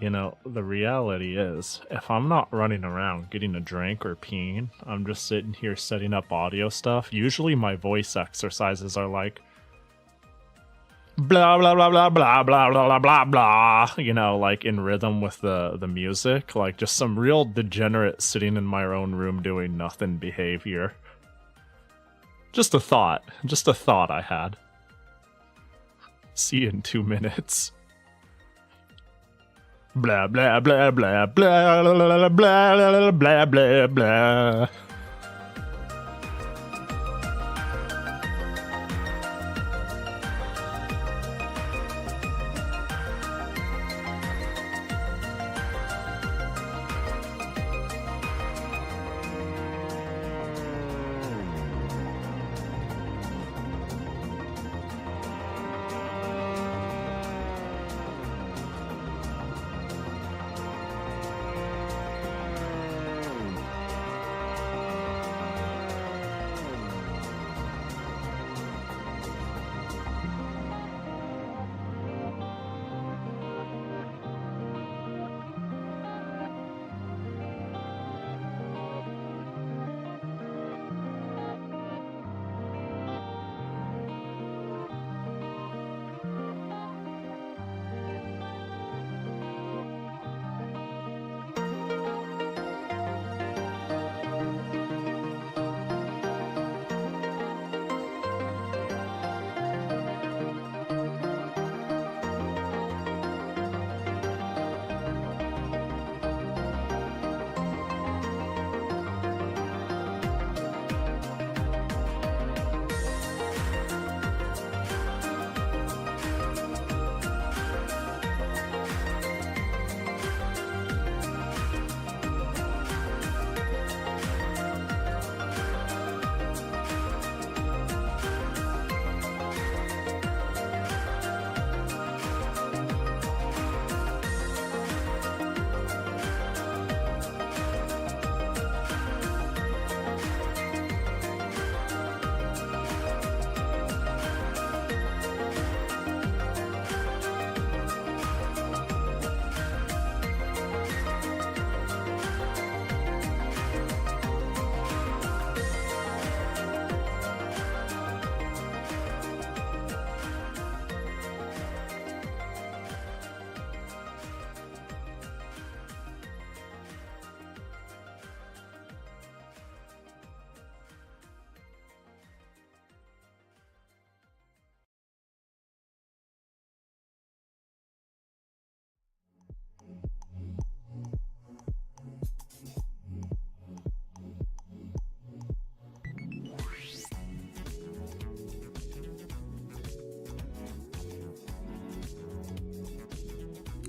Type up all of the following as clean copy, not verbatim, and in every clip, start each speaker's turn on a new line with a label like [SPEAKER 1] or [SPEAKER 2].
[SPEAKER 1] You know, the reality is, if I'm not running around getting a drink or peeing, I'm just sitting here setting up audio stuff. Usually my voice exercises are like, blah, blah, blah, blah, blah, blah, blah, blah, blah, blah, you know, like in rhythm with the music. Like just some real degenerate sitting in my own room doing nothing behavior. Just a thought I had. See you in 2 minutes. Blah blah blah blah blah blah blah blah blah blah.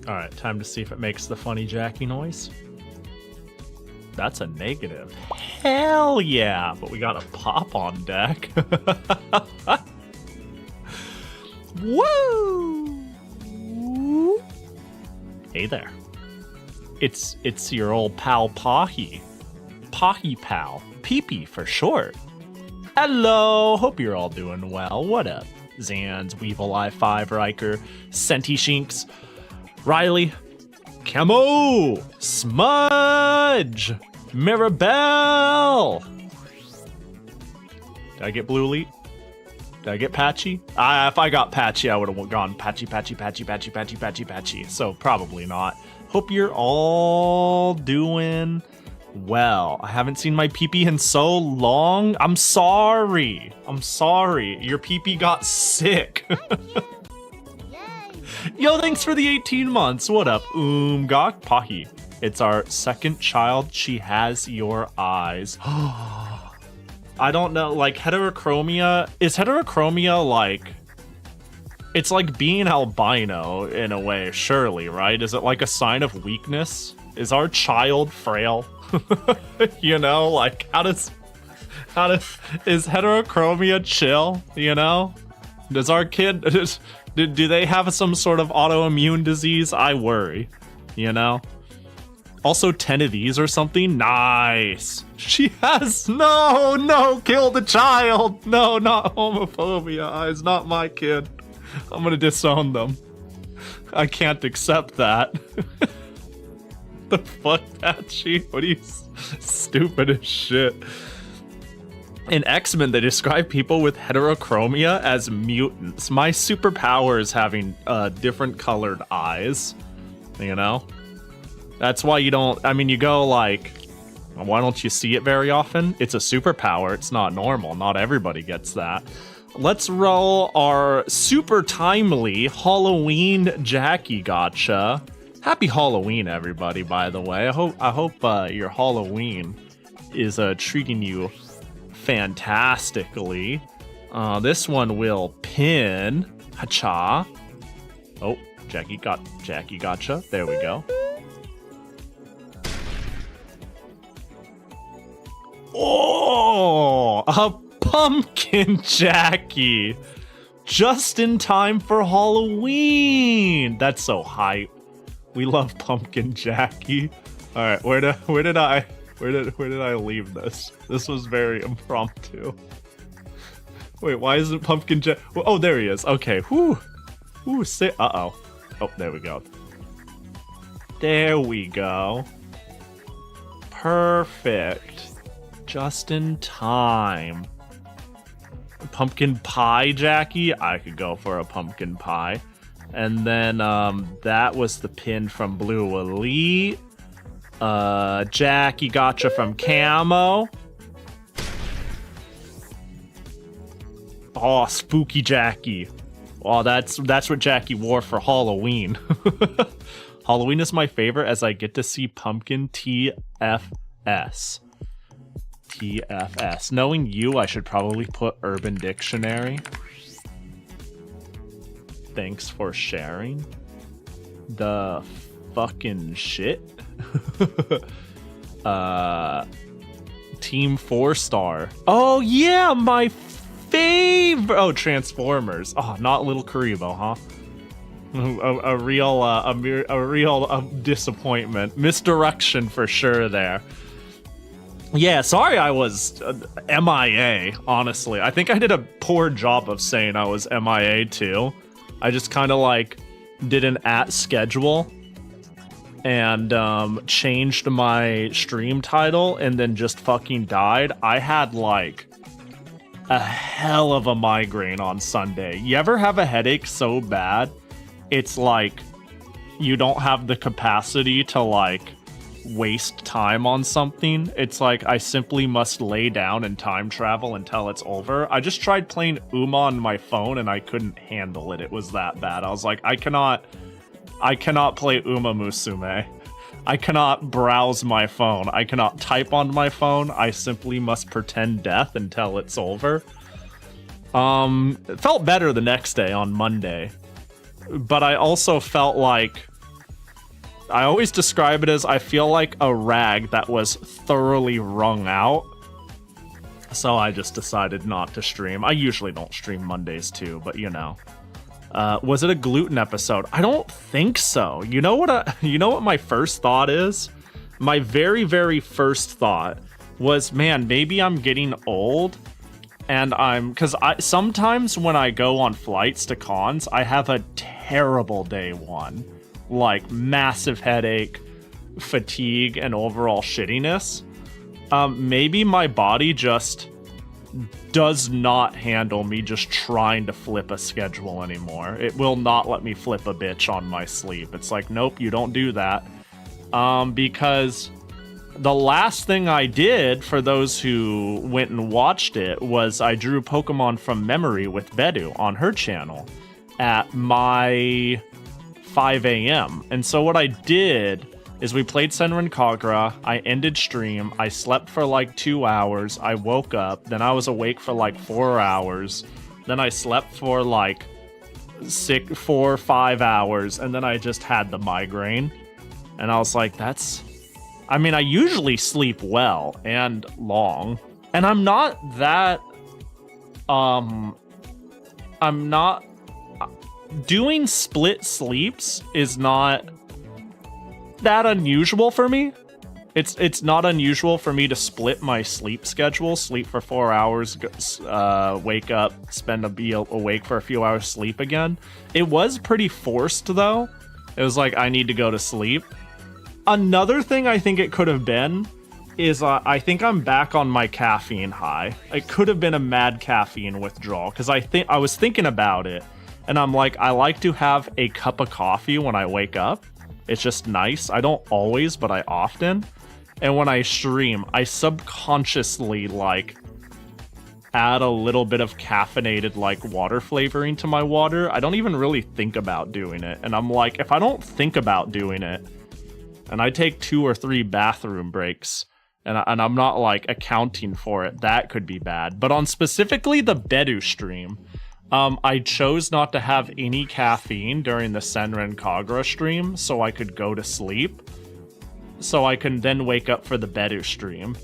[SPEAKER 1] Alright, time to see if it makes the funny Jackie noise. That's a negative. Hell yeah! But we got a pop on deck. Woo! Hey there. It's your old pal Pahi. Pahi pal. Pee-pee for short. Hello! Hope you're all doing well. What up? Zans, Weevil, I5, Riker, Senti Shinks, Riley, Camo, Smudge, Mirabelle. Did I get Blue Elite? Did I get Patchy? If I got Patchy, I would have gone Patchy. So probably not. Hope you're all doing well. I haven't seen my peepee in so long. I'm sorry. Your peepee got sick. Yo, thanks for the 18 months. What up, Gok Pahi? It's our second child. She has your eyes. I don't know, like heterochromia. Is heterochromia like... It's like being albino in a way, surely, right? Is it like a sign of weakness? Is our child frail? You know, like is heterochromia chill, you know? Does our kid, do they have some sort of autoimmune disease? I worry, you know? Also 10 of these or something? Nice. She has, no, kill the child. No, not homophobia eyes, not my kid. I'm gonna disown them. I can't accept that. the fuck, Patchy? What are you stupid as shit? In X-Men, they describe people with heterochromia as mutants. My superpower is having different colored eyes, you know? That's why you don't, I mean, you go like, why don't you see it very often? It's a superpower, it's not normal, not everybody gets that. Let's roll our super timely Halloween Jackie gotcha. Happy Halloween, everybody, by the way. I hope your Halloween is treating you fantastically. This one will pin. Hacha. Oh, Jackie gotcha. There we go. Oh, a pumpkin Jackie. Just in time for Halloween. That's so hype. We love pumpkin Jackie. All right, where did I leave this? This was very impromptu. Wait, why isn't pumpkin Jack? Oh, there he is. Okay. Whoo. Ooh, sit. Uh-oh. Oh, there we go. There we go. Perfect. Just in time. Pumpkin pie Jackie. I could go for a pumpkin pie. And then that was the pin from Blue Elite. Jackie gotcha from Camo. Oh, spooky Jackie. Oh, that's what Jackie wore for Halloween. Halloween is my favorite as I get to see pumpkin TFS. TFS. Knowing you, I should probably put Urban Dictionary. Thanks for sharing. The fucking shit. Team 4-star. Oh yeah, my favorite. Oh, Transformers. Oh, not Little Karibo, huh? A real disappointment. Misdirection for sure there. Yeah, sorry I was MIA, honestly. I think I did a poor job of saying I was MIA too. I just kind of like did an @schedule and changed my stream title and then just fucking died. I had like a hell of a migraine on Sunday. You ever have a headache so bad it's like you don't have the capacity to like waste time on something? It's like I simply must lay down and time travel until it's over. I just tried playing Uma on my phone and I couldn't handle it. It was that bad. I was like, I cannot play Uma Musume. I cannot browse my phone. I cannot type on my phone. I simply must pretend death until it's over. It felt better the next day on Monday, but I also felt like, I always describe it as I feel like a rag that was thoroughly wrung out. So I just decided not to stream. I usually don't stream Mondays too, but you know. Was it a gluten episode? I don't think so. You know what my first thought is? My very, very first thought was, man, maybe I'm getting old and because sometimes when I go on flights to cons, I have a terrible day one. Like massive headache, fatigue, and overall shittiness. Maybe my body just does not handle me just trying to flip a schedule anymore. It will not let me flip a bitch on my sleep. It's like, nope, you don't do that. Because the last thing I did, for those who went and watched it, was I drew Pokemon from memory with Bedu on her channel at my 5 a.m. And so what I did is we played Senran Kagura, I ended stream, I slept for like 2 hours, I woke up, then I was awake for like 4 hours, then I slept for like 4 or 5 hours, and then I just had the migraine. And I was like, I mean, I usually sleep well and long, and I'm not that, doing split sleeps is not that unusual for me. It's not unusual for me to split my sleep schedule, sleep for 4 hours, wake up, be awake for a few hours, sleep again. It was pretty forced though. It was like, I need to go to sleep. Another thing I think it could have been is I think I'm back on my caffeine high. It could have been a mad caffeine withdrawal because I was thinking about it and I'm like, I like to have a cup of coffee when I wake up. It's just nice. I don't always, but I often. And when I stream, I subconsciously like add a little bit of caffeinated like water flavoring to my water. I don't even really think about doing it. And I'm like, if I don't think about doing it and I take 2 or 3 bathroom breaks and I'm not like accounting for it, that could be bad. But on specifically the Bedu stream, I chose not to have any caffeine during the Senran Kagura stream so I could go to sleep. So I can then wake up for the Bedu stream.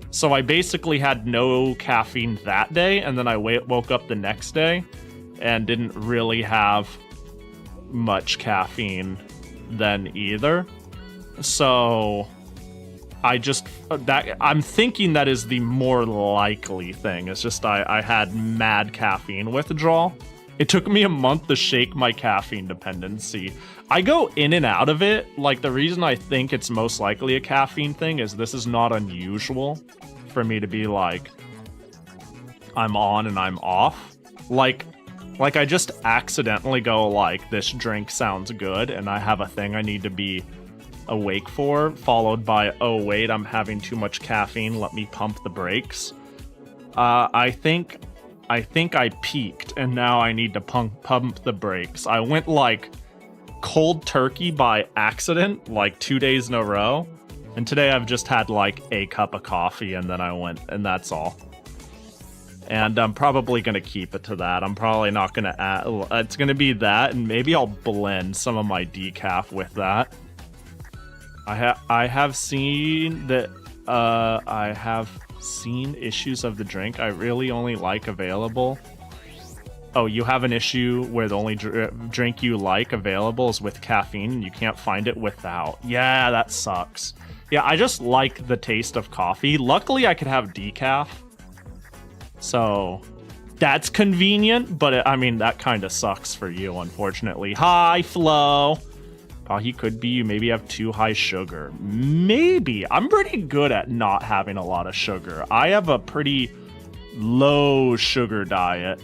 [SPEAKER 1] So I basically had no caffeine that day, and then I woke up the next day and didn't really have much caffeine then either. So I'm thinking that is the more likely thing. It's just I had mad caffeine withdrawal. It took me a month to shake my caffeine dependency. I go in and out of it. Like, the reason I think it's most likely a caffeine thing is this is not unusual for me to be like, I'm on and I'm off. Like I just accidentally go like, this drink sounds good, and I have a thing I need to be awake for, followed by, oh wait, I'm having too much caffeine, let me pump the brakes. I think I peaked, and now I need to pump the brakes. I went like cold turkey by accident, like 2 days in a row. And today I've just had like a cup of coffee, and then I went, and that's all. And I'm probably going to keep it to that. I'm probably not going to add, it's going to be that, and maybe I'll blend some of my decaf with that. I have seen that, I have seen issues of the drink. I really only like available. Oh, you have an issue where the only drink you like available is with caffeine and you can't find it without. Yeah, that sucks. Yeah, I just like the taste of coffee. Luckily, I could have decaf. So that's convenient, but I mean, that kind of sucks for you, unfortunately. Hi, Flo. Pahi could be you maybe have too high sugar. Maybe. I'm pretty good at not having a lot of sugar. I have a pretty low sugar diet.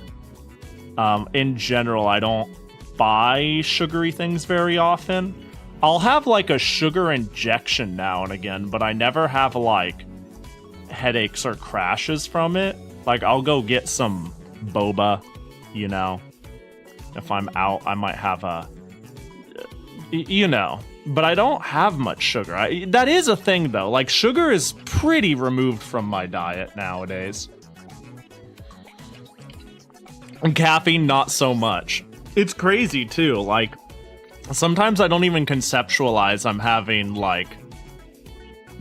[SPEAKER 1] In general, I don't buy sugary things very often. I'll have like a sugar injection now and again, but I never have like headaches or crashes from it. Like, I'll go get some boba, you know. If I'm out, I might have a, you know. But I don't have much sugar. That is a thing, though. Like, sugar is pretty removed from my diet nowadays. And caffeine, not so much. It's crazy, too. Like, sometimes I don't even conceptualize I'm having, like,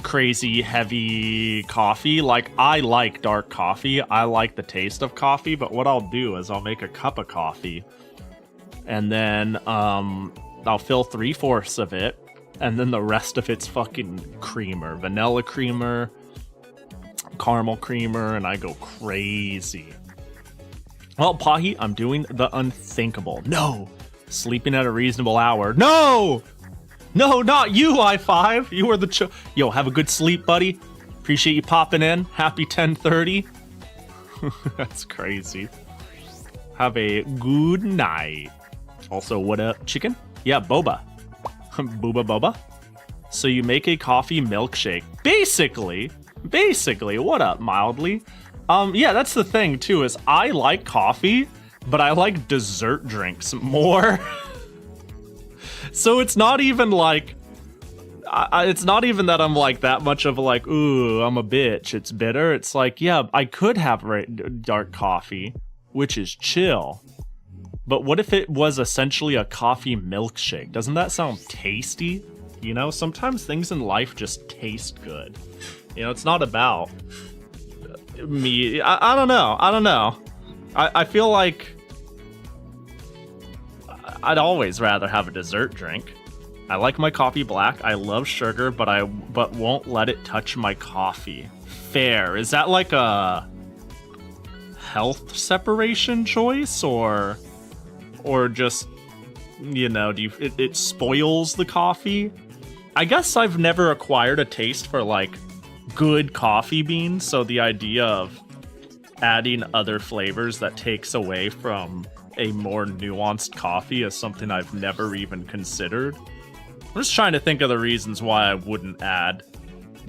[SPEAKER 1] crazy heavy coffee. Like, I like dark coffee. I like the taste of coffee. But what I'll do is I'll make a cup of coffee. And then, I'll fill 3/4 of it. And then the rest of it's fucking creamer. Vanilla creamer. Caramel creamer. And I go crazy. Well, Pahi, I'm doing the unthinkable. No! Sleeping at a reasonable hour. No! No, not you, I5. You are the Yo, have a good sleep, buddy. Appreciate you popping in. Happy 10:30. That's crazy. Have a good night. Also, what up, chicken? Yeah, boba. Booba boba. So you make a coffee milkshake. Basically, what up, mildly? Yeah, that's the thing, too, is I like coffee, but I like dessert drinks more. So it's not even like, it's not even that I'm like that much of like, ooh, I'm a bitch, it's bitter. It's like, yeah, I could have dark coffee, which is chill. But what if it was essentially a coffee milkshake? Doesn't that sound tasty? You know, sometimes things in life just taste good. You know, it's not about me. I don't know. I feel like I'd always rather have a dessert drink. I like my coffee black. I love sugar, but won't let it touch my coffee. Fair. Is that like a health separation choice, or just, you know, it spoils the coffee? I guess I've never acquired a taste for like good coffee beans, so the idea of adding other flavors that takes away from a more nuanced coffee is something I've never even considered. I'm just trying to think of the reasons why I wouldn't add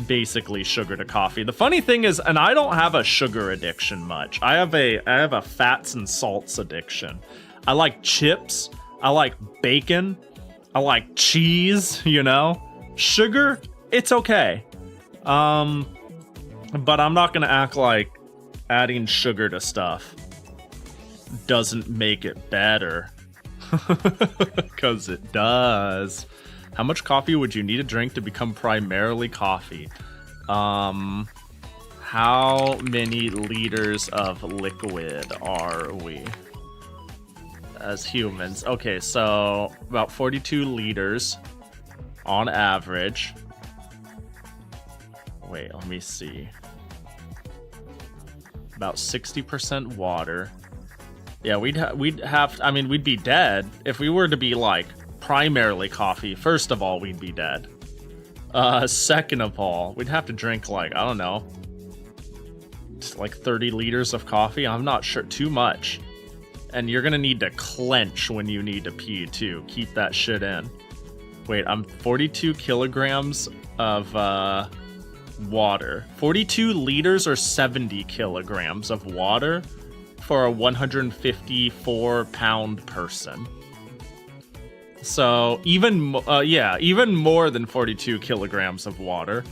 [SPEAKER 1] basically sugar to coffee. The funny thing is, and I don't have a sugar addiction much. I have a fats and salts addiction. I like chips, I like bacon, I like cheese, you know? Sugar, it's okay. But I'm not gonna act like adding sugar to stuff doesn't make it better. Because it does. How much coffee would you need to drink to become primarily coffee? How many liters of liquid are we as humans? Okay, so about 42 liters on average. Wait, let me see. About 60% water. Yeah, we'd have. I mean, we'd be dead if we were to be like primarily coffee. First of all, we'd be dead. Second of all, we'd have to drink like, I don't know, just like 30 liters of coffee. I'm not sure, too much. And you're gonna need to clench when you need to pee too. Keep that shit in. Wait, I'm 42 kilograms of water. 42 liters or 70 kilograms of water for a 154 pound person. So even more than 42 kilograms of water.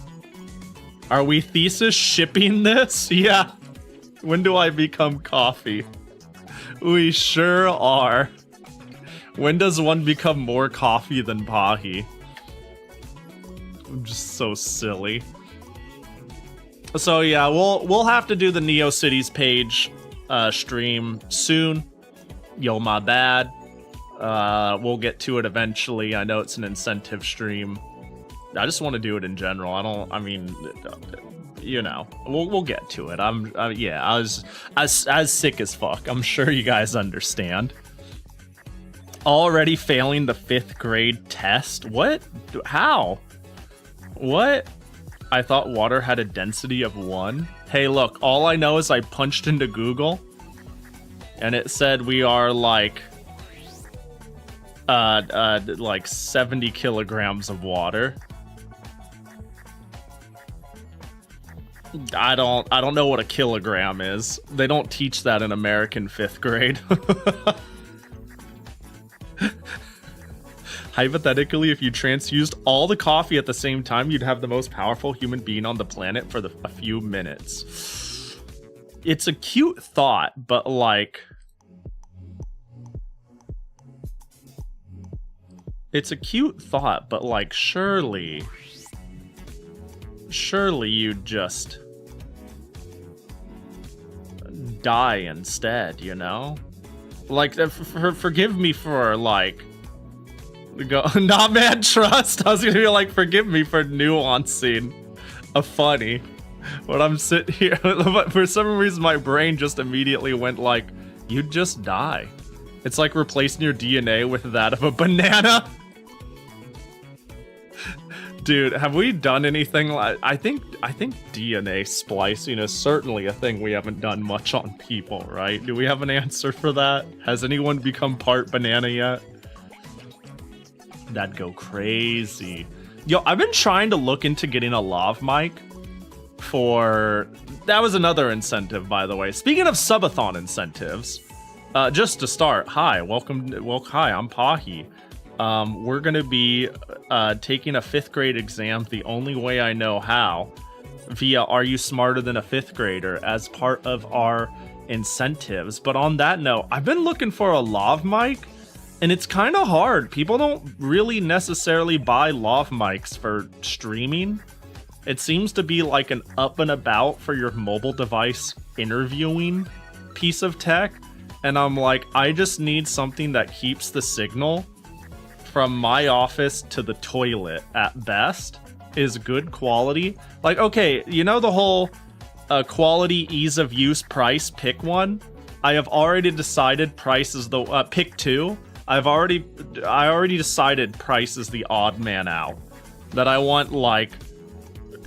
[SPEAKER 1] Are we thesis shipping this? Yeah. When do I become coffee? We sure are. When does one become more coffee than Pahi? I'm just so silly. So yeah, we'll have to do the NeoCities page stream soon. Yo, my bad. We'll get to it eventually. I know it's an incentive stream. I just want to do it in general. I mean, you know, we'll get to it. Yeah, I was as sick as fuck. I'm sure you guys understand. Already failing the 5th grade test? What? How? What? I thought water had a density of 1. Hey, look, all I know is I punched into Google and it said we are like 70 kilograms of water. I don't know what a kilogram is. They don't teach that in American 5th grade. Hypothetically, if you transfused all the coffee at the same time, you'd have the most powerful human being on the planet for a few minutes. It's a cute thought, but like... It's a cute thought, but like, surely you'd just die instead, you know? Like, forgive me for like... Nah, man, trust. I was gonna be like, forgive me for nuancing a funny. But I'm sitting here, but for some reason my brain just immediately went like, you'd just die. It's like replacing your DNA with that of a banana. Dude, have we done anything like... I think DNA splicing is certainly a thing we haven't done much on people, right? Do we have an answer for that? Has anyone become part banana yet? That'd go crazy. Yo, I've been trying to look into getting a lav mic for... That was another incentive, by the way. Speaking of subathon incentives, just to start, hi, welcome, hi, I'm Pahi. We're gonna be taking a 5th grade exam the only way I know how, via Are You Smarter Than a 5th Grader, as part of our incentives. But on that note, I've been looking for a lav mic, and it's kind of hard. People don't really necessarily buy lav mics for streaming. It seems to be like an up and about for your mobile device interviewing piece of tech. And I'm like, I just need something that keeps the signal from my office to the toilet at best, is good quality. Like, okay, you know the whole quality, ease of use, price, pick one? I have already decided price is the pick two. I already decided price is the odd man out that I want like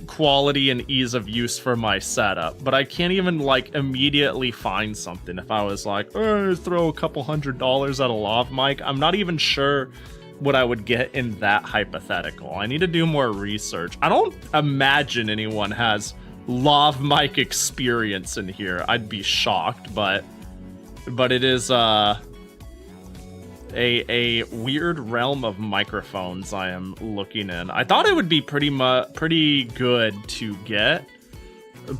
[SPEAKER 1] quality and ease of use for my setup, but I can't even like immediately find something. If I was like, throw a couple $100 at a lav mic, I'm not even sure what I would get in that hypothetical. I need to do more research. I don't imagine anyone has lav mic experience in here. I'd be shocked, but it is a weird realm of microphones I am looking in. I thought it would be pretty good to get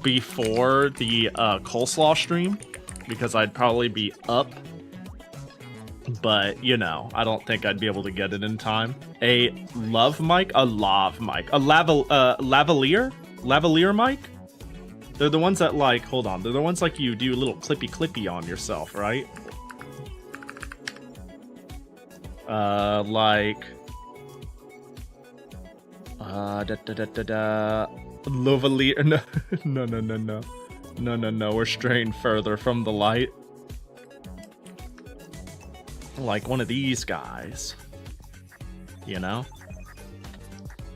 [SPEAKER 1] before the coleslaw stream, because I'd probably be up. But, you know, I don't think I'd be able to get it in time. A lav mic? A lav mic. A lavalier? Lavalier mic? They're the ones that, like, hold on. They're the ones, like, you do a little clippy on yourself, right? Lavalier. No. We're straying further from the light. Like one of these guys, you know,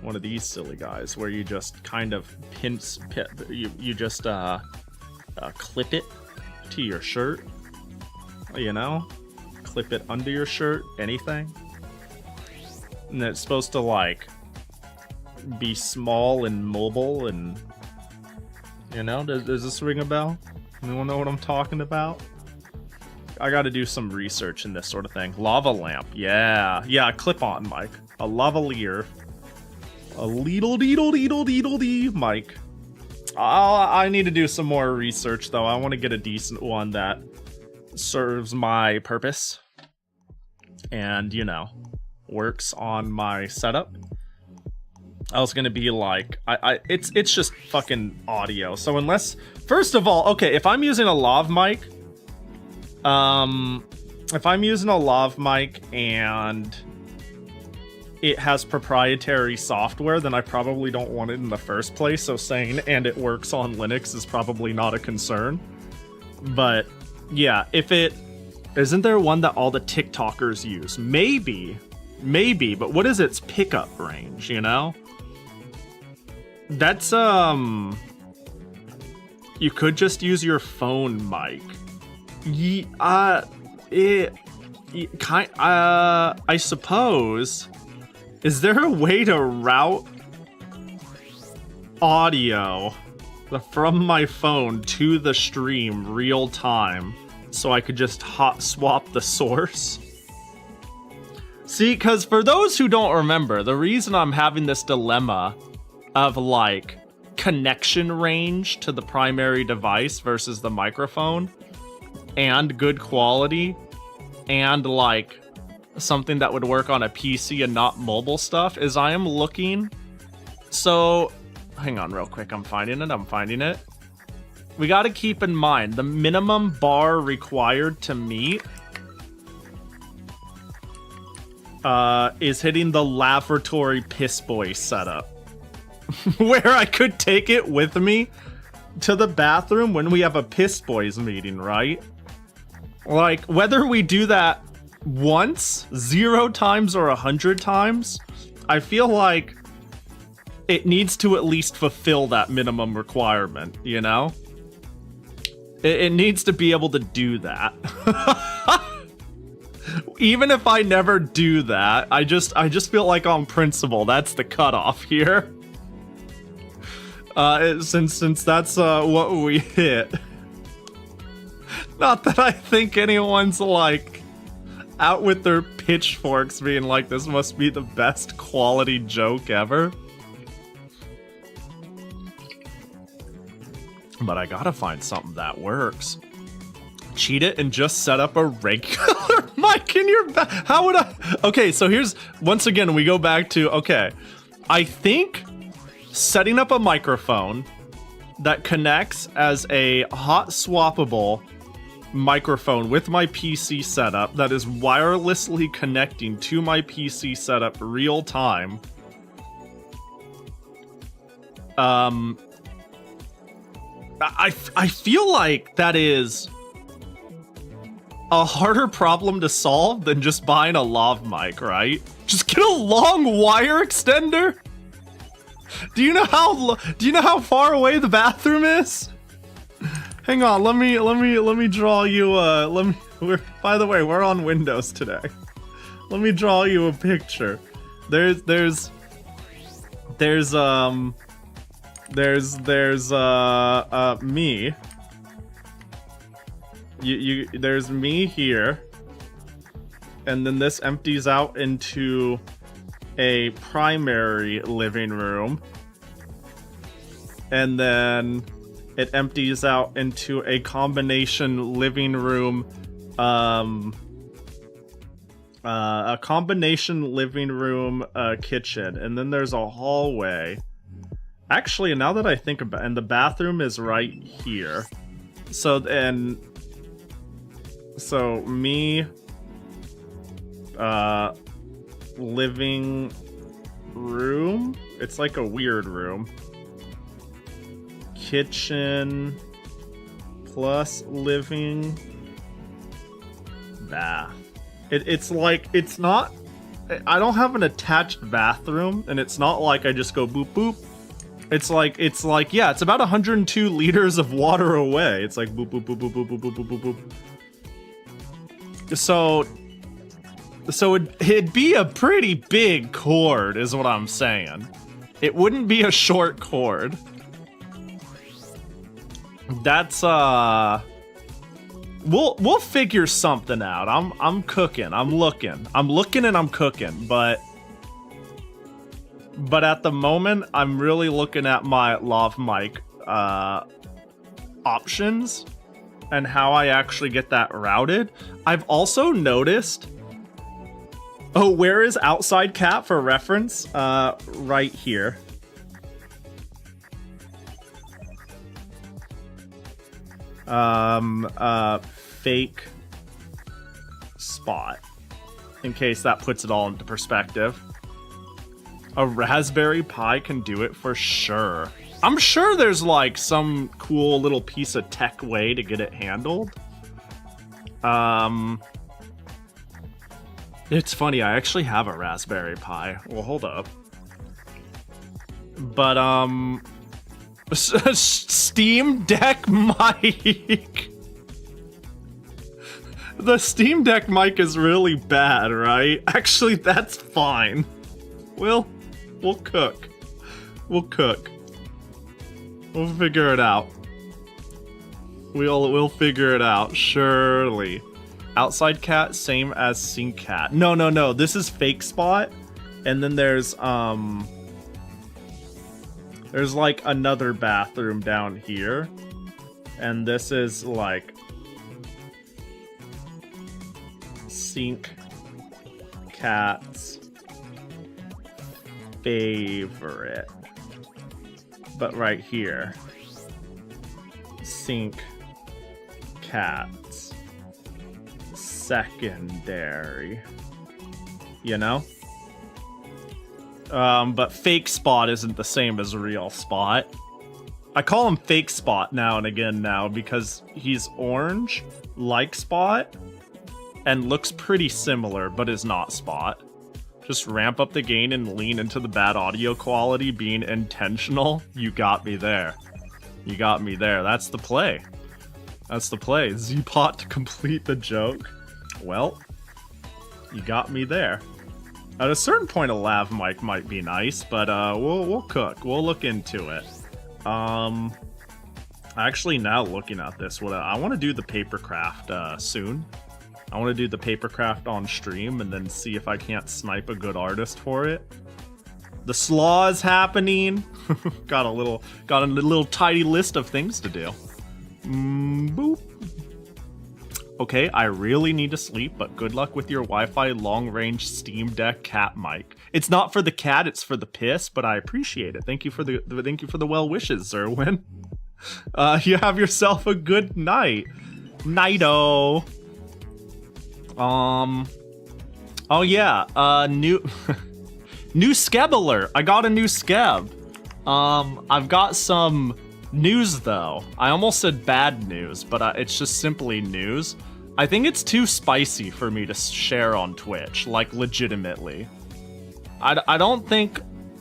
[SPEAKER 1] one of these silly guys where you just kind of you just clip it to your shirt, you know, clip it under your shirt, anything, and it's supposed to like be small and mobile, and you know, does this ring a bell? Anyone know what I'm talking about? I gotta do some research in this sort of thing. Lava lamp, yeah, clip-on mic, a lavalier, a leedle-deedle-deedle-deedle-dee mic. I need to do some more research though. I want to get a decent one that serves my purpose and, you know, works on my setup. I was gonna be like, it's just fucking audio. So unless, first of all, okay, if I'm using a lav mic. If I'm using a lav mic and it has proprietary software, then I probably don't want it in the first place. So saying, and it works on Linux is probably not a concern. But yeah, if it, isn't there one that all the TikTokers use? Maybe, but what is its pickup range, you know? That's, you could just use your phone mic. I suppose. Is there a way to route audio from my phone to the stream real time so I could just hot swap the source? See, because for those who don't remember, the reason I'm having this dilemma of like connection range to the primary device versus the microphone and good quality and like something that would work on a PC and not mobile stuff is I am looking. So hang on real quick. I'm finding it. We got to keep in mind the minimum bar required to meet is hitting the laboratory piss boy setup where I could take it with me to the bathroom when we have a piss boys meeting, right? Like, whether we do that once, 0 times, or 100 times, I feel like it needs to at least fulfill that minimum requirement, you know? It needs to be able to do that. Even if I never do that, I just feel like on principle, that's the cutoff here. Since that's what we hit. Not that I think anyone's like out with their pitchforks being like, this must be the best quality joke ever. But I gotta find something that works. Cheat it and just set up a regular mic in your back. How would I? Okay, so here's, once again, we go back to, okay, I think setting up a microphone that connects as a hot swappable microphone with my PC setup that is wirelessly connecting to my PC setup real time. I feel like that is a harder problem to solve than just buying a lav mic, right? Just get a long wire extender Do you know how far away the bathroom is? Hang on, let me draw you by the way, we're on Windows today. Let me draw you a picture. There's me. There's me here. And then this empties out into a primary living room. And then it empties out into a combination living room, kitchen, and then there's a hallway. Actually, now that I think about it, and the bathroom is right here. So me, living room. It's like a weird room. Kitchen plus living bath. It's like, it's not, I don't have an attached bathroom, and it's not like I just go boop boop. It's like, yeah, it's about 102 liters of water away. It's like boop boop boop boop boop boop boop boop boop boop. So it'd be a pretty big cord, is what I'm saying. It wouldn't be a short cord. That's we'll figure something out. I'm cooking. I'm looking and I'm cooking, but at the moment I'm really looking at my lav mic options and how I actually get that routed. I've also noticed. Oh, where is outside cat for reference? Right here. Fake spot, in case that puts it all into perspective. A Raspberry Pi can do it for sure. I'm sure there's like some cool little piece of tech way to get it handled. It's funny, I actually have a Raspberry Pi. Well, hold up. But, Steam Deck mic. The Steam Deck mic is really bad, right? Actually, that's fine. We'll cook. We'll cook. We'll figure it out. We'll figure it out, surely. Outside cat, same as sink cat. No. This is fake spot. And then there's like another bathroom down here. And this is like sink cat's favorite. But right here. Sink cat's secondary. You know? But fake spot isn't the same as real spot. I call him fake spot now and again now because he's orange, like spot, and looks pretty similar, but is not spot. Just ramp up the gain and lean into the bad audio quality being intentional. You got me there. You got me there. That's the play. That's the play. Z-Pot to complete the joke. Well, you got me there. At a certain point, a lav mic might be nice, but we'll cook. We'll look into it. Actually, now looking at this, I want to do the papercraft soon. I want to do the papercraft on stream and then see if I can't snipe a good artist for it. The slaw is happening. got a little tidy list of things to do. Boop. Okay, I really need to sleep, but good luck with your Wi-Fi long-range Steam Deck cat mic. It's not for the cat, it's for the piss, but I appreciate it. Thank you for the well wishes, Zerwin. You have yourself a good night. Nighto. Oh yeah, new Skeb alert. I got a new Skeb. I've got some news though. I almost said bad news, but it's just simply news. I think it's too spicy for me to share on Twitch, like legitimately. I don't think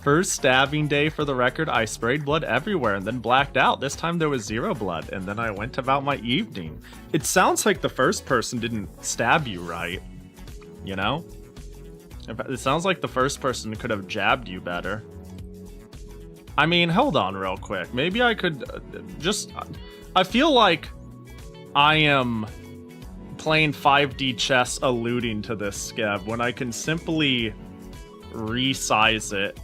[SPEAKER 1] First stabbing day for the record, I sprayed blood everywhere and then blacked out. This time there was 0 blood, and then I went about my evening. It sounds like the first person didn't stab you right, you know? It sounds like the first person could have jabbed you better. I mean, hold on real quick. Maybe I could just... I feel like I am playing 5D chess alluding to this skev when I can simply resize it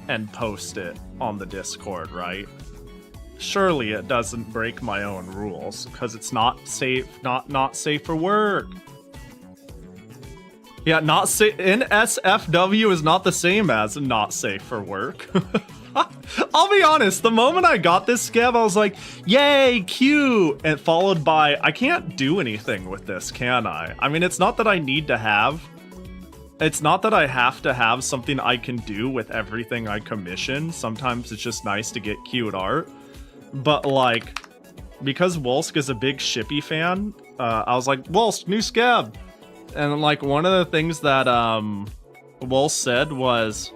[SPEAKER 1] and post it on the Discord, right? Surely it doesn't break my own rules because it's not safe, not safe for work. Yeah, not safe. NSFW is not the same as not safe for work. I'll be honest, the moment I got this skev, I was like, yay, cute! And followed by, I can't do anything with this, can I? I mean, it's not that I need to have. It's not that I have to have something I can do with everything I commission. Sometimes it's just nice to get cute art. But, like, because Wolsk is a big Shippy fan, I was like, Wolsk, new skev! And, like, one of the things that, Wolsk said was,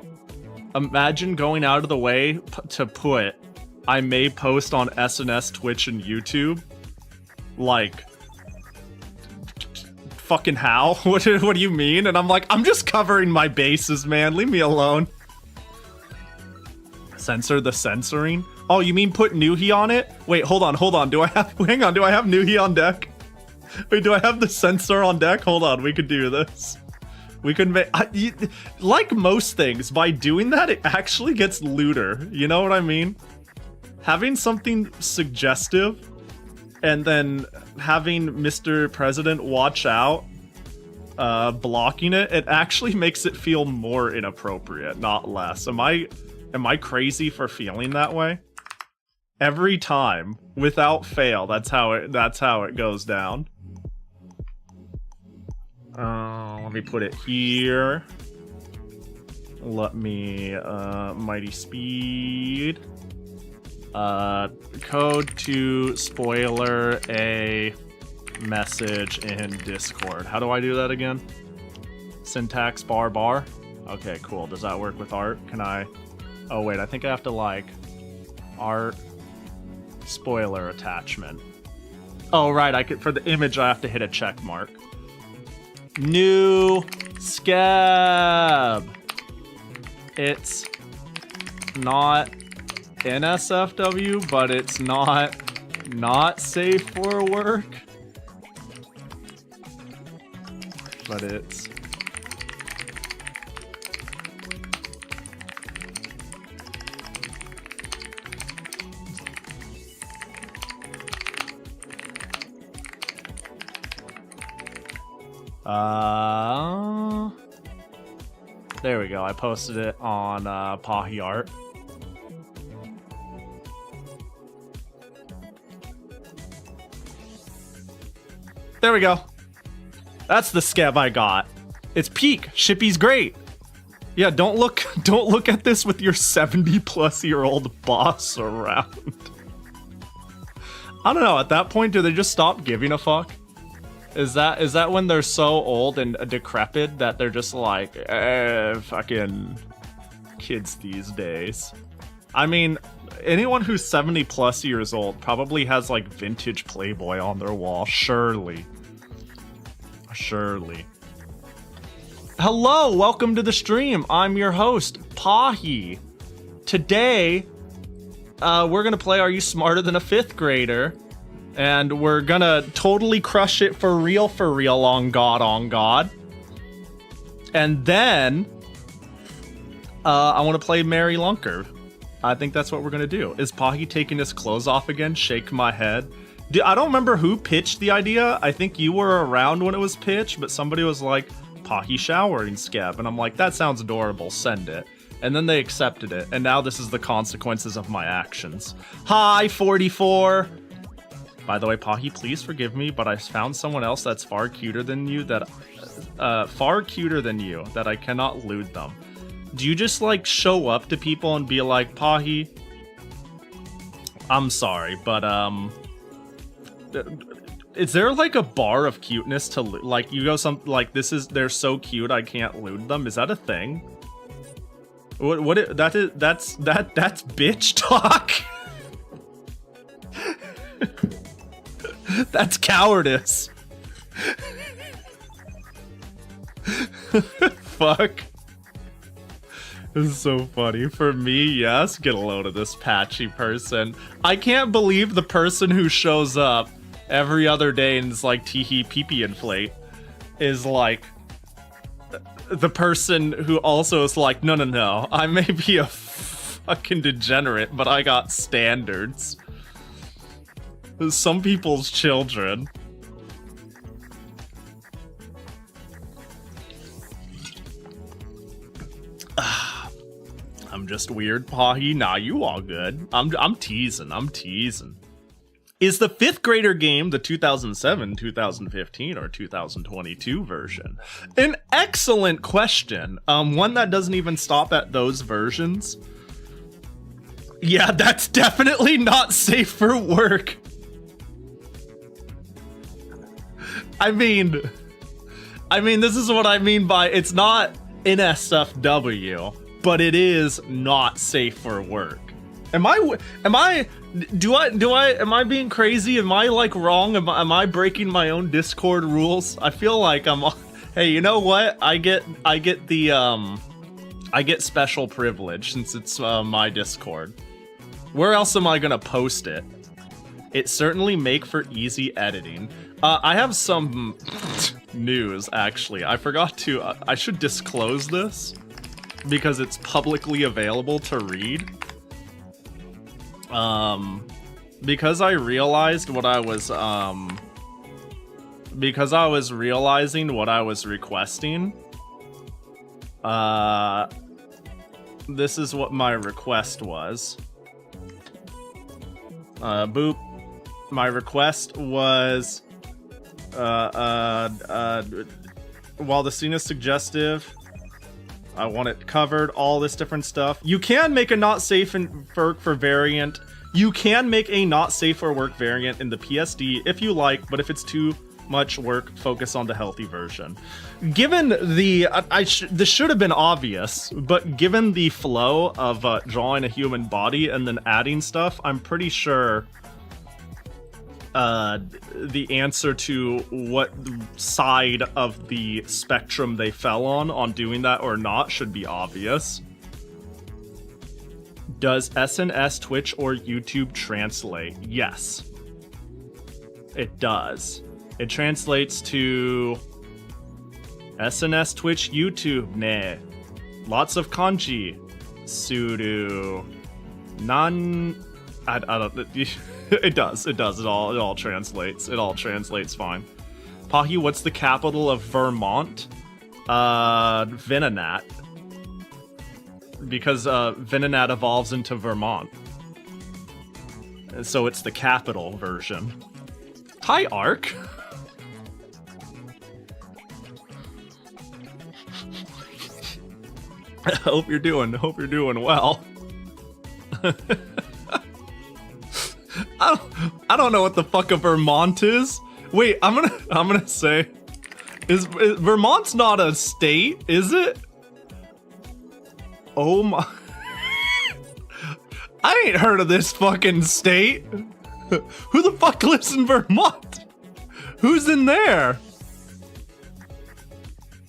[SPEAKER 1] imagine going out of the way to put, I may post on SNS, Twitch, and YouTube. Like... fucking how? What do you mean? And I'm like, I'm just covering my bases, man. Leave me alone. Censor the censoring? Oh, you mean put Nuhi on it? Wait, hold on. Do I have... hang on, do I have Nuhi on deck? Wait, do I have the censor on deck? Hold on, we could do this. We could make... like most things, by doing that, it actually gets looter. You know what I mean? Having something suggestive and then having Mr. President watch out, blocking it, it actually makes it feel more inappropriate, not less. Am I crazy for feeling that way? Every time, without fail, that's how it goes down. Let me put it here. Let me, mighty speed. Code to spoiler a message in Discord. How do I do that again? Syntax bar. Okay, cool. Does that work with art? Can I... oh, wait, I think I have to, like, art spoiler attachment. Oh, right, I could, for the image, I have to hit a check mark. New scab. It's not NSFW, but it's not safe for work. But it's... there we go. I posted it on Pahi Art. There we go. That's the skev I got. It's peak. Shippy's great. Yeah, don't look at this with your 70-plus-year-old boss around. I don't know. At that point, do they just stop giving a fuck? Is that when they're so old and decrepit that they're just like, fucking kids these days? I mean, anyone who's 70+ years old probably has like vintage Playboy on their wall, surely. Surely. Hello, welcome to the stream. I'm your host, Pahi. Today, we're gonna play Are You Smarter Than a 5th Grader? And we're gonna totally crush it for real on God. And then, I want to play Mary Lunker. I think that's what we're gonna do. Is Pahi taking his clothes off again? Shake my head. I don't remember who pitched the idea. I think you were around when it was pitched, but somebody was like, Pahi showering skev. And I'm like, that sounds adorable, send it. And then they accepted it. And now this is the consequences of my actions. Hi, 44. By the way, Pahi, please forgive me, but I found someone else that's far cuter than you that I cannot lewd them. Do you just like show up to people and be like, Pahi, I'm sorry, but is there like a bar of cuteness to like you go some like they're so cute I can't lewd them? Is that a thing? That's bitch talk. That's cowardice. Fuck. This is so funny. For me, yes, get a load of this patchy person. I can't believe the person who shows up every other day and is like teehee pee-pee inflate is like the person who also is like, no, I may be a fucking degenerate, but I got standards. Some people's children. I'm just weird, Pahi. Nah, you all good. I'm teasing. Is the 5th grader game the 2007, 2015, or 2022 version? An excellent question. One that doesn't even stop at those versions. Yeah, that's definitely not safe for work. I mean, this is what I mean by it's not NSFW, but it is not safe for work. Am I being crazy? Am I like wrong? Am I breaking my own Discord rules? I feel like I'm. Hey, you know what? I get special privilege since it's my Discord. Where else am I gonna post it? It certainly make for easy editing. I have some news actually. I forgot to. I should disclose this because it's publicly available to read. Because I realized what I was realizing what I was requesting. This is what my request was. Boop. My request was while the scene is suggestive, I want it covered, all this different stuff. You can make a not safe for variant. You can make a not safe for work variant in the PSD if you like, but if it's too much work, focus on the healthy version. Given the, this should have been obvious, but given the flow of drawing a human body and then adding stuff, I'm pretty sure the answer to what side of the spectrum they fell on doing that or not should be obvious. Does SNS, Twitch, or YouTube translate? Yes. It does. It translates to SNS, Twitch, YouTube, ne. Lots of kanji. Suru. Nan... I don't... It does. It all translates. It all translates fine. Pahi, what's the capital of Vermont? Venonat. Because Venonat evolves into Vermont. So it's the capital version. Hi, Ark. Hope you're doing well. I don't know what the fuck a Vermont is. Wait, I'm gonna say, is Vermont's not a state, is it? Oh my! I ain't heard of this fucking state. Who the fuck lives in Vermont? Who's in there?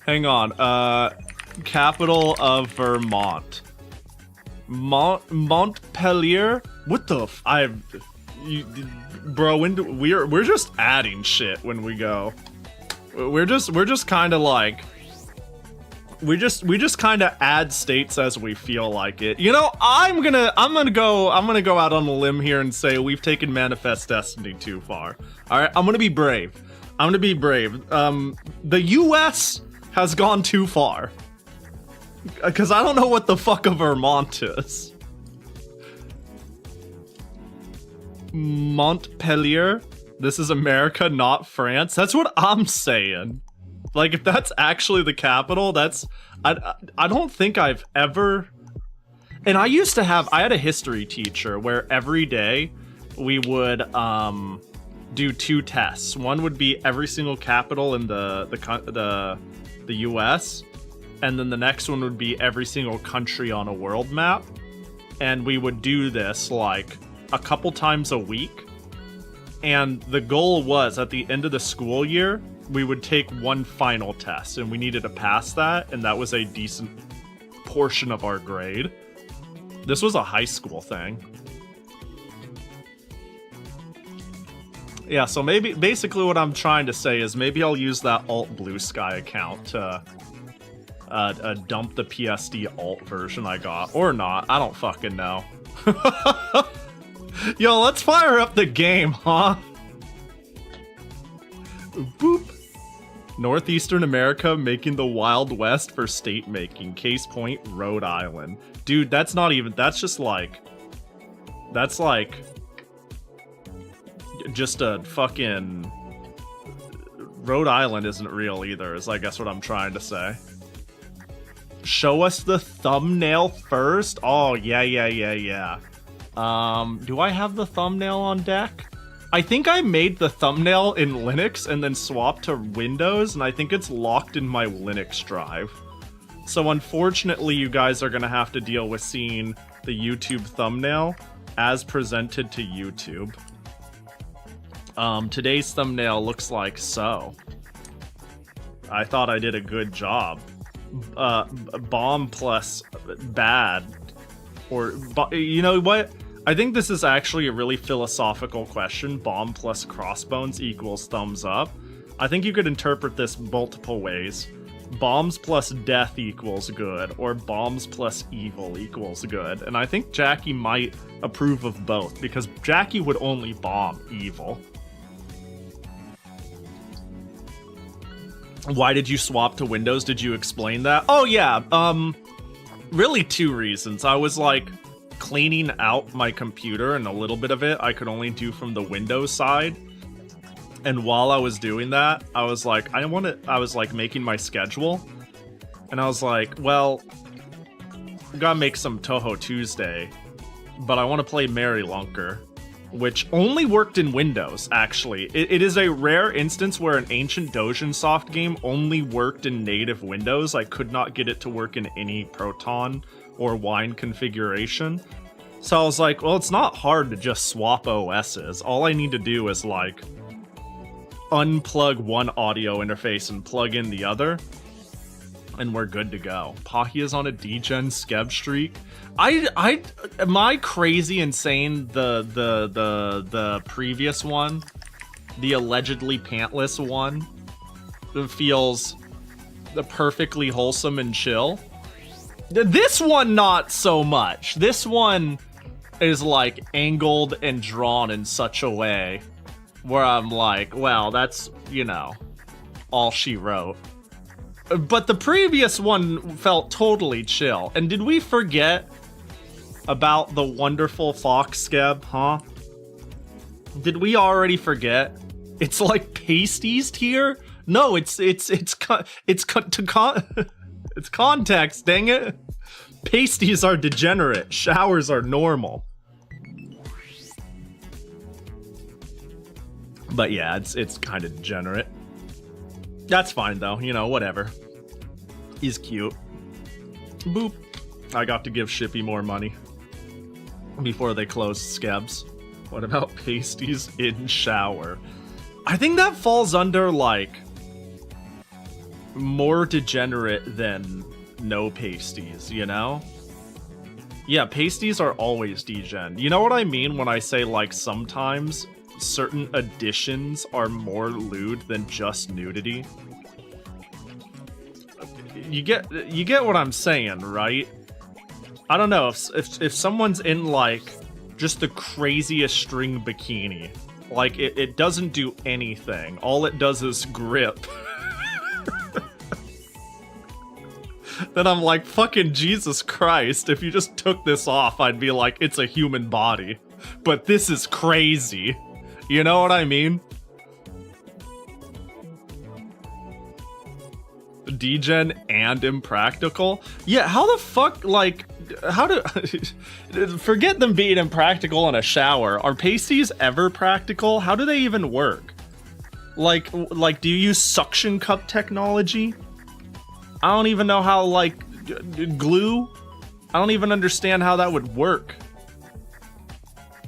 [SPEAKER 1] Hang on. Capital of Vermont. Montpelier. What the? Bro, we're just adding shit when we go. We're just kind of like. We just kind of add states as we feel like it. You know, I'm gonna go out on a limb here and say we've taken Manifest Destiny too far. All right, I'm gonna be brave. The U.S. has gone too far. Because I don't know what the fuck a Vermont is. Montpelier. This is America, not France. That's what I'm saying. Like, if that's actually the capital, that's... I don't think I've ever... And I had a history teacher where every day we would do 2 tests. One would be every single capital in the US. and then the next one would be every single country on a world map. And we would do this like a couple times a week. And the goal was at the end of the school year, we would take one final test, and we needed to pass that, and that was a decent portion of our grade. This was a high school thing. Yeah, so maybe, basically what I'm trying to say is maybe I'll use that alt Blue Sky account to dump the PSD alt version I got. Or not, I don't fucking know. Yo, let's fire up the game, huh? Boop. Northeastern America making the Wild West for state making. Case point, Rhode Island. Dude, that's not even, that's just like, that's like just a fucking, Rhode Island isn't real either, is I guess what I'm trying to say. Show us the thumbnail first? Oh, yeah. Do I have the thumbnail on deck? I think I made the thumbnail in Linux and then swapped to Windows, and I think it's locked in my Linux drive. So unfortunately, you guys are gonna have to deal with seeing the YouTube thumbnail as presented to YouTube. Today's thumbnail looks like so. I thought I did a good job. Bomb plus bad. Or, you know what? I think this is actually a really philosophical question. Bomb plus crossbones equals thumbs up. I think you could interpret this multiple ways. Bombs plus death equals good, or bombs plus evil equals good. And I think Jackie might approve of both, because Jackie would only bomb evil. Why did you swap to Windows? Did you explain that? Oh yeah, really two reasons. I was like cleaning out my computer, and a little bit of it I could only do from the Windows side. And while I was doing that, I was like, I was like making my schedule, and I was like, well, I gotta make some Toho Tuesday, but I want to play Mary Lunker, which only worked in Windows, actually. It is a rare instance where an ancient Dojin soft game only worked in native Windows. I could not get it to work in any Proton or Wine configuration. So I was like, well, it's not hard to just swap OSs. All I need to do is like unplug one audio interface and plug in the other, and we're good to go. Pahi is on a degen skeb streak. Am I crazy in saying the previous one, the allegedly pantless one, feels perfectly wholesome and chill? This one, not so much. This one is like angled and drawn in such a way where I'm like, well, that's, you know, all she wrote. But the previous one felt totally chill. And did we forget about the wonderful Fox Skeb, huh? Did we already forget? It's like pasties tier? No, it's context, dang it. Pasties are degenerate, showers are normal. But yeah, it's kind of degenerate. That's fine though, you know, whatever. He's cute. Boop. I got to give Shippy more money before they closed Skebs. What about pasties in shower? I think that falls under like more degenerate than no pasties, you know? Yeah, pasties are always degen. You know what I mean when I say like sometimes certain additions are more lewd than just nudity? You get what I'm saying, right? I don't know, if someone's in like just the craziest string bikini, like it doesn't do anything. All it does is grip. Then I'm like, fucking Jesus Christ, if you just took this off, I'd be like, it's a human body. But this is crazy. You know what I mean? Degen and impractical? Yeah, how the fuck, like, how do... Forget them being impractical in a shower. Are pasties ever practical? How do they even work? Like, do you use suction cup technology? I don't even know how, like, glue? I don't even understand how that would work.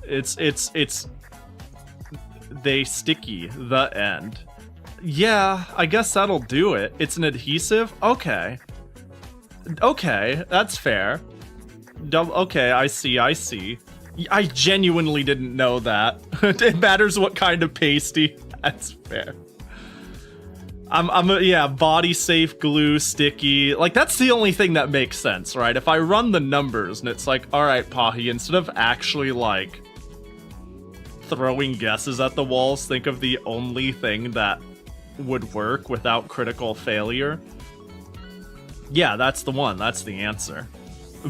[SPEAKER 1] It's they sticky, the end. Yeah, I guess that'll do it. It's an adhesive? Okay. Okay, that's fair. Okay, I see. I genuinely didn't know that. It matters what kind of pasty. That's fair. Yeah, body safe, glue, sticky. Like, that's the only thing that makes sense, right? If I run the numbers and it's like, all right, Pahi, instead of actually, like, throwing guesses at the walls, think of the only thing that would work without critical failure. Yeah, that's the one. That's the answer.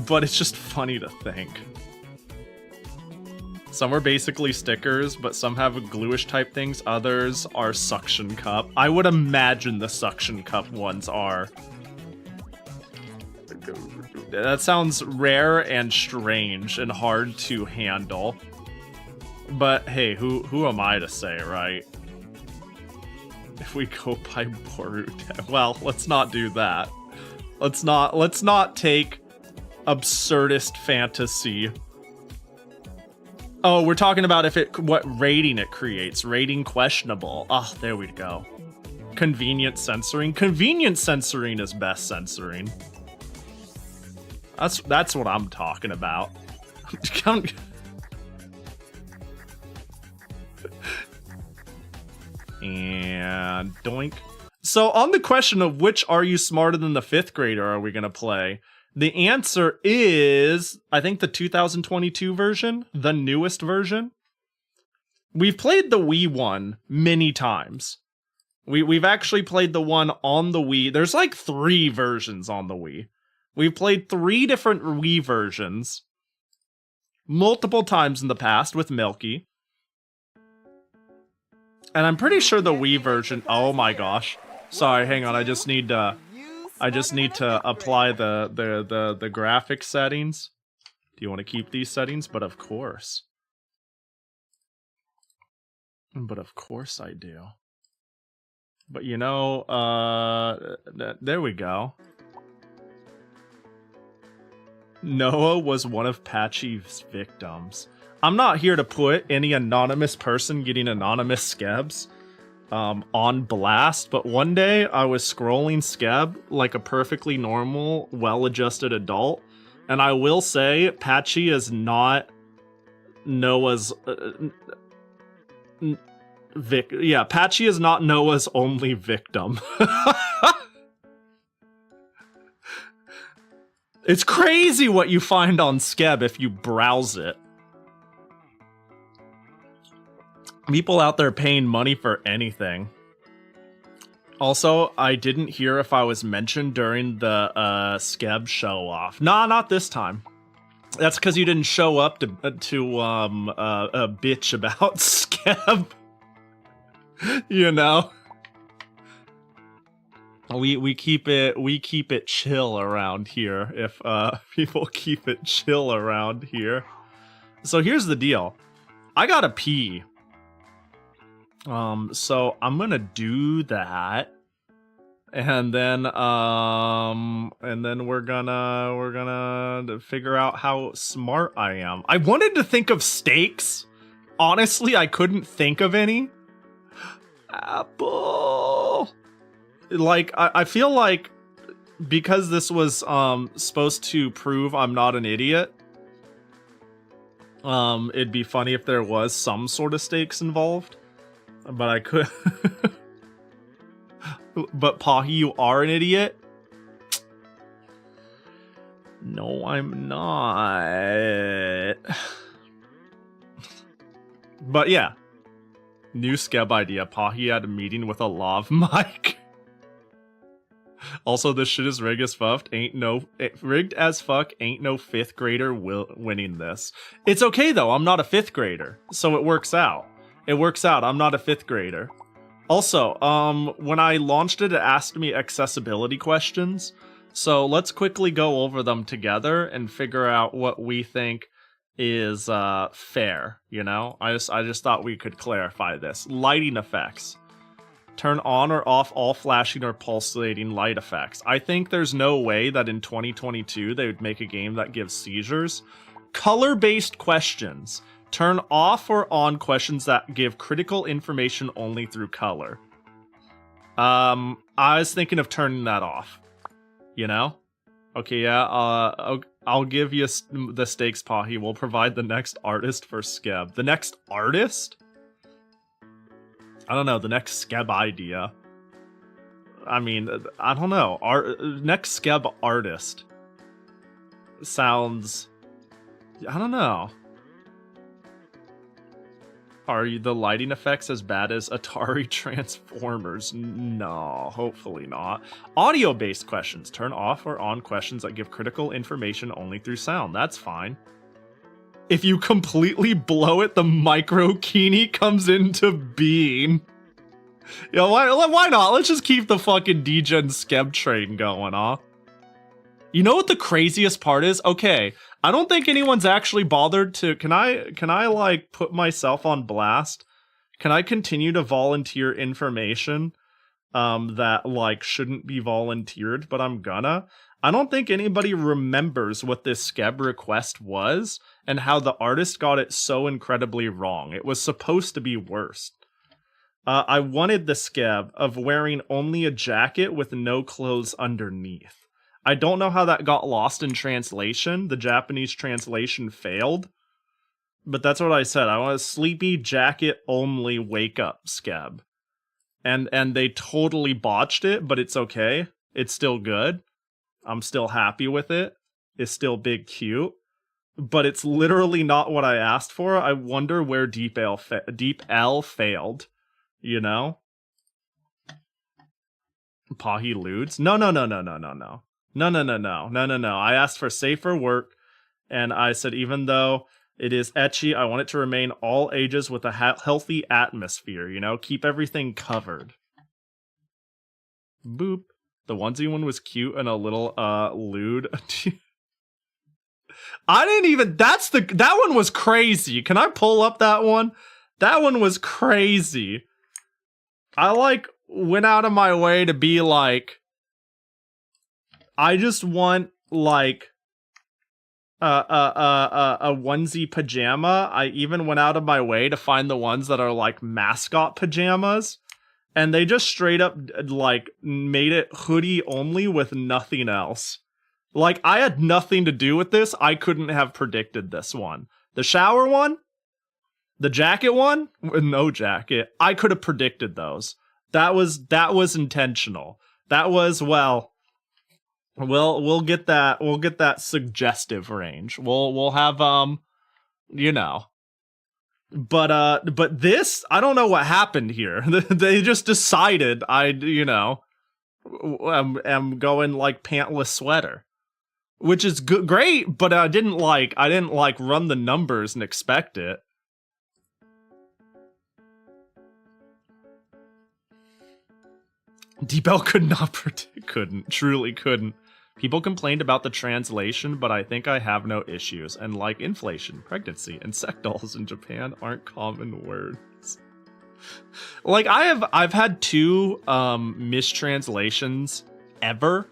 [SPEAKER 1] But it's just funny to think. Some are basically stickers, but some have gluish type things. Others are suction cup. I would imagine the suction cup ones are. That sounds rare and strange and hard to handle. But hey, who am I to say, right? If we go by Boruto, well, let's not do that. Let's not take absurdist fantasy. Oh, we're talking about what rating it creates. Rating questionable. Oh, there we go. Convenient censoring. Convenient censoring is best censoring. That's what I'm talking about. And doink. So on the question of which Are You Smarter Than the Fifth Grader are we going to play, the answer is, I think, the 2022 version, the newest version. We've played the Wii one many times. We've actually played the one on the Wii. There's like 3 versions on the Wii. We've played 3 different Wii versions multiple times in the past with Milky. And I'm pretty sure the Wii version, oh my gosh. Sorry, hang on, I just need to apply the graphic settings. Do you want to keep these settings? But of course. But of course I do. But you know, there we go. Noah was one of Patchy's victims. I'm not here to put any anonymous person getting anonymous skebs on blast, but one day I was scrolling skeb like a perfectly normal, well-adjusted adult, and I will say Patchy is not Noah's Patchy is not Noah's only victim. It's crazy what you find on skeb if you browse it. People out there paying money for anything. Also, I didn't hear if I was mentioned during the skeb show off. Nah, not this time. That's because you didn't show up to bitch about skeb. You know, we keep it chill around here. If people keep it chill around here. So here's the deal. I gotta pee. So I'm gonna do that, and then we're gonna figure out how smart I am. I wanted to think of stakes. Honestly, I couldn't think of any. Apple. Like, I feel like because this was supposed to prove I'm not an idiot, it'd be funny if there was some sort of stakes involved. But I could. But Pahi, you are an idiot? No, I'm not. But yeah. New skeb idea. Pahi had a meeting with a lav mic. Also, this shit is rigged as fuck. Rigged as fuck. Ain't no 5th grader winning this. It's okay though. I'm not a 5th grader, so it works out. It works out. I'm not a 5th grader. Also, when I launched it, it asked me accessibility questions. So let's quickly go over them together and figure out what we think is fair. You know, I just thought we could clarify this. Lighting effects. Turn on or off all flashing or pulsating light effects. I think there's no way that in 2022 they would make a game that gives seizures. Color-based questions. Turn off or on questions that give critical information only through color. I was thinking of turning that off. You know? Okay, yeah, I'll give you the stakes, Pahi. We'll provide the next artist for Skeb. The next artist? I don't know, the next Skeb idea. I mean, I don't know. Next Skeb artist sounds... I don't know. Are the lighting effects as bad as Atari Transformers? No, hopefully not. Audio-based questions. Turn off or on questions that give critical information only through sound. That's fine. If you completely blow it, the micro Kini comes into being. Yeah, why not? Let's just keep the fucking Degen Skeb train going, huh? You know what the craziest part is? Okay, I don't think anyone's actually bothered to... Can I like, put myself on blast? Can I continue to volunteer information that, like, shouldn't be volunteered, but I'm gonna? I don't think anybody remembers what this Skeb request was, and how the artist got it so incredibly wrong. It was supposed to be worse. I wanted the Skeb of wearing only a jacket with no clothes underneath. I don't know how that got lost in translation. The Japanese translation failed. But that's what I said. I want a sleepy jacket only wake up Skeb. And they totally botched it, but it's okay. It's still good. I'm still happy with it. It's still big cute. But it's literally not what I asked for. I wonder where Deep L failed. You know? Pahi Ludes? No. No. I asked for safer work, and I said even though it is ecchi, I want it to remain all ages with a healthy atmosphere, you know? Keep everything covered. Boop. The onesie one was cute and a little, lewd. I didn't even... That one was crazy. Can I pull up that one? That one was crazy. I, like, went out of my way to be like... I just want, like, a onesie pajama. I even went out of my way to find the ones that are, like, mascot pajamas. And they just straight up, like, made it hoodie only with nothing else. Like, I had nothing to do with this. I couldn't have predicted this one. The shower one? The jacket one? No jacket. I could have predicted those. That was intentional. That was, well... We'll get that suggestive range. We'll have you know. But this, I don't know what happened here. They just decided am going like pantless sweater, which is great, but I didn't run the numbers and expect it. D-Bell could not predict, truly couldn't. People complained about the translation, but I think I have no issues. And like inflation, pregnancy, and dolls in Japan aren't common words. Like I've had 2 mistranslations ever.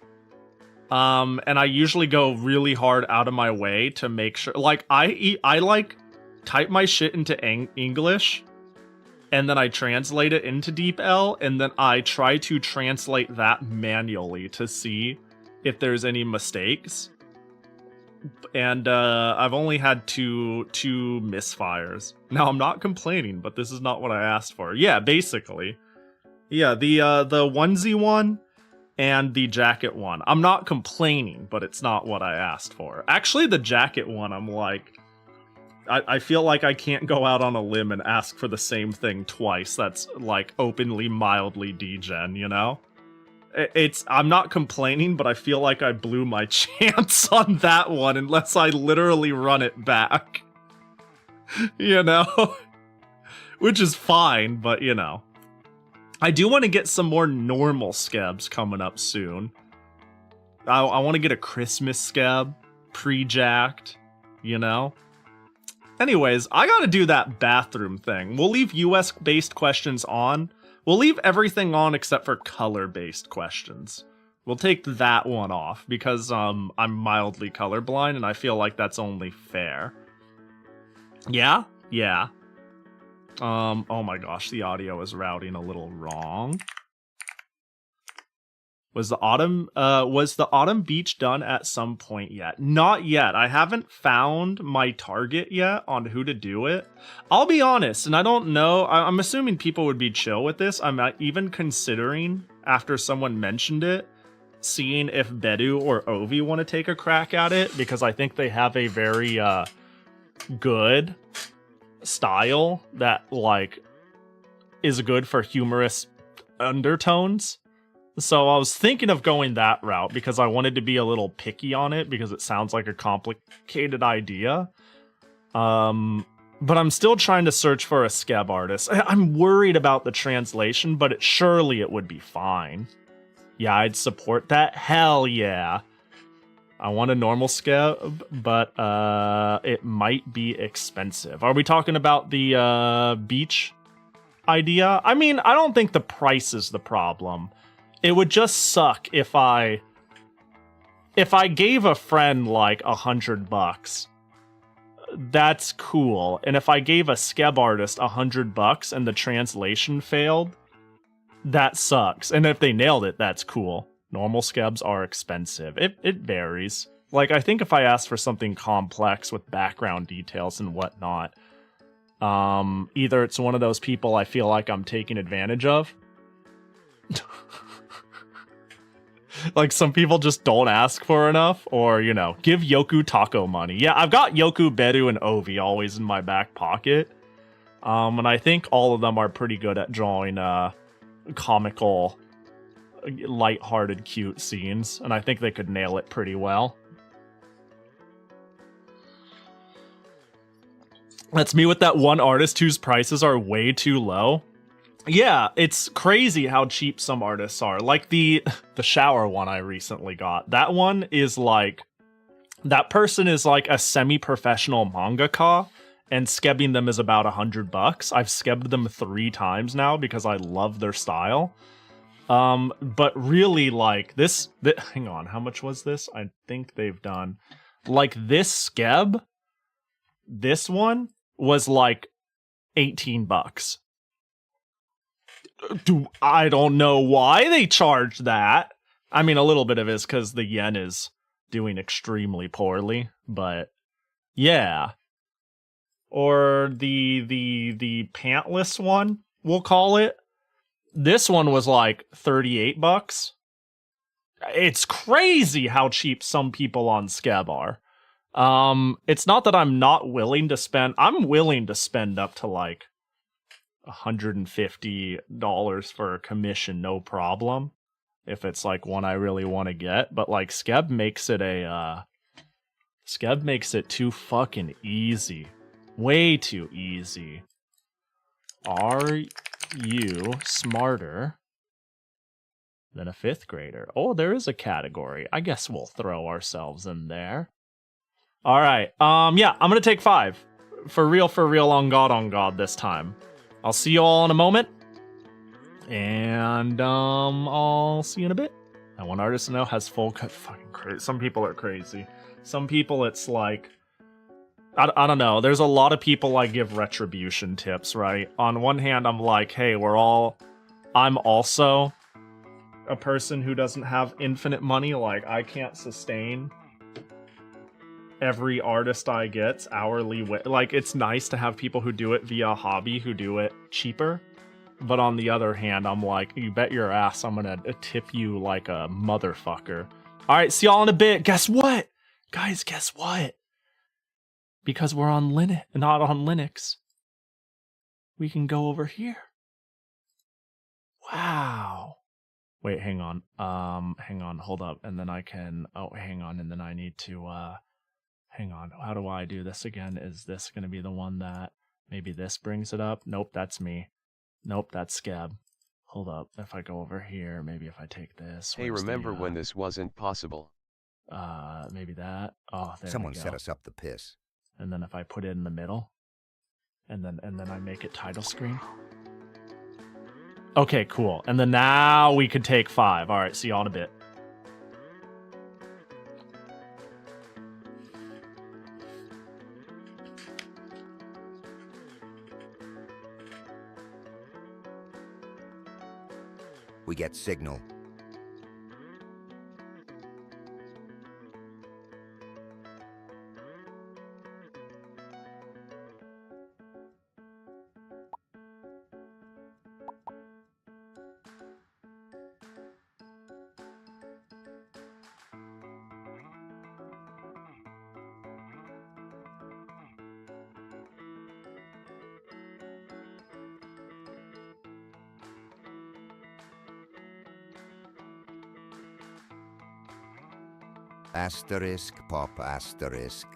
[SPEAKER 1] And I usually go really hard out of my way to make sure, like I like type my shit into English, and then I translate it into Deep L, and then I try to translate that manually to see if there's any mistakes. And I've only had two misfires. Now, I'm not complaining, but this is not what I asked for. Yeah, basically. Yeah, the onesie one and the jacket one. I'm not complaining, but it's not what I asked for. Actually, the jacket one, I'm like... I feel like I can't go out on a limb and ask for the same thing twice. That's, like, openly, mildly degen, you know? I'm not complaining, but I feel like I blew my chance on that one unless I literally run it back. You know? Which is fine, but, you know. I do want to get some more normal Skebs coming up soon. I want to get a Christmas Skeb, pre-jacked, you know? Anyways, I gotta do that bathroom thing. We'll leave US-based questions on. We'll leave everything on except for color-based questions. We'll take that one off because I'm mildly colorblind and I feel like that's only fair. Yeah? Yeah. Oh my gosh, the audio is routing a little wrong. Was the autumn beach done at some point yet? Not yet. I haven't found my target yet on who to do it. I'll be honest, and I don't know. I'm assuming people would be chill with this. I'm even considering, after someone mentioned it, seeing if Bedu or Ovi want to take a crack at it, because I think they have a very good style that like is good for humorous undertones. So I was thinking of going that route because I wanted to be a little picky on it because it sounds like a complicated idea. But I'm still trying to search for a skeb artist. I'm worried about the translation, but surely it would be fine. Yeah, I'd support that. Hell yeah. I want a normal skeb, but it might be expensive. Are we talking about the beach idea? I mean, I don't think the price is the problem. It would just suck if I gave a friend like $100. That's cool. And if I gave a skeb artist $100 and the translation failed, that sucks. And if they nailed it, that's cool. Normal skebs are expensive. It varies. Like, I think if I asked for something complex with background details and whatnot, either it's one of those people I feel like I'm taking advantage of. Like, some people just don't ask for enough, or, you know, give Yoku taco money. Yeah, I've got Yoku, Bedu, and Ovi always in my back pocket. And I think all of them are pretty good at drawing comical, light-hearted, cute scenes, and I think they could nail it pretty well. That's me with that one artist whose prices are way too low. Yeah, it's crazy how cheap some artists are. Like the shower one I recently got. That one is like, that person is like a semi-professional mangaka, and skebbing them is about $100. I've skebbed them 3 times now because I love their style. But really, like, this hang on, how much was this? I think they've done, like, this skeb, this one was like $18. I don't know why they charged that. I mean, a little bit of it is because the yen is doing extremely poorly, but yeah. Or the pantless one, we'll call it. This one was like $38. It's crazy how cheap some people on skeb are. It's not that I'm not willing to spend. I'm willing to spend up to like $150 for a commission, no problem, if it's like one I really want to get. But like, skeb makes it too fucking easy, way too easy. Are you smarter than a 5th grader? Oh, there is a category. I guess we'll throw ourselves in there. All right. Yeah, I'm gonna take 5 for real, on God this time. I'll see you all in a moment, and I'll see you in a bit. And one artist I know has full cut. Fucking crazy. Some people are crazy. Some people, it's like, I don't know. There's a lot of people I give retribution tips, right? On one hand, I'm like, hey, I'm also a person who doesn't have infinite money. Like, I can't sustain every artist I get's hourly. Like, it's nice to have people who do it via hobby, who do it cheaper. But on the other hand, I'm like, you bet your ass I'm gonna tip you like a motherfucker. All right, see y'all in a bit. Guess what? Guys, guess what? Because we're on Linux, not on Linux, we can go over here. Wow. Wait, hang on. Hold up. And then I can, hang on. And then I need to, hang on. How do I do this again? Is this going to be the one that maybe this brings it up? Nope, that's me. Nope, that's Skeb. Hold up. If I go over here, maybe if I take this.
[SPEAKER 2] Hey, remember when this wasn't possible?
[SPEAKER 1] Maybe that. Oh, there
[SPEAKER 3] Someone
[SPEAKER 1] we go.
[SPEAKER 3] set us up the piss.
[SPEAKER 1] And then if I put it in the middle, and then I make it title screen. Okay, cool. And then now we could take 5. All right, see you all in a bit.
[SPEAKER 3] We get signal. Asterisk, pop, asterisk.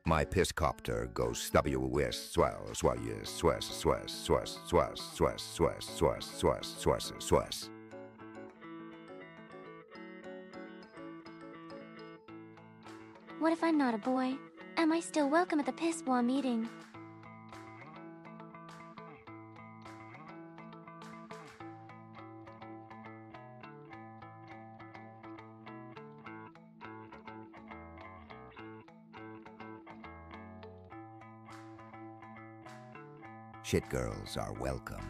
[SPEAKER 3] My piscopter goes west, west.
[SPEAKER 4] What if I'm not a boy? Am I still welcome at the Piswa meeting?
[SPEAKER 3] Shit girls are welcome.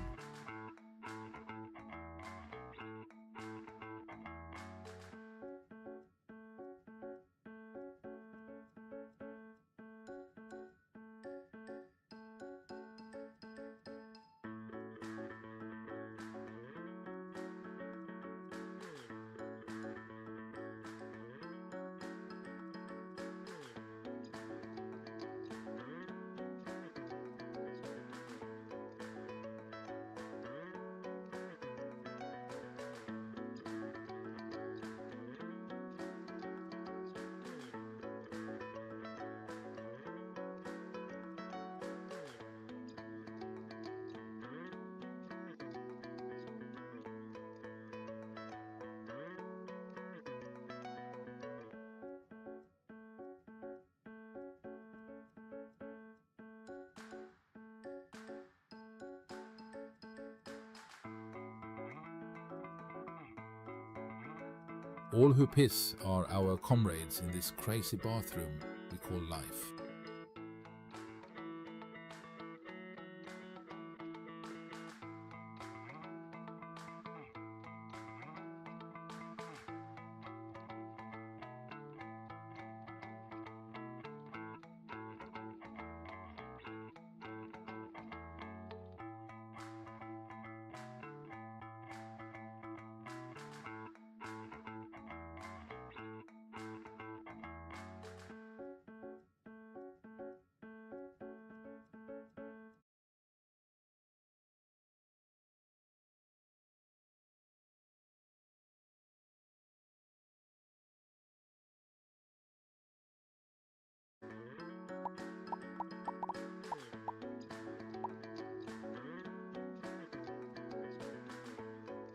[SPEAKER 5] All who piss are our comrades in this crazy bathroom we call life.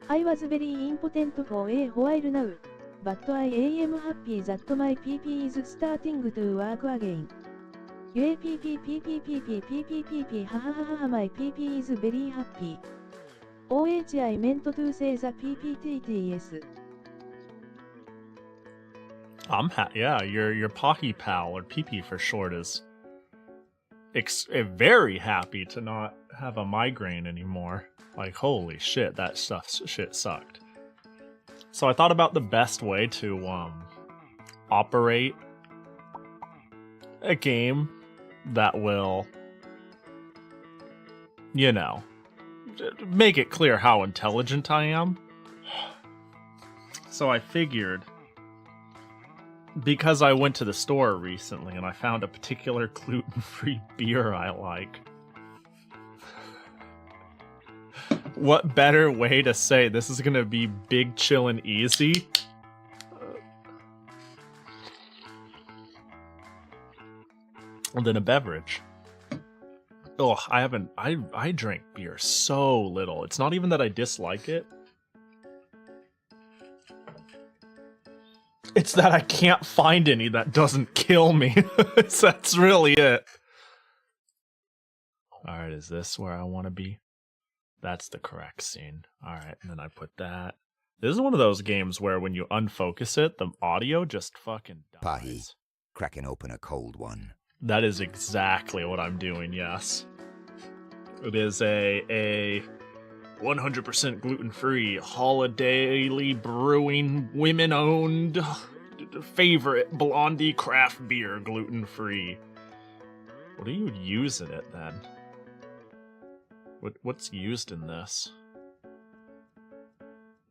[SPEAKER 6] I was very impotent for a while now, but I am happy that my PP is starting to work again. Yay PP hahaha my PP is very happy. I meant to say the PPTTS.
[SPEAKER 1] Yeah, your Pahi pal, or PP for short, is very happy to not have a migraine anymore. Like, holy shit, that shit sucked. So I thought about the best way to operate a game that will, you know, make it clear how intelligent I am. So I figured, because I went to the store recently and I found a particular gluten-free beer I like, what better way to say this is gonna be big, chill, and easy than a beverage? Oh, I drink beer so little. It's not even that I dislike it. It's that I can't find any that doesn't kill me. That's really it. Alright, is this where I want to be? That's the correct scene. Alright, and then I put that. This is one of those games where when you unfocus it, the audio just fucking dies.
[SPEAKER 3] Pahi, cracking open a cold one.
[SPEAKER 1] That is exactly what I'm doing, yes. It is a 100% gluten-free, holiday brewing, women-owned, favorite Blondie craft beer, gluten-free. What do you use in it, then? What's used in this?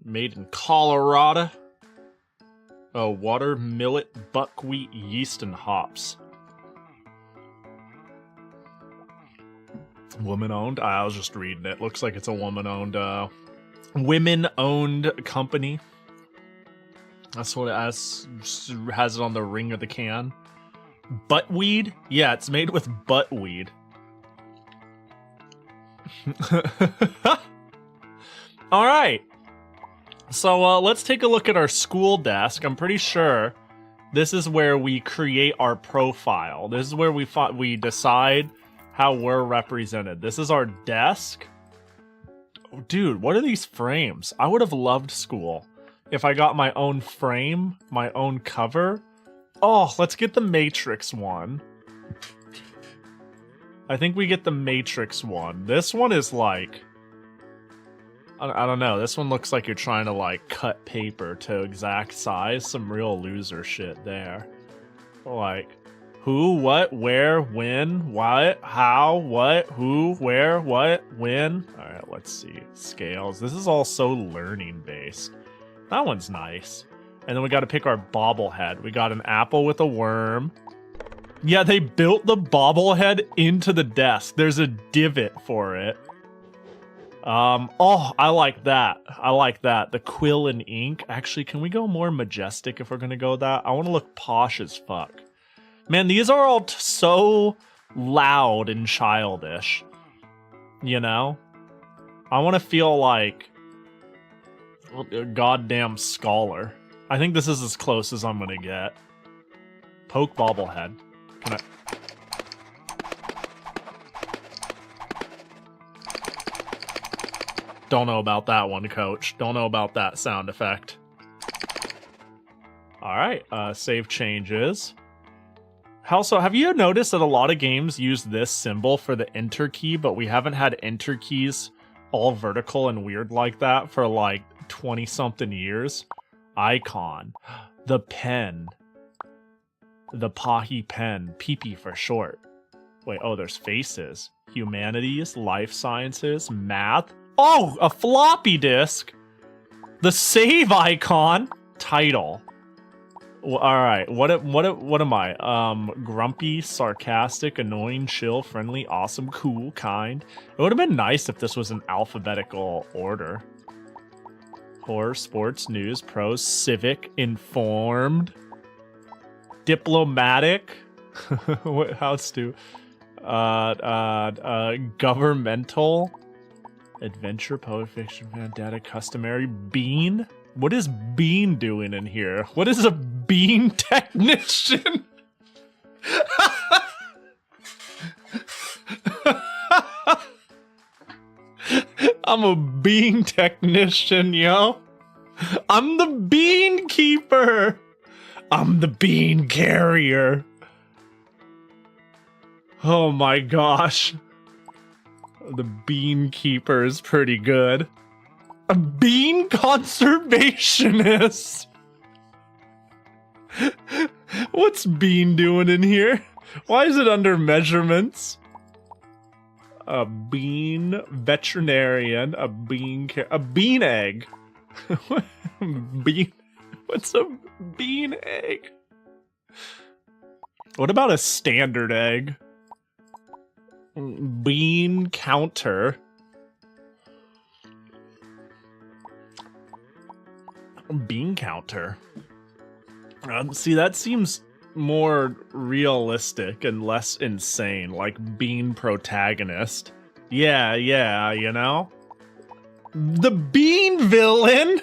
[SPEAKER 1] Made in Colorado. Oh, water, millet, buckwheat, yeast, and hops. Woman-owned? I was just reading it. Looks like it's a woman-owned, women-owned company. That's what it has it on the ring of the can. Buttweed? Yeah, it's made with buttweed. Alright. So, let's take a look at our school desk. I'm pretty sure this is where we create our profile. This is where we decide how we're represented. This is our desk. Oh, dude, what are these frames? I would have loved school if I got my own frame, my own cover. Oh, let's get the Matrix one. I think we get the Matrix one. This one is like, I don't know. This one looks like you're trying to like cut paper to exact size. Some real loser shit there. Like, who, what, where, when, what, how, what, who, where, what, when. Alright, let's see. Scales. This is all so learning based. That one's nice. And then we gotta pick our bobblehead. We got an apple with a worm. Yeah, they built the bobblehead into the desk. There's a divot for it. Oh, I like that. I like that. The quill and ink. Actually, can we go more majestic if we're gonna go that? I want to look posh as fuck. Man, these are all so loud and childish. You know? I want to feel like a goddamn scholar. I think this is as close as I'm gonna get. Poke bobblehead. Can I... Don't know about that one, coach. Don't know about that sound effect. Alright, save changes. Also, have you noticed that a lot of games use this symbol for the enter key, but we haven't had enter keys all vertical and weird like that for like 20-something years? Icon. The pen. The Pahi pen. PP for short. Wait, oh, there's faces. Humanities, life sciences, math. Oh, a floppy disk. The save icon. Title. Well, all right. What am I? Grumpy, sarcastic, annoying, chill, friendly, awesome, cool, kind. It would have been nice if this was in alphabetical order. Horror, sports, news, prose, civic, informed, diplomatic. How stupid. Governmental, adventure, poet, fiction, fan, data, customary, bean. What is Bean doing in here? What is a bean technician? I'm a bean technician, yo. I'm the bean keeper. I'm the bean carrier. Oh my gosh. The bean keeper is pretty good. A bean conservationist. What's bean doing in here? Why is it under measurements? A bean veterinarian, a bean egg. Bean. What's a bean egg? What about a standard egg? Bean counter. Bean counter. See, that seems more realistic and less insane, like bean protagonist. Yeah, you know? The bean villain?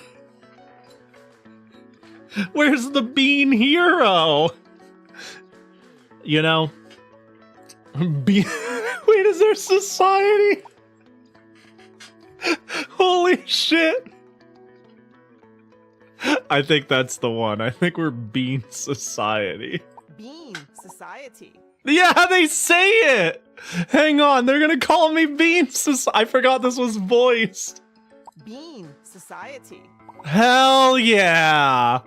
[SPEAKER 1] Where's the bean hero? You know? Wait, is there society? Holy shit. I think that's the one. I think we're Bean Society.
[SPEAKER 7] Bean Society.
[SPEAKER 1] Yeah, they say it! Hang on, they're gonna call me Bean Society. I forgot this was voiced.
[SPEAKER 7] Bean Society.
[SPEAKER 1] Hell yeah!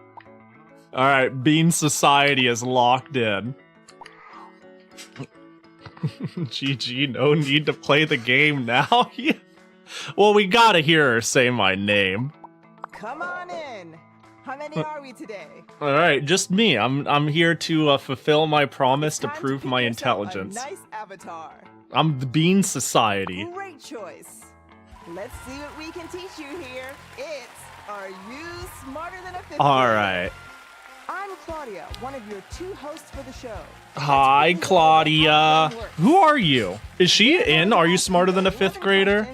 [SPEAKER 1] Alright, Bean Society is locked in. GG, no need to play the game now. Yeah. Well, we gotta hear her say my name.
[SPEAKER 7] Come on in. How many are we today?
[SPEAKER 1] Alright, just me. I'm here to fulfill my promise to
[SPEAKER 7] Time
[SPEAKER 1] prove
[SPEAKER 7] pick
[SPEAKER 1] my
[SPEAKER 7] yourself
[SPEAKER 1] intelligence.
[SPEAKER 7] A nice avatar.
[SPEAKER 1] I'm the Bean Society.
[SPEAKER 7] Great choice. Let's see what we can teach you here. It's Are You Smarter Than a Fifth Grader?
[SPEAKER 1] Alright.
[SPEAKER 7] I'm Claudia, one of your 2 hosts for the show.
[SPEAKER 1] Hi, Claudia. Who are you? Is she in Are You Smarter Than a Fifth Grader?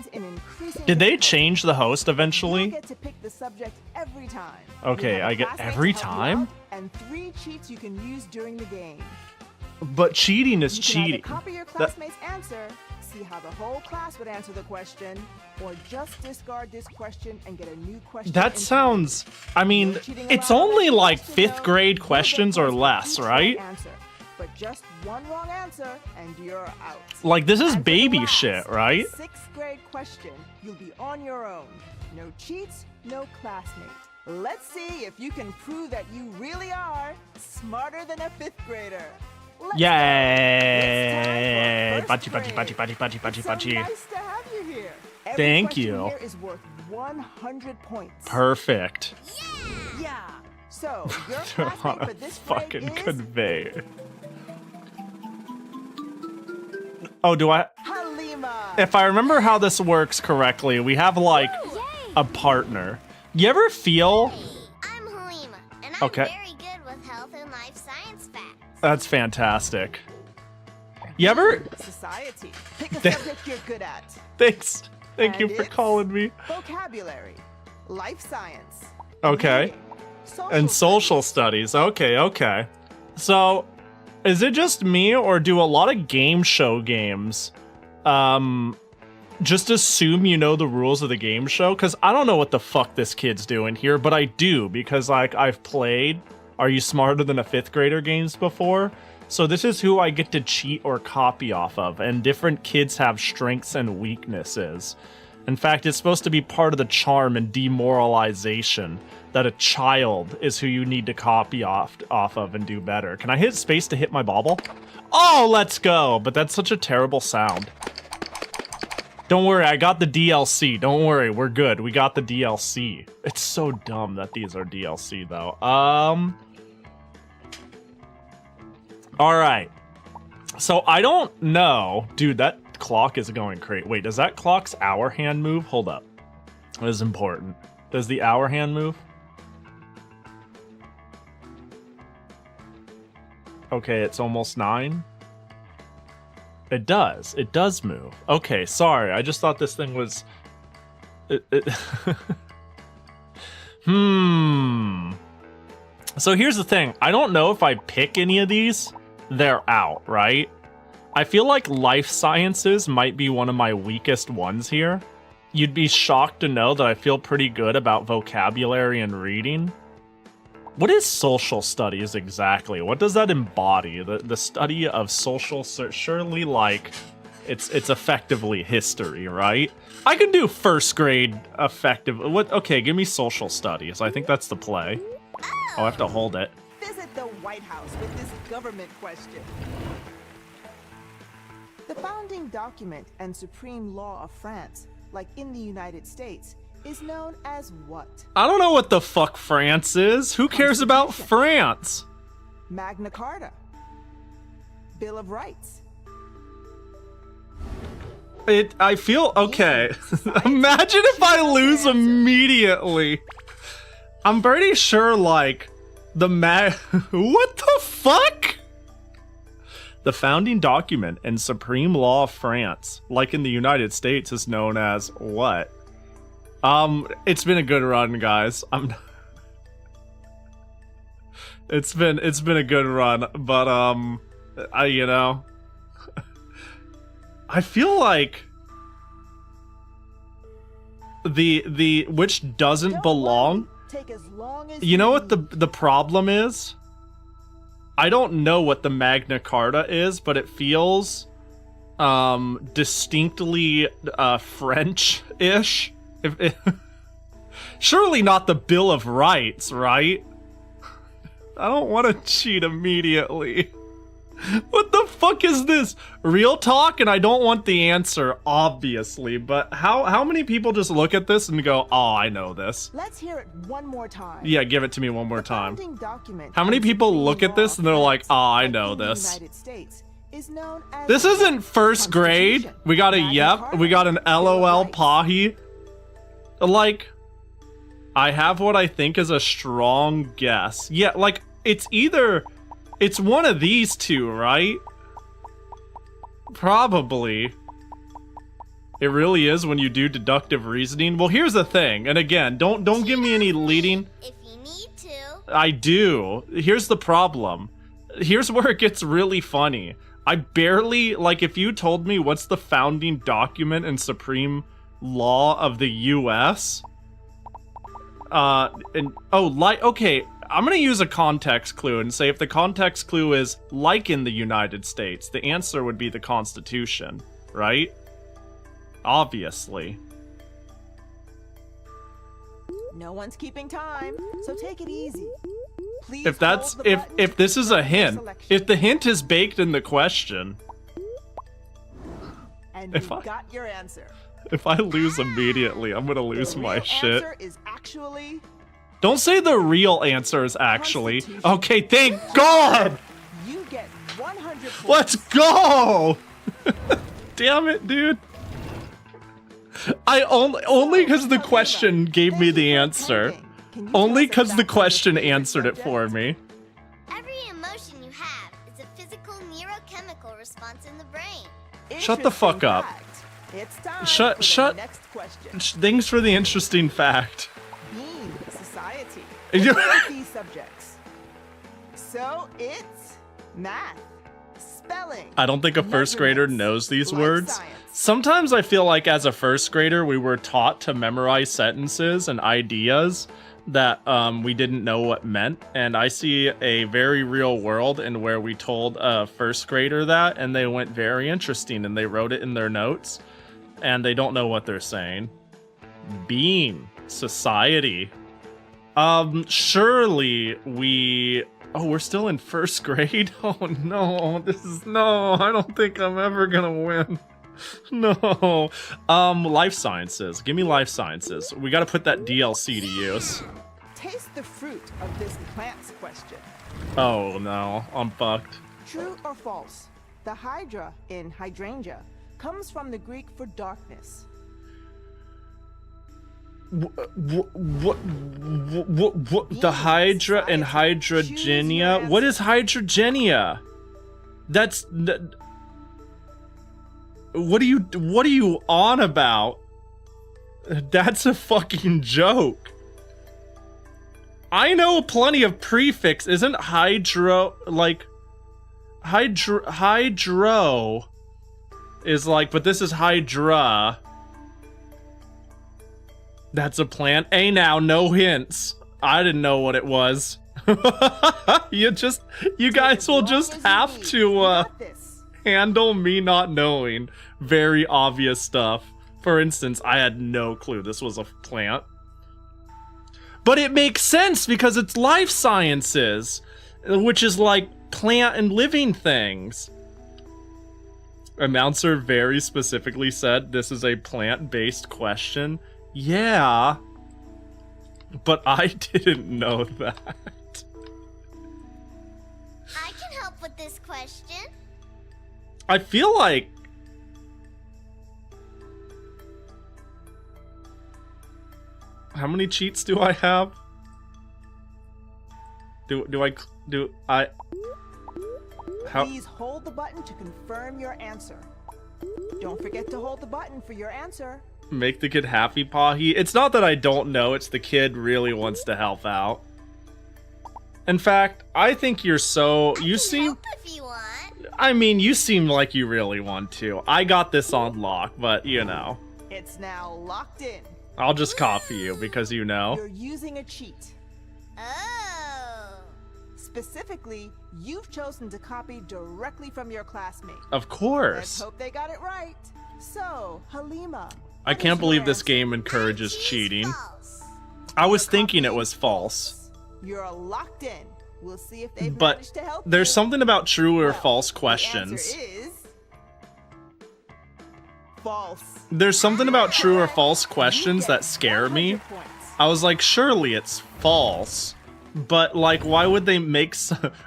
[SPEAKER 1] Did they change the host
[SPEAKER 7] You
[SPEAKER 1] eventually?
[SPEAKER 7] get to pick the subject every time.
[SPEAKER 1] Okay,
[SPEAKER 7] You have a
[SPEAKER 1] I get
[SPEAKER 7] classmate
[SPEAKER 1] every
[SPEAKER 7] to help you
[SPEAKER 1] time?
[SPEAKER 7] out, And 3 cheats you can use during the game.
[SPEAKER 1] But cheating is
[SPEAKER 7] You can either
[SPEAKER 1] cheating.
[SPEAKER 7] copy your classmate's answer, see how the whole class would answer the question, or just discard this question and get a new question.
[SPEAKER 1] That
[SPEAKER 7] entirely.
[SPEAKER 1] sounds... I mean,
[SPEAKER 7] No cheating
[SPEAKER 1] it's
[SPEAKER 7] allowed.
[SPEAKER 1] only like
[SPEAKER 7] Just to
[SPEAKER 1] 5th
[SPEAKER 7] know,
[SPEAKER 1] grade
[SPEAKER 7] you'll get
[SPEAKER 1] questions or
[SPEAKER 7] points for
[SPEAKER 1] less,
[SPEAKER 7] each
[SPEAKER 1] right?
[SPEAKER 7] right answer, but just one wrong answer and you're out.
[SPEAKER 1] Like, this is
[SPEAKER 7] And for the
[SPEAKER 1] baby
[SPEAKER 7] last,
[SPEAKER 1] shit, right?
[SPEAKER 7] 6th grade question, you'll be on your own. No cheats, no classmate. Let's see if you can prove that you really are smarter than a 5th grader. Let's go.
[SPEAKER 1] Yay!
[SPEAKER 7] It's time
[SPEAKER 1] Bachi,
[SPEAKER 7] for
[SPEAKER 1] bachi,
[SPEAKER 7] first
[SPEAKER 1] bachi, bachi, bachi,
[SPEAKER 7] grade.
[SPEAKER 1] bachi,
[SPEAKER 7] It's
[SPEAKER 1] bachi.
[SPEAKER 7] so nice to have you here. Every
[SPEAKER 1] Thank
[SPEAKER 7] question
[SPEAKER 1] you.
[SPEAKER 7] Here is worth 100 points.
[SPEAKER 1] Perfect.
[SPEAKER 7] Yeah. So your
[SPEAKER 1] They're on
[SPEAKER 7] classmate
[SPEAKER 1] a
[SPEAKER 7] for this
[SPEAKER 1] fucking
[SPEAKER 7] grade is
[SPEAKER 1] conveyor. Oh, do I...
[SPEAKER 7] Halima.
[SPEAKER 1] If I remember how this works correctly, we have, like, a partner. You ever feel...
[SPEAKER 8] I'm Halima, and I'm
[SPEAKER 1] Okay.
[SPEAKER 8] very good with health and life science facts.
[SPEAKER 1] That's fantastic. You ever...
[SPEAKER 7] Society. Pick a
[SPEAKER 1] Th-
[SPEAKER 7] subject you're good at.
[SPEAKER 1] Thanks. Thank you
[SPEAKER 7] And
[SPEAKER 1] for
[SPEAKER 7] it's
[SPEAKER 1] calling me.
[SPEAKER 7] Vocabulary, life science,
[SPEAKER 1] Okay.
[SPEAKER 7] reading,
[SPEAKER 1] And social studies. Okay, okay. So, is it just me, or do a lot of game show games, just assume you know the rules of the game show? Because I don't know what the fuck this kid's doing here, but I do, because, like, I've played Are You Smarter Than a 5th Grader games before, so this is who I get to cheat or copy off of, and different kids have strengths and weaknesses. In fact, it's supposed to be part of the charm and demoralization that a child is who you need to copy off of and do better. Can I hit space to hit my bauble? Oh, let's go! But that's such a terrible sound. Don't worry, I got the DLC. Don't worry, we're good. We got the DLC. It's so dumb that these are DLC, though. Alright. So, I don't know. Dude, that clock is going crazy. Wait, does that clock's hour hand move? Hold up. That is important. Does the hour hand move? Okay, it's almost 9. It does. It does move. Okay, sorry. I just thought this thing was... So here's the thing. I don't know if I pick any of these, they're out, right? I feel like life sciences might be one of my weakest ones here. You'd be shocked to know that I feel pretty good about vocabulary and reading. What is social studies exactly? What does that embody? The study of social, surely like it's effectively history, right? I can do first grade effective. What? Okay, give me social studies. I think that's the play. Oh, I have to hold it.
[SPEAKER 7] Visit the White House with this government question. The founding document and supreme law of France, like in the United States, is known as what?
[SPEAKER 1] I don't know what the fuck France is. Who cares about France?
[SPEAKER 7] Magna Carta. Bill of Rights.
[SPEAKER 1] I feel okay. Imagine if I lose immediately. I'm pretty sure, like, what the fuck? The founding document and supreme law of France, like in the United States, is known as what? It's been a good run, guys. It's been a good run, but you know, I feel like the which doesn't belong.
[SPEAKER 7] Take as long as
[SPEAKER 1] you know what the problem is? I don't know what the Magna Carta is, but it feels distinctly French-ish. Surely not the Bill of Rights, right? I don't want to cheat immediately. What the fuck is this? Real talk, and I don't want the answer, obviously, but how many people just look at this and go, oh, I know this?
[SPEAKER 7] Let's hear it one more time.
[SPEAKER 1] Yeah, give it to me one more time.
[SPEAKER 7] Founding document
[SPEAKER 1] How many
[SPEAKER 7] and
[SPEAKER 1] people
[SPEAKER 7] supreme
[SPEAKER 1] look at
[SPEAKER 7] law
[SPEAKER 1] this
[SPEAKER 7] of
[SPEAKER 1] and they're like,
[SPEAKER 7] France,
[SPEAKER 1] oh, I
[SPEAKER 7] like
[SPEAKER 1] know
[SPEAKER 7] in the
[SPEAKER 1] this?
[SPEAKER 7] United States, is known as
[SPEAKER 1] This isn't first grade.
[SPEAKER 7] Constitution.
[SPEAKER 1] We got a
[SPEAKER 7] Magna
[SPEAKER 1] yep.
[SPEAKER 7] Carta,
[SPEAKER 1] We got an
[SPEAKER 7] Bill of
[SPEAKER 1] LOL
[SPEAKER 7] Rights.
[SPEAKER 1] Pahi. Like, I have what I think is a strong guess. Yeah, like, it's one of these two, right? Probably. It really is when you do deductive reasoning. Well, here's the thing, and again, don't give me any leading.
[SPEAKER 8] If you need to.
[SPEAKER 1] I do. Here's the problem. Here's where it gets really funny. I barely, like, if you told me what's the founding document and supreme law of the US, okay, I'm gonna use a context clue and say if the context clue is like in the United States, the answer would be the Constitution, right? Obviously.
[SPEAKER 7] No one's keeping time, so take it easy. Please
[SPEAKER 1] If that's
[SPEAKER 7] hold the button
[SPEAKER 1] if
[SPEAKER 7] to
[SPEAKER 1] this is a
[SPEAKER 7] confirm your
[SPEAKER 1] hint,
[SPEAKER 7] selection.
[SPEAKER 1] if the hint is baked in the question,
[SPEAKER 7] And
[SPEAKER 1] if
[SPEAKER 7] you
[SPEAKER 1] I-
[SPEAKER 7] got your answer.
[SPEAKER 1] if I lose immediately, I'm gonna lose
[SPEAKER 7] The
[SPEAKER 1] my
[SPEAKER 7] real
[SPEAKER 1] shit.
[SPEAKER 7] answer is actually
[SPEAKER 1] Don't say the real answer is actually. Okay, thank God!
[SPEAKER 7] you get 100 points.
[SPEAKER 1] Let's go! Damn it, dude. I only because the question gave me the answer. Only because the question answered it for me.
[SPEAKER 8] Every emotion you have is a physical neurochemical response in the brain.
[SPEAKER 1] Shut the fuck up.
[SPEAKER 7] It's time
[SPEAKER 1] Shut-
[SPEAKER 7] for
[SPEAKER 1] shut-
[SPEAKER 7] the next question.
[SPEAKER 1] Thanks for the interesting fact.
[SPEAKER 7] Being society.
[SPEAKER 1] You-
[SPEAKER 7] What are these subjects? So it's math, spelling.
[SPEAKER 1] I don't think a first grader
[SPEAKER 7] measurements,
[SPEAKER 1] knows these
[SPEAKER 7] life
[SPEAKER 1] words.
[SPEAKER 7] science.
[SPEAKER 1] Sometimes I feel like as a first grader, we were taught to memorize sentences and ideas that we didn't know what meant. And I see a very real world in where we told a first grader that, and they went very interesting, and they wrote it in their notes, and they don't know what they're saying. Being society. Surely we... Oh, we're still in first grade? Oh no, no, I don't think I'm ever gonna win. No. Life sciences. Give me life sciences. We gotta put that DLC to use.
[SPEAKER 7] Taste the fruit of this plant's question.
[SPEAKER 1] Oh no, I'm fucked.
[SPEAKER 7] True or false? The hydra in hydrangea comes from the Greek for darkness.
[SPEAKER 1] What? The Hydra and Hydrogenia? What is Hydrogenia? That's... What are you on about? That's a fucking joke. I know plenty of prefix. Isn't hydro like hydro is like, but this is hydra. That's a plant. Hey now, no hints. I didn't know what it was. You guys will just have to handle me not knowing very obvious stuff. For instance, I had no clue this was a plant. But it makes sense because it's life sciences, which is like plant and living things. Announcer very specifically said this is a plant-based question. Yeah, but I didn't know that.
[SPEAKER 8] I can help with this question.
[SPEAKER 1] I feel like... How many cheats do I have? How?
[SPEAKER 7] Please hold the button to confirm your answer. Don't forget to hold the button for your answer.
[SPEAKER 1] Make the kid happy, Pahi. It's not that I don't know, it's the kid really wants to help out. In fact, I think you're so... You seem...
[SPEAKER 8] Help if you want.
[SPEAKER 1] I mean, you seem like you really want to. I got this on lock, but you know.
[SPEAKER 7] It's now locked in.
[SPEAKER 1] I'll just copy you because you know.
[SPEAKER 7] You're using a cheat.
[SPEAKER 8] Oh.
[SPEAKER 7] Specifically, you've chosen to copy directly from your classmate.
[SPEAKER 1] Of
[SPEAKER 7] Let's
[SPEAKER 1] course.
[SPEAKER 7] hope they got it right. So, Halima.
[SPEAKER 1] I
[SPEAKER 7] what
[SPEAKER 1] can't
[SPEAKER 7] is your
[SPEAKER 1] believe this
[SPEAKER 7] answer?
[SPEAKER 1] game encourages
[SPEAKER 8] She's
[SPEAKER 1] cheating.
[SPEAKER 8] false.
[SPEAKER 1] I was
[SPEAKER 7] Your
[SPEAKER 1] thinking it
[SPEAKER 7] copy
[SPEAKER 1] was
[SPEAKER 7] is
[SPEAKER 1] false.
[SPEAKER 7] You're locked in. We'll see if they've
[SPEAKER 1] But
[SPEAKER 7] managed to help
[SPEAKER 1] there's
[SPEAKER 7] you.
[SPEAKER 1] something about true or
[SPEAKER 7] Well,
[SPEAKER 1] false
[SPEAKER 7] the
[SPEAKER 1] questions.
[SPEAKER 7] answer is false.
[SPEAKER 1] There's something about true or false questions that scare me.
[SPEAKER 7] 100 points.
[SPEAKER 1] I was like, surely it's false. But like, why would they make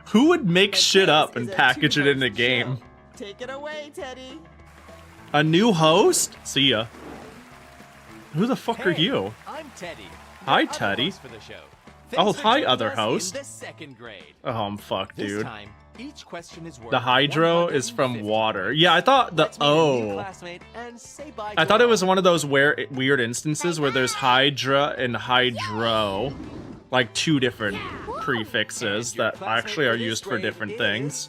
[SPEAKER 1] who would make
[SPEAKER 7] But
[SPEAKER 1] shit
[SPEAKER 7] this
[SPEAKER 1] up
[SPEAKER 7] is
[SPEAKER 1] and
[SPEAKER 7] a
[SPEAKER 1] package it in a
[SPEAKER 7] two-host
[SPEAKER 1] game?
[SPEAKER 7] show. Take it away, Teddy.
[SPEAKER 1] A new host? See ya. Who the fuck are
[SPEAKER 9] Hey,
[SPEAKER 1] you?
[SPEAKER 9] I'm Teddy.
[SPEAKER 1] Hi,
[SPEAKER 9] the other
[SPEAKER 1] Teddy.
[SPEAKER 9] host for the show.
[SPEAKER 1] Oh,
[SPEAKER 9] Thanks for
[SPEAKER 1] hi,
[SPEAKER 9] joining
[SPEAKER 1] other
[SPEAKER 9] us
[SPEAKER 1] host.
[SPEAKER 9] In the second grade.
[SPEAKER 1] Oh, I'm fucked,
[SPEAKER 9] This
[SPEAKER 1] dude.
[SPEAKER 9] time, each question is worth
[SPEAKER 1] The hydro is from
[SPEAKER 9] 150
[SPEAKER 1] water.
[SPEAKER 9] points.
[SPEAKER 1] Yeah, I thought the
[SPEAKER 9] Let's meet a new
[SPEAKER 1] O.
[SPEAKER 9] classmate and say bye
[SPEAKER 1] I
[SPEAKER 9] to
[SPEAKER 1] thought it
[SPEAKER 9] our
[SPEAKER 1] was one of those weird instances where there's hydra and hydro, like two different prefixes
[SPEAKER 9] And your
[SPEAKER 1] that
[SPEAKER 9] classmate
[SPEAKER 1] actually are
[SPEAKER 9] for this
[SPEAKER 1] used for
[SPEAKER 9] grade
[SPEAKER 1] different
[SPEAKER 9] is-
[SPEAKER 1] things.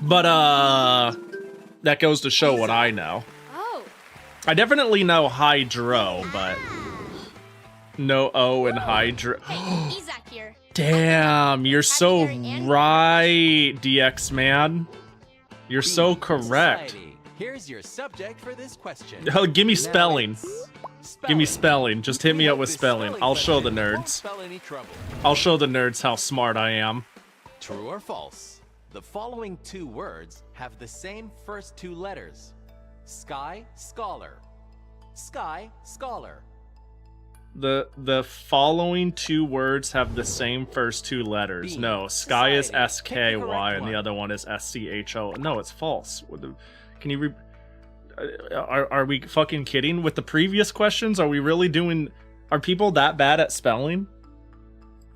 [SPEAKER 1] But that goes to show what I know.
[SPEAKER 4] Oh,
[SPEAKER 1] I definitely know hydro, but no O in hydro.
[SPEAKER 4] Isaac here.
[SPEAKER 1] Damn, you're so right, DX man. You're so
[SPEAKER 9] Being
[SPEAKER 1] correct.
[SPEAKER 9] Society. Here's your subject for this question.
[SPEAKER 1] Oh, give me
[SPEAKER 9] Now
[SPEAKER 1] spelling.
[SPEAKER 9] it's
[SPEAKER 1] Give me spelling. Just hit me up with
[SPEAKER 9] This
[SPEAKER 1] spelling. I'll show the
[SPEAKER 9] question won't
[SPEAKER 1] nerds.
[SPEAKER 9] spell any trouble.
[SPEAKER 1] I'll show the nerds how smart I am.
[SPEAKER 9] True or false? The following two words have the same first two letters. Sky, scholar. Sky, scholar.
[SPEAKER 1] The following two words have the same first two letters.
[SPEAKER 9] B.
[SPEAKER 1] No, sky is
[SPEAKER 9] Society.
[SPEAKER 1] SKY
[SPEAKER 9] Pick the correct
[SPEAKER 1] and the
[SPEAKER 9] one.
[SPEAKER 1] other one is SCHO. No, it's false. Can you are we fucking kidding? With the previous questions, are we really doing... Are people that bad at spelling?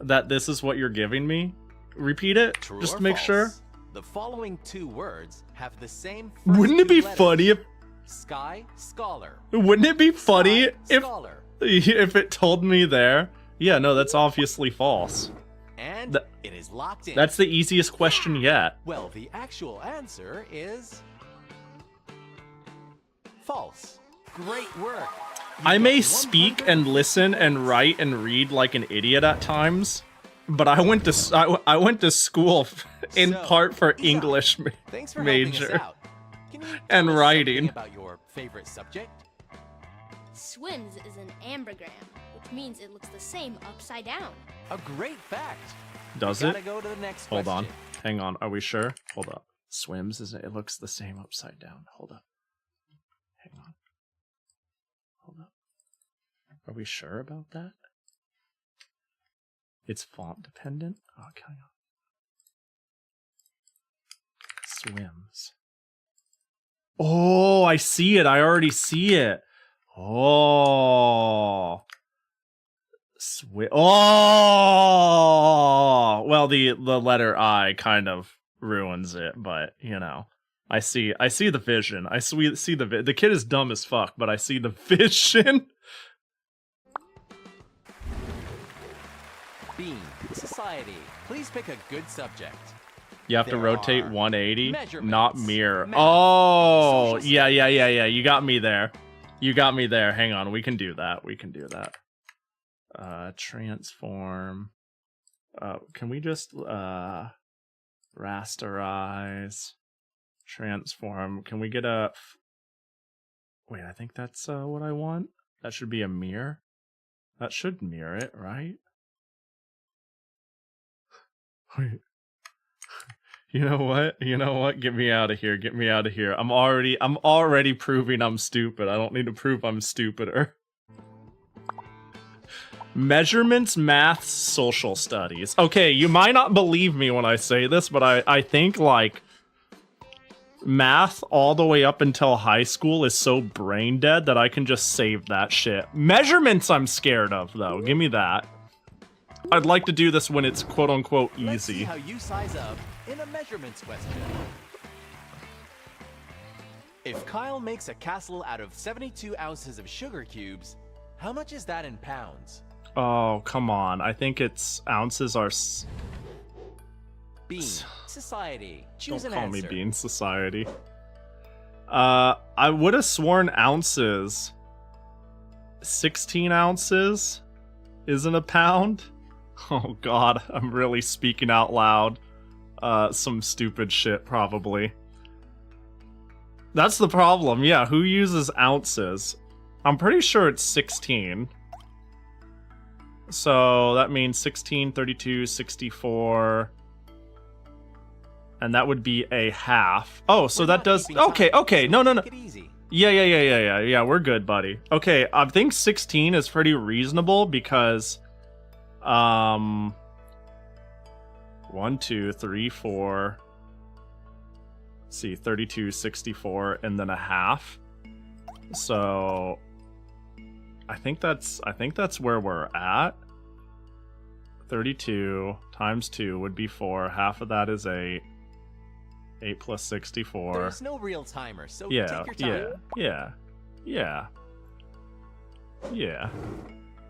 [SPEAKER 1] That this is what you're giving me? Repeat it,
[SPEAKER 9] True
[SPEAKER 1] just
[SPEAKER 9] or
[SPEAKER 1] to make
[SPEAKER 9] false?
[SPEAKER 1] sure.
[SPEAKER 9] The following two words have the same first
[SPEAKER 1] Wouldn't it
[SPEAKER 9] two
[SPEAKER 1] be
[SPEAKER 9] letters.
[SPEAKER 1] funny if...
[SPEAKER 9] Sky, scholar.
[SPEAKER 1] Wouldn't it be funny
[SPEAKER 9] Sky,
[SPEAKER 1] if
[SPEAKER 9] scholar.
[SPEAKER 1] if it told me there? Yeah, no, that's obviously false.
[SPEAKER 9] And
[SPEAKER 1] Th-
[SPEAKER 9] it is locked in.
[SPEAKER 1] That's the easiest question yet.
[SPEAKER 9] Well, the actual answer is false. Great work.
[SPEAKER 1] I
[SPEAKER 9] You
[SPEAKER 1] may
[SPEAKER 9] got
[SPEAKER 1] speak
[SPEAKER 9] 100
[SPEAKER 1] and listen and write and read like an idiot at times, but I went to school in
[SPEAKER 9] So,
[SPEAKER 1] part for
[SPEAKER 9] Isaac,
[SPEAKER 1] English
[SPEAKER 9] Thanks for helping
[SPEAKER 1] major.
[SPEAKER 9] us out. Can you tell
[SPEAKER 1] and
[SPEAKER 9] us
[SPEAKER 1] writing.
[SPEAKER 9] something about your favorite subject?
[SPEAKER 10] Swims is an ambergram, which means it looks the same upside down.
[SPEAKER 9] A great fact.
[SPEAKER 1] Does
[SPEAKER 9] Gotta
[SPEAKER 1] it?
[SPEAKER 9] go to the next
[SPEAKER 1] Hold on.
[SPEAKER 9] question.
[SPEAKER 1] Hang on. Are we sure? Hold up. Swims is it looks the same upside down. Hold up. Hang on. Hold up. Are we sure about that? It's font dependent? Okay. Swims. Oh, I see it. I already see it. Oh. Oh. Well, the letter I kind of ruins it, but you know, I see the vision. I see the kid is dumb as fuck, but I see the vision.
[SPEAKER 9] Bean, society. Please pick a good subject.
[SPEAKER 1] You have to
[SPEAKER 9] There
[SPEAKER 1] rotate
[SPEAKER 9] are
[SPEAKER 1] 180,
[SPEAKER 9] measurements,
[SPEAKER 1] not mirror.
[SPEAKER 9] math,
[SPEAKER 1] Oh,
[SPEAKER 9] social
[SPEAKER 1] yeah. You got me there. You got me there. Hang on, we can do that. Transform. Can we just rasterize? Transform. Can we get a... Wait, I think that's what I want. That should be a mirror. That should mirror it, right? Wait. You know what? You know what? Get me out of here. Get me out of here. I'm already proving I'm stupid. I don't need to prove I'm stupider. Measurements, maths, social studies. Okay, you might not believe me when I say this, but I think, like, math all the way up until high school is so brain dead that I can just save that shit. Measurements I'm scared of, though. Give me that. I'd like to do this when it's quote-unquote easy.
[SPEAKER 9] Let's see how you size up in a measurements question. If Kyle makes a castle out of 72 ounces of sugar cubes, how much is that in pounds?
[SPEAKER 1] Oh, come on. I think it's ounces are...
[SPEAKER 9] Bean Society. Choose
[SPEAKER 1] Don't
[SPEAKER 9] an
[SPEAKER 1] call
[SPEAKER 9] answer.
[SPEAKER 1] me Bean Society. I would have sworn ounces. 16 ounces isn't a pound? Oh god, I'm really speaking out loud. Some stupid shit, probably. That's the problem, yeah, who uses ounces? I'm pretty sure it's 16. So that means 16, 32, 64... And that would be a half. Oh, so that does... Okay, no. Yeah, we're good, buddy. Okay, I think 16 is pretty reasonable because... 1, 2, 3, 4... Let's see, 32, 64, and then a half. So... I think that's where we're at. 32 times 2 would be 4. Half of that is 8. 8 plus 64.
[SPEAKER 9] There's no real timer, so
[SPEAKER 1] Yeah,
[SPEAKER 9] take your time.
[SPEAKER 1] Yeah.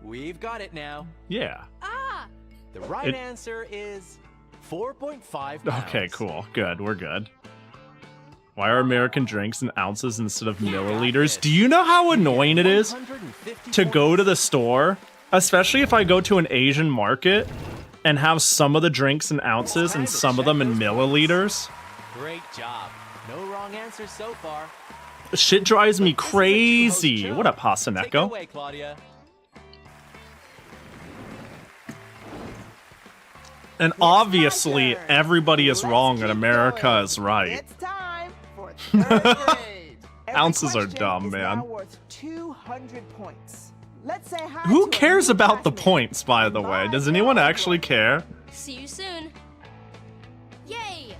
[SPEAKER 9] We've got it now.
[SPEAKER 1] Yeah.
[SPEAKER 10] Ah!
[SPEAKER 9] The right answer is 4.5 pounds.
[SPEAKER 1] Okay, cool. Good, we're good. Why are American drinks in ounces instead of milliliters? Do you know how annoying it is to go to the store, especially if I go to an Asian market, and have some of the drinks in ounces and some of them in milliliters?
[SPEAKER 9] Great job. No wrong answers so far.
[SPEAKER 1] Shit drives me crazy. What up,
[SPEAKER 9] Take it
[SPEAKER 1] Hasaneko?
[SPEAKER 9] away, Claudia.
[SPEAKER 1] And obviously, everybody is wrong and America is right.
[SPEAKER 7] It's time for third grade. Every
[SPEAKER 1] Ounces are
[SPEAKER 7] question
[SPEAKER 1] dumb,
[SPEAKER 7] is
[SPEAKER 1] man.
[SPEAKER 7] now worth 200 points. Let's say hi
[SPEAKER 1] Who
[SPEAKER 7] to a
[SPEAKER 1] cares
[SPEAKER 7] new
[SPEAKER 1] about the
[SPEAKER 7] classmate.
[SPEAKER 1] points, by the way? Does anyone actually care?
[SPEAKER 10] See you soon. Yay!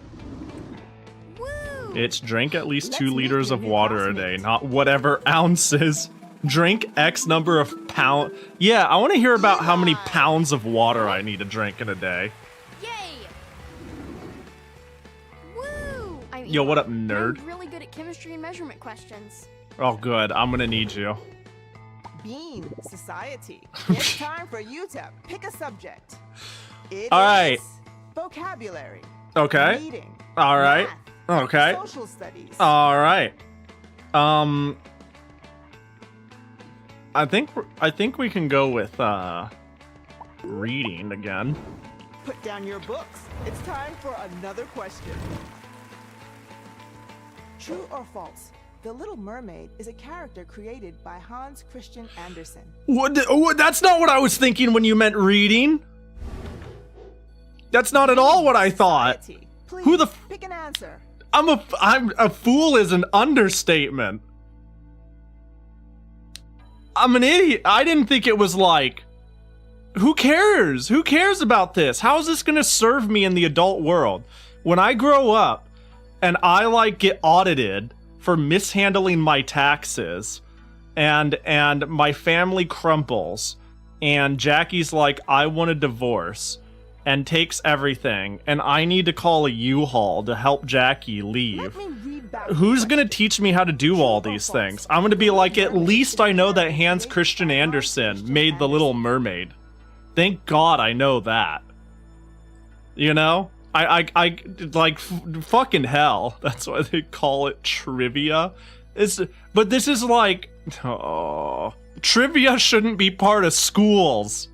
[SPEAKER 10] Woo!
[SPEAKER 1] It's drink at least
[SPEAKER 7] Let's
[SPEAKER 1] 2
[SPEAKER 7] meet
[SPEAKER 1] liters
[SPEAKER 7] your
[SPEAKER 1] of
[SPEAKER 7] new
[SPEAKER 1] water a
[SPEAKER 7] classmate.
[SPEAKER 1] day, not whatever ounces. Drink X number of pound. Yeah, I want to hear about how many pounds of water I need to drink in a day.
[SPEAKER 10] Yay! Woo! I'm
[SPEAKER 1] Yo, what up,
[SPEAKER 10] Eva, and
[SPEAKER 1] nerd?
[SPEAKER 10] I'm really good at chemistry and measurement questions.
[SPEAKER 1] Oh, good. I'm gonna need you.
[SPEAKER 7] Bean Society. It's time for you to pick a subject. It
[SPEAKER 1] All right.
[SPEAKER 7] is vocabulary.
[SPEAKER 1] Okay.
[SPEAKER 7] Reading.
[SPEAKER 1] All right.
[SPEAKER 7] Math,
[SPEAKER 1] Okay.
[SPEAKER 7] Social studies.
[SPEAKER 1] All right. I think we can go with reading again.
[SPEAKER 7] Put down your books. It's time for another question. True or false? The Little Mermaid is a character created by Hans Christian Andersen.
[SPEAKER 1] What? That's not what I was thinking when you meant reading. That's not at all what I thought.
[SPEAKER 7] Society. Please
[SPEAKER 1] Who the f-
[SPEAKER 7] pick an answer.
[SPEAKER 1] I'm a fool is an understatement. I'm an idiot. I didn't think it was like, who cares? Who cares about this? How is this gonna serve me in the adult world? When I grow up and I like get audited for mishandling my taxes and my family crumples and Jackie's like, I want a divorce and takes everything and I need to call a U-Haul to help Jackie leave.
[SPEAKER 7] Let me read back
[SPEAKER 1] Who's
[SPEAKER 7] the
[SPEAKER 1] gonna
[SPEAKER 7] question.
[SPEAKER 1] teach me how to do all these things? I'm gonna be like, at least I know that Hans Christian Andersen made The Little Mermaid. Thank God I know that. You know? I like, fucking hell. That's why they call it trivia. But this is like, oh, trivia shouldn't be part of schools.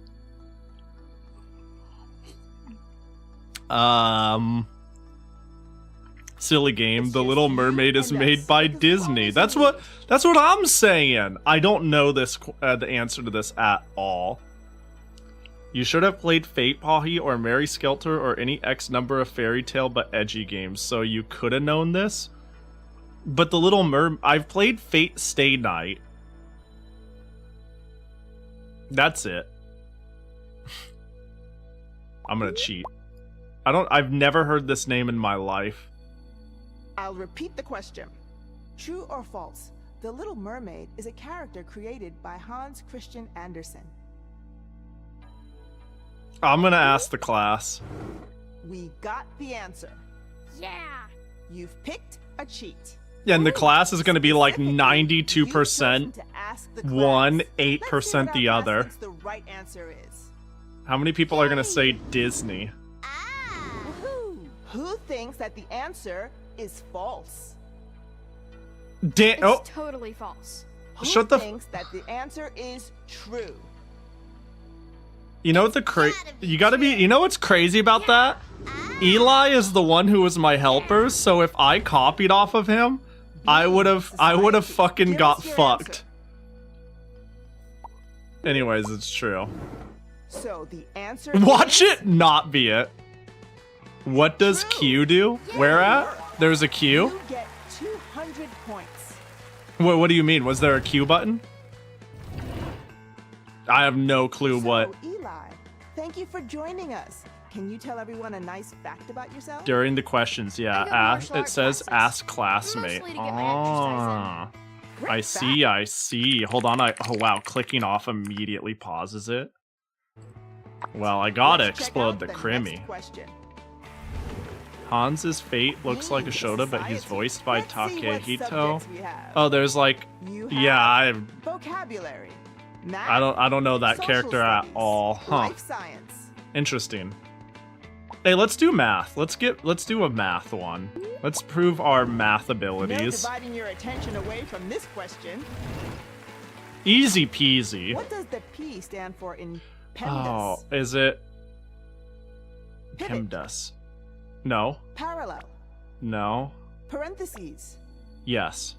[SPEAKER 1] Silly game. The Little Mermaid is made by Disney. That's what I'm saying. I don't know this the answer to this at all. You should have played Fate, Pahi, or Mary Skelter, or any X number of fairy tale but edgy games, so you could have known this. But The Little Mermaid, I've played Fate Stay Night. That's it. I'm gonna cheat. I've never heard this name in my life.
[SPEAKER 7] I'll repeat the question. True or false? The Little Mermaid is a character created by Hans Christian Andersen.
[SPEAKER 1] I'm gonna ask the class.
[SPEAKER 7] We got the answer.
[SPEAKER 10] Yeah.
[SPEAKER 7] You've picked a cheat.
[SPEAKER 1] Yeah, and the class is gonna be like 92% one, 8% the other.
[SPEAKER 7] The right answer is.
[SPEAKER 1] How many people are gonna say Disney?
[SPEAKER 7] Who thinks that the answer is false?
[SPEAKER 10] It's totally false.
[SPEAKER 7] Who thinks that the answer is true?
[SPEAKER 1] You know what you know what's crazy about that? Eli is the one who was my helper, so if I copied off of him, I would have fucking got fucked. Anyways, it's true.
[SPEAKER 7] So the answer
[SPEAKER 1] Watch it not be it. What does Q do? Where at? There's a Q?
[SPEAKER 7] You get 200 points.
[SPEAKER 1] What do you mean? Was there a Q button? I have no clue what.
[SPEAKER 7] Eli, thank you for joining us. Can you tell everyone a nice fact about yourself?
[SPEAKER 1] During the questions, yeah. It says ask classmate. Oh, I see. Hold on. Oh wow, clicking off immediately pauses it. Well, I gotta explode the Crimmy. Hans's Fate looks like a Shota, but he's voiced by Takehito. Oh, there's like, yeah,
[SPEAKER 7] vocabulary.
[SPEAKER 1] I don't know that character at all. Huh. Interesting. Hey, let's do math. Let's do a math one. Let's prove our math abilities.
[SPEAKER 7] No dividing your attention away from this question.
[SPEAKER 1] Easy peasy.
[SPEAKER 7] What does the P stand for in PEMDAS?
[SPEAKER 1] Oh, is it PEMDAS? No.
[SPEAKER 7] Parallel.
[SPEAKER 1] No.
[SPEAKER 7] Parentheses.
[SPEAKER 1] Yes.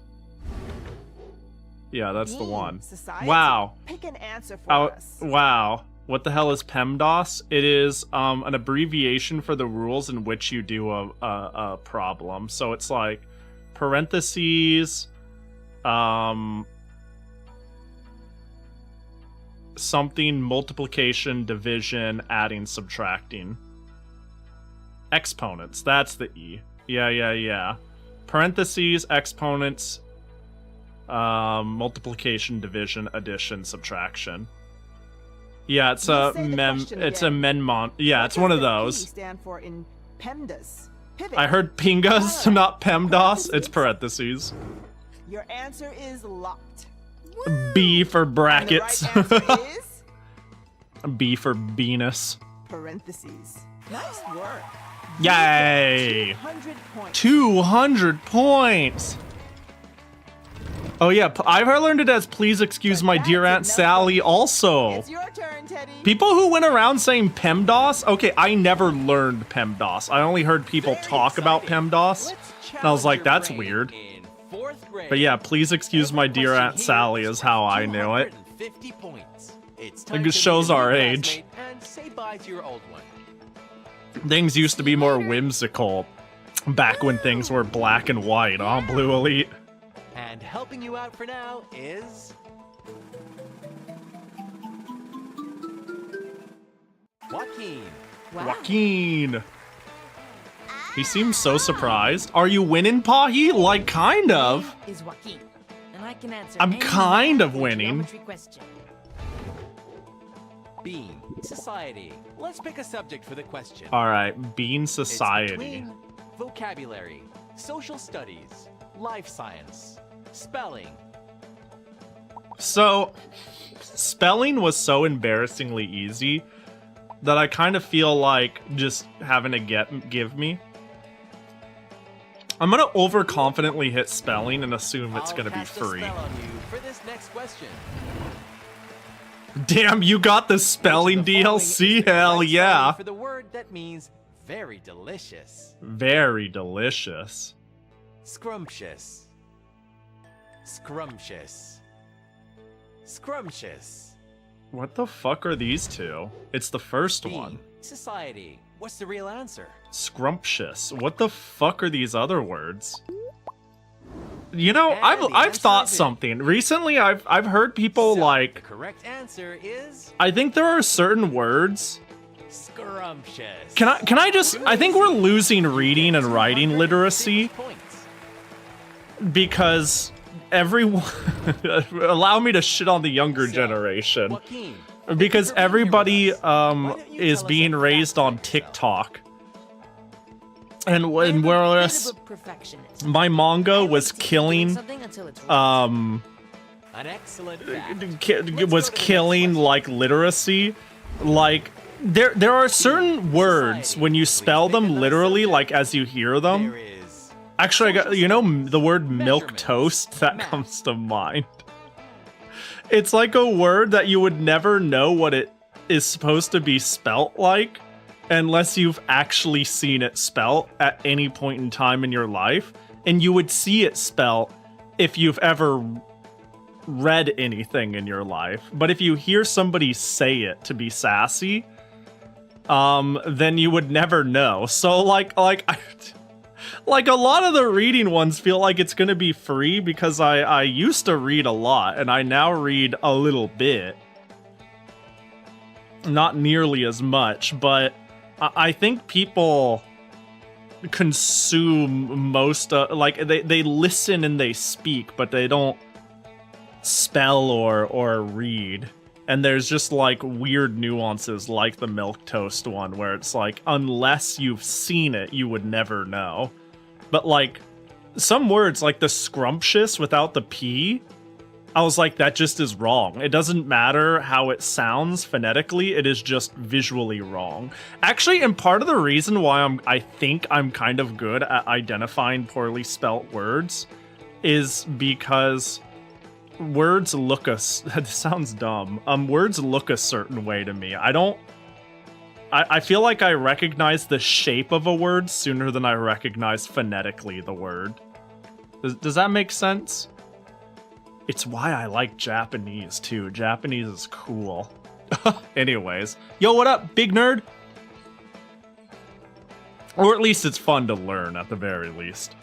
[SPEAKER 1] Yeah, that's the one.
[SPEAKER 7] Society.
[SPEAKER 1] Wow.
[SPEAKER 7] Pick an answer for us.
[SPEAKER 1] Wow. What the hell is PEMDAS? It is an abbreviation for the rules in which you do a problem. So it's like parentheses, something, multiplication, division, adding, subtracting. Exponents, that's the E. Yeah. Parentheses, exponents, multiplication, division, addition, subtraction. Yeah, it's a menmon. Yeah, it's one of those.
[SPEAKER 7] Stand for in PEMDAS. Pivot.
[SPEAKER 1] I heard pingas, not PEMDAS. It's parentheses.
[SPEAKER 7] Your answer is locked.
[SPEAKER 1] B for brackets.
[SPEAKER 7] And the right answer is
[SPEAKER 1] B for Venus.
[SPEAKER 7] parentheses. Nice work.
[SPEAKER 1] Yay!
[SPEAKER 7] 200 points.
[SPEAKER 1] 200 points. Oh yeah, I've learned it as please excuse my dear Aunt Sally also.
[SPEAKER 7] It's your turn, Teddy.
[SPEAKER 1] People who went around saying PEMDAS, okay, I never learned PEMDAS. I only heard people talk about PEMDAS, and I was like, that's weird. But yeah, please excuse my dear Aunt Sally is how I knew it. It just shows our age.
[SPEAKER 9] And say bye to your old one.
[SPEAKER 1] Things used to be more whimsical back when things were black and white, huh, Blue Elite?
[SPEAKER 9] And helping you out for now is Joaquin.
[SPEAKER 7] Wow.
[SPEAKER 1] Joaquin. He seems so surprised. Are you winning, Pahi? Like, kind of.
[SPEAKER 11] Is Joaquin, and I can answer
[SPEAKER 1] I'm
[SPEAKER 11] any
[SPEAKER 1] kind of
[SPEAKER 11] math or
[SPEAKER 1] winning.
[SPEAKER 11] geometry question.
[SPEAKER 9] Bean. Society. Let's pick a subject for the question.
[SPEAKER 1] All right, Bean
[SPEAKER 9] It's
[SPEAKER 1] Society.
[SPEAKER 9] between vocabulary, social studies, life science, spelling.
[SPEAKER 1] So, spelling was so embarrassingly easy that I kind of feel like just having to give me. I'm gonna overconfidently hit spelling and assume it's gonna be
[SPEAKER 9] I'll cast a
[SPEAKER 1] free.
[SPEAKER 9] spell on you for this next question.
[SPEAKER 1] Damn, you got the spelling
[SPEAKER 9] Which of the following is
[SPEAKER 1] DLC?
[SPEAKER 9] the
[SPEAKER 1] Hell
[SPEAKER 9] right
[SPEAKER 1] yeah.
[SPEAKER 9] spelling for the word that means Very delicious.
[SPEAKER 1] Very delicious.
[SPEAKER 9] Scrumptious. Scrumptious. Scrumptious.
[SPEAKER 1] What the fuck are these two? It's the first
[SPEAKER 9] B.
[SPEAKER 1] one.
[SPEAKER 9] Society. What's the real answer?
[SPEAKER 1] Scrumptious. What the fuck are these other words? You know,
[SPEAKER 9] And the
[SPEAKER 1] I've
[SPEAKER 9] answer
[SPEAKER 1] thought
[SPEAKER 9] is A.
[SPEAKER 1] something. Recently I've heard people
[SPEAKER 9] So,
[SPEAKER 1] like
[SPEAKER 9] the correct answer is
[SPEAKER 1] I think there are certain words.
[SPEAKER 9] scrumptious.
[SPEAKER 1] Can I just I think we're losing reading and writing literacy
[SPEAKER 9] Points.
[SPEAKER 1] because everyone allow me to shit on the younger generation.
[SPEAKER 9] Joaquin,
[SPEAKER 1] Because
[SPEAKER 9] thank you for being
[SPEAKER 1] everybody
[SPEAKER 9] here with us. Why don't you
[SPEAKER 1] is
[SPEAKER 9] tell us
[SPEAKER 1] being
[SPEAKER 9] a
[SPEAKER 1] raised
[SPEAKER 9] fact
[SPEAKER 1] on
[SPEAKER 9] about yourself?
[SPEAKER 1] TikTok. And
[SPEAKER 11] I'm
[SPEAKER 1] when
[SPEAKER 11] a bit
[SPEAKER 1] whereas
[SPEAKER 11] of a perfectionist.
[SPEAKER 1] my
[SPEAKER 11] I
[SPEAKER 1] manga
[SPEAKER 11] like
[SPEAKER 1] was
[SPEAKER 11] to keep doing
[SPEAKER 1] killing
[SPEAKER 11] something until it's right.
[SPEAKER 9] An excellent fact. Let's
[SPEAKER 1] was
[SPEAKER 9] go to the next
[SPEAKER 1] killing
[SPEAKER 9] question.
[SPEAKER 1] like literacy, like there are certain words when you spell them literally like as you hear them.
[SPEAKER 9] There is
[SPEAKER 1] Actually, I got, you know, the word milk
[SPEAKER 9] Measurements,
[SPEAKER 1] toast that
[SPEAKER 9] math.
[SPEAKER 1] comes to mind. It's like a word that you would never know what it is supposed to be spelt like unless you've actually seen it spelt at any point in time in your life. And you would see it spelt if you've ever read anything in your life. But if you hear somebody say it to be sassy, then you would never know. So like a lot of the reading ones feel like it's gonna be free because I used to read a lot and I now read a little bit. Not nearly as much, but I think people consume most like they listen and they speak, but they don't spell or read. And there's just like weird nuances like the milk toast one where it's like unless you've seen it you would never know. But like some words like the scrumptious without the P, I was like, that just is wrong. It doesn't matter how it sounds phonetically, it is just visually wrong. Actually, and part of the reason why I think I'm kind of good at identifying poorly spelt words is because words look that sounds dumb. Words look a certain way to me. I feel like I recognize the shape of a word sooner than I recognize phonetically the word. Does that make sense? It's why I like Japanese too. Japanese is cool. Anyways. Yo, what up, big nerd? Or at least it's fun to learn at the very least.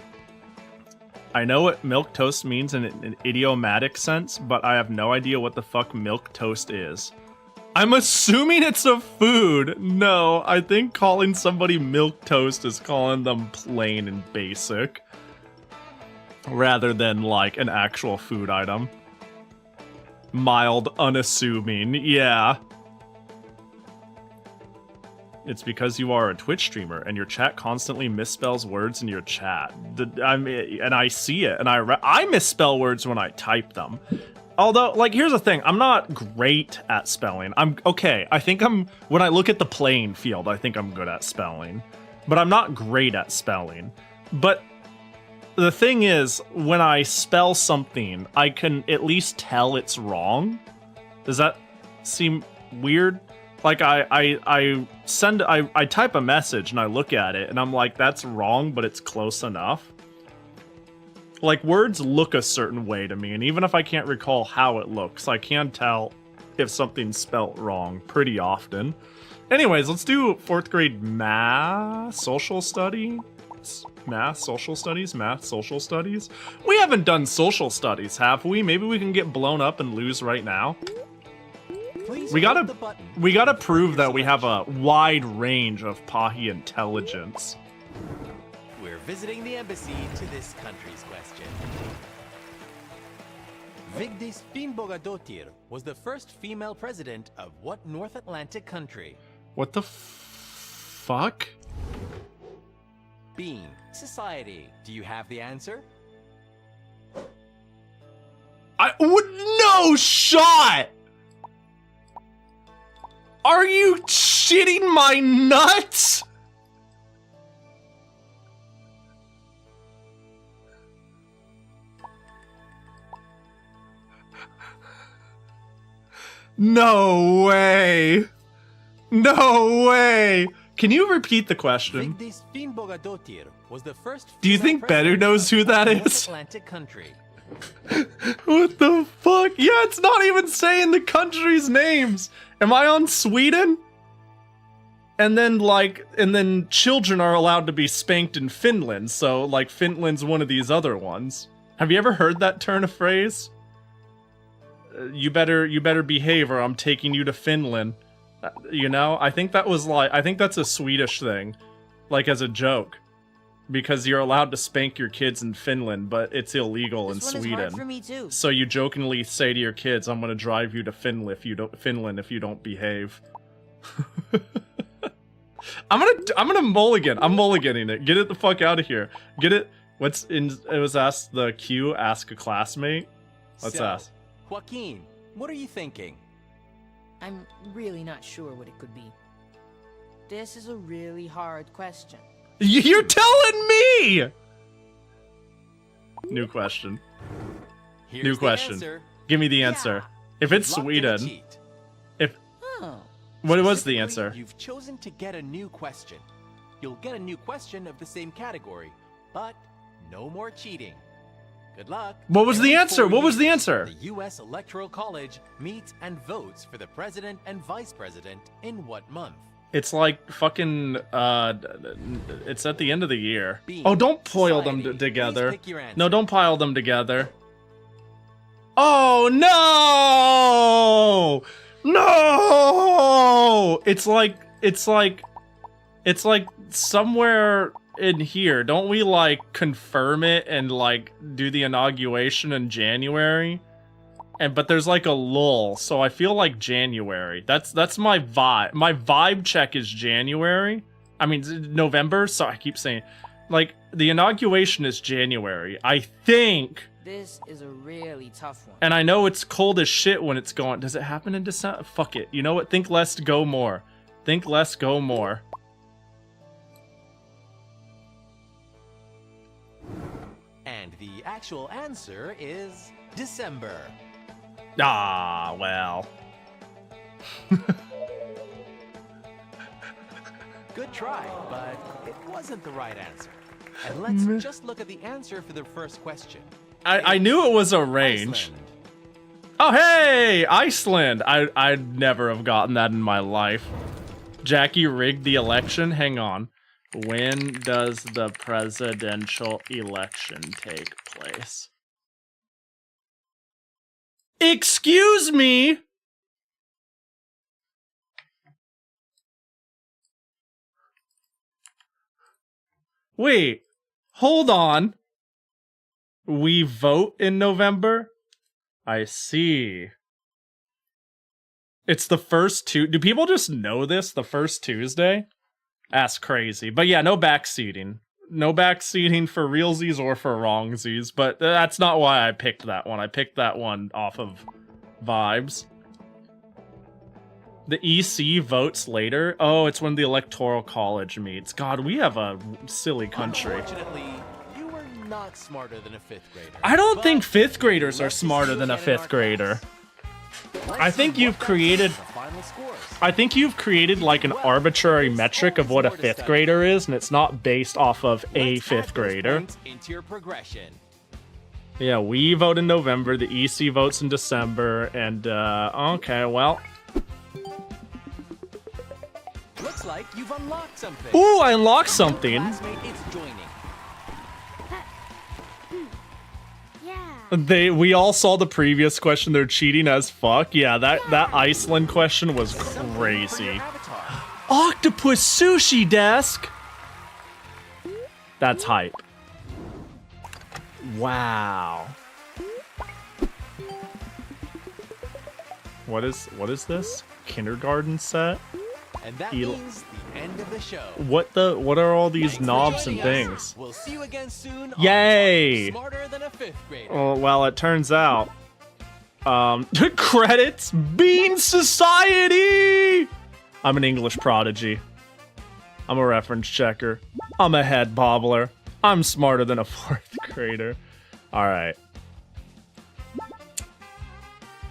[SPEAKER 1] I know what milk toast means in an idiomatic sense, but I have no idea what the fuck milk toast is. I'm assuming it's a food. No, I think calling somebody milk toast is calling them plain and basic. Rather than like an actual food item. Mild, unassuming, yeah. It's because you are a Twitch streamer and your chat constantly misspells words in your chat. And I see it, and I misspell words when I type them. Although, like, here's the thing. I'm not great at spelling. I'm okay. I think when I look at the playing field, I think I'm good at spelling. But I'm not great at spelling. But the thing is, when I spell something, I can at least tell it's wrong. Does that seem weird? Like, I type a message and I look at it and I'm like, that's wrong, but it's close enough. Like, words look a certain way to me, and even if I can't recall how it looks, I can tell if something's spelt wrong pretty often. Anyways, let's do 4th grade math, social studies. Math, social studies, math, social studies. We haven't done social studies, have we? Maybe we can get blown up and lose right now.
[SPEAKER 9] Please
[SPEAKER 1] We
[SPEAKER 9] hold the button.
[SPEAKER 1] gotta prove that we have a wide range of Pahi intelligence.
[SPEAKER 9] We're visiting the embassy to this country's question. Vigdis Finnbogadottir was the first female president of what North Atlantic country?
[SPEAKER 1] What the fuck?
[SPEAKER 9] Bean. Society. Do you have the answer?
[SPEAKER 1] No shot! Are you shitting my nuts? No way. No way. Can you repeat the question?
[SPEAKER 9] Vigdis Finnbogadottir was the first
[SPEAKER 1] Do you
[SPEAKER 9] female
[SPEAKER 1] think Better
[SPEAKER 9] president
[SPEAKER 1] knows who
[SPEAKER 9] of
[SPEAKER 1] that
[SPEAKER 9] a North
[SPEAKER 1] is?
[SPEAKER 9] Atlantic country.
[SPEAKER 1] What the fuck? Yeah, it's not even saying the country's names. Am I on Sweden? And then children are allowed to be spanked in Finland, so like Finland's one of these other ones. Have you ever heard that turn of phrase? You better behave or I'm taking you to Finland. You know, I think that's a Swedish thing, like as a joke, because you're allowed to spank your kids in Finland, but it's illegal in Sweden.
[SPEAKER 11] For me too.
[SPEAKER 1] So you jokingly say to your kids, "I'm gonna drive you to Finland if you don't behave." I'm gonna mulligan. I'm mulliganing it. Get it the fuck out of here. Get it. What's in? It was ask the Q. Ask a classmate. Let's ask.
[SPEAKER 9] Joaquin, what are you thinking?
[SPEAKER 11] I'm really not sure what it could be. This is a really hard question.
[SPEAKER 1] You're telling me. New question.
[SPEAKER 9] Here's
[SPEAKER 1] New
[SPEAKER 9] the
[SPEAKER 1] question.
[SPEAKER 9] answer.
[SPEAKER 1] Give me the answer. If it's
[SPEAKER 9] Locked in a
[SPEAKER 1] Sweden.
[SPEAKER 9] cheat.
[SPEAKER 11] Oh.
[SPEAKER 1] What was the
[SPEAKER 9] Specifically,
[SPEAKER 1] answer?
[SPEAKER 9] You've chosen to get a new question. You'll get a new question of the same category, but no more cheating. Good luck.
[SPEAKER 1] What was the
[SPEAKER 9] In
[SPEAKER 1] answer?
[SPEAKER 9] 4
[SPEAKER 1] What was the
[SPEAKER 9] years,
[SPEAKER 1] answer?
[SPEAKER 9] The U.S. Electoral College meets and votes for the president and vice president in what month?
[SPEAKER 1] It's like fucking. It's at the end of the year.
[SPEAKER 9] Bean.
[SPEAKER 1] Oh, don't pile them
[SPEAKER 9] Society.
[SPEAKER 1] together.
[SPEAKER 9] Please pick your answer.
[SPEAKER 1] No, don't pile them together. Oh no! No! It's like somewhere in here. Don't we like confirm it and like do the inauguration in January? But there's like a lull, so I feel like January. That's my vibe. My vibe check is January. I mean November. So I keep saying, like the inauguration is January. I think.
[SPEAKER 11] This is a really tough one.
[SPEAKER 1] And I know it's cold as shit when it's going. Does it happen in December? Fuck it. You know what? Think less, go more. Think less, go more.
[SPEAKER 9] And the actual answer is December.
[SPEAKER 1] Ah, well.
[SPEAKER 9] Good try, but it wasn't the right answer. And let's just look at the answer for the first question.
[SPEAKER 1] I knew it was a range.
[SPEAKER 9] Iceland.
[SPEAKER 1] Oh, hey! Iceland! I'd never have gotten that in my life. Jackie rigged the election? Hang on. When does the presidential election take place? Excuse me? Wait, hold on. We vote in November? I see. It's the first do people just know this? The first Tuesday? That's crazy. But yeah, no backseating. No backseating for realsies or for wrongsies. But that's not why I picked that one. I picked that one off of vibes. The EC votes later? Oh, it's when the Electoral College meets. God, we have a silly country.
[SPEAKER 9] Unfortunately, you were not smarter than a 5th grader.
[SPEAKER 1] I don't
[SPEAKER 9] But
[SPEAKER 1] think 5th graders are
[SPEAKER 9] let's
[SPEAKER 1] smarter
[SPEAKER 9] see
[SPEAKER 1] than a
[SPEAKER 9] who's getting
[SPEAKER 1] 5th
[SPEAKER 9] our
[SPEAKER 1] grader.
[SPEAKER 9] class. Let's
[SPEAKER 1] I
[SPEAKER 9] see
[SPEAKER 1] think
[SPEAKER 9] what
[SPEAKER 1] you've
[SPEAKER 9] got
[SPEAKER 1] created...
[SPEAKER 9] the final scores.
[SPEAKER 1] I think you've created like an arbitrary metric of what a 5th grader is, and it's not based off of a
[SPEAKER 9] Let's add
[SPEAKER 1] 5th
[SPEAKER 9] those
[SPEAKER 1] grader.
[SPEAKER 9] points into your progression.
[SPEAKER 1] Yeah, we vote in November, the EC votes in December, and okay, well.
[SPEAKER 9] Looks like you've unlocked something.
[SPEAKER 1] Ooh, I unlocked something.
[SPEAKER 9] Classmate is joining.
[SPEAKER 4] Yeah.
[SPEAKER 1] We all saw the previous question, they're cheating as fuck. Yeah, that Iceland question was
[SPEAKER 9] Something for
[SPEAKER 1] crazy.
[SPEAKER 9] your avatar.
[SPEAKER 1] Octopus sushi desk! That's hype. Wow. What is this? Kindergarten set?
[SPEAKER 9] And that
[SPEAKER 1] El-
[SPEAKER 9] means the end of the show.
[SPEAKER 1] What are all these
[SPEAKER 9] Thanks for
[SPEAKER 1] knobs and
[SPEAKER 9] joining us.
[SPEAKER 1] things?
[SPEAKER 9] We'll see you again soon. on
[SPEAKER 1] Yay!
[SPEAKER 9] Smarter than a 5th grader.
[SPEAKER 1] Oh, well, it turns out. Credits! Bean Society! I'm an English prodigy. I'm a reference checker. I'm a head bobbler. I'm smarter than a 4th grader. Alright.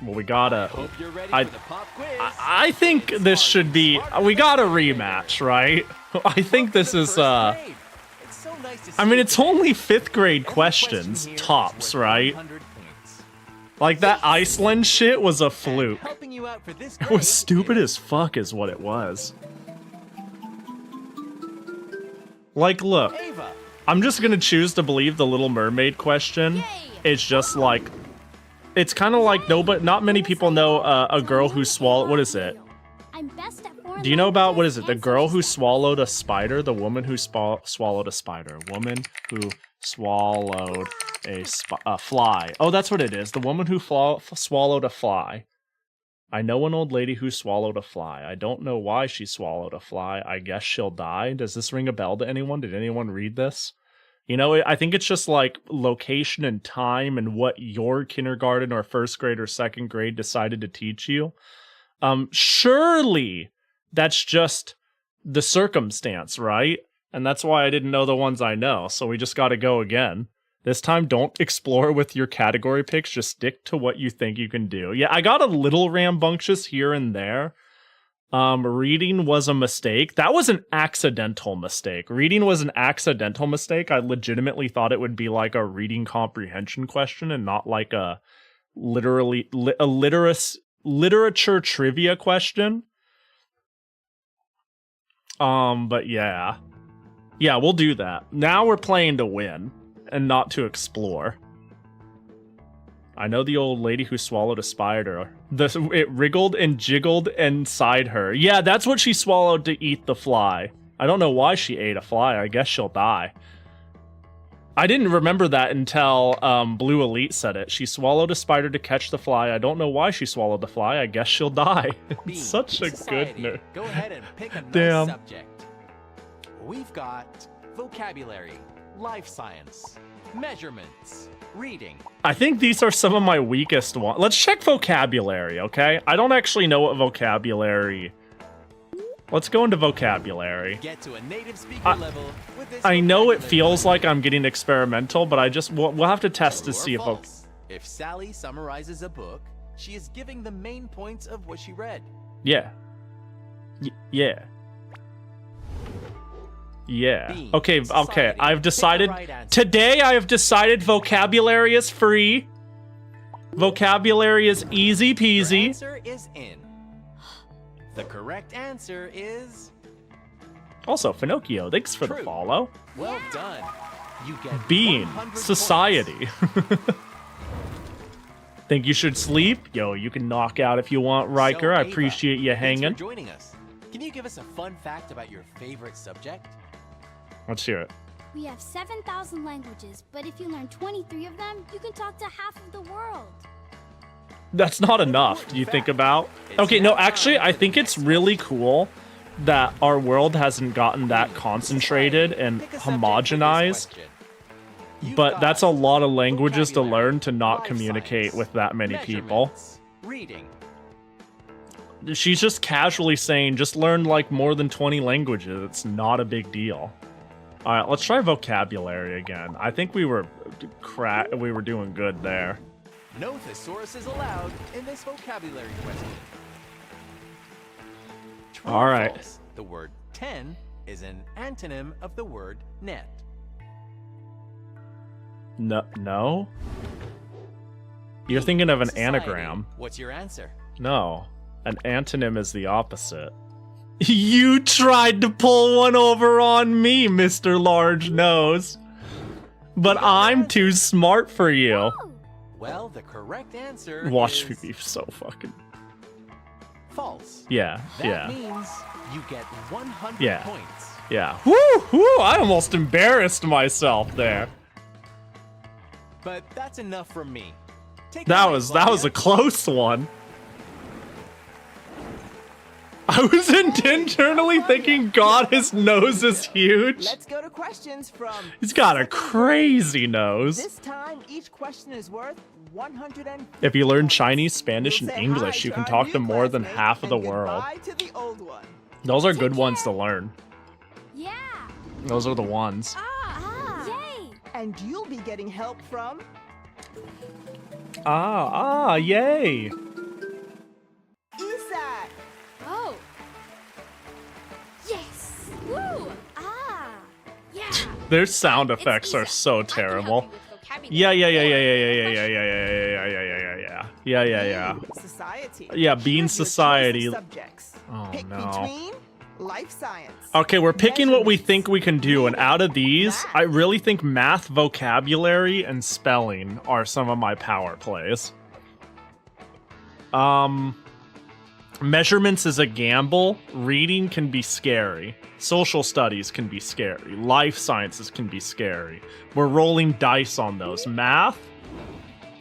[SPEAKER 1] Well, we gotta.
[SPEAKER 9] Hope you're ready
[SPEAKER 1] I-
[SPEAKER 9] for the pop quiz.
[SPEAKER 1] I think
[SPEAKER 9] It's
[SPEAKER 1] this
[SPEAKER 9] hard
[SPEAKER 1] should
[SPEAKER 9] to
[SPEAKER 1] be.
[SPEAKER 9] smarter
[SPEAKER 1] We
[SPEAKER 9] than
[SPEAKER 1] got a
[SPEAKER 9] a fifth
[SPEAKER 1] rematch,
[SPEAKER 9] grader.
[SPEAKER 1] right? I think this
[SPEAKER 9] Welcome to
[SPEAKER 1] is.
[SPEAKER 9] first grade. It's so nice to
[SPEAKER 1] I
[SPEAKER 9] see
[SPEAKER 1] mean,
[SPEAKER 9] you
[SPEAKER 1] it's
[SPEAKER 9] today.
[SPEAKER 1] only 5th grade
[SPEAKER 9] Every
[SPEAKER 1] questions,
[SPEAKER 9] question here is
[SPEAKER 1] tops,
[SPEAKER 9] worth
[SPEAKER 1] right?
[SPEAKER 9] 100 points.
[SPEAKER 1] Like that Iceland shit was a
[SPEAKER 9] And
[SPEAKER 1] fluke.
[SPEAKER 9] helping you out for this
[SPEAKER 1] It
[SPEAKER 9] grade
[SPEAKER 1] was stupid
[SPEAKER 9] is
[SPEAKER 1] as fuck, is what it was. Like, look,
[SPEAKER 9] Ava.
[SPEAKER 1] I'm just gonna choose to believe the Little Mermaid question.
[SPEAKER 10] Yay!
[SPEAKER 1] It's just like, it's kind of like not many people know a girl who swallowed. What is it?
[SPEAKER 10] I'm best at foreign
[SPEAKER 1] Do you know about what
[SPEAKER 10] languages
[SPEAKER 1] is it? The
[SPEAKER 10] and
[SPEAKER 1] girl who
[SPEAKER 10] social
[SPEAKER 1] swallowed a spider, the woman who swallowed a spider, woman who swallowed a fly. Oh, that's what it is. The woman who swallowed a fly. I know an old lady who swallowed a fly. I don't know why she swallowed a fly. I guess she'll die. Does this ring a bell to anyone? Did anyone read this? You know, I think it's just like location and time and what your kindergarten or 1st grade or 2nd grade decided to teach you. Surely that's just the circumstance, right? And that's why I didn't know the ones I know. So we just got to go again. This time, don't explore with your category picks. Just stick to what you think you can do. Yeah, I got a little rambunctious here and there. Reading was a mistake. That was an accidental mistake. Reading was an accidental mistake. I legitimately thought it would be like a reading comprehension question and not like a literature trivia question. But yeah. Yeah, we'll do that. Now we're playing to win and not to explore. I know the old lady who swallowed a spider. It wriggled and jiggled inside her. Yeah, that's what she swallowed to eat the fly. I don't know why she ate a fly. I guess she'll die. I didn't remember that until Blue Elite said it. She swallowed a spider to catch the fly. I don't know why she swallowed the fly. I guess she'll die.
[SPEAKER 9] B,
[SPEAKER 1] Such a
[SPEAKER 9] society.
[SPEAKER 1] good nerd.
[SPEAKER 9] Go ahead and pick a nice
[SPEAKER 1] Damn.
[SPEAKER 9] subject. We've got vocabulary, life science, measurements, reading.
[SPEAKER 1] I think these are some of my weakest ones. Let's check vocabulary, okay? I don't actually know what vocabulary. Let's go into vocabulary.
[SPEAKER 9] Get to a native speaker level with this
[SPEAKER 1] I know it
[SPEAKER 9] vocabulary
[SPEAKER 1] feels
[SPEAKER 9] quiz.
[SPEAKER 1] like I'm getting experimental, but we'll have to test to
[SPEAKER 9] True or
[SPEAKER 1] see if
[SPEAKER 9] false? If Sally summarizes a book, she is giving the main points of what she read.
[SPEAKER 1] yeah. Yeah. Yeah.
[SPEAKER 9] B,
[SPEAKER 1] Okay,
[SPEAKER 9] society.
[SPEAKER 1] I've
[SPEAKER 9] Pick the
[SPEAKER 1] decided
[SPEAKER 9] right answer.
[SPEAKER 1] today I have decided vocabulary is free. Vocabulary is easy
[SPEAKER 9] Your
[SPEAKER 1] peasy.
[SPEAKER 9] answer is in. The correct answer is
[SPEAKER 1] Also, Finocchio, thanks for the
[SPEAKER 9] True.
[SPEAKER 1] follow.
[SPEAKER 9] well done. You get
[SPEAKER 1] Being
[SPEAKER 9] 100
[SPEAKER 1] society. Think you should sleep? Yo, you can knock out if you want,
[SPEAKER 9] points.
[SPEAKER 1] Riker.
[SPEAKER 9] So,
[SPEAKER 1] I
[SPEAKER 9] Ava,
[SPEAKER 1] appreciate you
[SPEAKER 9] thanks
[SPEAKER 1] hanging.
[SPEAKER 9] for joining us. Can you give us a fun fact about your favorite subject?
[SPEAKER 1] Let's hear it.
[SPEAKER 10] We have 7,000 languages, but if you learn 23 of them, you can talk to half of the world.
[SPEAKER 1] That's not enough. Do you think about? Okay, no, actually, I think it's really cool that our world hasn't gotten that concentrated and
[SPEAKER 9] Pick a subject for this
[SPEAKER 1] homogenized.
[SPEAKER 9] question. You've
[SPEAKER 1] But
[SPEAKER 9] got
[SPEAKER 1] that's a lot of languages to
[SPEAKER 9] vocabulary,
[SPEAKER 1] learn to not
[SPEAKER 9] life
[SPEAKER 1] communicate
[SPEAKER 9] science,
[SPEAKER 1] with that many people.
[SPEAKER 9] measurements, reading.
[SPEAKER 1] She's just casually saying, just learn like more than 20 languages. It's not a big deal. All right, let's try vocabulary again. I think we were doing good there.
[SPEAKER 9] No thesauruses allowed in this vocabulary question. True
[SPEAKER 1] All
[SPEAKER 9] or
[SPEAKER 1] right.
[SPEAKER 9] false? The word 10 is an antonym of the word net.
[SPEAKER 1] No? You're thinking of an
[SPEAKER 9] Society.
[SPEAKER 1] anagram.
[SPEAKER 9] What's your answer?
[SPEAKER 1] No. An antonym is the opposite. You tried to pull one over on me, Mr. Large Nose. But I'm too smart for you.
[SPEAKER 9] Well, the correct answer
[SPEAKER 1] Watch me
[SPEAKER 9] is
[SPEAKER 1] be so fucking...
[SPEAKER 9] false.
[SPEAKER 1] Yeah,
[SPEAKER 9] That
[SPEAKER 1] yeah,
[SPEAKER 9] means you get 100
[SPEAKER 1] Yeah.
[SPEAKER 9] points.
[SPEAKER 1] yeah. Woo, woo, I almost embarrassed myself there.
[SPEAKER 9] But that's enough from me. Take it
[SPEAKER 1] That
[SPEAKER 9] away,
[SPEAKER 1] was a
[SPEAKER 9] Claudia.
[SPEAKER 1] close one. I was internally thinking, God, his nose is huge.
[SPEAKER 7] Let's go to questions from.
[SPEAKER 1] He's got a
[SPEAKER 7] second grade.
[SPEAKER 1] crazy nose.
[SPEAKER 7] This time, each question is worth 150
[SPEAKER 1] If you learn
[SPEAKER 7] points.
[SPEAKER 1] Chinese, Spanish,
[SPEAKER 7] We'll
[SPEAKER 1] and
[SPEAKER 7] say
[SPEAKER 1] English,
[SPEAKER 7] hi
[SPEAKER 1] you can
[SPEAKER 7] our
[SPEAKER 1] talk to
[SPEAKER 7] new
[SPEAKER 1] more than
[SPEAKER 7] classmate
[SPEAKER 1] half of the
[SPEAKER 7] and
[SPEAKER 1] world.
[SPEAKER 7] goodbye to the old one.
[SPEAKER 1] Those are
[SPEAKER 10] Take
[SPEAKER 1] good ones to
[SPEAKER 10] care.
[SPEAKER 1] learn.
[SPEAKER 10] Yeah.
[SPEAKER 1] Those are the ones.
[SPEAKER 10] Yay.
[SPEAKER 7] And you'll be getting help from.
[SPEAKER 1] Yay. Their sound effects are so terrible. Yeah.
[SPEAKER 7] Society.
[SPEAKER 1] Yeah, Bean
[SPEAKER 7] Here's your
[SPEAKER 1] Society.
[SPEAKER 7] choice of subjects.
[SPEAKER 1] Oh,
[SPEAKER 7] Pick
[SPEAKER 1] no.
[SPEAKER 7] between life science.
[SPEAKER 1] Okay, we're picking what we think we can do, and out of these, I really think math, vocabulary, and spelling are some of my power plays. Measurements is a gamble. Reading can be scary. Social studies can be scary. Life sciences can be scary. We're rolling dice on those. Math?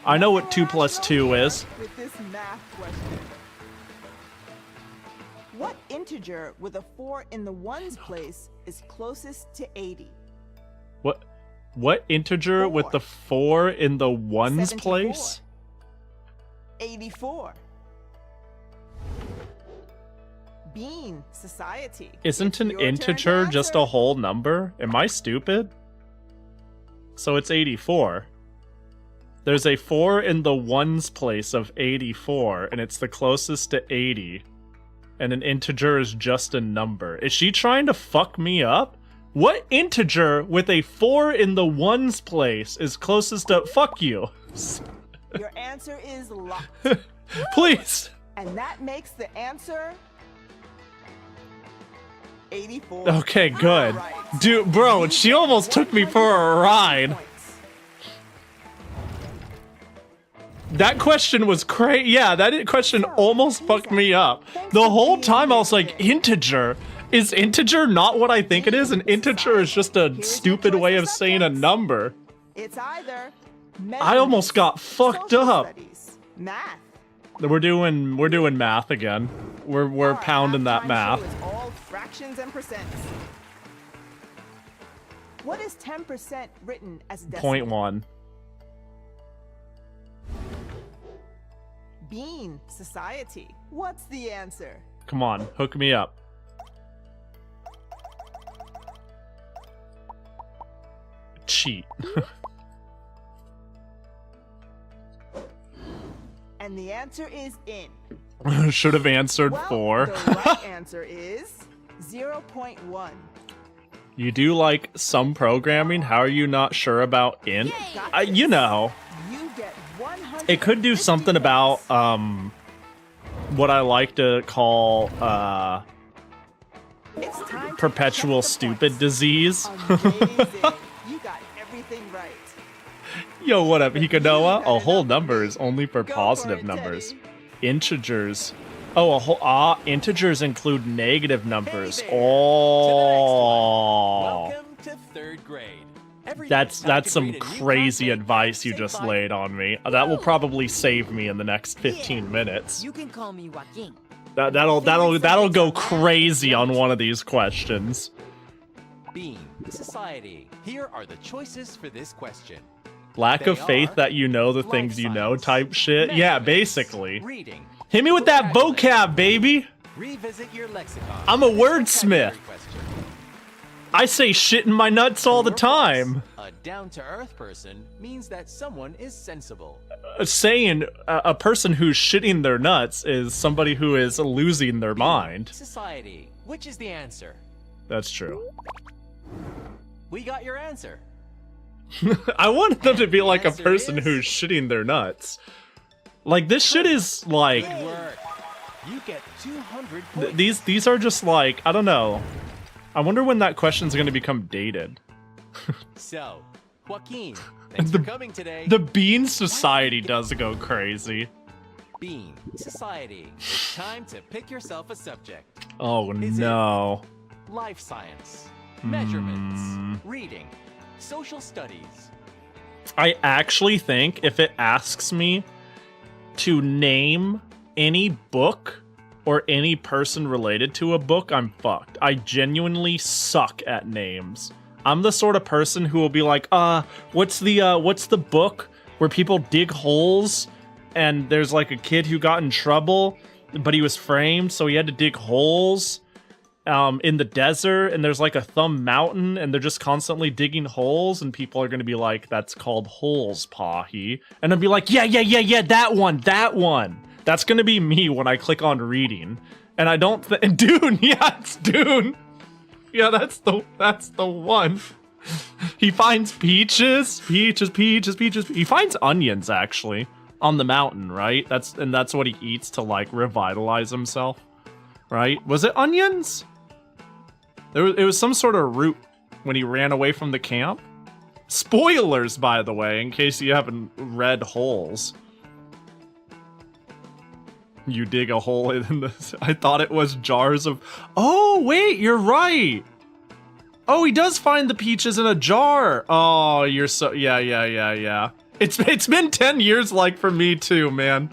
[SPEAKER 1] I know what 2 plus 2 is.
[SPEAKER 7] With this math question. What integer with a 4 in the ones place is closest to 80?
[SPEAKER 1] What integer with the 4 in the ones
[SPEAKER 7] 74.
[SPEAKER 1] place?
[SPEAKER 7] 84. Bean Society.
[SPEAKER 1] Isn't
[SPEAKER 7] It's
[SPEAKER 1] an
[SPEAKER 7] your turn to
[SPEAKER 1] integer just
[SPEAKER 7] answer.
[SPEAKER 1] a whole number? Am I stupid? So it's 84. There's a 4 in the ones place of 84, and it's the closest to 80. And an integer is just a number. Is she trying to fuck me up? What integer with a 4 in the ones place is closest to... Fuck you.
[SPEAKER 7] Your answer is locked.
[SPEAKER 1] Please.
[SPEAKER 7] And that makes the answer 84.
[SPEAKER 1] Okay, good.
[SPEAKER 7] Right.
[SPEAKER 1] Dude, bro, she almost took me for a ride. That question was crazy. Yeah, that question almost fucked me up. The whole time I was like, integer? Is integer not what I think it is? An integer is just a stupid way of saying a number.
[SPEAKER 7] It's either
[SPEAKER 1] I almost got fucked
[SPEAKER 7] social
[SPEAKER 1] up.
[SPEAKER 7] studies, math.
[SPEAKER 1] We're doing math again. We're
[SPEAKER 7] Our
[SPEAKER 1] pounding that
[SPEAKER 7] halftime
[SPEAKER 1] math.
[SPEAKER 7] show is all fractions and percents. What is 10% written as a decimal?
[SPEAKER 1] 0.1.
[SPEAKER 7] Bean Society. What's the answer?
[SPEAKER 1] Come on, hook me up. Cheat.
[SPEAKER 7] And the answer is in.
[SPEAKER 1] Should have answered
[SPEAKER 7] Well,
[SPEAKER 1] 4.
[SPEAKER 7] the right answer is 0.1.
[SPEAKER 1] You do like some programming? How are you not sure about int? You know.
[SPEAKER 7] You get 100.
[SPEAKER 1] It could do something about what I like to call
[SPEAKER 7] It's time to
[SPEAKER 1] perpetual
[SPEAKER 7] check the
[SPEAKER 1] stupid
[SPEAKER 7] points.
[SPEAKER 1] disease.
[SPEAKER 7] Amazing. You got everything right.
[SPEAKER 1] Yo, what up, Hikanoa? A whole number is only for
[SPEAKER 7] Go
[SPEAKER 1] positive
[SPEAKER 7] for it,
[SPEAKER 1] numbers.
[SPEAKER 7] Teddy.
[SPEAKER 1] Integers. Oh, a whole integers include negative numbers.
[SPEAKER 9] Hey there.
[SPEAKER 1] Oh.
[SPEAKER 9] Welcome to 3rd grade. Every
[SPEAKER 1] That's
[SPEAKER 9] day, I can
[SPEAKER 1] some
[SPEAKER 9] read a new
[SPEAKER 1] crazy
[SPEAKER 9] classmate
[SPEAKER 1] advice you
[SPEAKER 9] and
[SPEAKER 1] just
[SPEAKER 9] say bye.
[SPEAKER 1] laid on me. That will probably save me in the next 15 minutes.
[SPEAKER 11] You can call me Joaquin.
[SPEAKER 1] That'll go crazy on one of these questions.
[SPEAKER 9] Bean Society. Here are the choices for this question.
[SPEAKER 1] Lack
[SPEAKER 9] They
[SPEAKER 1] of faith
[SPEAKER 9] are
[SPEAKER 1] that you know the things you know
[SPEAKER 9] science,
[SPEAKER 1] type shit. Yeah,
[SPEAKER 9] measurements,
[SPEAKER 1] basically.
[SPEAKER 9] Reading.
[SPEAKER 1] Hit me with that vocab, baby.
[SPEAKER 9] Revisit your lexicon.
[SPEAKER 1] I'm a
[SPEAKER 9] Vocabulary
[SPEAKER 1] wordsmith.
[SPEAKER 9] question.
[SPEAKER 1] I say shit in my nuts all the
[SPEAKER 9] True or false?
[SPEAKER 1] time.
[SPEAKER 9] A down-to-earth person means that someone is sensible.
[SPEAKER 1] Saying a person who's shitting their nuts is somebody who is losing their mind.
[SPEAKER 9] Society. Which is the answer?
[SPEAKER 1] That's true.
[SPEAKER 9] We got your answer.
[SPEAKER 1] I wanted them to be like a
[SPEAKER 9] answer
[SPEAKER 1] person
[SPEAKER 9] is-
[SPEAKER 1] who's shitting their nuts. Like, this shit is like...
[SPEAKER 9] Good work. You get 200 points.
[SPEAKER 1] These are just like, I don't know. I wonder when that question's gonna become dated.
[SPEAKER 9] So, Joaquin, thanks for coming today.
[SPEAKER 1] The Bean Society does go crazy.
[SPEAKER 9] Bean Society. It's time to pick yourself a subject.
[SPEAKER 1] Oh
[SPEAKER 9] Is it-
[SPEAKER 1] no.
[SPEAKER 9] Life science, measurements, reading, social studies.
[SPEAKER 1] I actually think if it asks me to name any book or any person related to a book, I'm fucked. I genuinely suck at names. I'm the sort of person who will be like, what's the book where people dig holes and there's like a kid who got in trouble, but he was framed, so he had to dig holes in the desert, and there's like a thumb mountain, and they're just constantly digging holes, and people are gonna be like, that's called holes, Pahi. And I'll be like, yeah, that one. That's gonna be me when I click on reading. And I don't Dune, yeah, it's Dune. Yeah, that's the one. He finds peaches. Peaches. He finds onions, actually, on the mountain, right? That's what he eats to, like, revitalize himself, right? Was it onions? It was some sort of root when he ran away from the camp. Spoilers, by the way, in case you haven't read Holes. You dig a hole in this. I thought it was jars of... Oh, wait, you're right. Oh, he does find the peaches in a jar. Oh, you're so... Yeah. It's been 10 years, like, for me, too, man.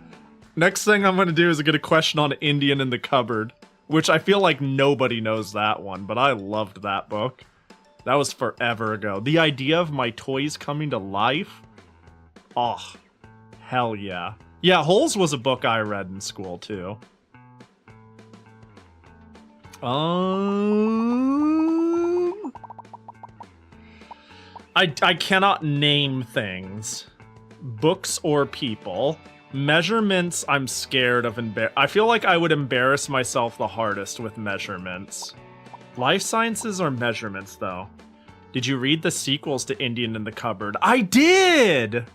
[SPEAKER 1] Next thing I'm gonna do is get a question on Indian in the Cupboard, which I feel like nobody knows that one, but I loved that book. That was forever ago. The idea of my toys coming to life? Oh, hell yeah. Yeah, Holes was a book I read in school, too. I cannot name things. Books or people. Measurements, I'm scared of I feel like I would embarrass myself the hardest with measurements. Life sciences or measurements, though? Did you read the sequels to Indian in the Cupboard? I did,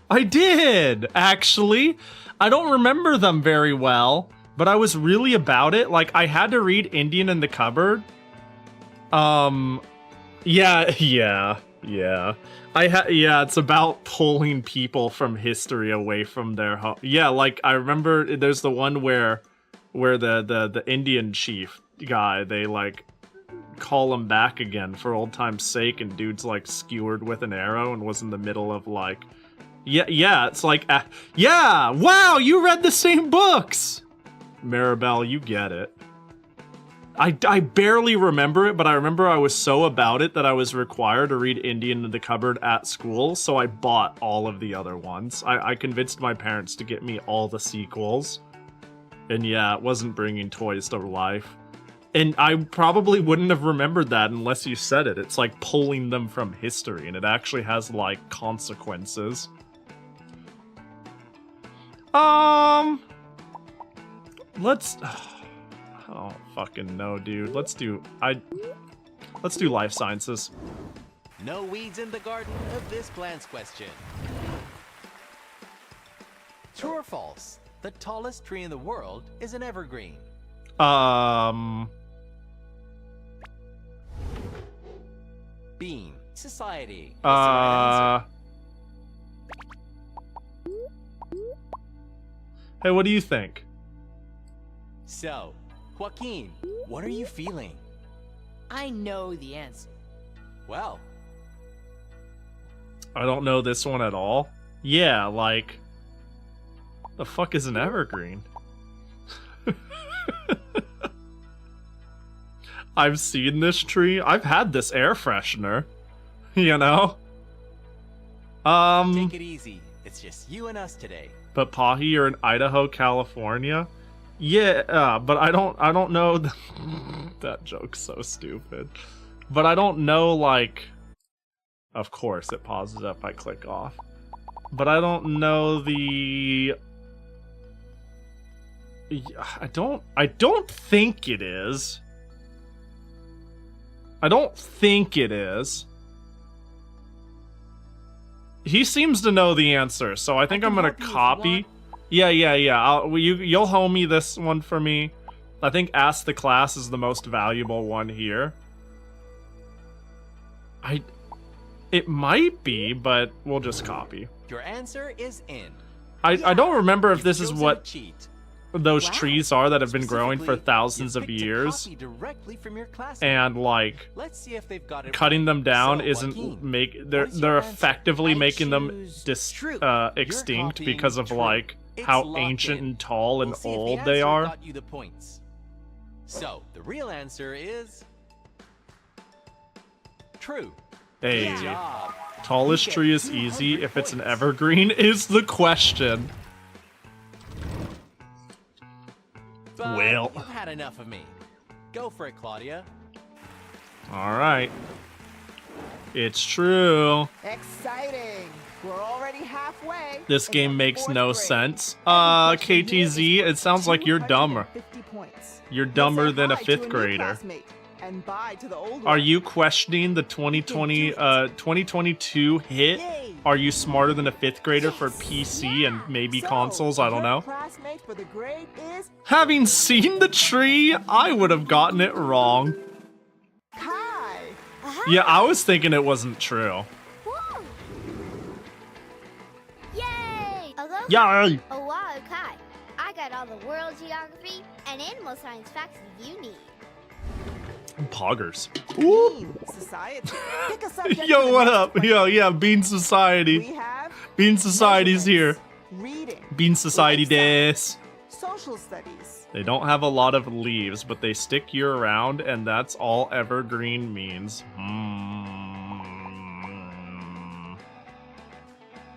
[SPEAKER 1] actually. I don't remember them very well, but I was really about it. Like, I had to read Indian in the Cupboard. Yeah. It's about pulling people from history away from their home. Yeah, like, I remember there's the one where the Indian chief guy, they, like, call him back again for old time's sake, and dude's, like, skewered with an arrow and was in the middle of, like... Yeah, it's like... yeah! Wow, you read the same books! Maribel, you get it. I barely remember it, but I remember I was so about it that I was required to read Indian in the Cupboard at school, so I bought all of the other ones. I convinced my parents to get me all the sequels. And yeah, it wasn't bringing toys to life. And I probably wouldn't have remembered that unless you said it. It's like pulling them from history, and it actually has, like, consequences. Let's... I don't fucking know, dude. Let's do life sciences.
[SPEAKER 9] No weeds in the garden of this plant's question. True or false? The tallest tree in the world is an evergreen. Bean. Society. Is the right answer.
[SPEAKER 1] Hey, what do you think?
[SPEAKER 9] So, Joaquin, what are you feeling?
[SPEAKER 11] I know the answer.
[SPEAKER 9] Well,
[SPEAKER 1] I don't know this one at all. Yeah, like... The fuck is an evergreen? I've seen this tree. I've had this air freshener. You know?
[SPEAKER 9] take it easy. It's just you and us today.
[SPEAKER 1] But Pahi, you're in Idaho, California? Yeah, but I don't know... That joke's so stupid. But I don't know, like... Of course, it pauses if I click off. But I don't know the... I don't think it is. I don't think it is. He seems to know the answer, so I think I'm gonna copy. Yeah. You'll homie this one for me. I think Ask the Class is the most valuable one here. It might be, but we'll just copy.
[SPEAKER 9] Your answer is in.
[SPEAKER 1] I don't remember if this is what those trees are that have been growing for thousands of years. And like cutting them down isn't they're effectively making them extinct because of like how ancient and tall and old they are.
[SPEAKER 9] So the real answer is true.
[SPEAKER 1] Hey, tallest tree is easy. If it's an evergreen is the question.
[SPEAKER 9] But
[SPEAKER 1] well,
[SPEAKER 9] you've had enough of me. Go for it, Claudia.
[SPEAKER 1] All right. It's true.
[SPEAKER 7] Exciting. We're already halfway.
[SPEAKER 1] This game makes no sense. KTZ, it sounds like you're dumber. You're dumber than a 5th grader.
[SPEAKER 7] and bye to the old
[SPEAKER 1] Are
[SPEAKER 7] one.
[SPEAKER 1] you questioning the 2022 hit? Are you smarter than a 5th grader for PC and maybe consoles? I don't know.
[SPEAKER 7] Classmate for the grade is
[SPEAKER 1] Having seen the tree, I would have gotten it wrong.
[SPEAKER 7] Kai.
[SPEAKER 1] Yeah, I was thinking it wasn't true.
[SPEAKER 8] Woo! Yay! Aloha!
[SPEAKER 1] Yay!
[SPEAKER 8] Oh wow, Kai. I got all the world geography and animal science facts you need.
[SPEAKER 1] Poggers.
[SPEAKER 7] Bean Society. Pick a subject.
[SPEAKER 1] Yo,
[SPEAKER 7] for the
[SPEAKER 1] what
[SPEAKER 7] next
[SPEAKER 1] up?
[SPEAKER 7] question.
[SPEAKER 1] Yo, yeah, Bean Society.
[SPEAKER 7] We have
[SPEAKER 1] Bean Society's here.
[SPEAKER 7] reading,
[SPEAKER 1] Bean Society
[SPEAKER 7] life
[SPEAKER 1] des.
[SPEAKER 7] science, social studies.
[SPEAKER 1] They don't have a lot of leaves, but they stick year round, and that's all evergreen means.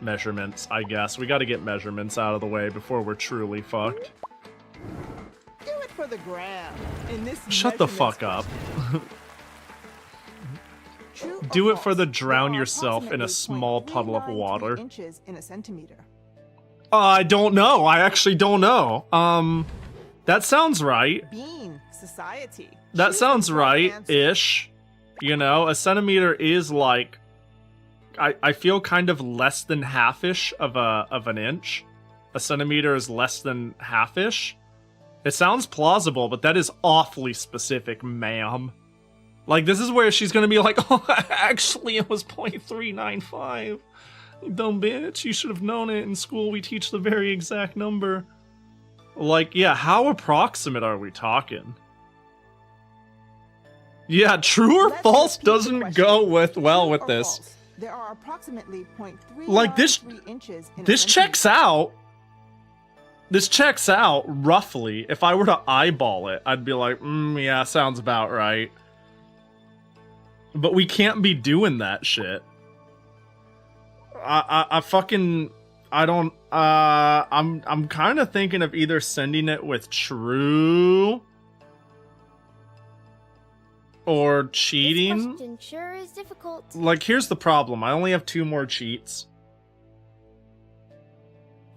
[SPEAKER 1] Measurements, I guess. We gotta get measurements out of the way before we're truly fucked.
[SPEAKER 7] Do it for the gram. In this
[SPEAKER 1] Shut the
[SPEAKER 7] measurements
[SPEAKER 1] fuck up.
[SPEAKER 7] True or
[SPEAKER 1] Do it for
[SPEAKER 7] false?
[SPEAKER 1] the drown
[SPEAKER 7] There are
[SPEAKER 1] yourself in a
[SPEAKER 7] approximately
[SPEAKER 1] small puddle of
[SPEAKER 7] 0.393
[SPEAKER 1] water.
[SPEAKER 7] inches in a centimeter.
[SPEAKER 1] I don't know. I actually don't know. That sounds right.
[SPEAKER 7] Bean Society.
[SPEAKER 1] That
[SPEAKER 7] Choose
[SPEAKER 1] sounds
[SPEAKER 7] the correct answer.
[SPEAKER 1] right-ish. You know, a centimeter is like... I feel kind of less than half-ish of an inch. A centimeter is less than half-ish. It sounds plausible, but that is awfully specific, ma'am. Like, this is where she's gonna be like, oh, actually, it was 0.395. You dumb bitch, you should have known it. In school, we teach the very exact number. Like, yeah, how approximate are we talking? Yeah, true or
[SPEAKER 7] Let's
[SPEAKER 1] false
[SPEAKER 7] repeat the
[SPEAKER 1] doesn't
[SPEAKER 7] question.
[SPEAKER 1] go with well
[SPEAKER 7] True
[SPEAKER 1] with
[SPEAKER 7] or
[SPEAKER 1] this.
[SPEAKER 7] false? There are approximately 0.3
[SPEAKER 1] Like, this
[SPEAKER 7] inches in a
[SPEAKER 1] This checks out. This checks out, roughly. If I were to eyeball it, I'd be like, yeah, sounds about right. But we can't be doing that shit. I'm kind of thinking of either sending it with true or
[SPEAKER 8] This
[SPEAKER 1] cheating.
[SPEAKER 8] question sure is difficult.
[SPEAKER 1] Like, here's the problem. I only have 2 more cheats.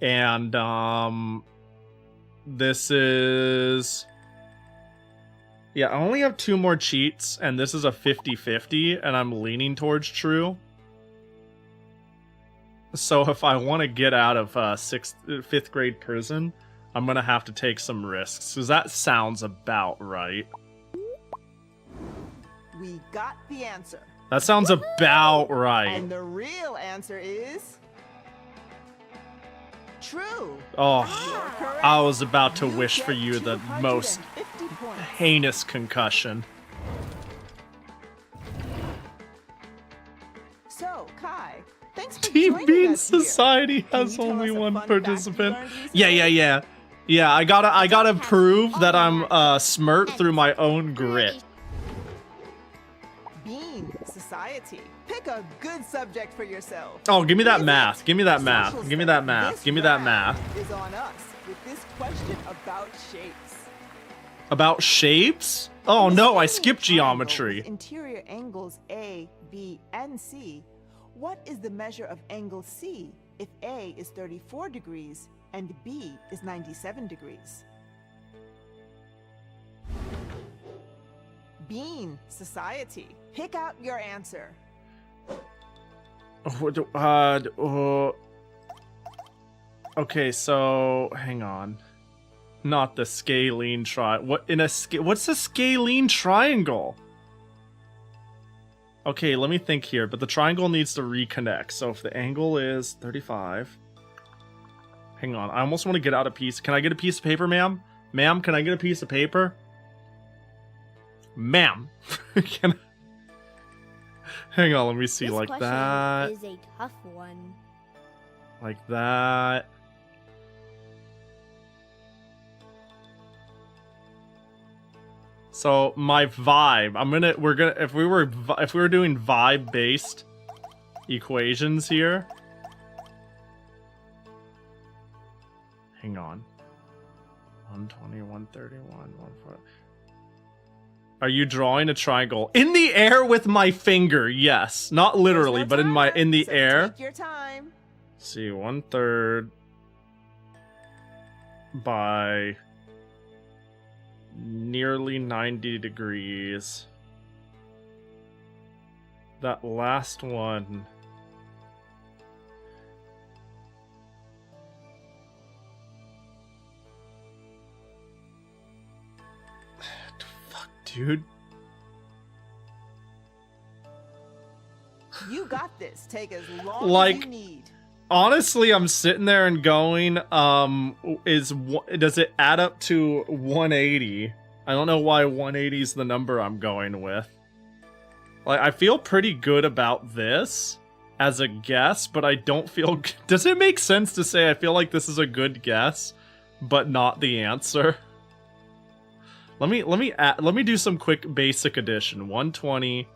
[SPEAKER 1] And, this is... Yeah, I only have 2 more cheats, and this is a 50-50, and I'm leaning towards true. So if I want to get out of 5th grade prison, I'm gonna have to take some risks, because that sounds about right.
[SPEAKER 7] We got the answer.
[SPEAKER 1] That sounds about right.
[SPEAKER 7] And the real answer is... true.
[SPEAKER 1] Oh,
[SPEAKER 7] You're correct.
[SPEAKER 1] I was about to
[SPEAKER 7] You
[SPEAKER 1] wish for
[SPEAKER 7] get
[SPEAKER 1] you the
[SPEAKER 7] 250
[SPEAKER 1] most
[SPEAKER 7] points.
[SPEAKER 1] heinous concussion.
[SPEAKER 7] So, Kai, thanks for
[SPEAKER 1] Team
[SPEAKER 7] joining
[SPEAKER 1] Bean
[SPEAKER 7] us here.
[SPEAKER 1] Society
[SPEAKER 7] Can
[SPEAKER 1] has
[SPEAKER 7] you tell
[SPEAKER 1] only
[SPEAKER 7] us a
[SPEAKER 1] one
[SPEAKER 7] fun fact you
[SPEAKER 1] participant.
[SPEAKER 7] learned recently?
[SPEAKER 1] Yeah, I gotta prove that I'm smart through my own grit.
[SPEAKER 7] Bean Society. Pick a good subject for yourself.
[SPEAKER 1] Oh, give me that
[SPEAKER 7] Is it
[SPEAKER 1] math. Give me that
[SPEAKER 7] social
[SPEAKER 1] math. Give me that
[SPEAKER 7] studies?
[SPEAKER 1] math.
[SPEAKER 7] This
[SPEAKER 1] Give me that
[SPEAKER 7] round
[SPEAKER 1] math.
[SPEAKER 7] Is on us with this question about shapes.
[SPEAKER 1] About shapes? Oh
[SPEAKER 7] In the
[SPEAKER 1] no, I
[SPEAKER 7] same
[SPEAKER 1] skipped
[SPEAKER 7] triangle
[SPEAKER 1] geometry.
[SPEAKER 7] with interior angles A, B, and C. What is the measure of angle C if A is 34 degrees and B is 97 degrees? Bean Society. Pick out your answer.
[SPEAKER 1] Okay, so hang on. Not the scalene what's a scalene triangle? Okay, let me think here, but the triangle needs to reconnect. So if the angle is 35. Hang on, I almost want to get out a piece. Can I get a piece of paper, ma'am? Ma'am, can I get a piece of paper? Ma'am. Can I... Hang on, let me see.
[SPEAKER 10] This
[SPEAKER 1] Like
[SPEAKER 10] question
[SPEAKER 1] that.
[SPEAKER 10] is a tough one.
[SPEAKER 1] Like that. So my vibe, if we were doing vibe based equations here. Hang on. 120, 131, 140. Are you drawing a triangle in the air with my finger? Yes, not literally, but in the air.
[SPEAKER 7] Take your time.
[SPEAKER 1] Let's see, 1/3 by nearly 90 degrees. That last one. Fuck, dude.
[SPEAKER 7] You got this. Take as long as you need.
[SPEAKER 1] Honestly, I'm sitting there and going, does it add up to 180? I don't know why 180 is the number I'm going with. Like, I feel pretty good about this as a guess, but I don't feel... Does it make sense to say I feel like this is a good guess, but not the answer? Let me do some quick basic addition. 120.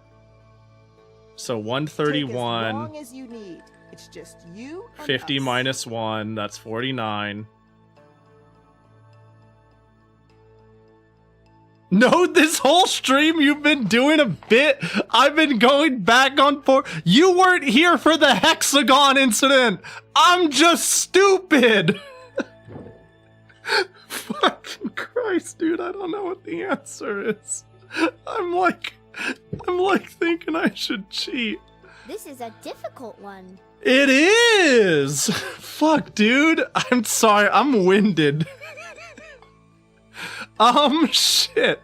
[SPEAKER 1] So 131.
[SPEAKER 7] Take as long as you need. It's just you and
[SPEAKER 1] 50
[SPEAKER 7] us.
[SPEAKER 1] minus 1, that's 49. No, this whole stream you've been doing a bit. I've been going back on for. You weren't here for the hexagon incident. I'm just stupid. Fucking Christ, dude. I don't know what the answer is. I'm like thinking I should cheat.
[SPEAKER 10] This is a difficult one.
[SPEAKER 1] It is! Fuck, dude. I'm sorry, I'm winded. Shit.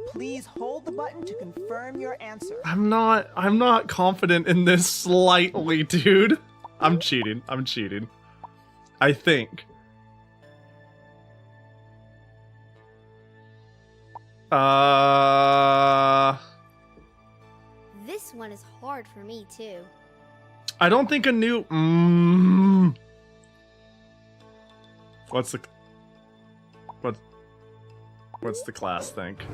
[SPEAKER 7] Please hold the button to confirm your answer.
[SPEAKER 1] I'm not confident in this slightly, dude. I'm cheating. I think.
[SPEAKER 10] This one is hard for me too.
[SPEAKER 1] I don't think a new... What's the class think?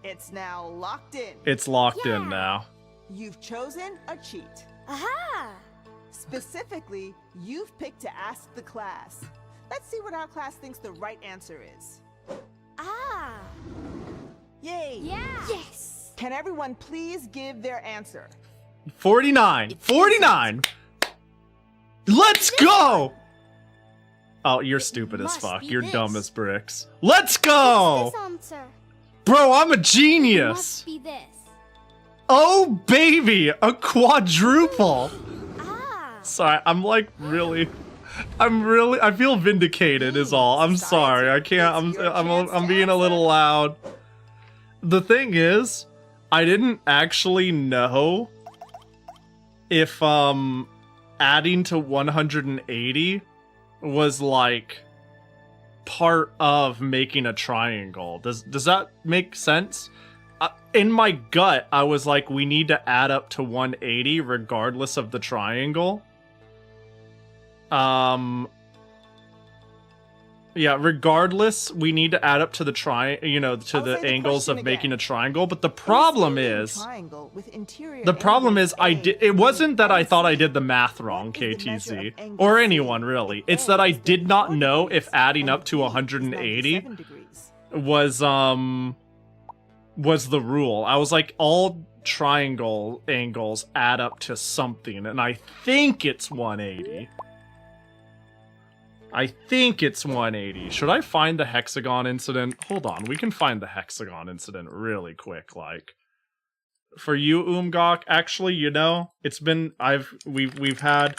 [SPEAKER 7] It's now locked in.
[SPEAKER 1] It's locked in now.
[SPEAKER 7] You've chosen a cheat.
[SPEAKER 10] Aha!
[SPEAKER 7] Specifically, you've picked to ask the class. Let's see what our class thinks the right answer is.
[SPEAKER 10] Ah!
[SPEAKER 7] Yay!
[SPEAKER 10] Yeah! Yes!
[SPEAKER 7] Can everyone please give their answer?
[SPEAKER 1] 49. 49! Let's go! Oh, you're stupid as fuck. You're dumb as bricks. Let's go!
[SPEAKER 10] This answer.
[SPEAKER 1] Bro, I'm a
[SPEAKER 10] It
[SPEAKER 1] genius!
[SPEAKER 10] must be this.
[SPEAKER 1] Oh, baby! A quadruple!
[SPEAKER 10] Ah!
[SPEAKER 1] Sorry, I feel vindicated is all. I'm sorry. I can't, I'm being a little loud. The thing is, I didn't actually know if, adding to 180 was, like, part of making a triangle. Does that make sense? In my gut, I was like, we need to add up to 180 regardless of the triangle. Yeah, regardless, we need to add up to the the angles of making a triangle. But the problem is, it wasn't that I thought I did the math wrong, KTZ, or anyone really. It's that I did not know if adding up to 180 was the rule. I was like, all triangle angles add up to something, and I think it's 180. I think it's 180. Should I find the hexagon incident? Hold on, we can find the hexagon incident really quick, like. For you, Umgok, actually, you know, it's been, we've had,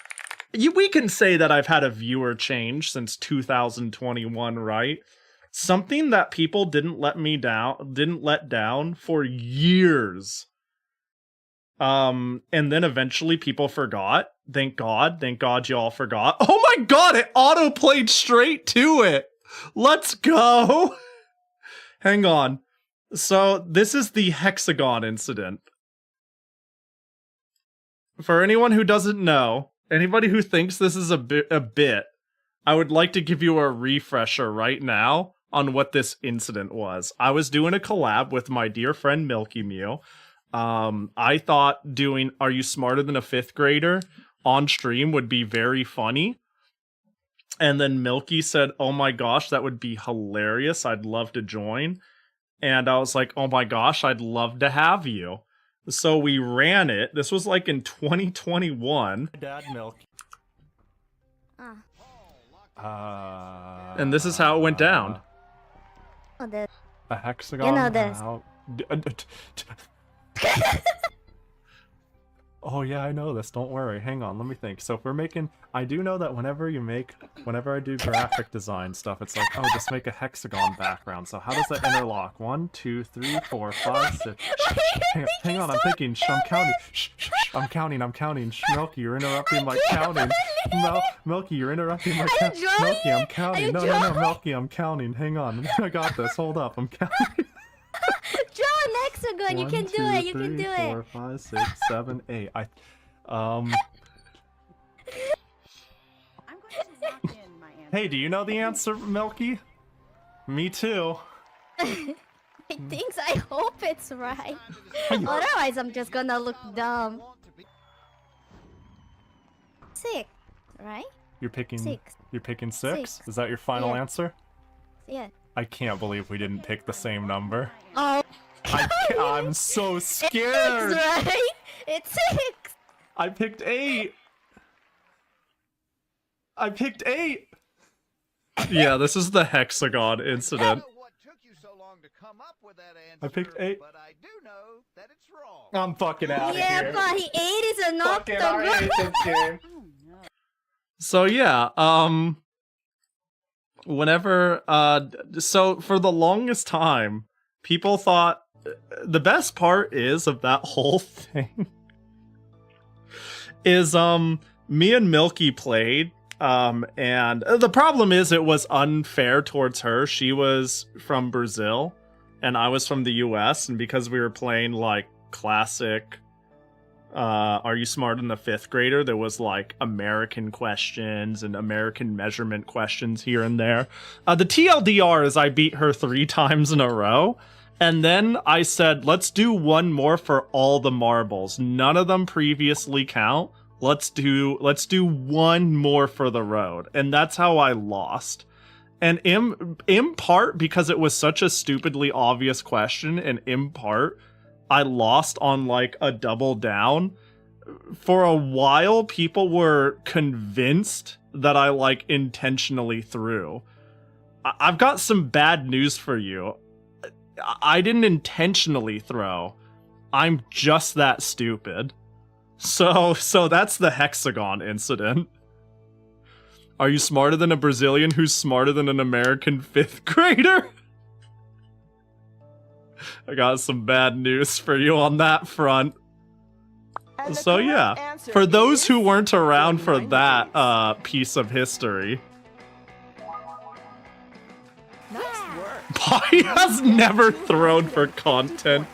[SPEAKER 1] we can say that I've had a viewer change since 2021, right? Something that people didn't let down for years. And then eventually people forgot. Thank God you all forgot. Oh my God, it auto-played straight to it. Let's go. Hang on. So this is the hexagon incident. For anyone who doesn't know, anybody who thinks this is a bit, I would like to give you a refresher right now on what this incident was. I was doing a collab with my dear friend Milky Mew. I thought doing Are You Smarter Than a Fifth Grader on stream would be very funny. And then Milky said, oh my gosh, that would be hilarious. I'd love to join. And I was like, oh my gosh, I'd love to have you. So we ran it. This was like in 2021. Dad Milky. And this is how it went down.
[SPEAKER 10] The
[SPEAKER 1] A hexagon.
[SPEAKER 10] You know this.
[SPEAKER 1] Oh yeah, I know this. Don't worry. Hang on, let me think. So if we're making, I do know that whenever I do graphic design stuff, it's like, oh, just make a hexagon background. So how does that interlock? 1, 2, 3, 4, 5, 6. Hang on, I'm thinking. I'm counting. I'm counting. Milky, you're interrupting my counting. Milky, you're interrupting my counting. Milky, I'm counting. No, Milky, I'm counting. Hang on, I got this. Hold up, I'm counting.
[SPEAKER 10] Draw an hexagon. You can do it. You can do it.
[SPEAKER 1] 4, 5, 6, 7, 8.
[SPEAKER 6] I'm going to lock in my answer.
[SPEAKER 1] Hey, do you know the answer, Milky? Me too.
[SPEAKER 10] I hope it's right. Otherwise, I'm just gonna look dumb. 6, right?
[SPEAKER 1] You're picking
[SPEAKER 10] 6.
[SPEAKER 1] You're picking 6?
[SPEAKER 10] 6.
[SPEAKER 1] Is that your final
[SPEAKER 10] Yeah.
[SPEAKER 1] answer?
[SPEAKER 10] Yeah.
[SPEAKER 1] I can't believe we didn't pick the same number.
[SPEAKER 10] Oh.
[SPEAKER 1] I'm so scared.
[SPEAKER 10] It's 6, right? It's 6.
[SPEAKER 1] I picked 8. I picked 8. Yeah, this is the hexagon incident. I picked 8.
[SPEAKER 3] But I do know that it's wrong.
[SPEAKER 1] I'm fucking out of here.
[SPEAKER 10] Yeah, Pahi 8 is an octagon.
[SPEAKER 1] So yeah, whenever so for the longest time, people thought the best part is of that whole thing is me and Milky played, and the problem is it was unfair towards her. She was from Brazil and I was from the US, and because we were playing like classic Are You Smarter Than a Fifth Grader, there was like American questions and American measurement questions here and there. The TLDR is I beat her 3 times in a row, and then I said, let's do one more for all the marbles. None of them previously count. Let's do one more for the road. And that's how I lost. And in part because it was such a stupidly obvious question, and in part I lost on like a double down. For a while, people were convinced that I like intentionally threw. I've got some bad news for you. I didn't intentionally throw. I'm just that stupid. So that's the hexagon incident. Are you smarter than a Brazilian who's smarter than an American 5th grader? I got some bad news for you on that front. So yeah, for those who weren't around for that piece of history, Pahi has never thrown for content.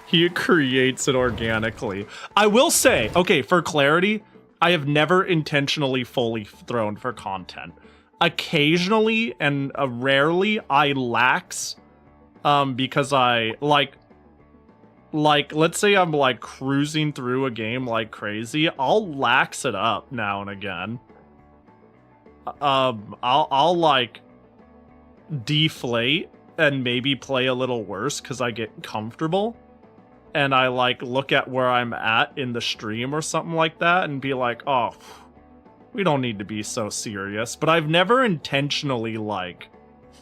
[SPEAKER 1] He creates it organically. I will say, okay, for clarity, I have never intentionally fully thrown for content. Occasionally and rarely I lax because I like let's say I'm like cruising through a game like crazy, I'll lax it up now and again. I'll like deflate and maybe play a little worse because I get comfortable. And I like look at where I'm at in the stream or something like that and be like, oh, we don't need to be so serious. But I've never intentionally like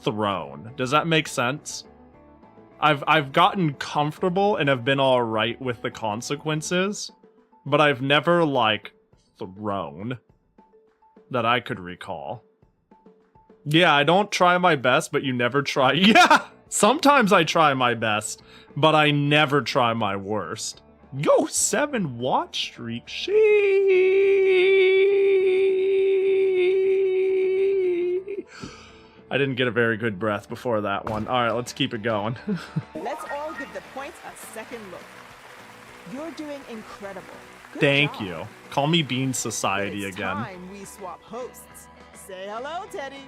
[SPEAKER 1] thrown. Does that make sense? I've gotten comfortable and have been all right with the consequences, but I've never like thrown that I could recall. Yeah, I don't try my best, but you never try. Yeah, sometimes I try my best, but I never try my worst. Yo, 7 watch streak. I didn't get a very good breath before that one. All right, let's keep it going.
[SPEAKER 7] Let's all give the points a second look. You're doing incredible. Good
[SPEAKER 1] Thank
[SPEAKER 7] job.
[SPEAKER 1] you. Call me Bean Society
[SPEAKER 7] It's
[SPEAKER 1] again.
[SPEAKER 7] time we swap hosts. Say hello, Teddy.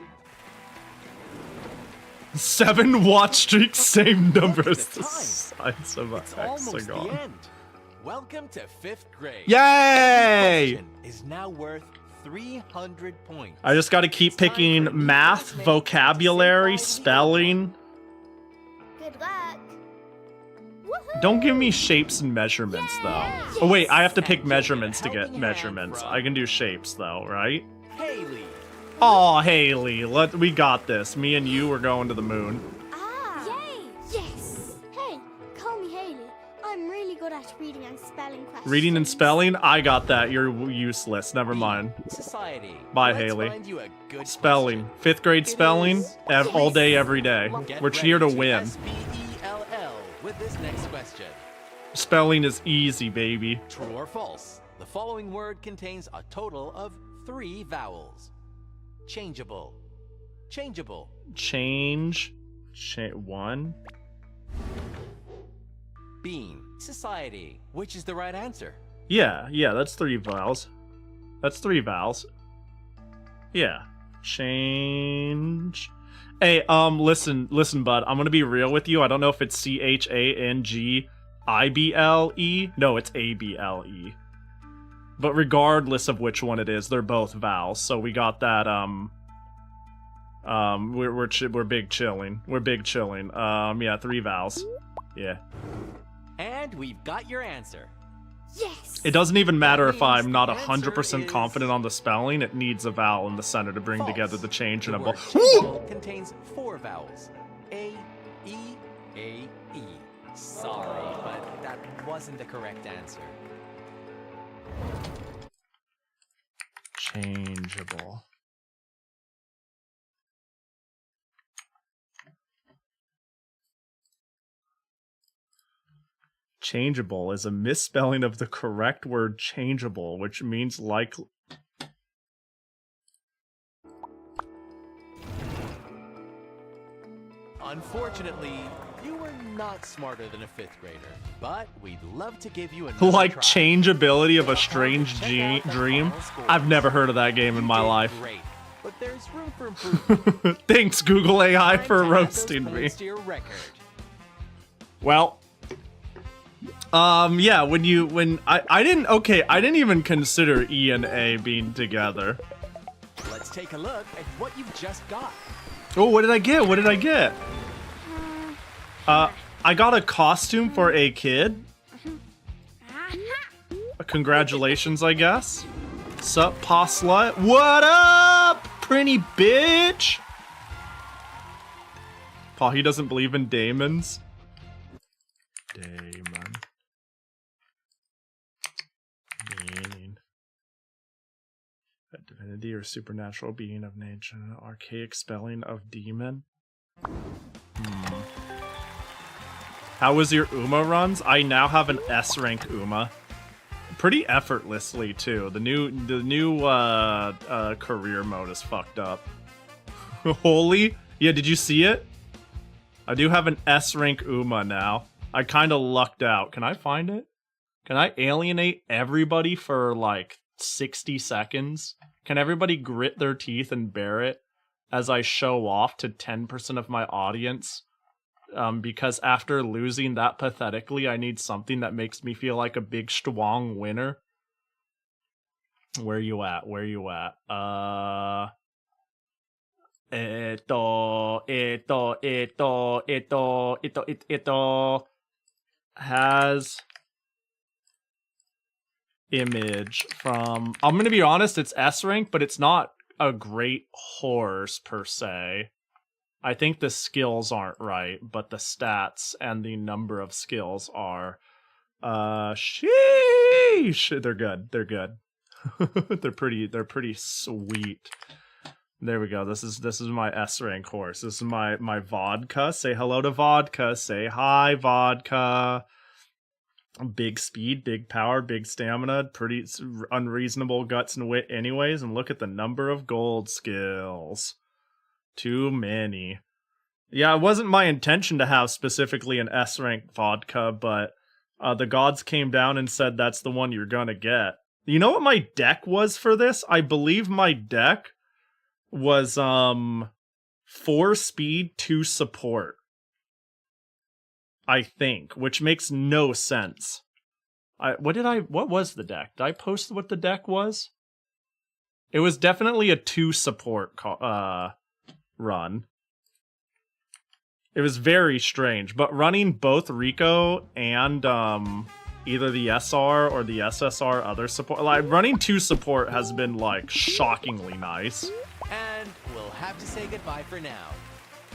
[SPEAKER 1] 7 watch streaks, same number as the
[SPEAKER 9] time.
[SPEAKER 1] sides of a
[SPEAKER 9] It's almost the
[SPEAKER 1] hexagon.
[SPEAKER 9] end. Welcome to 5th grade.
[SPEAKER 1] Yay!
[SPEAKER 9] This question is now worth 300 points.
[SPEAKER 1] I just got to keep picking math, vocabulary, spelling.
[SPEAKER 8] Good luck.
[SPEAKER 1] Don't give me shapes and measurements, though. Oh, wait, I have to pick measurements to get measurements. I can do shapes, though, right?
[SPEAKER 9] Haley.
[SPEAKER 1] Oh, Haley, we got this. Me and you are going to the moon.
[SPEAKER 10] Ah! Yay! Yes! Hey, call me Haley. I'm really good at
[SPEAKER 8] just reading and spelling questions.
[SPEAKER 1] Reading and spelling? I got that. You're useless. Never mind.
[SPEAKER 9] Society.
[SPEAKER 1] Bye,
[SPEAKER 9] Let's
[SPEAKER 1] Haley.
[SPEAKER 9] find you a good
[SPEAKER 1] Spelling.
[SPEAKER 9] question.
[SPEAKER 1] 5th grade
[SPEAKER 9] It
[SPEAKER 1] spelling.
[SPEAKER 9] is
[SPEAKER 1] All day, every day.
[SPEAKER 9] Get
[SPEAKER 1] We're here to
[SPEAKER 9] ready
[SPEAKER 1] win.
[SPEAKER 9] SPELL with this next question.
[SPEAKER 1] Spelling is easy, baby.
[SPEAKER 9] True or false? The following word contains a total of 3 vowels. Changeable. Changeable.
[SPEAKER 1] Change. 1.
[SPEAKER 9] Bean. Society. Which is the right answer?
[SPEAKER 1] Yeah, that's 3 vowels. That's 3 vowels. Yeah. Change. Hey, listen, bud. I'm gonna be real with you. I don't know if it's CHANGIBLE. No, it's ABLE. But regardless of which one it is, they're both vowels. So we got that. We're big chilling. We're big chilling. Yeah, 3 vowels. Yeah.
[SPEAKER 9] And we've got your answer.
[SPEAKER 8] Yes!
[SPEAKER 1] It doesn't even matter
[SPEAKER 9] That
[SPEAKER 1] if I'm
[SPEAKER 9] means
[SPEAKER 1] not
[SPEAKER 9] the
[SPEAKER 1] 100%
[SPEAKER 9] answer
[SPEAKER 1] confident
[SPEAKER 9] is
[SPEAKER 1] on the spelling. It needs a vowel in the center to bring
[SPEAKER 9] false.
[SPEAKER 1] together the changeable.
[SPEAKER 9] The word changeable contains 4 vowels. A, E, A, E. Sorry, but that wasn't the correct answer.
[SPEAKER 1] Changeable. Changeable is a misspelling of the correct word changeable, which means like.
[SPEAKER 9] Unfortunately, you were not smarter than a 5th grader, but we'd love to give you another
[SPEAKER 1] Like
[SPEAKER 9] try.
[SPEAKER 1] changeability of a
[SPEAKER 9] Check
[SPEAKER 1] strange
[SPEAKER 9] out the
[SPEAKER 1] dream.
[SPEAKER 9] final scores.
[SPEAKER 1] I've never heard of that game in
[SPEAKER 9] You
[SPEAKER 1] my
[SPEAKER 9] did
[SPEAKER 1] life.
[SPEAKER 9] Great, but there's room for improvement.
[SPEAKER 1] Thanks, Google AI,
[SPEAKER 9] Time
[SPEAKER 1] for
[SPEAKER 9] to add those
[SPEAKER 1] roasting me.
[SPEAKER 9] points to your record.
[SPEAKER 1] Well, yeah, I didn't even consider E and A being together.
[SPEAKER 9] Let's take a look at what you've just got.
[SPEAKER 1] Oh, what did I get? What did I get? I got a costume for a kid. Congratulations, I guess. Sup, pa slut? What up, pretty bitch? Pahi doesn't believe in daemons. Daemon. Meaning. A divinity or supernatural being of nature. Archaic spelling of demon. How was your Uma runs? I now have an S rank Uma. Pretty effortlessly too. The new career mode is fucked up. Holy? Yeah, did you see it? I do have an S rank Uma now. I kind of lucked out. Can I find it? Can I alienate everybody for like 60 seconds? Can everybody grit their teeth and bear it as I show off to 10% of my audience? Because after losing that pathetically, I need something that makes me feel like a big strong winner. Where you at? Where you at? Has image from. I'm gonna be honest, it's S rank, but it's not a great horse per se. I think the skills aren't right, but the stats and the number of skills are. Sheesh! They're good. They're good. They're pretty sweet. There we go. This is my S rank horse. This is my vodka. Say hello to vodka. Say hi, vodka. Big speed, big power, big stamina, pretty unreasonable guts and wit anyways, and look at the number of gold skills. Too many. Yeah, it wasn't my intention to have specifically an S rank vodka, but the gods came down and said that's the one you're gonna get. You know what my deck was for this? I believe my deck was 4 speed, 2 support. I think, which makes no sense. What was the deck? Did I post what the deck was? It was definitely a 2 support run. It was very strange, but running both Rico and either the SR or the SSR other support, like running 2 support has been like shockingly nice.
[SPEAKER 9] And we'll have to say goodbye for now.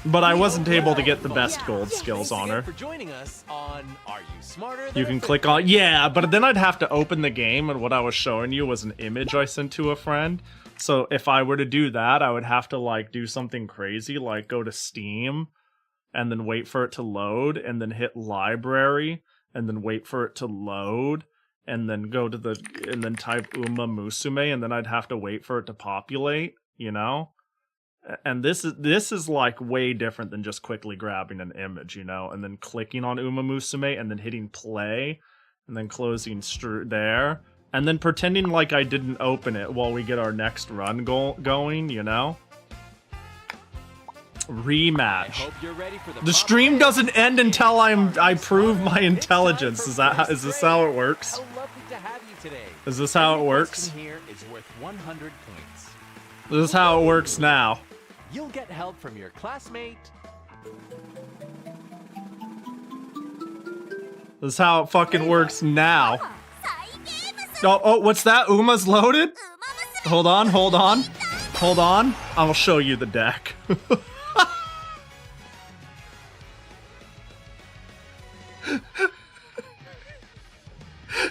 [SPEAKER 1] But I wasn't able to get the best gold skills on her.
[SPEAKER 9] For joining us on Are You Smarter Than
[SPEAKER 1] You
[SPEAKER 9] a
[SPEAKER 1] can
[SPEAKER 9] Fifth
[SPEAKER 1] click on, yeah, but then I'd have to open the game, and what I was showing you was an image I sent to a friend. So if I were to do that, I would have to like do something crazy, like go to Steam, and then wait for it to load, and then hit library, and then wait for it to load, and then go to the, and then type Uma Musume, and then I'd have to wait for it to populate, you know? And this is like way different than just quickly grabbing an image, you know, and then clicking on Uma Musume and then hitting play and then closing there and then pretending like I didn't open it while we get our next run going, you know. Rematch.
[SPEAKER 9] Hope you're ready for
[SPEAKER 1] The stream doesn't end until I prove my intelligence. Is this how it works?
[SPEAKER 9] How lovely to have you today.
[SPEAKER 1] Is this how it
[SPEAKER 9] Every
[SPEAKER 1] works?
[SPEAKER 9] question here is worth 100 points.
[SPEAKER 1] This is how it works now.
[SPEAKER 9] You'll get help from your classmate.
[SPEAKER 1] This is how it fucking works now. Oh, what's that? Uma's loaded? Hold on. I'll show you the deck.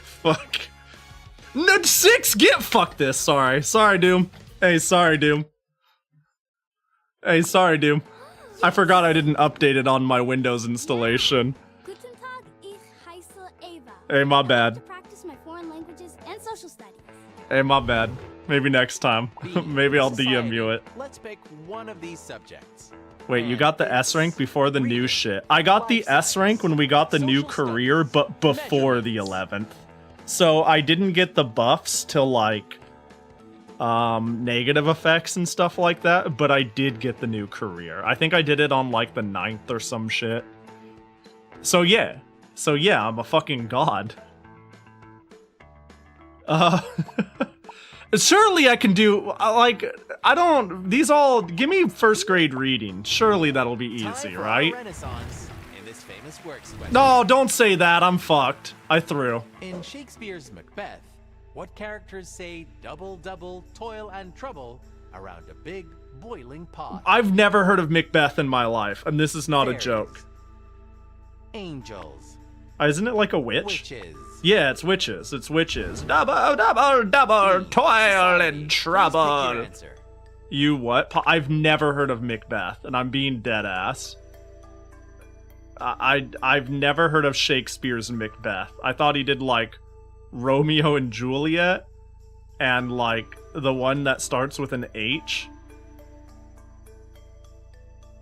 [SPEAKER 1] Fuck. No, 6, fuck this, sorry. Sorry, Doom. Hey, sorry, Doom. I forgot I didn't update it on my Windows installation.
[SPEAKER 4] Guten Tag, ich heiße Ava.
[SPEAKER 1] Hey, my bad.
[SPEAKER 4] To practice my foreign languages and social studies.
[SPEAKER 1] Hey, my bad. Maybe next time. Maybe I'll DM you it.
[SPEAKER 9] Let's pick one of these subjects.
[SPEAKER 1] Wait, you got the S rank before the new shit. I got the S rank when we got the new career, but before the 11th. So I didn't get the buffs till like negative effects and stuff like that, but I did get the new career. I think I did it on like the 9th or some shit. So yeah, I'm a fucking god. Surely I can do, like, give me first grade reading. Surely that'll be easy, right? No, don't say that, I'm fucked. I threw.
[SPEAKER 9] In Shakespeare's Macbeth, what characters say double, double, toil and trouble around a big, boiling pot?
[SPEAKER 1] I've never heard of Macbeth in my life, and this is not a joke.
[SPEAKER 9] Angels.
[SPEAKER 1] Isn't it like a witch?
[SPEAKER 9] Witches.
[SPEAKER 1] Yeah, it's witches. Double, double, double, toil and trouble. You what? I've never heard of Macbeth, and I'm being dead ass. I've never heard of Shakespeare's Macbeth. I thought he did like Romeo and Juliet, and like the one that starts with an H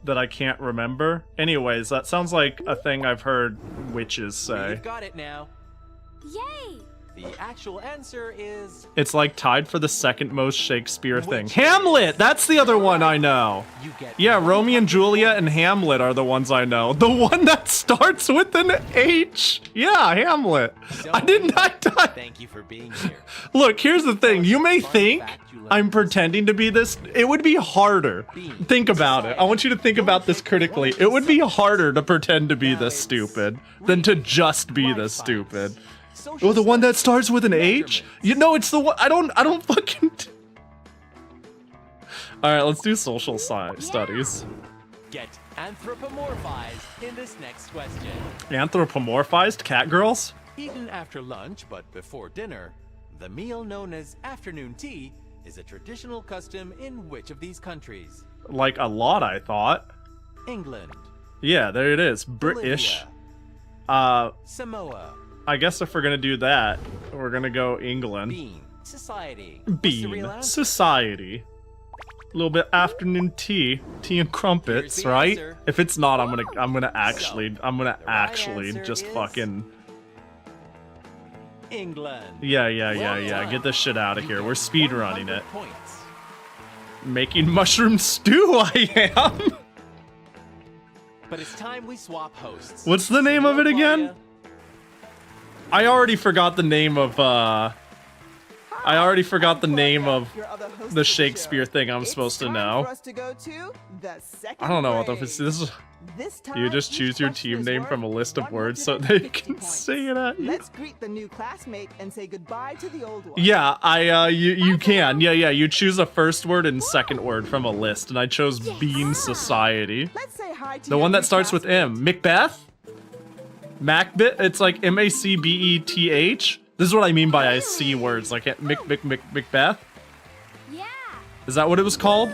[SPEAKER 1] that I can't remember. Anyways, that sounds like a thing I've heard witches say.
[SPEAKER 9] You've got it now.
[SPEAKER 4] Yay!
[SPEAKER 9] The actual answer is...
[SPEAKER 1] It's like tied for the second most Shakespeare thing. Hamlet! That's the other one I know. Yeah, Romeo and Juliet and Hamlet are the ones I know. The one that starts with an H. Yeah, Hamlet.
[SPEAKER 9] Thank you for being here.
[SPEAKER 1] Look, here's the thing. You may think I'm pretending to be this. It would be harder. Think about it. I want you to think about this critically. It would be harder to pretend to be this stupid than to just be this stupid. Oh, the one that starts with an H? You know, it's the one. I don't fucking. Alright, let's do social studies.
[SPEAKER 9] Get anthropomorphized in this next question.
[SPEAKER 1] Anthropomorphized cat girls?
[SPEAKER 9] Eaten after lunch but before dinner, the meal known as afternoon tea is a traditional custom in which of these countries?
[SPEAKER 1] Like a lot, I thought.
[SPEAKER 9] England.
[SPEAKER 1] Yeah, there it is. British.
[SPEAKER 9] Samoa.
[SPEAKER 1] I guess if we're gonna do that, we're gonna go England.
[SPEAKER 9] Bean society.
[SPEAKER 1] Bean society. A little bit afternoon tea and crumpets, right?
[SPEAKER 9] Answer.
[SPEAKER 1] If it's not, I'm gonna actually just fucking.
[SPEAKER 9] England.
[SPEAKER 1] Yeah. Get this shit out of here. We're speed running it. Making mushroom stew, I am.
[SPEAKER 9] But it's time we swap hosts.
[SPEAKER 1] What's the name of it again? I already forgot the name of the Shakespeare thing I'm supposed to know. I don't know what this is.
[SPEAKER 7] This time,
[SPEAKER 1] You just
[SPEAKER 7] each
[SPEAKER 1] choose your
[SPEAKER 7] question
[SPEAKER 1] team
[SPEAKER 7] is
[SPEAKER 1] name
[SPEAKER 7] worth
[SPEAKER 1] from a list of words so they
[SPEAKER 7] 150
[SPEAKER 1] can
[SPEAKER 7] points.
[SPEAKER 1] say it at you.
[SPEAKER 7] Let's greet the new classmate and say goodbye to the old one.
[SPEAKER 1] Yeah, you can. Yeah, you choose a first word and second word from a list, and I chose Bean Society.
[SPEAKER 7] Let's say hi to
[SPEAKER 1] The
[SPEAKER 7] your
[SPEAKER 1] one that
[SPEAKER 7] new
[SPEAKER 1] starts with
[SPEAKER 7] classmate.
[SPEAKER 1] M. Macbeth? Macbeth? It's like Macbeth? This is what I mean by I see words, like Macbeth?
[SPEAKER 4] Yeah.
[SPEAKER 1] Is that what it was called?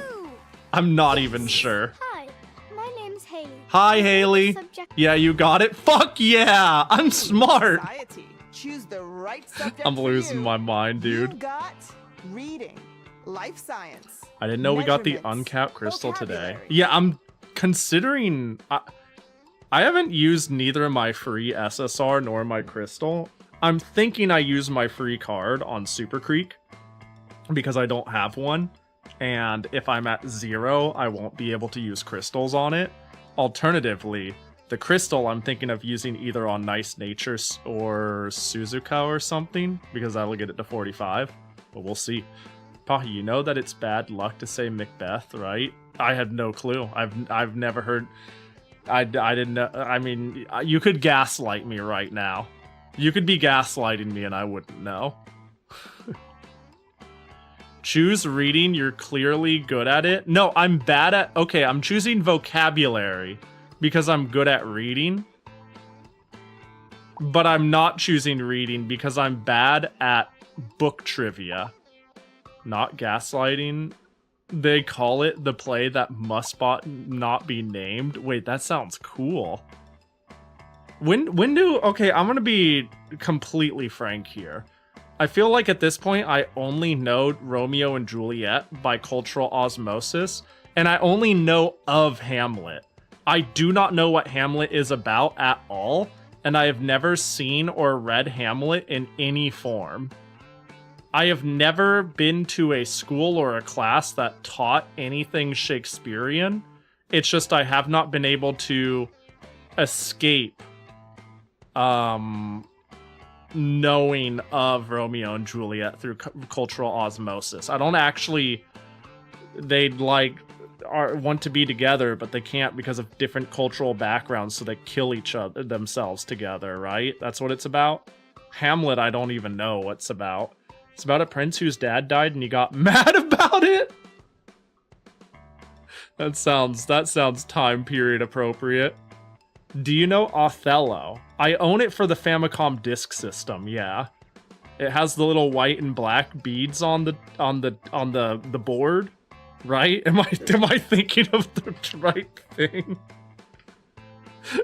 [SPEAKER 1] I'm not even sure.
[SPEAKER 4] Hi, my name's Haley.
[SPEAKER 1] Hi, Haley.
[SPEAKER 4] Subject-
[SPEAKER 1] Yeah, you got it? Fuck yeah! I'm smart!
[SPEAKER 7] Society. Choose the right subject
[SPEAKER 1] I'm
[SPEAKER 7] for
[SPEAKER 1] losing
[SPEAKER 7] you.
[SPEAKER 1] my mind,
[SPEAKER 7] You
[SPEAKER 1] got
[SPEAKER 7] got reading, life science.
[SPEAKER 1] I didn't know we got the
[SPEAKER 7] measurements,
[SPEAKER 1] uncapped crystal today.
[SPEAKER 7] vocabulary.
[SPEAKER 1] Yeah, I'm considering... I haven't used neither my free SSR nor my crystal. I'm thinking I use my free card on Super Creek because I don't have one. And if I'm at 0, I won't be able to use crystals on it. Alternatively, the crystal I'm thinking of using either on Nice Nature or Suzuka or something because that'll get it to 45. But we'll see. Pahi, you know that it's bad luck to say Macbeth, right? I had no clue. I've never heard... I didn't know. I mean, you could gaslight me right now. You could be gaslighting me and I wouldn't know. Choose reading. You're clearly good at it. No, I'm bad at... Okay, I'm choosing vocabulary because I'm good at reading. But I'm not choosing reading because I'm bad at book trivia. Not gaslighting. They call it the play that must not be named. Wait, that sounds cool. When do... Okay, I'm gonna be completely frank here. I feel like at this point, I only know Romeo and Juliet by cultural osmosis, and I only know of Hamlet. I do not know what Hamlet is about at all, and I have never seen or read Hamlet in any form. I have never been to a school or a class that taught anything Shakespearean. It's just I have not been able to escape knowing of Romeo and Juliet through cultural osmosis. I don't actually... They want to be together, but they can't because of different cultural backgrounds, so they kill each other themselves together, right? That's what it's about. Hamlet, I don't even know what's about. It's about a prince whose dad died and he got mad about it. That sounds time period appropriate. Do you know Othello? I own it for the Famicom Disk System, yeah. It has the little white and black beads on the board, right? Am I thinking of the right thing?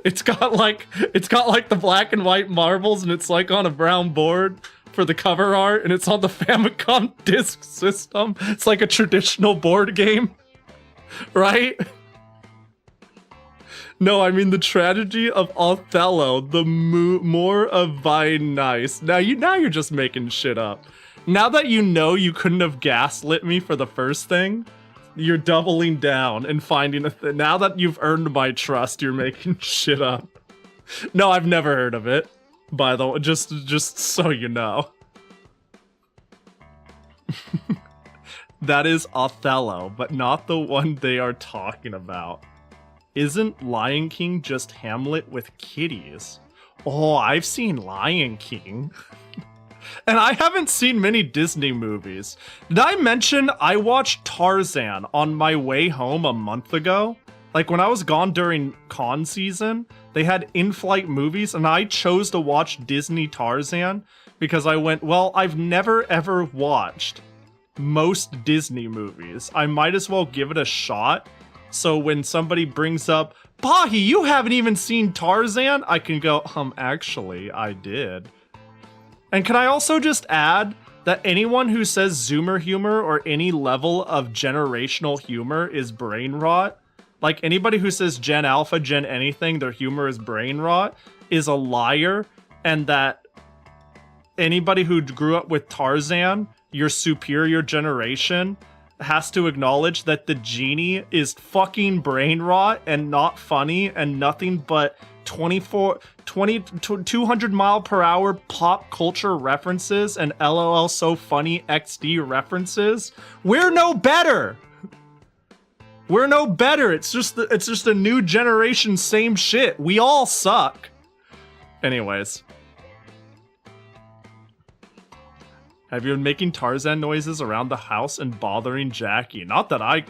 [SPEAKER 1] It's got like the black and white marbles and it's like on a brown board for the cover art, and it's on the Famicom Disk System. It's like a traditional board game, right? No, I mean the tragedy of Othello, the more of Nice. Now you're just making shit up. Now that you know you couldn't have gaslit me for the first thing, you're doubling down and finding now that you've earned my trust, you're making shit up. No, I've never heard of it. By the way, just so you know. That is Othello, but not the one they are talking about. Isn't Lion King just Hamlet with kitties? Oh, I've seen Lion King. And I haven't seen many Disney movies. Did I mention I watched Tarzan on my way home a month ago? Like when I was gone during con season, they had in-flight movies and I chose to watch Disney Tarzan because I went, well, I've never ever watched most Disney movies. I might as well give it a shot. So when somebody brings up, Pahi, you haven't even seen Tarzan? I can go, actually, I did. And can I also just add that anyone who says Zoomer humor or any level of generational humor is brain rot? Like anybody who says Gen Alpha, Gen anything, their humor is brain rot, is a liar, and that anybody who grew up with Tarzan, your superior generation, has to acknowledge that the genie is fucking brain rot and not funny and nothing but 200 mile per hour pop culture references and LOL so funny XD references. We're no better. We're no better. It's just a new generation, same shit. We all suck. Anyways. Have you been making Tarzan noises around the house and bothering Jackie? Not that I...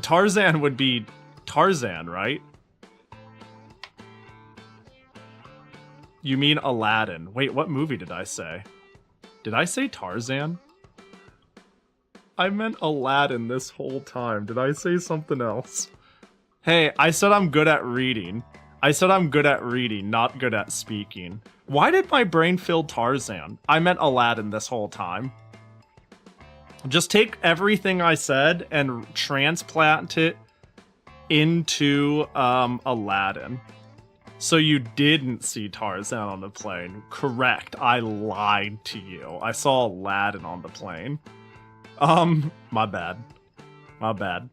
[SPEAKER 1] Tarzan would be Tarzan, right? You mean Aladdin. Wait, what movie did I say? Did I say Tarzan? I meant Aladdin this whole time. Did I say something else? Hey, I said I'm good at reading. I said I'm good at reading, not good at speaking. Why did my brain fill Tarzan? I meant Aladdin this whole time. Just take everything I said and transplant it into Aladdin. So you didn't see Tarzan on the plane. Correct. I lied to you. I saw Aladdin on the plane. My bad. My bad.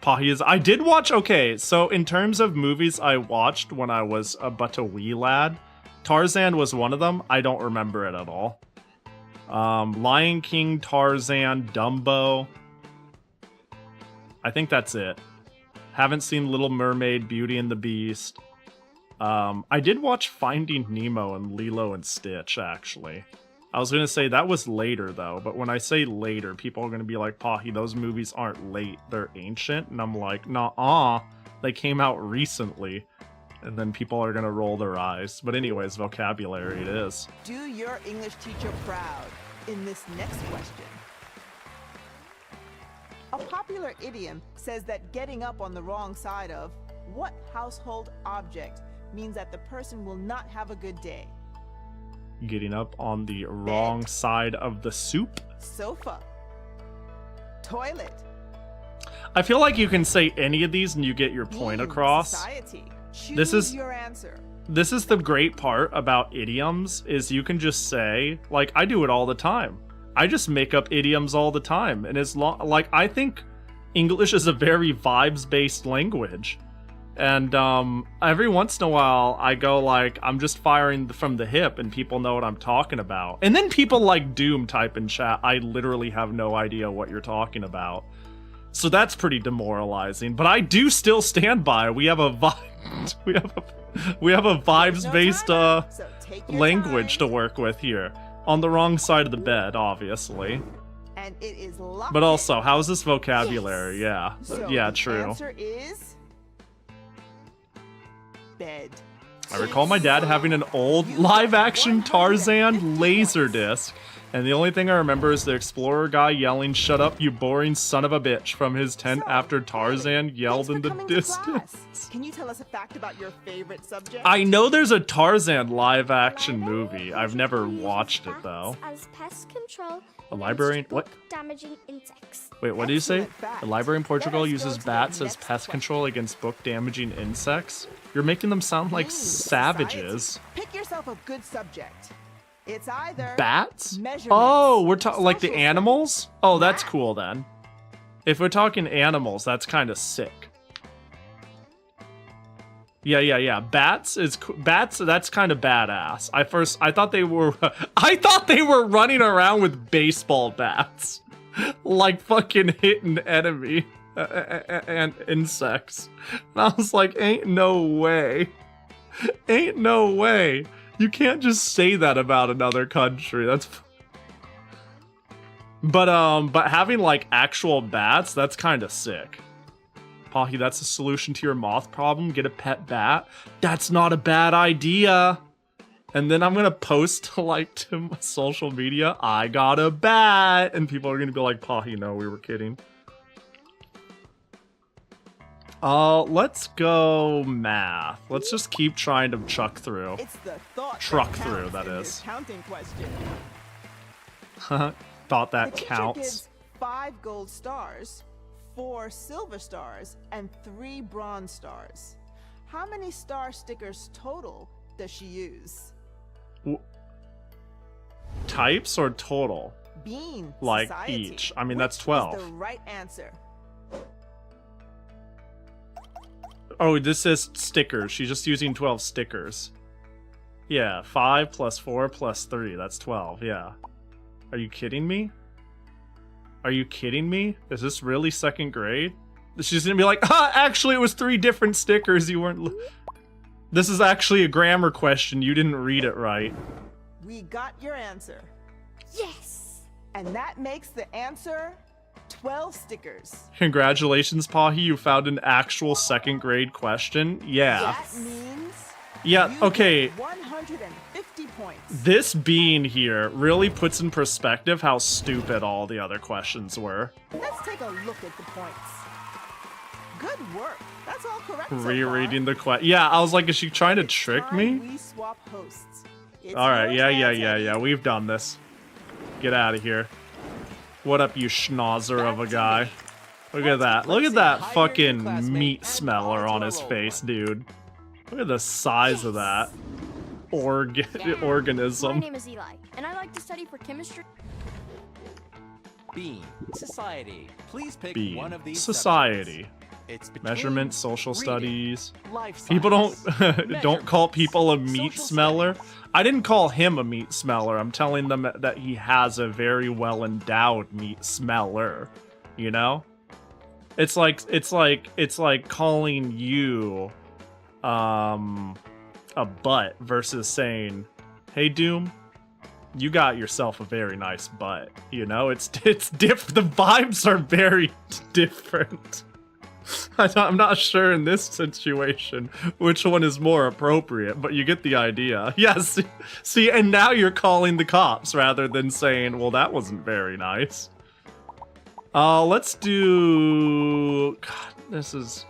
[SPEAKER 1] Pahi is... I did watch... Okay, so in terms of movies I watched when I was but a wee lad, Tarzan was one of them. I don't remember it at all. Lion King, Tarzan, Dumbo. I think that's it. Haven't seen Little Mermaid, Beauty and the Beast. I did watch Finding Nemo and Lilo and Stitch, actually. I was going to say that was later, though, but when I say later, people are going to be like, Pahi, those movies aren't late, they're ancient. And I'm like, nah, they came out recently. And then people are going to roll their eyes. But anyways, vocabulary it is.
[SPEAKER 7] Do your English teacher proud in this next question. A popular idiom says that getting up on the wrong side of what household object means that the person will not have a good day?
[SPEAKER 1] Getting up on the wrong side of the soup?
[SPEAKER 7] Sofa. Toilet.
[SPEAKER 1] I feel like you can say any of these and you get your point across.
[SPEAKER 7] Society.
[SPEAKER 1] This is
[SPEAKER 7] your answer.
[SPEAKER 1] This is the great part about idioms, is you can just say, like, I do it all the time. I just make up idioms all the time. And as long, like, I think English is a very vibes-based language. And every once in a while, I go like, I'm just firing from the hip and people know what I'm talking about. And then people like Doom type in chat, I literally have no idea what you're talking about. So that's pretty demoralizing. But I do still stand by. We have a we have a vibes-based language to work with here. On the wrong side of the bed, obviously.
[SPEAKER 7] And it is locked
[SPEAKER 1] but also, how's this vocabulary?
[SPEAKER 7] Yes.
[SPEAKER 1] Yeah.
[SPEAKER 7] So
[SPEAKER 1] yeah,
[SPEAKER 7] the
[SPEAKER 1] true.
[SPEAKER 7] answer is bed.
[SPEAKER 1] I recall my dad having an old live-action Tarzan Laserdisc, and the only thing I remember is the explorer guy yelling, "Shut up, you boring son of a bitch," from his tent after Tarzan yelled in the distance.
[SPEAKER 7] Can you tell us a fact about your favorite subject?
[SPEAKER 1] I know there's a Tarzan live-action movie. I've never watched it, though.
[SPEAKER 4] As pest control.
[SPEAKER 1] A librarian? What?
[SPEAKER 4] Damaging insects.
[SPEAKER 1] Wait, what do you say? A library in Portugal uses bats as pest control against book-damaging insects? You're making them sound like savages.
[SPEAKER 7] Pick yourself a good subject. It's either
[SPEAKER 1] bats? Oh, we're talking like the animals? Oh, that's cool then. If we're talking animals, that's kind of sick. Yeah. Bats, that's kind of badass. I thought they were running around with baseball bats. Like fucking hitting enemy and insects. And I was like, ain't no way. Ain't no way. You can't just say that about another country. That's... But having like actual bats, that's kind of sick. Pahi, that's a solution to your moth problem. Get a pet bat. That's not a bad idea. And then I'm gonna post to my social media, I got a bat, and people are gonna be like, Pahi, no, we were kidding. Let's go math. Let's just keep trying to chuck through.
[SPEAKER 7] It's the thought
[SPEAKER 1] truck through, that is.
[SPEAKER 7] Counting question.
[SPEAKER 1] Thought that
[SPEAKER 7] the teacher
[SPEAKER 1] counts.
[SPEAKER 7] Gives 5 gold stars, 4 silver stars, and 3 bronze stars. How many star stickers total does she use?
[SPEAKER 1] Types or total?
[SPEAKER 7] Bean.
[SPEAKER 1] Like
[SPEAKER 7] Society.
[SPEAKER 1] each. I mean,
[SPEAKER 7] Which
[SPEAKER 1] that's 12.
[SPEAKER 7] is the right answer.
[SPEAKER 1] Oh, this is stickers. She's just using 12 stickers. Yeah, 5 plus 4 plus 3. That's 12, yeah. Are you kidding me? Are you kidding me? Is this really 2nd grade? She's gonna be like, actually it was 3 different stickers. You weren't. This is actually a grammar question. You didn't read it right.
[SPEAKER 7] We got your answer.
[SPEAKER 10] Yes!
[SPEAKER 7] And that makes the answer 12 stickers.
[SPEAKER 1] Congratulations, Pahi. You found an actual 2nd grade question. Yeah.
[SPEAKER 7] That means
[SPEAKER 1] Yeah,
[SPEAKER 7] you
[SPEAKER 1] okay.
[SPEAKER 7] get 150 points.
[SPEAKER 1] This bean here really puts in perspective how stupid all the other questions were.
[SPEAKER 7] Let's take a look at the points. Good work. That's all correct.
[SPEAKER 1] Rereading the question. Yeah, I was like, is she trying to trick me?
[SPEAKER 7] We swap hosts. It's
[SPEAKER 1] Alright,
[SPEAKER 7] your chance,
[SPEAKER 1] yeah. We've done this. Get out of here. What up, you schnauzer of a guy? Look at that. Look at that fucking meat smeller on his face, dude. Look at the size of that organism.
[SPEAKER 10] My name is Eli, and I like to study for chemistry.
[SPEAKER 9] Bean. Society. Please pick
[SPEAKER 1] Bean.
[SPEAKER 9] one of these
[SPEAKER 1] Society.
[SPEAKER 9] subjects. It's between
[SPEAKER 1] Measurement, social
[SPEAKER 9] reading,
[SPEAKER 1] studies.
[SPEAKER 9] life
[SPEAKER 1] People
[SPEAKER 9] science,
[SPEAKER 1] don't call people a
[SPEAKER 9] measurements,
[SPEAKER 1] meat
[SPEAKER 9] social
[SPEAKER 1] smeller.
[SPEAKER 9] studies.
[SPEAKER 1] I didn't call him a meat smeller. I'm telling them that he has a very well endowed meat smeller. You know? It's like calling you a butt versus saying, "Hey Doom, you got yourself a very nice butt." You know, it's the vibes are very different. I'm not sure in this situation which one is more appropriate, but you get the idea. Yes, see, and now you're calling the cops rather than saying, well, that wasn't very nice. Let's do... God, this is...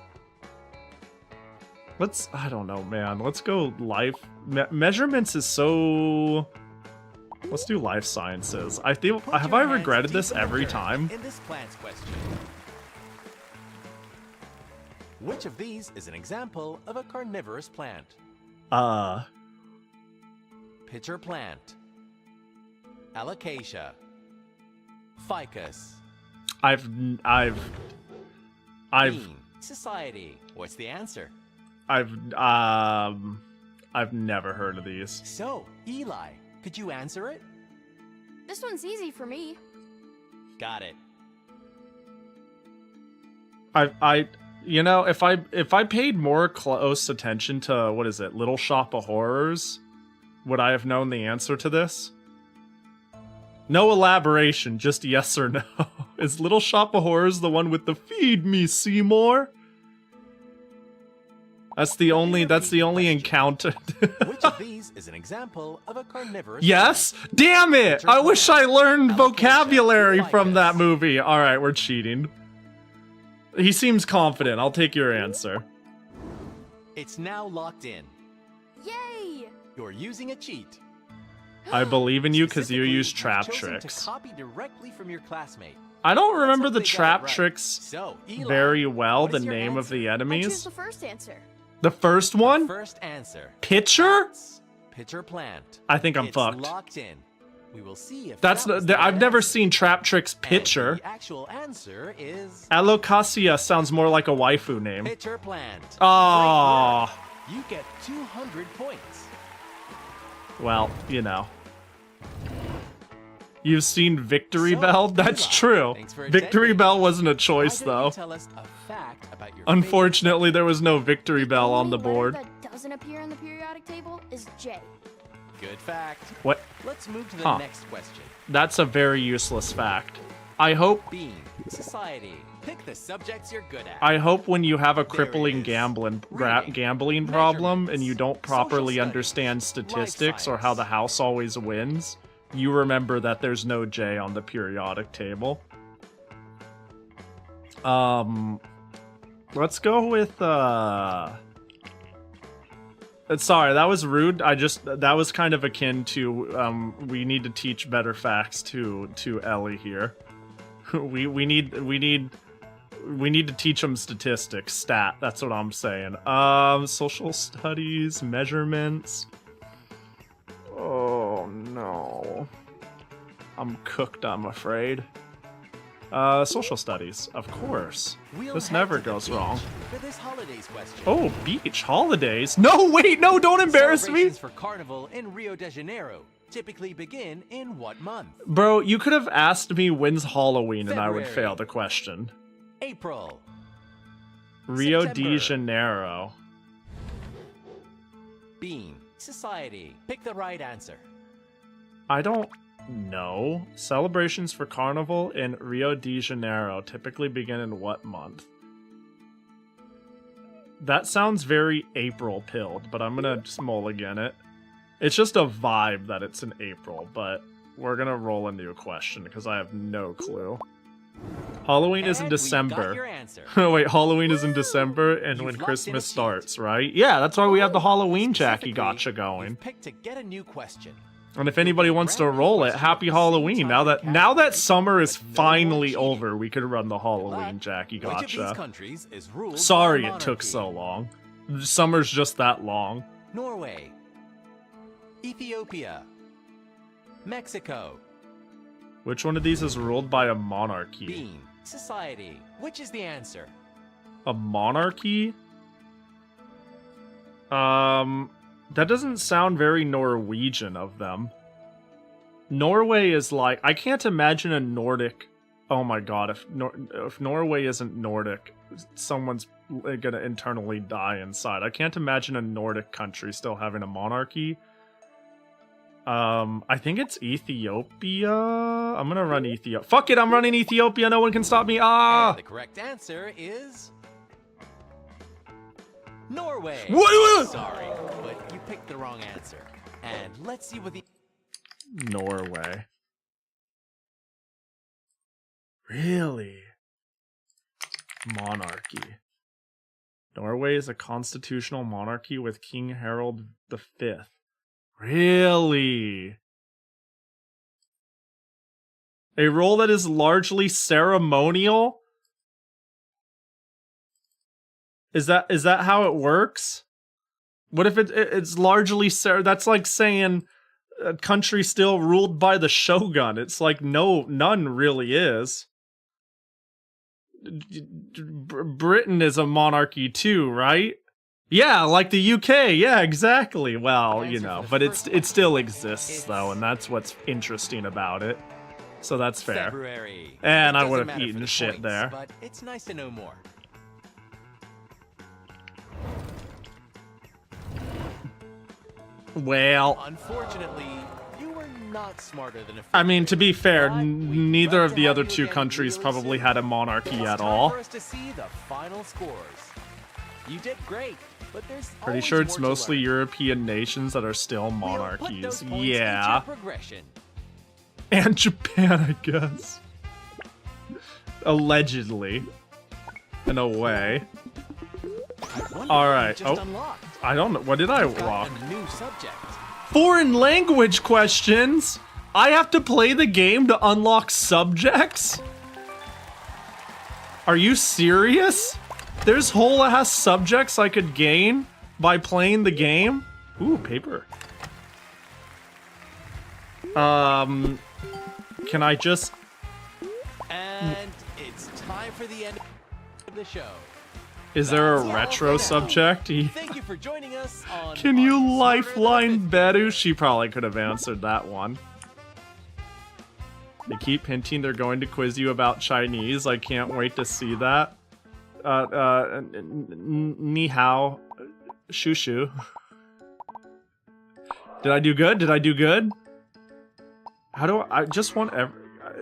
[SPEAKER 1] I don't know, man. Let's go life... measurements is so... Let's do life sciences. I feel... Have I regretted this every time?
[SPEAKER 9] In this plant's question. Which of these is an example of a carnivorous plant? Pitcher plant. Alocasia. Ficus.
[SPEAKER 1] I've
[SPEAKER 9] Bean. Society. What's the answer?
[SPEAKER 1] I've never heard of these.
[SPEAKER 9] So, Eli, could you answer it?
[SPEAKER 10] This one's easy for me.
[SPEAKER 9] Got it.
[SPEAKER 1] You know, if I paid more close attention to, what is it, Little Shop of Horrors, would I have known the answer to this? No elaboration, just yes or no. Is Little Shop of Horrors the one with the "Feed me, Seymour"? That's the only encounter.
[SPEAKER 9] Which of these is an example of a carnivorous
[SPEAKER 1] Yes? Damn it! I wish I learned vocabulary from that movie. Alright, we're cheating. He seems confident. I'll take your answer.
[SPEAKER 9] It's now locked in.
[SPEAKER 10] Yay!
[SPEAKER 9] You're using a cheat.
[SPEAKER 1] I believe in you because you
[SPEAKER 9] Specifically,
[SPEAKER 1] use
[SPEAKER 9] you've
[SPEAKER 1] trap
[SPEAKER 9] chosen
[SPEAKER 1] tricks.
[SPEAKER 9] To copy directly from your classmate.
[SPEAKER 1] I don't remember
[SPEAKER 9] Let's
[SPEAKER 1] the
[SPEAKER 9] hope they got
[SPEAKER 1] trap
[SPEAKER 9] it right.
[SPEAKER 1] tricks
[SPEAKER 9] So, Eli,
[SPEAKER 1] very well,
[SPEAKER 9] what
[SPEAKER 1] the
[SPEAKER 9] is your
[SPEAKER 1] name of
[SPEAKER 9] answer?
[SPEAKER 1] the
[SPEAKER 10] I choose
[SPEAKER 1] enemies.
[SPEAKER 10] the first answer.
[SPEAKER 1] The first one?
[SPEAKER 9] First answer.
[SPEAKER 1] Pitcher?
[SPEAKER 9] That's pitcher plant.
[SPEAKER 1] I think I'm
[SPEAKER 9] It's
[SPEAKER 1] fucked.
[SPEAKER 9] locked in. We will see if
[SPEAKER 1] That's
[SPEAKER 9] that was
[SPEAKER 1] I've
[SPEAKER 9] right
[SPEAKER 1] never
[SPEAKER 9] answer.
[SPEAKER 1] seen trap tricks
[SPEAKER 9] And
[SPEAKER 1] pitcher.
[SPEAKER 9] The actual answer is
[SPEAKER 1] Alocasia sounds more like a waifu name.
[SPEAKER 9] pitcher plant.
[SPEAKER 1] Oh,
[SPEAKER 9] Great work. You get 200 points.
[SPEAKER 1] well, you know. You've seen Victory
[SPEAKER 9] So,
[SPEAKER 1] Bell? That's
[SPEAKER 9] Eli,
[SPEAKER 1] true.
[SPEAKER 9] thanks for
[SPEAKER 1] Victory
[SPEAKER 9] attending.
[SPEAKER 1] Bell wasn't a
[SPEAKER 9] Why
[SPEAKER 1] choice,
[SPEAKER 9] don't you
[SPEAKER 1] though.
[SPEAKER 9] tell us a fact about your
[SPEAKER 1] Unfortunately, there was no Victory Bell on
[SPEAKER 10] only
[SPEAKER 1] the
[SPEAKER 10] letter
[SPEAKER 1] board.
[SPEAKER 10] that doesn't appear in the periodic table is J.
[SPEAKER 9] favorite- Good fact.
[SPEAKER 1] What?
[SPEAKER 9] Let's move to the
[SPEAKER 1] Huh.
[SPEAKER 9] next question.
[SPEAKER 1] That's a very useless fact. I hope
[SPEAKER 9] Bean. Society. Pick the subjects you're good at.
[SPEAKER 1] I hope when you have a
[SPEAKER 9] There it
[SPEAKER 1] crippling
[SPEAKER 9] is.
[SPEAKER 1] gambling
[SPEAKER 9] Reading,
[SPEAKER 1] problem and you don't
[SPEAKER 9] measurements,
[SPEAKER 1] properly
[SPEAKER 9] social
[SPEAKER 1] understand
[SPEAKER 9] studies,
[SPEAKER 1] statistics or
[SPEAKER 9] life
[SPEAKER 1] how the
[SPEAKER 9] science.
[SPEAKER 1] house always wins, you remember that there's no J on the periodic table. Let's go with sorry, that was rude. That was kind of akin to we need to teach better facts to Ellie here. we need to teach them statistics, stat. That's what I'm saying. Social studies, measurements. Oh no, I'm cooked. I'm afraid. Social studies, of course.
[SPEAKER 9] We'll
[SPEAKER 1] This
[SPEAKER 9] head
[SPEAKER 1] never
[SPEAKER 9] to the
[SPEAKER 1] goes
[SPEAKER 9] beach
[SPEAKER 1] wrong.
[SPEAKER 9] For this holidays question.
[SPEAKER 1] Oh, beach holidays. No, wait, no, don't embarrass me.
[SPEAKER 9] Celebrations for Carnival in Rio de Janeiro typically begin in what month?
[SPEAKER 1] Bro, you could have asked me when's Halloween and I would
[SPEAKER 9] February.
[SPEAKER 1] fail the question.
[SPEAKER 9] April.
[SPEAKER 1] Rio de
[SPEAKER 9] September.
[SPEAKER 1] Janeiro.
[SPEAKER 9] Bean. Society. Pick the right answer.
[SPEAKER 1] I don't know. Celebrations for Carnival in Rio de Janeiro typically begin in what month? That sounds very April-pilled, but I'm gonna just mulligan it. It's just a vibe that it's in April, but we're gonna roll a new question because I have no clue. Halloween is in
[SPEAKER 9] And we got
[SPEAKER 1] December.
[SPEAKER 9] your answer.
[SPEAKER 1] Wait, Halloween is in December and
[SPEAKER 9] You've
[SPEAKER 1] when
[SPEAKER 9] locked
[SPEAKER 1] Christmas
[SPEAKER 9] in a cheat.
[SPEAKER 1] starts, right? Yeah, that's why we have the Halloween Jackie
[SPEAKER 9] Specifically,
[SPEAKER 1] gotcha going.
[SPEAKER 9] you've picked to get a new question.
[SPEAKER 1] And if anybody wants to roll it, happy Halloween. Now that summer is finally over, we could run the Halloween Jackie
[SPEAKER 9] Which of these
[SPEAKER 1] gotcha.
[SPEAKER 9] countries is ruled
[SPEAKER 1] Sorry
[SPEAKER 9] by a
[SPEAKER 1] it took
[SPEAKER 9] monarchy?
[SPEAKER 1] so long. Summer's just that long.
[SPEAKER 9] Norway, Ethiopia, Mexico,
[SPEAKER 1] Which one of these is ruled by a monarchy?
[SPEAKER 9] Bean, society. Which is the answer?
[SPEAKER 1] A monarchy? That doesn't sound very Norwegian of them. Norway is like, I can't imagine a Nordic. Oh my god, if Norway isn't Nordic, someone's gonna internally die inside. I can't imagine a Nordic country still having a monarchy. I think it's Ethiopia. I'm gonna run Ethiopia. Fuck it, I'm running Ethiopia. No one can stop me. Ah!
[SPEAKER 9] And the correct answer is Norway.
[SPEAKER 1] What?
[SPEAKER 9] Sorry, but you picked the wrong answer. And let's see what the
[SPEAKER 1] Norway. Really? Monarchy. Norway is a constitutional monarchy with King Harald V. Really? A role that is largely ceremonial? Is that how it works? What if it's largely that's like saying a country still ruled by the shogun. It's like none really is. Britain is a monarchy too, right? Yeah, like the UK. Yeah, exactly. Well, you know, but it still exists though, and that's what's interesting about it. So that's fair.
[SPEAKER 9] February.
[SPEAKER 1] And
[SPEAKER 9] It
[SPEAKER 1] I
[SPEAKER 9] doesn't
[SPEAKER 1] would have
[SPEAKER 9] matter for
[SPEAKER 1] eaten
[SPEAKER 9] the
[SPEAKER 1] shit
[SPEAKER 9] points,
[SPEAKER 1] there.
[SPEAKER 9] But it's nice to know more.
[SPEAKER 1] Well,
[SPEAKER 9] Unfortunately, you were not smarter than a
[SPEAKER 1] I mean, to be fair,
[SPEAKER 9] But we'd
[SPEAKER 1] neither
[SPEAKER 9] love
[SPEAKER 1] of
[SPEAKER 9] to
[SPEAKER 1] the
[SPEAKER 9] have
[SPEAKER 1] other
[SPEAKER 9] you
[SPEAKER 1] two
[SPEAKER 9] again
[SPEAKER 1] countries
[SPEAKER 9] really
[SPEAKER 1] probably
[SPEAKER 9] soon.
[SPEAKER 1] had a monarchy
[SPEAKER 9] It's
[SPEAKER 1] at
[SPEAKER 9] time
[SPEAKER 1] all.
[SPEAKER 9] for us to see the final scores. You did great, but there's
[SPEAKER 1] Pretty
[SPEAKER 9] always
[SPEAKER 1] sure it's
[SPEAKER 9] more to
[SPEAKER 1] mostly
[SPEAKER 9] learn.
[SPEAKER 1] European nations that are still
[SPEAKER 9] We'll put
[SPEAKER 1] monarchies.
[SPEAKER 9] those points into
[SPEAKER 1] Yeah.
[SPEAKER 9] progression.
[SPEAKER 1] And Japan, I guess. Allegedly. In a way.
[SPEAKER 9] I wonder what
[SPEAKER 1] Alright.
[SPEAKER 9] you just
[SPEAKER 1] Oh,
[SPEAKER 9] unlocked.
[SPEAKER 1] I don't know. What did I
[SPEAKER 9] You've got
[SPEAKER 1] walk?
[SPEAKER 9] a new subject.
[SPEAKER 1] Foreign language questions? I have to play the game to unlock subjects? Are you serious? There's whole ass subjects I could gain by playing the game? Ooh, paper. Can I just...
[SPEAKER 9] And it's time for the end of the show.
[SPEAKER 1] Is there a
[SPEAKER 9] That's all
[SPEAKER 1] retro
[SPEAKER 9] for now.
[SPEAKER 1] subject?
[SPEAKER 9] Thank you for joining us on
[SPEAKER 1] Can you
[SPEAKER 9] Smarter Than a
[SPEAKER 1] lifeline
[SPEAKER 9] Fifth
[SPEAKER 1] Beru? She probably could have answered that one. They keep hinting they're going to quiz you about Chinese. I can't wait to see that. Ni hao. Shoo shoo. Did I do good? Did I do good? How do I just want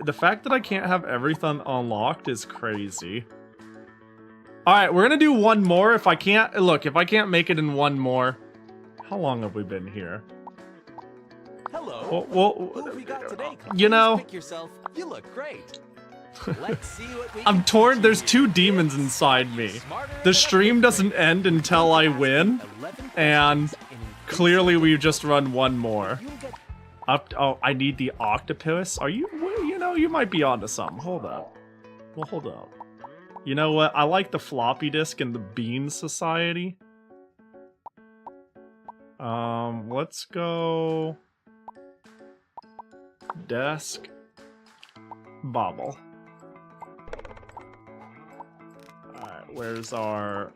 [SPEAKER 1] the fact that I can't have everything unlocked is crazy. Alright, we're gonna do one more. If I can't make it in one more. How long have we been here?
[SPEAKER 9] Hello.
[SPEAKER 1] Well,
[SPEAKER 9] Who have we got today?
[SPEAKER 1] you know-
[SPEAKER 9] Please pick yourself. You look great. Let's see what we
[SPEAKER 1] I'm
[SPEAKER 9] can
[SPEAKER 1] torn.
[SPEAKER 9] teach
[SPEAKER 1] There's
[SPEAKER 9] you.
[SPEAKER 1] two demons
[SPEAKER 9] It's
[SPEAKER 1] inside me.
[SPEAKER 9] Smarter
[SPEAKER 1] The
[SPEAKER 9] Than a
[SPEAKER 1] stream
[SPEAKER 9] Fifth
[SPEAKER 1] doesn't
[SPEAKER 9] Grader.
[SPEAKER 1] end until I win,
[SPEAKER 9] 11
[SPEAKER 1] and
[SPEAKER 9] questions in an
[SPEAKER 1] clearly we've just run one more.
[SPEAKER 9] You'll get
[SPEAKER 1] Oh, I need the octopus. Are you? Well, you know, you might be onto something. Hold up. Well, hold up. You know what? I like the floppy disk and the Bean Society. Let's go. Desk. Bobble. Alright, where's our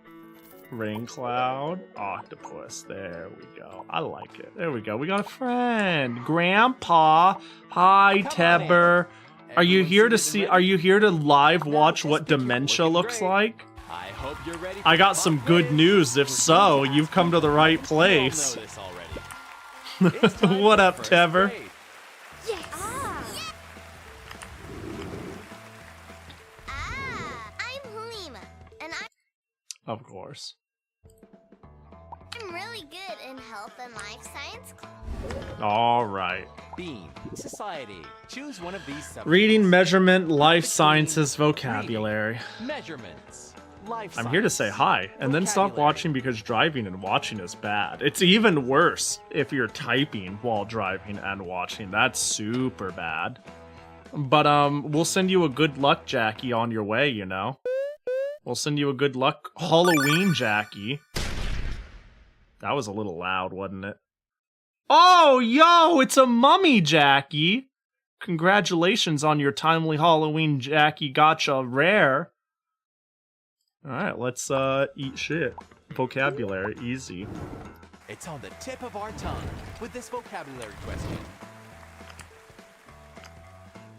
[SPEAKER 1] rain cloud? Octopus. There we go. I like it. There we go. We got a friend. Grandpa. Hi, Tebber. Are you here to see? Are you here to live watch what dementia looks like?
[SPEAKER 9] I hope you're ready.
[SPEAKER 1] I got some good news. If so, you've come to the right place. What up, Tever?
[SPEAKER 8] Yes. I'm Halima, and
[SPEAKER 1] Of course.
[SPEAKER 8] I'm really good in health and life science class.
[SPEAKER 1] All right.
[SPEAKER 9] Bean, society. Choose one of these subjects.
[SPEAKER 1] Reading, measurement, life sciences, vocabulary.
[SPEAKER 9] Measurements. Life
[SPEAKER 1] I'm here to say hi, and then stop watching because driving and watching is bad. It's even worse if you're typing while driving and watching. That's super bad. But, we'll send you a good luck, Jackie, on your way, you know? We'll send you a good luck Halloween, Jackie. That was a little loud, wasn't it? Oh, yo, it's a mummy, Jackie! Congratulations on your timely Halloween, Jackie. Gotcha rare. Alright, let's eat shit. Vocabulary, easy.
[SPEAKER 9] It's on the tip of our tongue with this vocabulary question.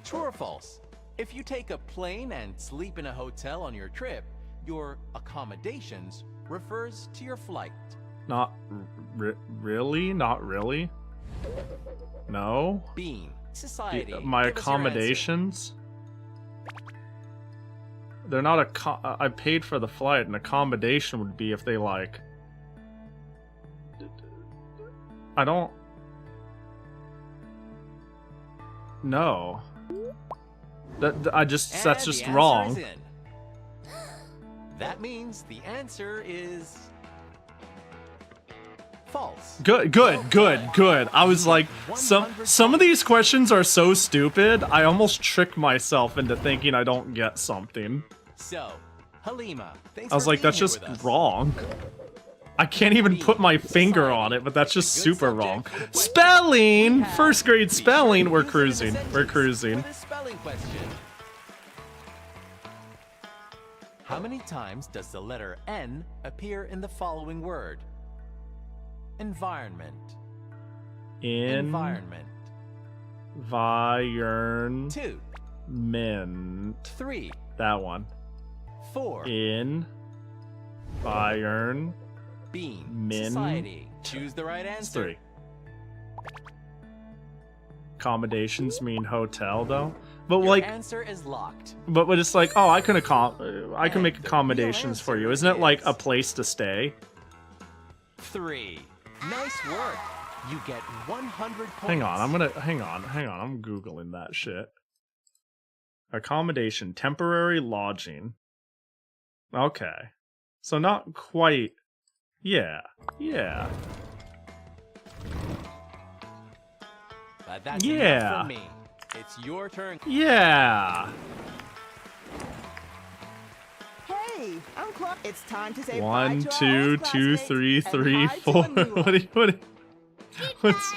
[SPEAKER 9] True or false? If you take a plane and sleep in a hotel on your trip, your accommodations refers to your flight.
[SPEAKER 1] Not really? Not really? No?
[SPEAKER 9] Bean, society.
[SPEAKER 1] My
[SPEAKER 9] give us your answer.
[SPEAKER 1] accommodations? They're not I paid for the flight. An accommodation would be if they, like... I don't... No. That's just wrong.
[SPEAKER 9] That means the answer is... false.
[SPEAKER 1] Good. I was like, some of these questions are so stupid, I almost trick myself into thinking I don't get something.
[SPEAKER 9] So, Halima, thanks
[SPEAKER 1] I was
[SPEAKER 9] for
[SPEAKER 1] like,
[SPEAKER 9] being
[SPEAKER 1] that's
[SPEAKER 9] here
[SPEAKER 1] just
[SPEAKER 9] with us.
[SPEAKER 1] wrong. I can't even put my finger on it, but that's just super wrong. Spelling! First grade spelling, we're cruising. We're cruising.
[SPEAKER 9] For the spelling question. How many times does the letter N appear in the following word? Environment. Environment.
[SPEAKER 1] Environment.
[SPEAKER 9] 2. 3.
[SPEAKER 1] That one.
[SPEAKER 9] 4.
[SPEAKER 1] Environment.
[SPEAKER 9] Bean. Society. Choose the right answer.
[SPEAKER 1] 3. Accommodations mean hotel, though. But
[SPEAKER 9] Your
[SPEAKER 1] like,
[SPEAKER 9] answer is locked.
[SPEAKER 1] but it's like, oh, I can make accommodations for you. Isn't it like a place to stay?
[SPEAKER 9] 3. Nice work. You get 100 points.
[SPEAKER 1] Hang on, I'm googling that shit. Accommodation, temporary lodging. Okay, so not quite. Yeah.
[SPEAKER 9] But that's
[SPEAKER 1] Yeah.
[SPEAKER 9] enough for me. It's your turn.
[SPEAKER 1] Yeah.
[SPEAKER 7] Hey, I'm Clark. It's time to say bye
[SPEAKER 1] 1,
[SPEAKER 7] to our
[SPEAKER 1] 2,
[SPEAKER 7] old
[SPEAKER 1] 2,
[SPEAKER 7] classmates
[SPEAKER 1] 3,
[SPEAKER 7] and
[SPEAKER 1] 3,
[SPEAKER 7] hi to
[SPEAKER 1] 4.
[SPEAKER 7] a new one.
[SPEAKER 1] What's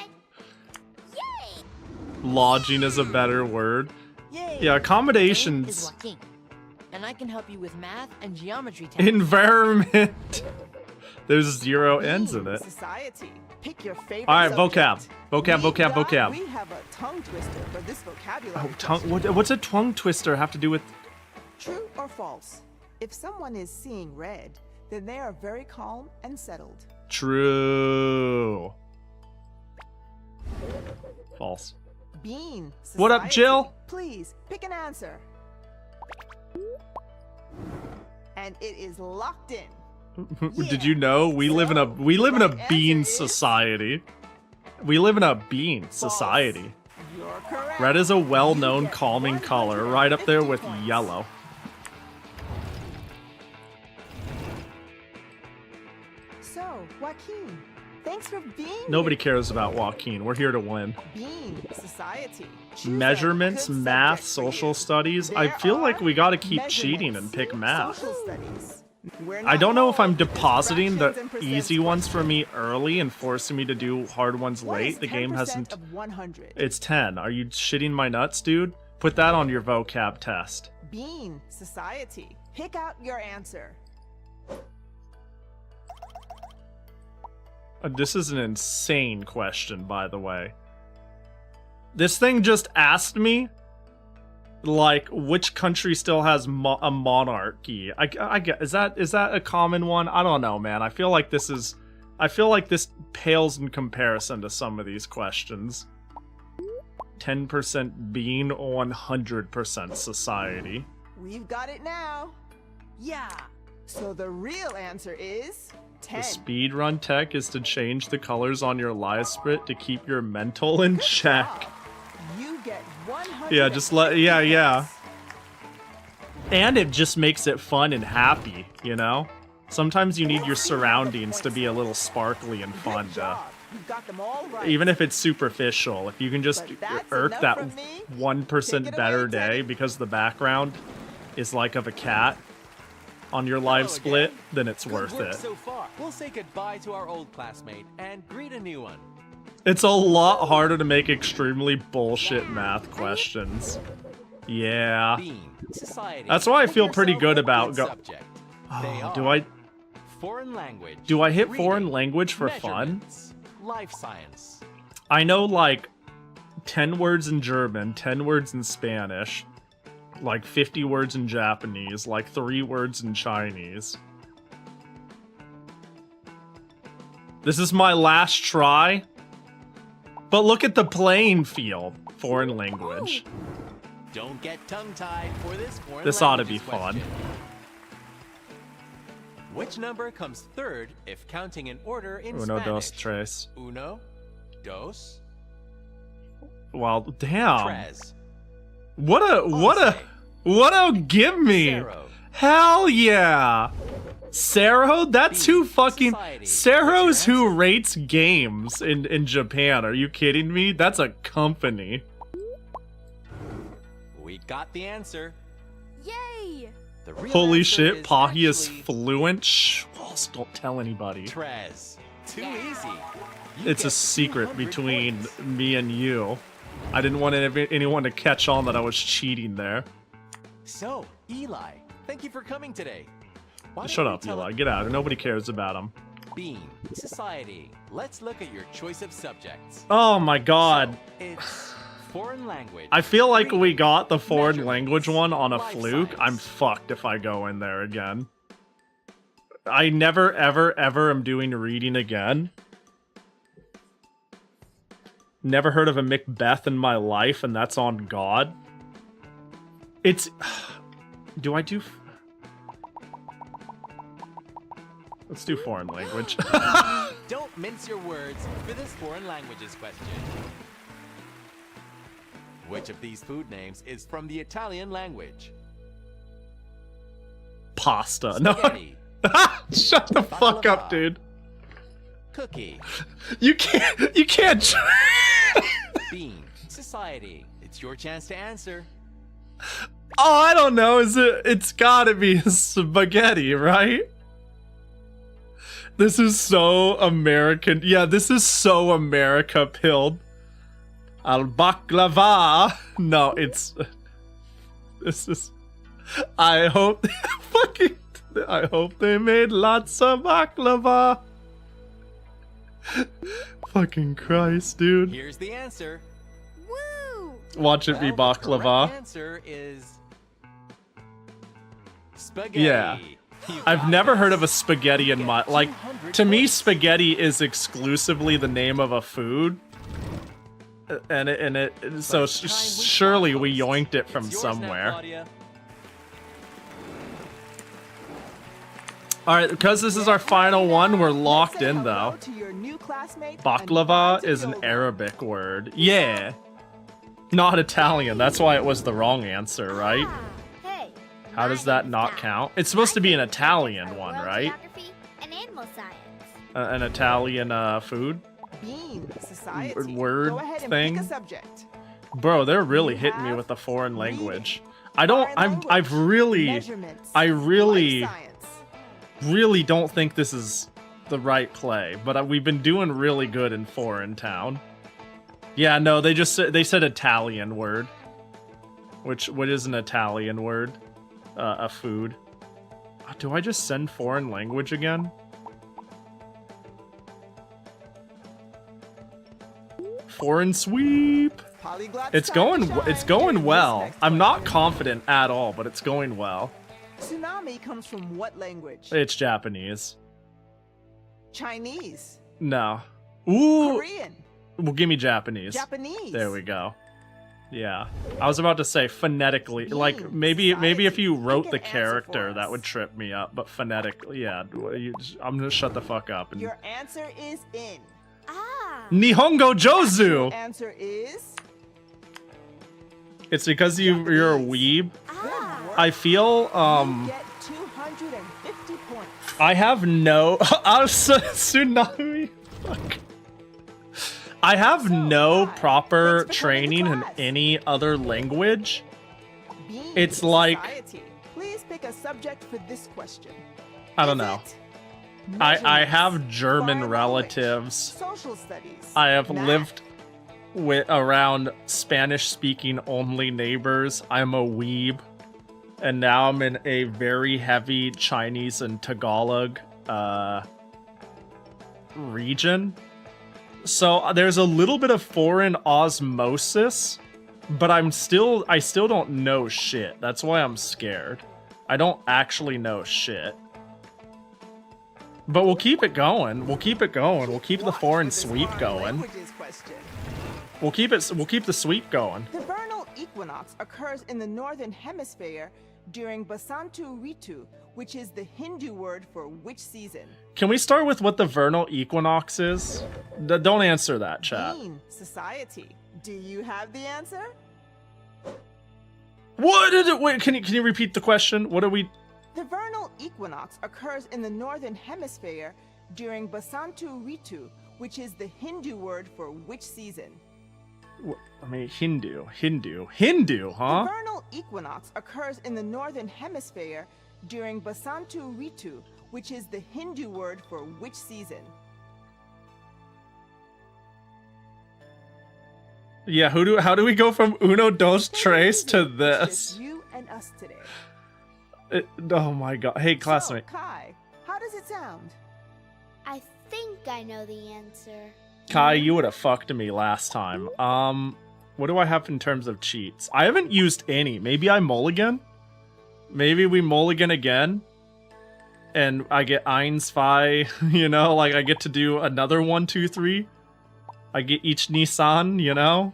[SPEAKER 1] lodging is a better word.
[SPEAKER 11] Yay!
[SPEAKER 1] Yeah,
[SPEAKER 11] My name is
[SPEAKER 1] accommodations.
[SPEAKER 11] Joaquin, and I can help you with math and geometry tests.
[SPEAKER 1] Environment. There's 0 ends in it.
[SPEAKER 7] Society. Pick your favorite
[SPEAKER 1] All right,
[SPEAKER 7] subject.
[SPEAKER 1] vocab.
[SPEAKER 7] We have a tongue twister for this vocabulary.
[SPEAKER 1] Oh, what's a tongue twister have to do with?
[SPEAKER 7] True or false? If someone is seeing red, then they are very calm and settled.
[SPEAKER 1] True. False.
[SPEAKER 7] Bean.
[SPEAKER 1] What up,
[SPEAKER 7] Society.
[SPEAKER 1] Jill?
[SPEAKER 7] Please pick an answer. And it is locked in.
[SPEAKER 1] Did you know we live in a bean society? We live in a bean society.
[SPEAKER 7] You're correct.
[SPEAKER 1] Red is a well-known
[SPEAKER 7] You get
[SPEAKER 1] calming color, right up there with
[SPEAKER 7] 150 points.
[SPEAKER 1] yellow.
[SPEAKER 7] So, Joaquin, thanks for being
[SPEAKER 1] Nobody
[SPEAKER 7] here.
[SPEAKER 1] cares about Joaquin. We're here to win.
[SPEAKER 7] Bean Society. Choose a
[SPEAKER 1] Measurements,
[SPEAKER 7] good
[SPEAKER 1] math,
[SPEAKER 7] subject for
[SPEAKER 1] social
[SPEAKER 7] you.
[SPEAKER 1] studies. I
[SPEAKER 7] There
[SPEAKER 1] feel like
[SPEAKER 7] are
[SPEAKER 1] we gotta keep cheating and pick math.
[SPEAKER 7] Social studies. We're
[SPEAKER 1] I
[SPEAKER 7] not
[SPEAKER 1] don't know if I'm
[SPEAKER 7] all
[SPEAKER 1] depositing the
[SPEAKER 7] fractions and
[SPEAKER 1] easy
[SPEAKER 7] percents
[SPEAKER 1] ones for me early and forcing me to do hard ones
[SPEAKER 7] What is
[SPEAKER 1] late. The game
[SPEAKER 7] 10%
[SPEAKER 1] hasn't.
[SPEAKER 7] of 100?
[SPEAKER 1] It's 10. Are you shitting my nuts, dude? Put that on your vocab test.
[SPEAKER 7] Bean Society. Pick out your answer.
[SPEAKER 1] This is an insane question, by the way. This thing just asked me Like, which country still has a monarchy? I get, is that a common one? I don't know, man. I feel like this pales in comparison to some of these questions. 10% bean, 100% society.
[SPEAKER 7] We've got it now. Yeah. So the real answer is 10.
[SPEAKER 1] The speedrun tech is to change the colors on your live split to keep your mental in check.
[SPEAKER 7] You get 100.
[SPEAKER 1] Yeah, just yeah. And it just makes it fun and happy, you know? Sometimes you need your surroundings to be a little sparkly and fun to...
[SPEAKER 7] You've got them all right.
[SPEAKER 1] Even if it's superficial, if you can just irk that 1% better day because the background is like of a cat on your live split, then it's worth it.
[SPEAKER 9] So far. We'll say goodbye to our old classmate and greet a new one.
[SPEAKER 1] It's a lot harder to make extremely bullshit math questions. Yeah. That's why I feel pretty good about
[SPEAKER 9] Foreign language.
[SPEAKER 1] Do I hit foreign language for fun?
[SPEAKER 9] Life science.
[SPEAKER 1] I know like 10 words in German, 10 words in Spanish, like 50 words in Japanese, like 3 words in Chinese. This is my last try. But look at the playing field. Foreign language.
[SPEAKER 9] Don't get tongue-tied for this foreign
[SPEAKER 1] This ought to be fun.
[SPEAKER 9] Which number comes third if counting in order in
[SPEAKER 1] Uno,
[SPEAKER 9] Spanish?
[SPEAKER 1] dos, tres.
[SPEAKER 9] Uno, dos,
[SPEAKER 1] Well, damn.
[SPEAKER 9] tres.
[SPEAKER 1] What a give me.
[SPEAKER 9] Cero.
[SPEAKER 1] Hell yeah. Cero? That's who fucking... Cero's who rates games in Japan. Are you kidding me? That's a company.
[SPEAKER 9] We got the answer.
[SPEAKER 10] Yay!
[SPEAKER 9] The real
[SPEAKER 1] Holy
[SPEAKER 9] answer
[SPEAKER 1] shit, Pahi is
[SPEAKER 9] actually
[SPEAKER 1] fluent? Shh, Walls, don't tell anybody.
[SPEAKER 9] Tres. Too easy.
[SPEAKER 1] It's a secret between me and you. I didn't want anyone to catch on that I was cheating there.
[SPEAKER 9] So, Eli, thank you for coming today. Why
[SPEAKER 1] Shut
[SPEAKER 9] don't
[SPEAKER 1] up,
[SPEAKER 9] we tell
[SPEAKER 1] Eli. Get out. Nobody cares about him.
[SPEAKER 9] Bean, society. Let's look at your choice of subjects.
[SPEAKER 1] Oh my god.
[SPEAKER 9] So, it's foreign language.
[SPEAKER 1] I feel like we got the foreign language one on a
[SPEAKER 9] life
[SPEAKER 1] fluke.
[SPEAKER 9] science.
[SPEAKER 1] I'm fucked if I go in there again. I never, ever, ever am doing reading again. Never heard of a Macbeth in my life, and that's on God. It's... Do I do... Let's do foreign language.
[SPEAKER 9] Don't mince your words for this foreign languages question. Which of these food names is from the Italian language?
[SPEAKER 1] Pasta. No.
[SPEAKER 9] Spaghetti,
[SPEAKER 1] Shut the fuck up, dude.
[SPEAKER 9] cookie,
[SPEAKER 1] You can't...
[SPEAKER 9] bean, society. It's your chance to answer.
[SPEAKER 1] Oh, I don't know. It's gotta be spaghetti, right? This is so American. Yeah, this is so America pilled. Al baklava. No, it's... This is... I hope... I hope they made lots of baklava. Fucking Christ, dude.
[SPEAKER 9] Here's the answer.
[SPEAKER 10] Woo!
[SPEAKER 1] Watch it be
[SPEAKER 9] Well, the correct
[SPEAKER 1] baklava.
[SPEAKER 9] answer is spaghetti.
[SPEAKER 1] Yeah.
[SPEAKER 9] You
[SPEAKER 1] I've
[SPEAKER 9] got
[SPEAKER 1] never
[SPEAKER 9] this.
[SPEAKER 1] heard of a spaghetti in my... Like,
[SPEAKER 9] 200
[SPEAKER 1] to me,
[SPEAKER 9] points.
[SPEAKER 1] spaghetti is exclusively the name of a food. So surely we yoinked it from
[SPEAKER 9] It's yours now,
[SPEAKER 1] somewhere.
[SPEAKER 9] Claudia.
[SPEAKER 1] Alright, because this is our final one, we're locked in though. Baklava is an Arabic word. Yeah. Not Italian, that's why it was the wrong answer, right?
[SPEAKER 10] Hey,
[SPEAKER 1] How does that not count? It's supposed to be an Italian one,
[SPEAKER 8] World
[SPEAKER 1] right?
[SPEAKER 8] geography and animal science.
[SPEAKER 1] An Italian food?
[SPEAKER 7] Bean, society.
[SPEAKER 1] Word
[SPEAKER 7] Go ahead and
[SPEAKER 1] thing?
[SPEAKER 7] pick a subject.
[SPEAKER 1] Bro, they're really hitting me with the foreign language. I really don't think this is the right play, but we've been doing really good in Foreign Town. Yeah, no, they said Italian word. What is an Italian word? A food. Do I just send foreign language again? Foreign sweep.
[SPEAKER 7] Polyglots
[SPEAKER 1] It's
[SPEAKER 7] time to
[SPEAKER 1] going
[SPEAKER 7] shine
[SPEAKER 1] it's going
[SPEAKER 7] during
[SPEAKER 1] well.
[SPEAKER 7] this next
[SPEAKER 1] I'm
[SPEAKER 7] one.
[SPEAKER 1] not confident at all, but it's going well.
[SPEAKER 7] Tsunami comes from what language?
[SPEAKER 1] It's Japanese.
[SPEAKER 7] Chinese.
[SPEAKER 1] No. Ooh.
[SPEAKER 7] Korean.
[SPEAKER 1] Well, give me Japanese.
[SPEAKER 7] Japanese.
[SPEAKER 1] There we go. Yeah. I was about to say phonetically, like maybe if you wrote
[SPEAKER 7] Pick
[SPEAKER 1] the
[SPEAKER 7] an answer
[SPEAKER 1] character
[SPEAKER 7] for
[SPEAKER 1] that
[SPEAKER 7] us.
[SPEAKER 1] would trip me up, but phonetically, yeah. I'm gonna shut the fuck up and
[SPEAKER 7] Your answer is in.
[SPEAKER 8] Ah.
[SPEAKER 1] Nihongo Jozu.
[SPEAKER 7] Answer is.
[SPEAKER 1] It's because you're a weeb.
[SPEAKER 8] Ah.
[SPEAKER 1] I feel
[SPEAKER 7] You get 250 points.
[SPEAKER 1] I have no tsunami. Fuck. I have no proper training in any other language.
[SPEAKER 7] Being
[SPEAKER 1] It's like
[SPEAKER 7] society. Please pick a subject for this question.
[SPEAKER 1] I don't
[SPEAKER 7] Is
[SPEAKER 1] know.
[SPEAKER 7] it
[SPEAKER 1] I
[SPEAKER 7] measurements,
[SPEAKER 1] have German
[SPEAKER 7] foreign
[SPEAKER 1] relatives.
[SPEAKER 7] language, social studies.
[SPEAKER 1] I have
[SPEAKER 7] math,
[SPEAKER 1] lived around Spanish-speaking only neighbors. I'm a weeb, and now I'm in a very heavy Chinese and Tagalog region. So there's a little bit of foreign osmosis, but I still don't know shit. That's why I'm scared. I don't actually know shit. But we'll keep it going. We'll keep it going. We'll keep the foreign sweep going. We'll keep the sweep going.
[SPEAKER 7] The vernal equinox occurs in the northern hemisphere during Basantu Ritu, which is the Hindu word for which season?
[SPEAKER 1] Can we start with what the vernal equinox is? Don't answer that, chat.
[SPEAKER 7] Bean society. Do you have the answer?
[SPEAKER 1] What did it? Wait, can you repeat the question? What are we?
[SPEAKER 7] The vernal equinox occurs in the northern hemisphere during Basantu Ritu, which is the Hindu word for which season?
[SPEAKER 1] I mean, Hindu, huh?
[SPEAKER 7] The vernal equinox occurs in the northern hemisphere during Basantu Ritu, which is the Hindu word for which season?
[SPEAKER 1] Yeah, how do we go from uno, dos, tres to
[SPEAKER 7] It's
[SPEAKER 1] this?
[SPEAKER 7] just you and us today.
[SPEAKER 1] Oh my god. Hey, classmate.
[SPEAKER 7] So, Kai, how does it sound?
[SPEAKER 8] I think I know the answer.
[SPEAKER 1] Kai, you would have fucked me last time. What do I have in terms of cheats? I haven't used any. Maybe I mulligan? Maybe we mulligan again? And I get 1, 2, you know? Like, I get to do another 1, 2, 3? I get each Nissan, you know?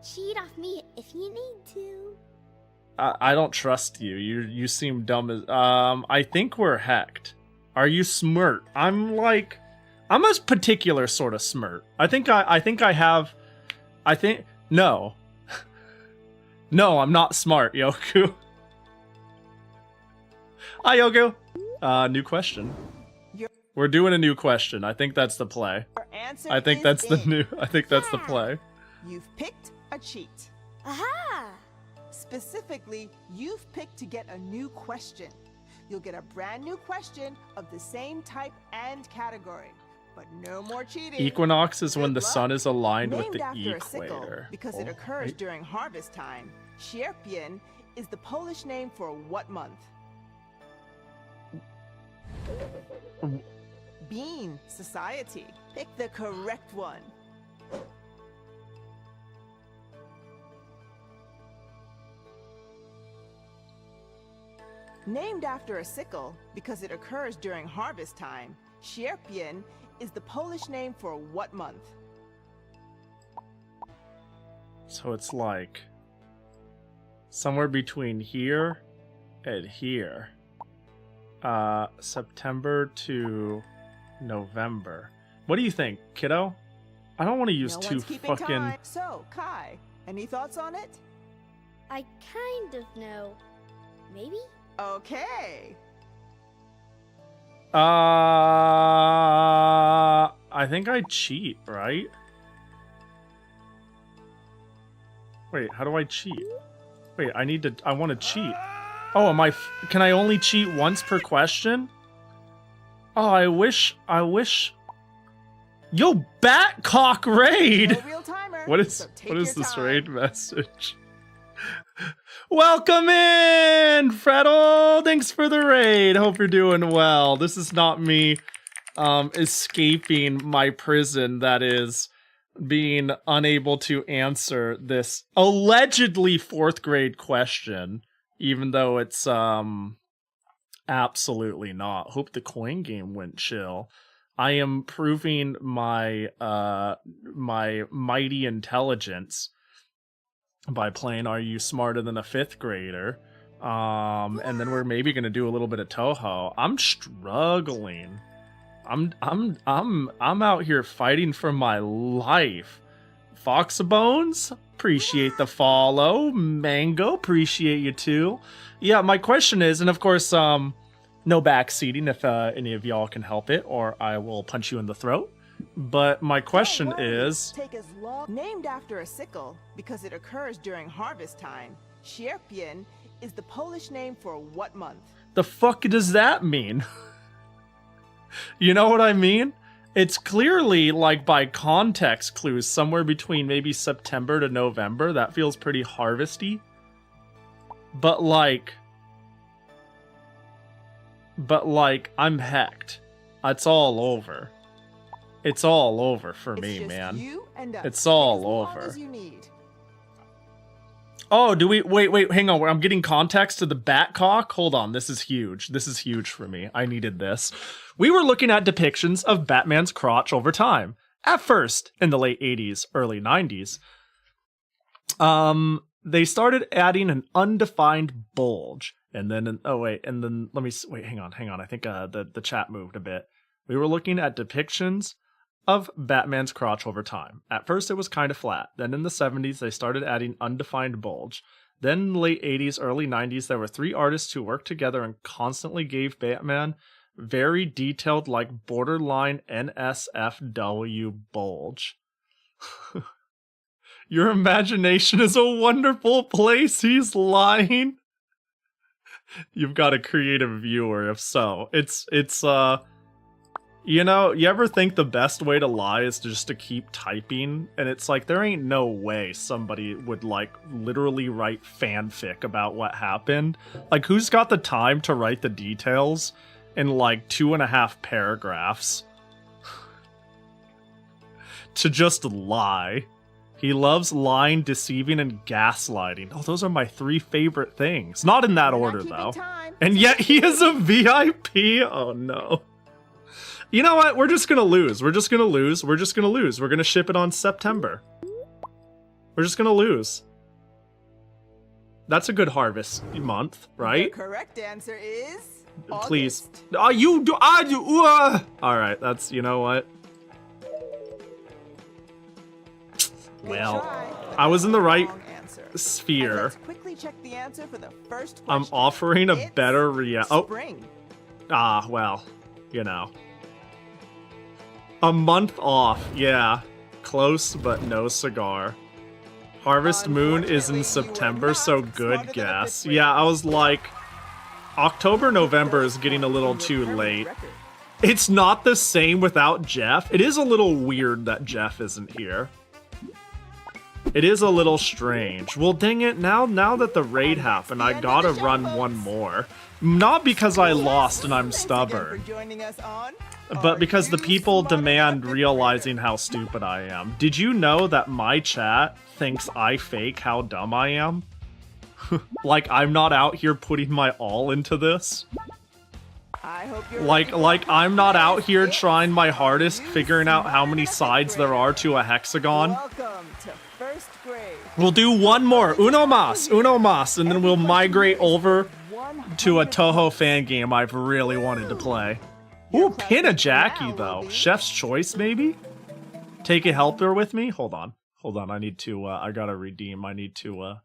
[SPEAKER 8] Cheat off me if you need to.
[SPEAKER 1] I don't trust you. You seem dumb as... I think we're hecked. Are you smart? I'm a particular sort of smart. No. No, I'm not smart, Yoku. Hi, Yoku. New question. We're doing a new question. I think that's the play.
[SPEAKER 7] Your answer
[SPEAKER 1] I think
[SPEAKER 7] is
[SPEAKER 1] that's the
[SPEAKER 7] in.
[SPEAKER 1] new... I think that's the play.
[SPEAKER 7] You've picked a cheat.
[SPEAKER 8] Aha!
[SPEAKER 7] Specifically, you've picked to get a new question. You'll get a brand new question of the same type and category, but no more cheating.
[SPEAKER 1] Equinox is when
[SPEAKER 7] Good
[SPEAKER 1] the
[SPEAKER 7] luck.
[SPEAKER 1] sun is aligned with
[SPEAKER 7] Named
[SPEAKER 1] the
[SPEAKER 7] after a sickle
[SPEAKER 1] equator.
[SPEAKER 7] because it occurs
[SPEAKER 1] Right.
[SPEAKER 7] during harvest time. Sierpień is the Polish name for what month? Bean society. Pick the correct one. Named after a sickle because it occurs during harvest time, Sierpień is the Polish name for what month?
[SPEAKER 1] So it's like somewhere between here and here. September to November. What do you think, kiddo? I don't want to use
[SPEAKER 7] No
[SPEAKER 1] two
[SPEAKER 7] one's keeping
[SPEAKER 1] fucking...
[SPEAKER 7] time. So, Kai, any thoughts on it?
[SPEAKER 8] I kind of know. Maybe?
[SPEAKER 7] Okay.
[SPEAKER 1] I think I cheat, right? Wait, how do I cheat? Wait, I want to cheat. Oh, can I only cheat once per question? Oh, I wish. Yo, Batcock raid!
[SPEAKER 7] No real timer,
[SPEAKER 1] What is
[SPEAKER 7] so take
[SPEAKER 1] this
[SPEAKER 7] your time.
[SPEAKER 1] raid message? Welcome in, Freddle! Thanks for the raid. Hope you're doing well. This is not me escaping my prison that is being unable to answer this allegedly 4th grade question, even though it's absolutely not. Hope the coin game went chill. I am proving my my mighty intelligence by playing Are You Smarter Than a 5th Grader? And then we're maybe gonna do a little bit of Toho. I'm struggling. I'm out here fighting for my life. Foxabones, appreciate the follow. Mango, appreciate you too. Yeah, my question is, and of course, no backseating if any of y'all can help it, or I will punch you in the throat. But my question is,
[SPEAKER 7] Take as long. Named after a sickle because it occurs during harvest time. Sierpień is the Polish name for what month?
[SPEAKER 1] the fuck does that mean? You know what I mean? It's clearly, like, by context clues, somewhere between maybe September to November. That feels pretty harvesty. But, like, I'm hecked. It's all over. It's all over for me, man. It's all over. Oh, do we... Wait, hang on. I'm getting context to the Batcock? Hold on, this is huge. This is huge for me. I needed this. We were looking at depictions of Batman's crotch over time. At first, in the late 80s, early 90s, they started adding an undefined bulge. And then, let me... Wait, hang on. I think the chat moved a bit. We were looking at depictions of Batman's crotch over time. At first it was kind of flat. Then in the 70s they started adding undefined bulge. Then in the late 80s, early 90s there were 3 artists who worked together and constantly gave Batman very detailed, like, borderline NSFW bulge. Your imagination is a wonderful place. He's lying. You've got a creative viewer if so. It's you know, you ever think the best way to lie is just to keep typing? And it's like, there ain't no way somebody would, like, literally write fanfic about what happened. Like, who's got the time to write the details in, like, 2.5 paragraphs? To just lie. He loves lying, deceiving, and gaslighting. Oh, those are my 3 favorite things. Not in that order, though. And yet he is a VIP? Oh, no. You know what? We're just gonna lose. We're gonna ship it on September. We're just gonna lose. That's a good harvest month, right?
[SPEAKER 7] The correct answer is
[SPEAKER 1] Please.
[SPEAKER 7] August.
[SPEAKER 1] Alright, that's, you know what? Well, I was in the right sphere.
[SPEAKER 7] Let's quickly check the answer for the first question.
[SPEAKER 1] I'm offering a better
[SPEAKER 7] Spring.
[SPEAKER 1] Ah, well, you know. A month off, yeah. Close, but no cigar. Harvest Moon is in September, so good guess. Yeah, I was like, October, November is getting a little too late. It's not the same without Jeff. It is a little weird that Jeff isn't here. It is a little strange. Well, dang it, now that the raid happened, I gotta run one more. Not because I lost and I'm stubborn, but because the people demand realizing how stupid I am. Did you know that my chat thinks I fake how dumb I am? Like, I'm not out here putting my all into this? Like I'm not out here trying my hardest figuring out how many sides there are to a hexagon?
[SPEAKER 7] Welcome to first grade.
[SPEAKER 1] We'll do one more. Uno mas, and then we'll migrate over to a Toho fan game I've really wanted to play. Ooh, pin a Jackie, though. Chef's choice, maybe? Take a helper with me? Hold on, I need to, I gotta redeem. I need to,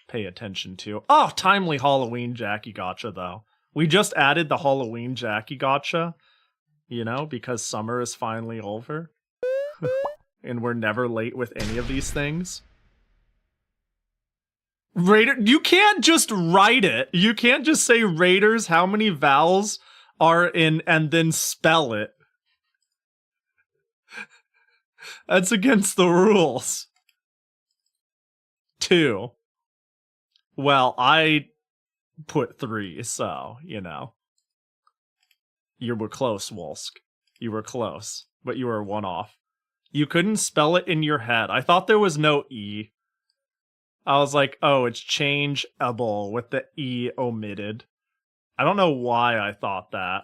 [SPEAKER 1] pay attention to. Oh, timely Halloween Jackie gotcha, though. We just added the Halloween Jackie gotcha, you know, because summer is finally over. And we're never late with any of these things. Raider, you can't just write it. You can't just say Raiders, how many vowels are in, and then spell it. That's against the rules. 2. Well, I put 3, so, you know. You were close, Wolsk. You were close, but you were 1 off. You couldn't spell it in your head. I thought there was no E. I was like, oh, it's changeable with the E omitted. I don't know why I thought that.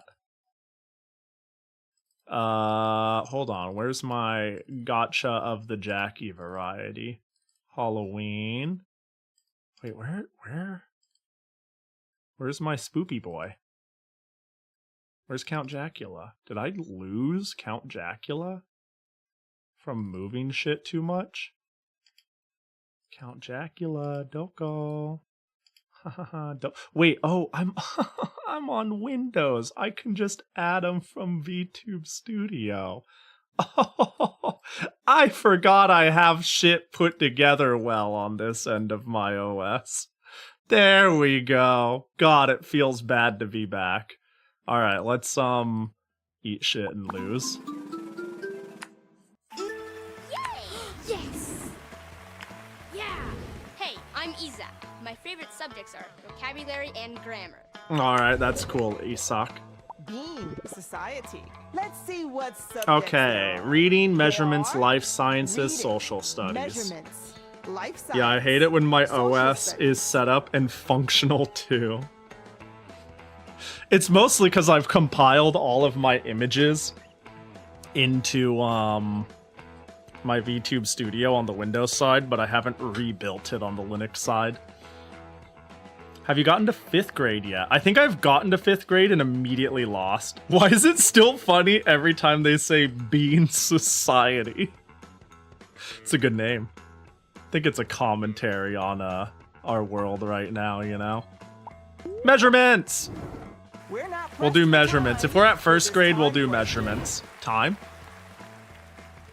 [SPEAKER 1] Hold on. Where's my gotcha of the Jackie variety? Halloween. Wait, where's my spoopy boy? Where's Count Jacula? Did I lose Count Jacula from moving shit too much? Count Jacula, don't go. Don't. Wait, oh, I'm I'm on Windows. I can just add them from VTube Studio. Oh, I forgot I have shit put together well on this end of my OS. There we go. God, it feels bad to be back. All right, let's eat shit and lose.
[SPEAKER 12] Yes! Yeah! Hey, I'm Isak. My favorite subjects are vocabulary and grammar.
[SPEAKER 1] All right, that's cool, Isak.
[SPEAKER 7] Bean society. Let's see what subjects
[SPEAKER 1] Okay,
[SPEAKER 7] there are.
[SPEAKER 1] reading, measurements,
[SPEAKER 7] There are
[SPEAKER 1] life sciences,
[SPEAKER 7] reading,
[SPEAKER 1] social studies.
[SPEAKER 7] Measurements, life science.
[SPEAKER 1] Yeah, I hate it when my
[SPEAKER 7] social
[SPEAKER 1] OS
[SPEAKER 7] studies.
[SPEAKER 1] is set up and functional too. It's mostly because I've compiled all of my images into my VTube Studio on the Windows side, but I haven't rebuilt it on the Linux side. Have you gotten to 5th grade yet? I think I've gotten to 5th grade and immediately lost. Why is it still funny every time they say Bean Society? It's a good name. I think it's a commentary on our world right now, you know? Measurements!
[SPEAKER 7] We're not
[SPEAKER 1] We'll do
[SPEAKER 7] pressed for
[SPEAKER 1] measurements.
[SPEAKER 7] time
[SPEAKER 1] If we're at
[SPEAKER 7] for
[SPEAKER 1] 1st
[SPEAKER 7] this
[SPEAKER 1] grade, we'll
[SPEAKER 7] hard
[SPEAKER 1] do
[SPEAKER 7] question.
[SPEAKER 1] measurements. Time?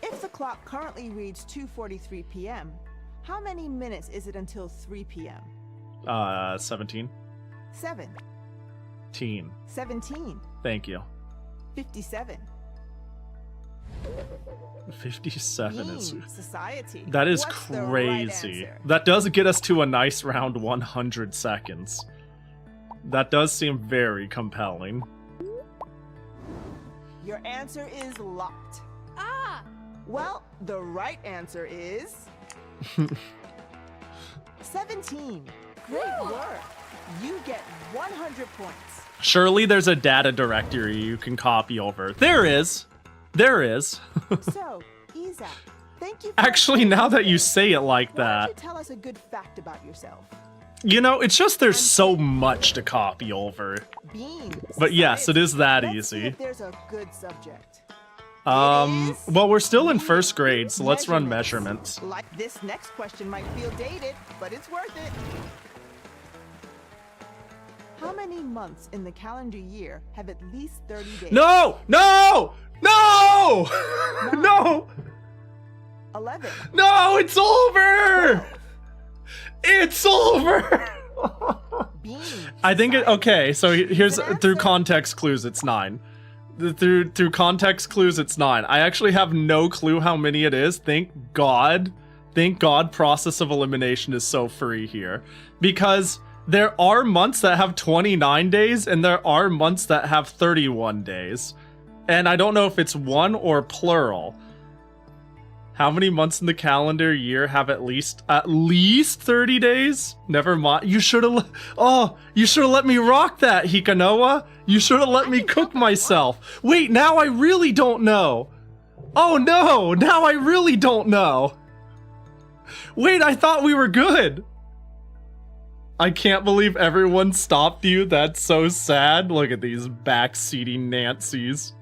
[SPEAKER 7] If the clock currently reads 2:43 p.m., how many minutes is it until 3 p.m.?
[SPEAKER 1] 17.
[SPEAKER 7] 7,
[SPEAKER 1] Teen.
[SPEAKER 7] 17,
[SPEAKER 1] Thank you.
[SPEAKER 7] 57.
[SPEAKER 1] 57 is...
[SPEAKER 7] Bean society.
[SPEAKER 1] That is
[SPEAKER 7] What's the right
[SPEAKER 1] crazy.
[SPEAKER 7] answer?
[SPEAKER 1] That does get us to a nice round 100 seconds. That does seem very compelling.
[SPEAKER 7] Your answer is locked.
[SPEAKER 12] Ah!
[SPEAKER 7] Well, the right answer is 17. Great work. You get 100 points.
[SPEAKER 1] Surely there's a data directory you can copy over. There is. There is.
[SPEAKER 7] So, Isak, thank you. For
[SPEAKER 1] Actually, now that you say it like
[SPEAKER 7] Why
[SPEAKER 1] that,
[SPEAKER 7] don't you tell us a good fact about yourself?
[SPEAKER 1] you know, it's just there's so much to copy over.
[SPEAKER 7] Bean.
[SPEAKER 1] But yes, it is that
[SPEAKER 7] Let's see
[SPEAKER 1] easy.
[SPEAKER 7] if there's a good subject.
[SPEAKER 1] Well, we're still in 1st grade, so let's run measurements.
[SPEAKER 7] Like this next question might feel dated, but it's worth it. How many months in the calendar year have at least 30 days?
[SPEAKER 1] No! No! No! No!
[SPEAKER 7] 11.
[SPEAKER 1] No, it's over! It's over!
[SPEAKER 7] Bean.
[SPEAKER 1] I think it, okay, so here's through context clues, it's 9. Through context clues, it's 9. I actually have no clue how many it is. Thank God. Thank God process of elimination is so free here. Because there are months that have 29 days, and there are months that have 31 days. And I don't know if it's one or plural. How many months in the calendar year have at least 30 days? Never mind. You should have. Oh, you should have let me rock that, Hikanoa. You should have let me cook myself. Wait, now I really don't know. Oh no, now I really don't know. Wait, I thought we were good. I can't believe everyone stopped you. That's so sad. Look at these backseating Nancys.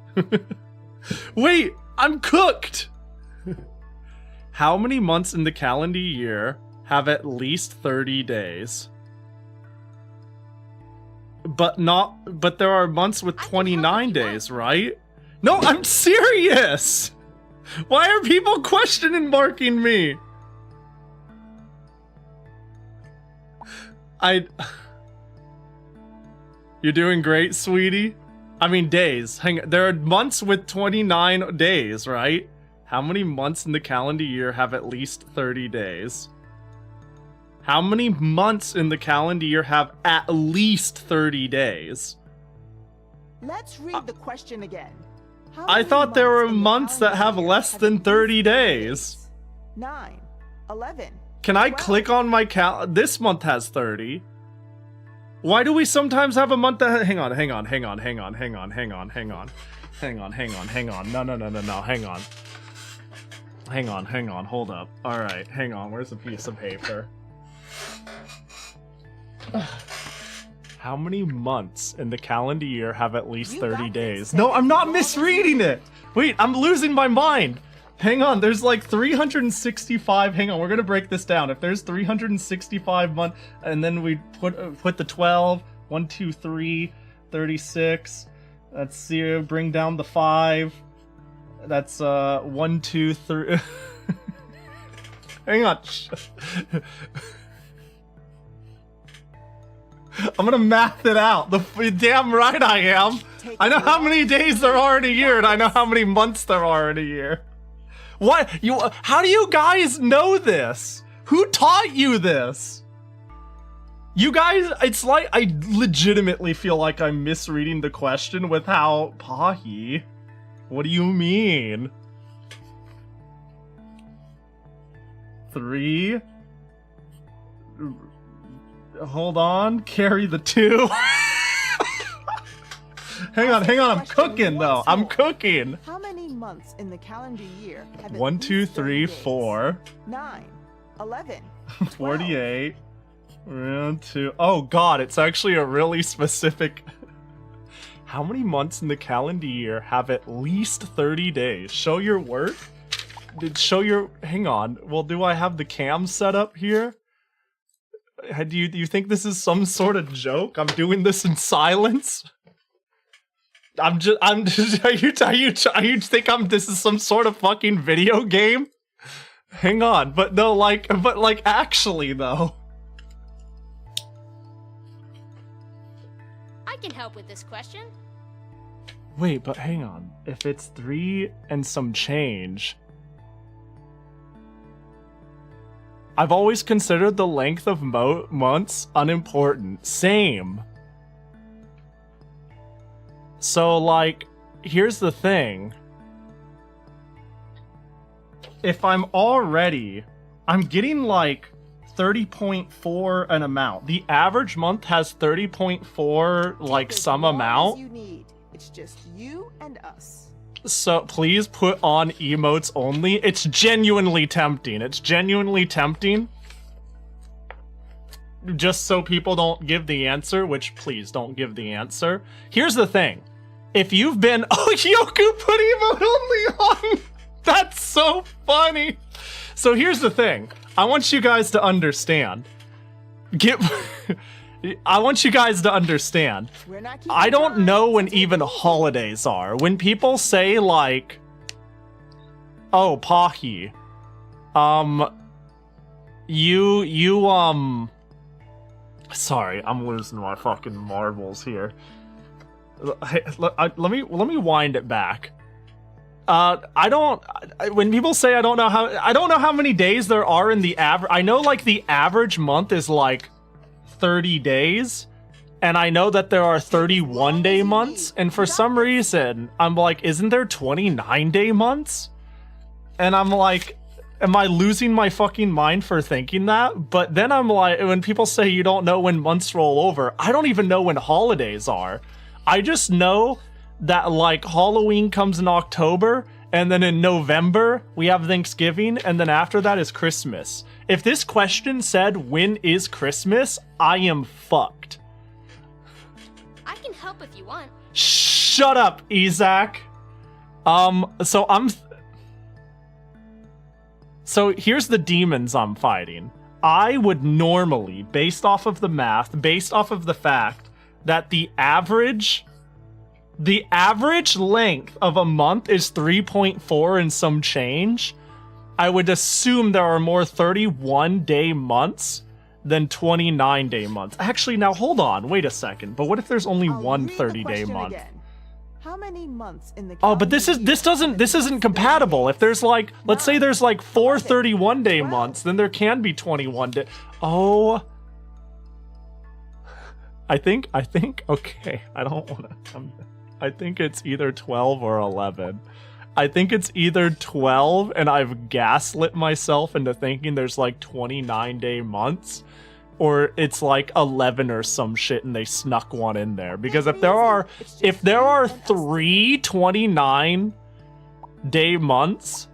[SPEAKER 1] Wait, I'm cooked. How many months in the calendar year have at least 30 days? But there are months with 29 days, right? No, I'm serious! Why are people marking me? You're doing great, sweetie. I mean, days. Hang on. There are months with 29 days, right? How many months in the calendar year have at least 30 days? How many months in the calendar year have at least 30 days?
[SPEAKER 7] Let's read the question again.
[SPEAKER 1] I thought there were months that have less than 30 days.
[SPEAKER 7] 9, 11.
[SPEAKER 1] Can I click on my cal? This month has 30. Why do we sometimes have a month that hang on. No, hang on, hold up. Alright, hang on, where's a piece of paper? How many months in the calendar year have at least 30 days? No, I'm not misreading it! Wait, I'm losing my mind! Hang on, there's like 365, hang on, we're gonna break this down. If there's 365 months, and then we put the 12, 1, 2, 3, 36, that's 0, bring down the 5, that's 1, 2, 3, hang on. I'm gonna math it out, damn right I am! I know how many days there are in a year, and I know how many months there are in a year. What? How do you guys know this? Who taught you this? You guys, it's like, I legitimately feel like I'm misreading the question with how, Pahi, what do you mean? 3? Hold on, carry the 2. Hang on, I'm cooking though. I'm cooking.
[SPEAKER 7] How many months in the calendar year have
[SPEAKER 1] 1, 2, 3, 4.
[SPEAKER 7] 9, 11.
[SPEAKER 1] 48. 1, 2. Oh god, it's actually a really specific. How many months in the calendar year have at least 30 days? Show your work? Show your. Hang on. Well, do I have the cam set up here? Do you think this is some sort of joke? I'm doing this in silence? I'm just, are you think this is some sort of fucking video game? Hang on, but actually though.
[SPEAKER 12] I can help with this question.
[SPEAKER 1] Wait, but hang on. If it's 3 and some change. I've always considered the length of months unimportant. Same. So, like, here's the thing. If I'm getting like 30.4 an amount. The average month has 30.4 like some amount.
[SPEAKER 7] You need. It's just you and us.
[SPEAKER 1] So please put on emotes only. It's genuinely tempting. It's genuinely tempting. Just so people don't give the answer, which please don't give the answer. Here's the thing. If you've been... Oh, Yoku put emote only on! That's so funny! So here's the thing. I want you guys to understand. I want you guys to understand. I don't know when even holidays are. When people say like... Oh, Pahi. Sorry, I'm losing my fucking marbles here. Hey, let me wind it back. When people say I don't know how many days there are in the average. I know like the average month is like 30 days, and I know that there are 31-day months, and for some reason I'm like, isn't there 29-day months? And I'm like, am I losing my fucking mind for thinking that? But then I'm like, when people say you don't know when months roll over, I don't even know when holidays are. I just know that like Halloween comes in October, and then in November we have Thanksgiving, and then after that is Christmas. If this question said when is Christmas, I am fucked.
[SPEAKER 12] I can help if you want.
[SPEAKER 1] Shut up, Isaac. So here's the demons I'm fighting. I would normally, based off of the math, based off of the fact that the average length of a month is 3.4 and some change, I would assume there are more 31-day months than 29-day months. Actually, now hold on, wait a second. But what if there's only one 30-day month?
[SPEAKER 7] Again. How many months in the
[SPEAKER 1] Oh, but this isn't compatible. If there's like, let's say there's like 4 31-day months, then there can be 21 day. Oh. I think, okay. I don't want to, I think it's either 12 or 11. I think it's either 12 and I've gaslit myself into thinking there's like 29-day months, or it's like 11 or some shit and they snuck one in there. Because if there are 3 29-day months,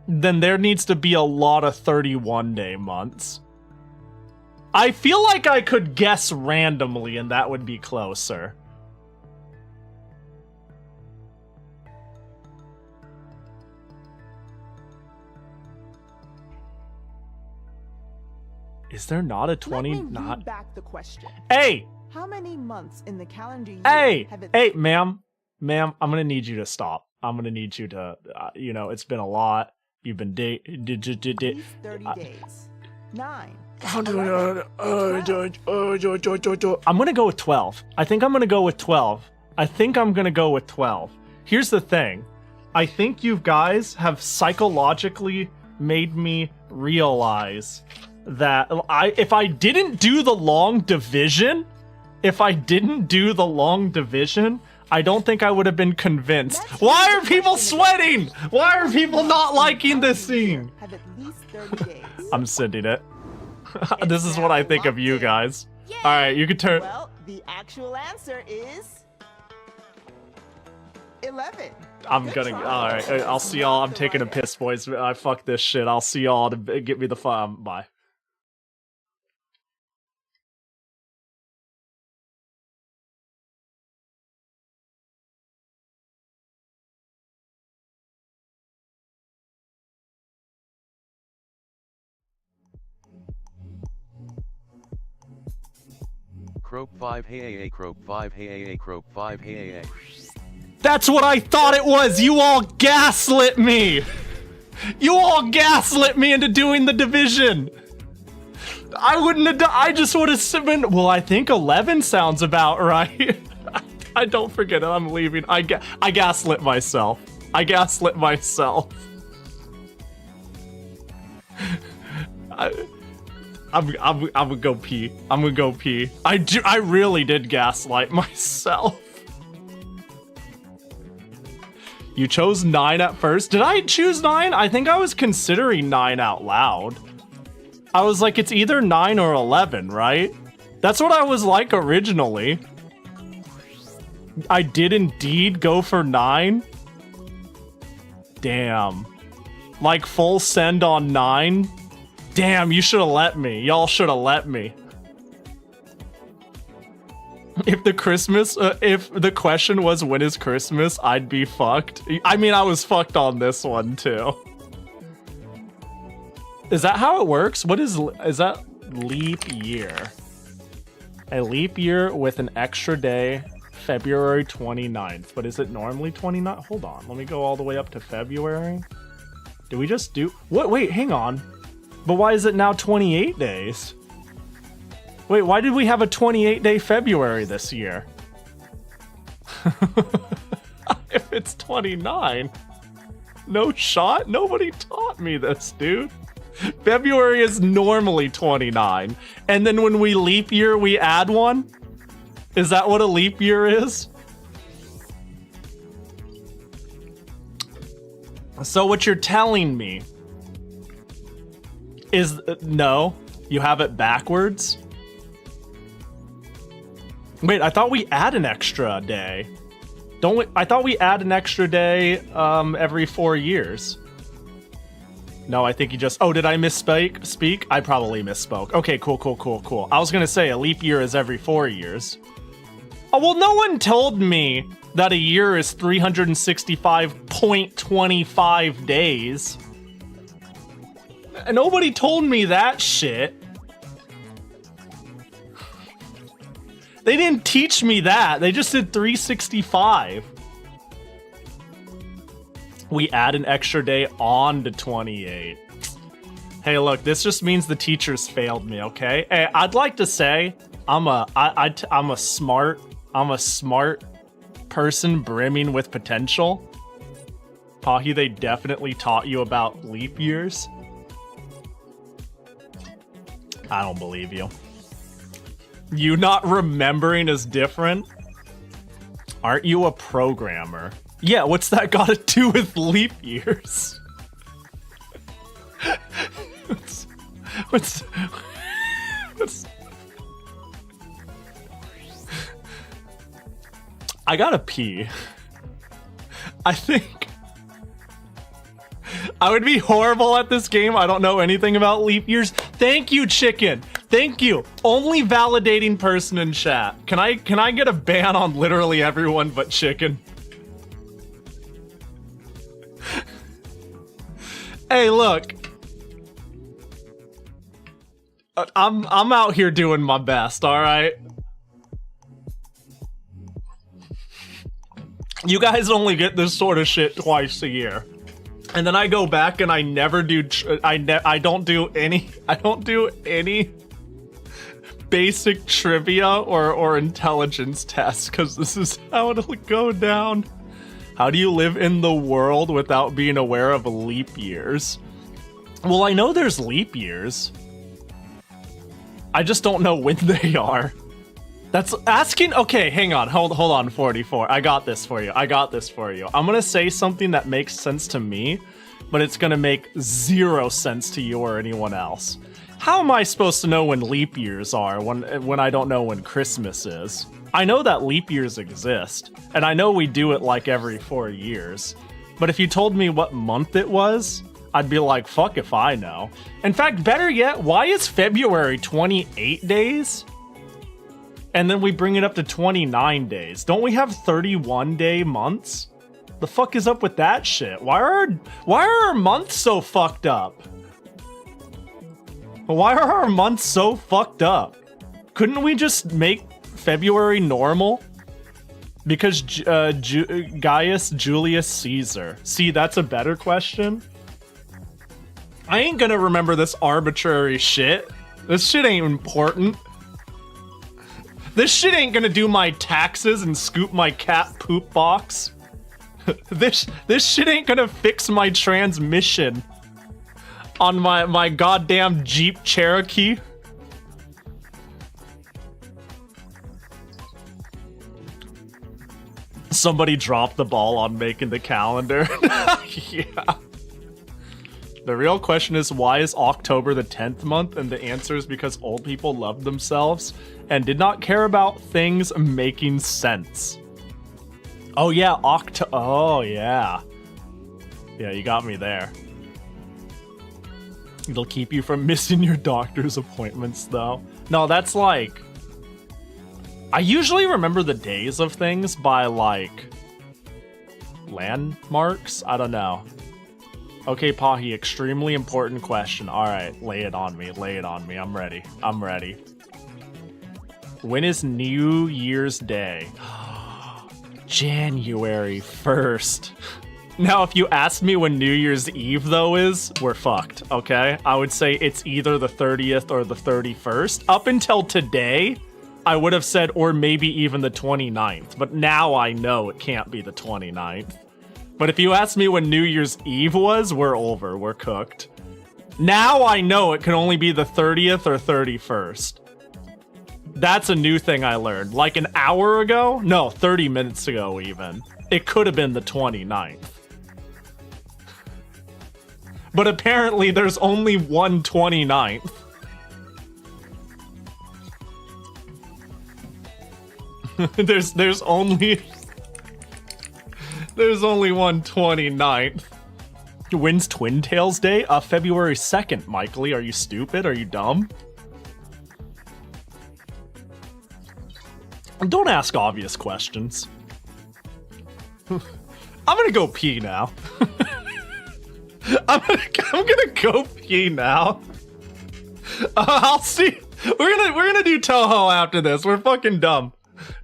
[SPEAKER 1] then there needs to be a lot of 31-day months. I feel like I could guess randomly and that would be closer. Is there not a 20?
[SPEAKER 7] Let me
[SPEAKER 1] not
[SPEAKER 7] read back the question.
[SPEAKER 1] Hey!
[SPEAKER 7] How many months in the calendar year
[SPEAKER 1] Hey!
[SPEAKER 7] have it...
[SPEAKER 1] Hey, ma'am. Ma'am, I'm gonna need you to stop. I'm gonna need you to, you know, it's been a lot. You've been
[SPEAKER 7] At least 30 days. 9.
[SPEAKER 1] I'm gonna go with 12. I think I'm gonna go with 12. Here's the thing. I think you guys have psychologically made me realize that if I didn't do the long division, I don't think I would have been convinced. Why are people sweating? Why are people not liking this scene?
[SPEAKER 7] Have at least 30 days.
[SPEAKER 1] I'm sending it. This is what I think of you guys. Alright, you can turn.
[SPEAKER 7] Well, the actual answer is 11.
[SPEAKER 1] I'm gonna. Alright, I'll see y'all. I'm taking a piss, boys. I fuck this shit. I'll see y'all to get me the fun. Bye.
[SPEAKER 2] Croak 5 hey croak 5 hey croak 5 hey.
[SPEAKER 1] That's what I thought it was! You all gaslit me! You all gaslit me into doing the division! I wouldn't have done. I just would have been. Well, I think 11 sounds about right. I don't forget it. I'm leaving. I gaslit myself. I'm gonna go pee. I really did gaslight myself. You chose 9 at first. Did I choose 9? I think I was considering 9 out loud. I was like, it's either 9 or 11, right? That's what I was like originally. I did indeed go for 9. Damn. Like full send on 9. Damn, you should have let me. Y'all should have let me. If the question was when is Christmas, I'd be fucked. I mean, I was fucked on this one too. Is that how it works? Is that leap year? A leap year with an extra day, February 29th. But is it normally 29th? Hold on, let me go all the way up to February. Did we just do... What? Wait, hang on. But why is it now 28 days? Wait, why did we have a 28-day February this year? If it's 29. No shot? Nobody taught me this, dude. February is normally 29. And then when we leap year, we add one? Is that what a leap year is? So what you're telling me is no, you have it backwards? Wait, I thought we add an extra day. Don't we? I thought we add an extra day every 4 years. No, I think you just... Oh, did I misspeak? I probably misspoke. Okay, cool. I was gonna say a leap year is every 4 years. Oh, well, no one told me that a year is 365.25 days. Nobody told me that shit. They didn't teach me that. They just said 365. We add an extra day on to 28. Hey, look, this just means the teachers failed me, okay? Hey, I'd like to say I'm a smart person brimming with potential. Pahi, they definitely taught you about leap years. I don't believe you. You not remembering is different? Aren't you a programmer? Yeah, what's that got to do with leap years? what's I gotta pee. I think I would be horrible at this game. I don't know anything about leap years. Thank you, chicken. Thank you. Only validating person in chat. Can I get a ban on literally everyone but chicken? Hey, look. I'm out here doing my best, all right? You guys only get this sort of shit twice a year. And then I go back and I never do I don't do any basic trivia or intelligence tests, cuz this is how it'll go down. How do you live in the world without being aware of leap years? Well, I know there's leap years. I just don't know when they are. That's asking. Okay, hang on. Hold on, 44. I got this for you. I'm gonna say something that makes sense to me, but it's gonna make 0 sense to you or anyone else. How am I supposed to know when leap years are when I don't know when Christmas is? I know that leap years exist, and I know we do it like every 4 years. But if you told me what month it was, I'd be like, fuck if I know. In fact, better yet, why is February 28 days? And then we bring it up to 29 days. Don't we have 31-day months? The fuck is up with that shit? Why are our months so fucked up? Why are our months so fucked up? Couldn't we just make February normal? Because Gaius Julius Caesar. See, that's a better question. I ain't gonna remember this arbitrary shit. This shit ain't important. This shit ain't gonna do my taxes and scoop my cat poop box. This shit ain't gonna fix my transmission on my goddamn Jeep Cherokee. Somebody dropped the ball on making the calendar. Yeah. The real question is, why is October the 10th month? And the answer is because old people loved themselves and did not care about things making sense. Oh yeah, oh yeah. Yeah, you got me there. It'll keep you from missing your doctor's appointments, though. No, that's like... I usually remember the days of things by, like... landmarks? I don't know. Okay, Pahi, extremely important question. Alright, lay it on me, I'm ready. When is New Year's Day? January 1st. Now, if you ask me when New Year's Eve, though, is, we're fucked, okay? I would say it's either the 30th or the 31st. Up until today, I would have said, or maybe even the 29th. But now I know it can't be the 29th. But if you ask me when New Year's Eve was, we're over. We're cooked. Now I know it can only be the 30th or 31st. That's a new thing I learned. Like an hour ago? No, 30 minutes ago even. It could have been the 29th. But apparently there's only one 29th. There's only one 29th. When's Twin Tails Day? February 2nd, Mikely. Are you stupid? Are you dumb? Don't ask obvious questions. I'm gonna go pee now. I'm gonna go pee now. I'll see. We're gonna do Toho after this. We're fucking dumb.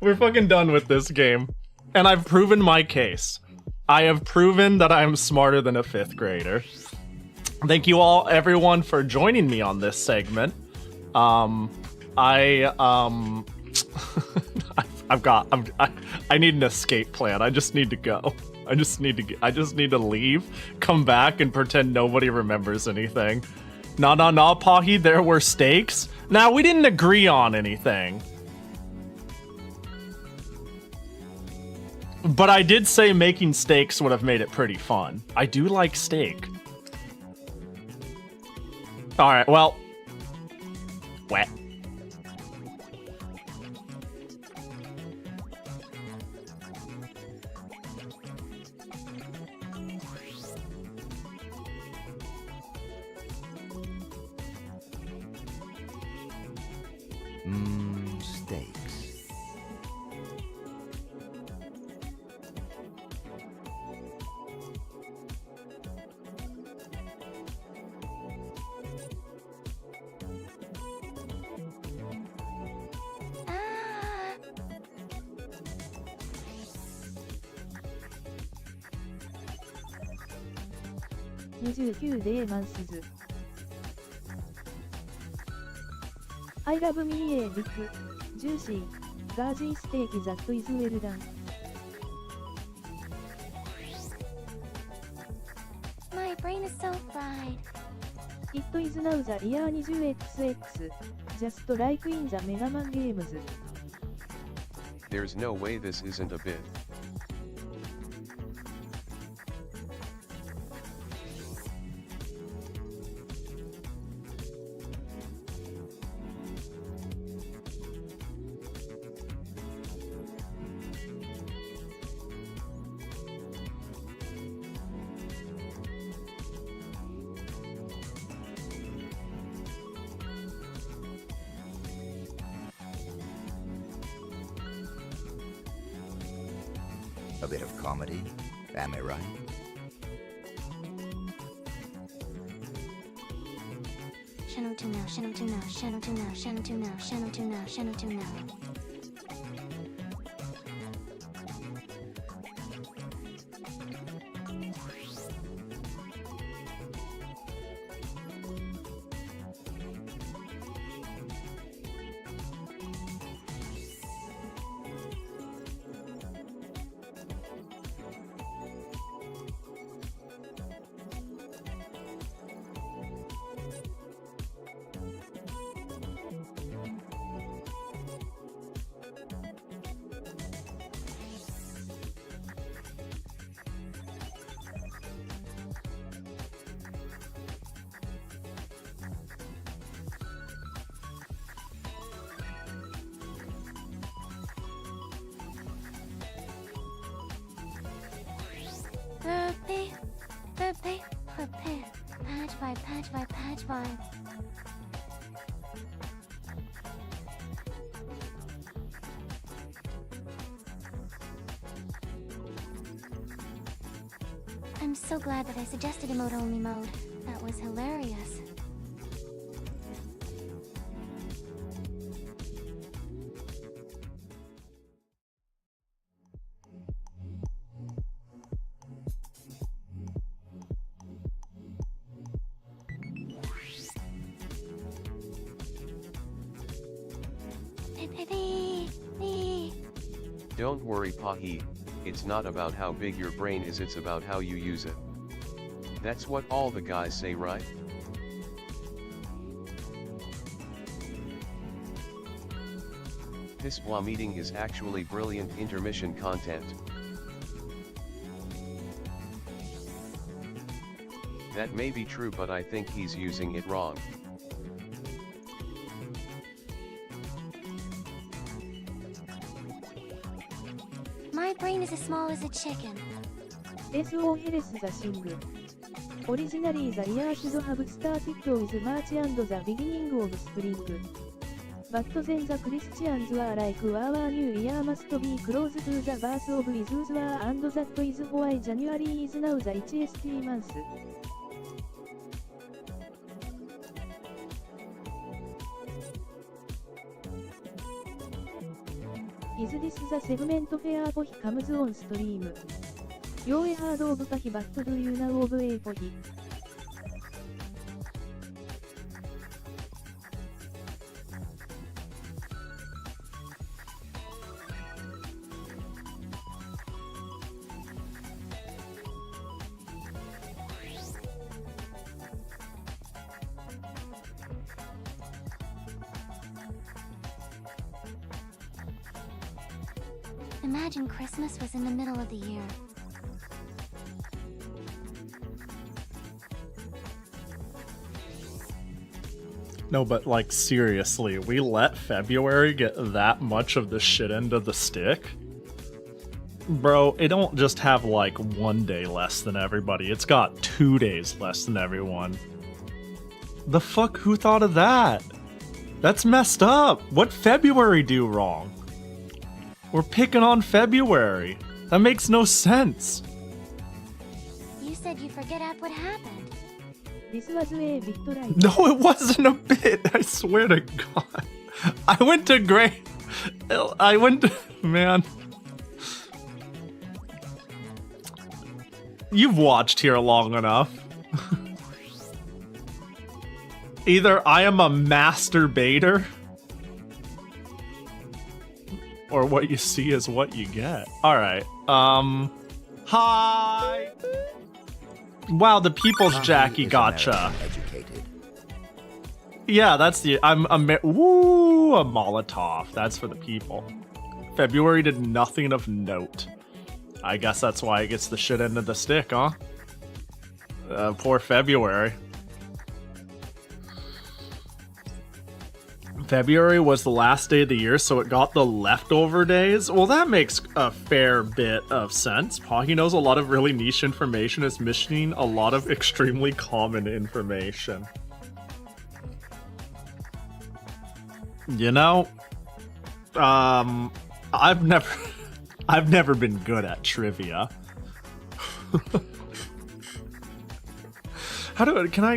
[SPEAKER 1] We're fucking done with this game. And I've proven my case. I have proven that I am smarter than a 5th grader. Thank you all, everyone, for joining me on this segment. I need an escape plan. I just need to go. I just need to leave, come back, and pretend nobody remembers anything. Nah, Pahi, there were stakes. Now, we didn't agree on anything. But I did say making steaks would have made it pretty fun. I do like steak. Alright, well. Wet.
[SPEAKER 3] Steaks.
[SPEAKER 4] Ah.
[SPEAKER 6] 29 デーマンスズ I love me a big, juicy, gazi steak that is well done.
[SPEAKER 4] My brain is so fried.
[SPEAKER 6] It is now the year 20XX, just like in the Mega Man games.
[SPEAKER 2] There's no way this isn't a bit.
[SPEAKER 3] A bit of comedy, am I right?
[SPEAKER 4] Channel 2 now, channel 2 now, channel 2 now, channel 2 now, channel 2 now, channel 2 now. Prepare. Patch vibe. I'm so glad that I suggested emote only mode. That was hilarious.
[SPEAKER 2] Don't worry, Pahi, it's not about how big your brain is, it's about how you use it. That's what all the guys say, right? This blah meeting is actually brilliant intermission content. That may be true, but I think he's using it wrong.
[SPEAKER 4] My brain is as small as a chicken.
[SPEAKER 6] SOLS the Sing. Originally the year should have started with March and the beginning of spring. But then the Christians were like our new year must be close to the birth of Jesus war, and that is why January is now the HST month. Is this the segment where Pahi comes on stream? You heard of Pahi, but do you know of Pahi?
[SPEAKER 4] Imagine Christmas was in the middle of the year.
[SPEAKER 1] No, but like seriously, we let February get that much of the shit end of the stick? Bro, it don't just have like 1 day less than everybody. It's got 2 days less than everyone. The fuck? Who thought of that? That's messed up. What February do wrong? We're picking on February. That makes no sense.
[SPEAKER 4] You said you forget up what happened.
[SPEAKER 6] This was a bit right.
[SPEAKER 1] No, it wasn't a bit. I swear to God. I went to man. You've watched here long enough. Either I am a masturbator, or what you see is what you get. Alright, hi! Wow, the People's Jackie gotcha. Yeah, that's the, woo, a Molotov. That's for the people. February did nothing of note. I guess that's why it gets the shit end of the stick, huh? Poor February. February was the last day of the year, so it got the leftover days. Well, that makes a fair bit of sense. Pahi knows a lot of really niche information, is missing a lot of extremely common information. You know, I've never been good at trivia. How do can I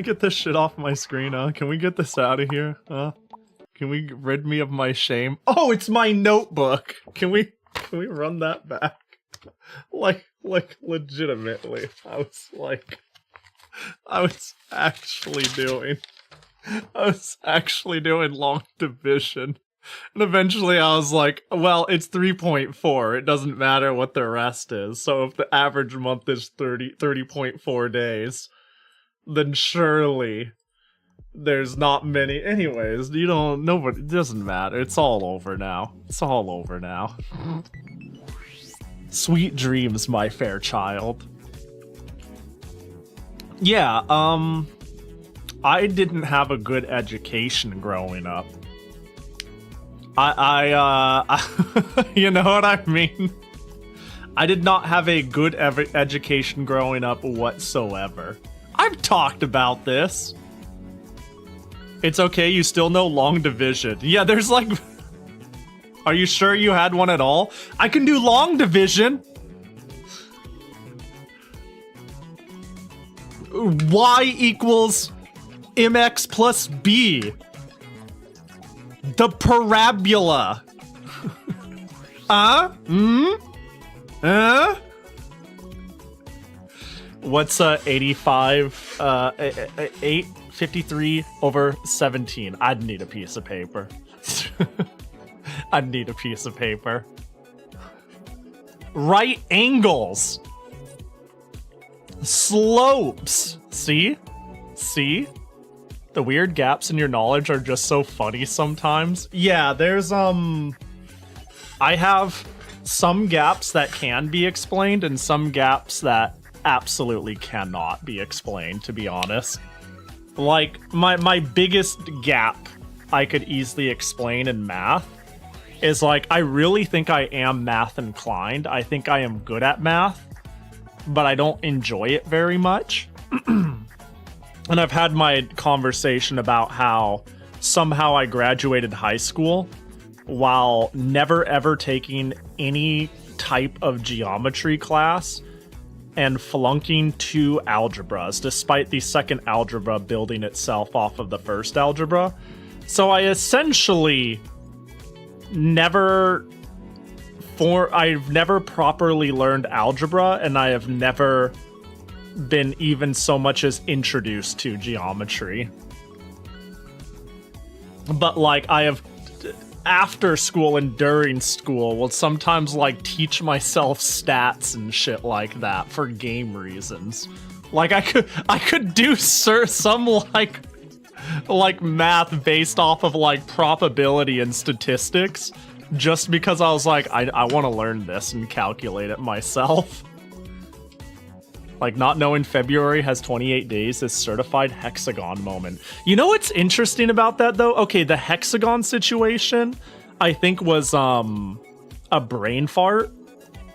[SPEAKER 1] get this shit off my screen, huh? Can we get this out of here? Can we rid me of my shame? Oh, it's my notebook. Can we run that back? Like legitimately. I was actually doing long division. And eventually I was like, well, it's 3.4. It doesn't matter what the rest is. So if the average month is 30.4 days, then surely there's not many. Anyways, it doesn't matter. It's all over now. It's all over now. Sweet dreams, my fair child. Yeah, I didn't have a good education growing up. You know what I mean? I did not have a good education growing up whatsoever. I've talked about this. It's okay, you still know long division. Yeah, there's like... Are you sure you had one at all? I can do long division! Y equals mx plus b. The parabola. What's 85 853 over 17? I'd need a piece of paper. I'd need a piece of paper. Right angles. Slopes. See? The weird gaps in your knowledge are just so funny sometimes. Yeah, there's I have some gaps that can be explained and some gaps that absolutely cannot be explained, to be honest. Like, my biggest gap I could easily explain in math is like, I really think I am math inclined. I think I am good at math, but I don't enjoy it very much. And I've had my conversation about how somehow I graduated high school while never ever taking any type of geometry class and flunking 2 algebras, despite the second algebra building itself off of the first algebra. So I essentially I've never properly learned algebra, and I have never been even so much as introduced to geometry. But like, I have after school and during school will sometimes like teach myself stats and shit like that for game reasons. Like I could do some like math based off of like probability and statistics just because I was like, I want to learn this and calculate it myself. Like, not knowing February has 28 days is certified hexagon moment. You know what's interesting about that, though? Okay, the hexagon situation, I think, was a brain fart.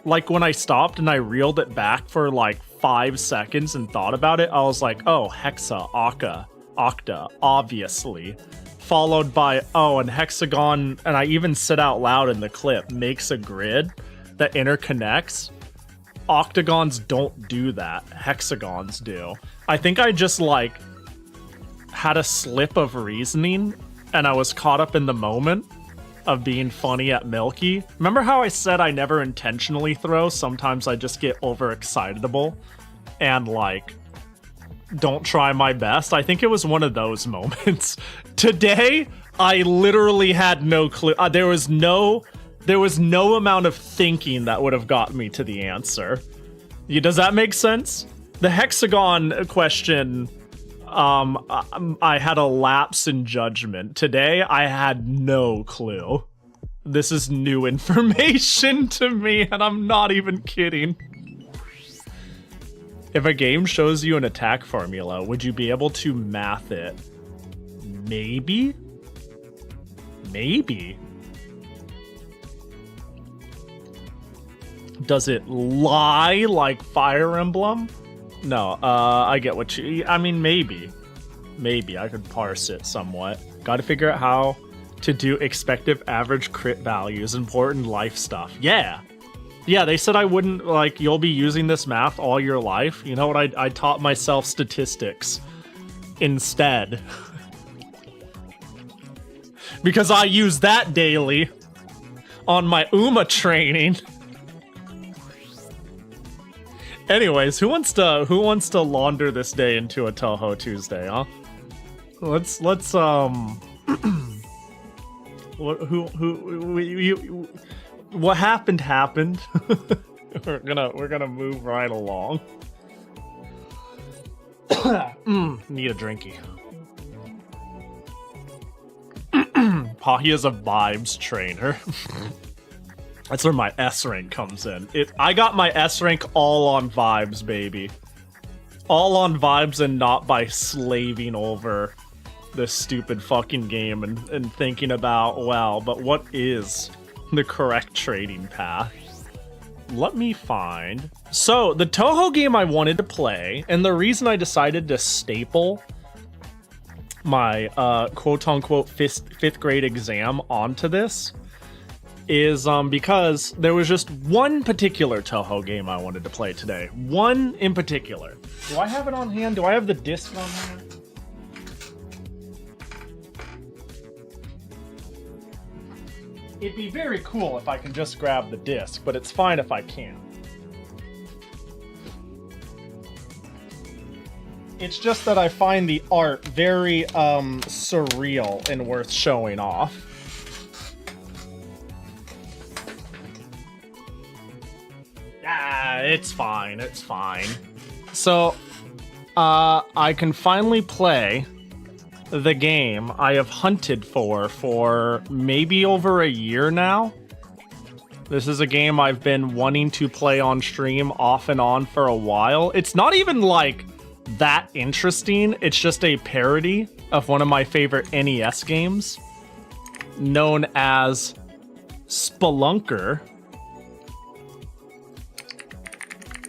[SPEAKER 1] Like, when I stopped and I reeled it back for, like, 5 seconds and thought about it, I was like, oh, hexa, octa, obviously. Followed by, oh, and hexagon, and I even said out loud in the clip, makes a grid that interconnects. Octagons don't do that. Hexagons do. I think I just, like, had a slip of reasoning, and I was caught up in the moment of being funny at Milky. Remember how I said I never intentionally throw? Sometimes I just get overexcitable and, like, don't try my best. I think it was one of those moments. Today, I literally had no clue. There was no amount of thinking that would have got me to the answer. Does that make sense? The hexagon question, I had a lapse in judgment. Today, I had no clue. This is new information to me, and I'm not even kidding. If a game shows you an attack formula, would you be able to math it? Maybe? Maybe. Does it lie like Fire Emblem? No, I get what you... I mean, maybe. Maybe I could parse it somewhat. Gotta figure out how to do expected average crit values, important life stuff. Yeah. Yeah, they said I wouldn't, like, you'll be using this math all your life. You know what? I taught myself statistics instead. Because I use that daily on my UMA training. Anyways, who wants to launder this day into a Toho Tuesday, huh? Let's what happened. We're gonna move right along. Need a drinky. Pahi is a vibes trainer. That's where my S rank comes in. I got my S rank all on vibes, baby. All on vibes and not by slaving over this stupid fucking game and thinking about, well, but what is the correct trading path? Let me find. So, the Toho game I wanted to play, and the reason I decided to staple my quote-unquote fifth grade exam onto this is because there was just one particular Toho game I wanted to play today. One in particular. Do I have it on hand? Do I have the disc on hand? It'd be very cool if I can just grab the disc, but it's fine if I can't. It's just that I find the art very surreal and worth showing off. Ah, it's fine, it's fine. So, I can finally play the game I have hunted for maybe over a year now. This is a game I've been wanting to play on stream off and on for a while. It's not even like that interesting. It's just a parody of one of my favorite NES games known as Spelunker.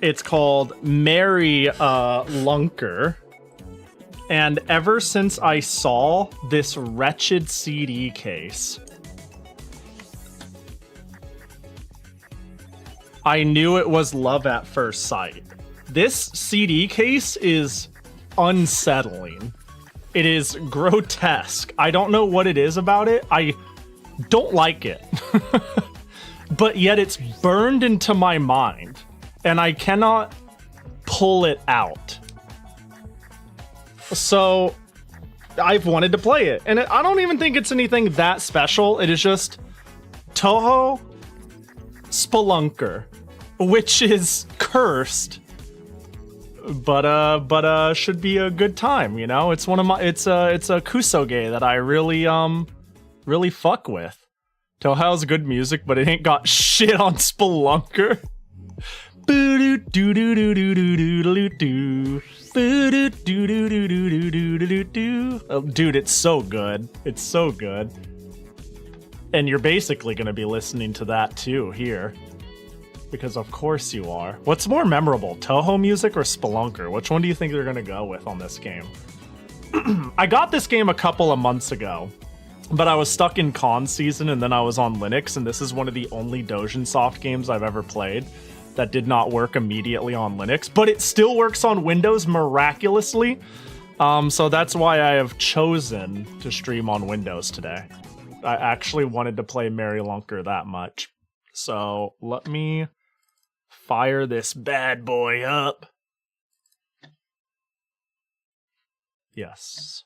[SPEAKER 1] It's called Mary Lunker. And ever since I saw this wretched CD case, I knew it was love at first sight. This CD case is unsettling. It is grotesque. I don't know what it is about it. I don't like it. But yet it's burned into my mind, and I cannot pull it out. So I've wanted to play it, and I don't even think it's anything that special. It is just Toho Spelunker, which is cursed, but should be a good time, you know? It's one of my it's a kusoge that I really really fuck with. Touhou has good music, but it ain't got shit on Spelunker. Oh, dude, it's so good. It's so good. And you're basically going to be listening to that too here. Because of course you are. What's more memorable, Touhou music or Spelunker? Which one do you think they're going to go with on this game? I got this game a couple of months ago, but I was stuck in con season and then I was on Linux, and this is one of the only Dojinsoft games I've ever played that did not work immediately on Linux, but it still works on Windows miraculously. So that's why I have chosen to stream on Windows today. I actually wanted to play Mary Lunker that much. So let me fire this bad boy up. Yes.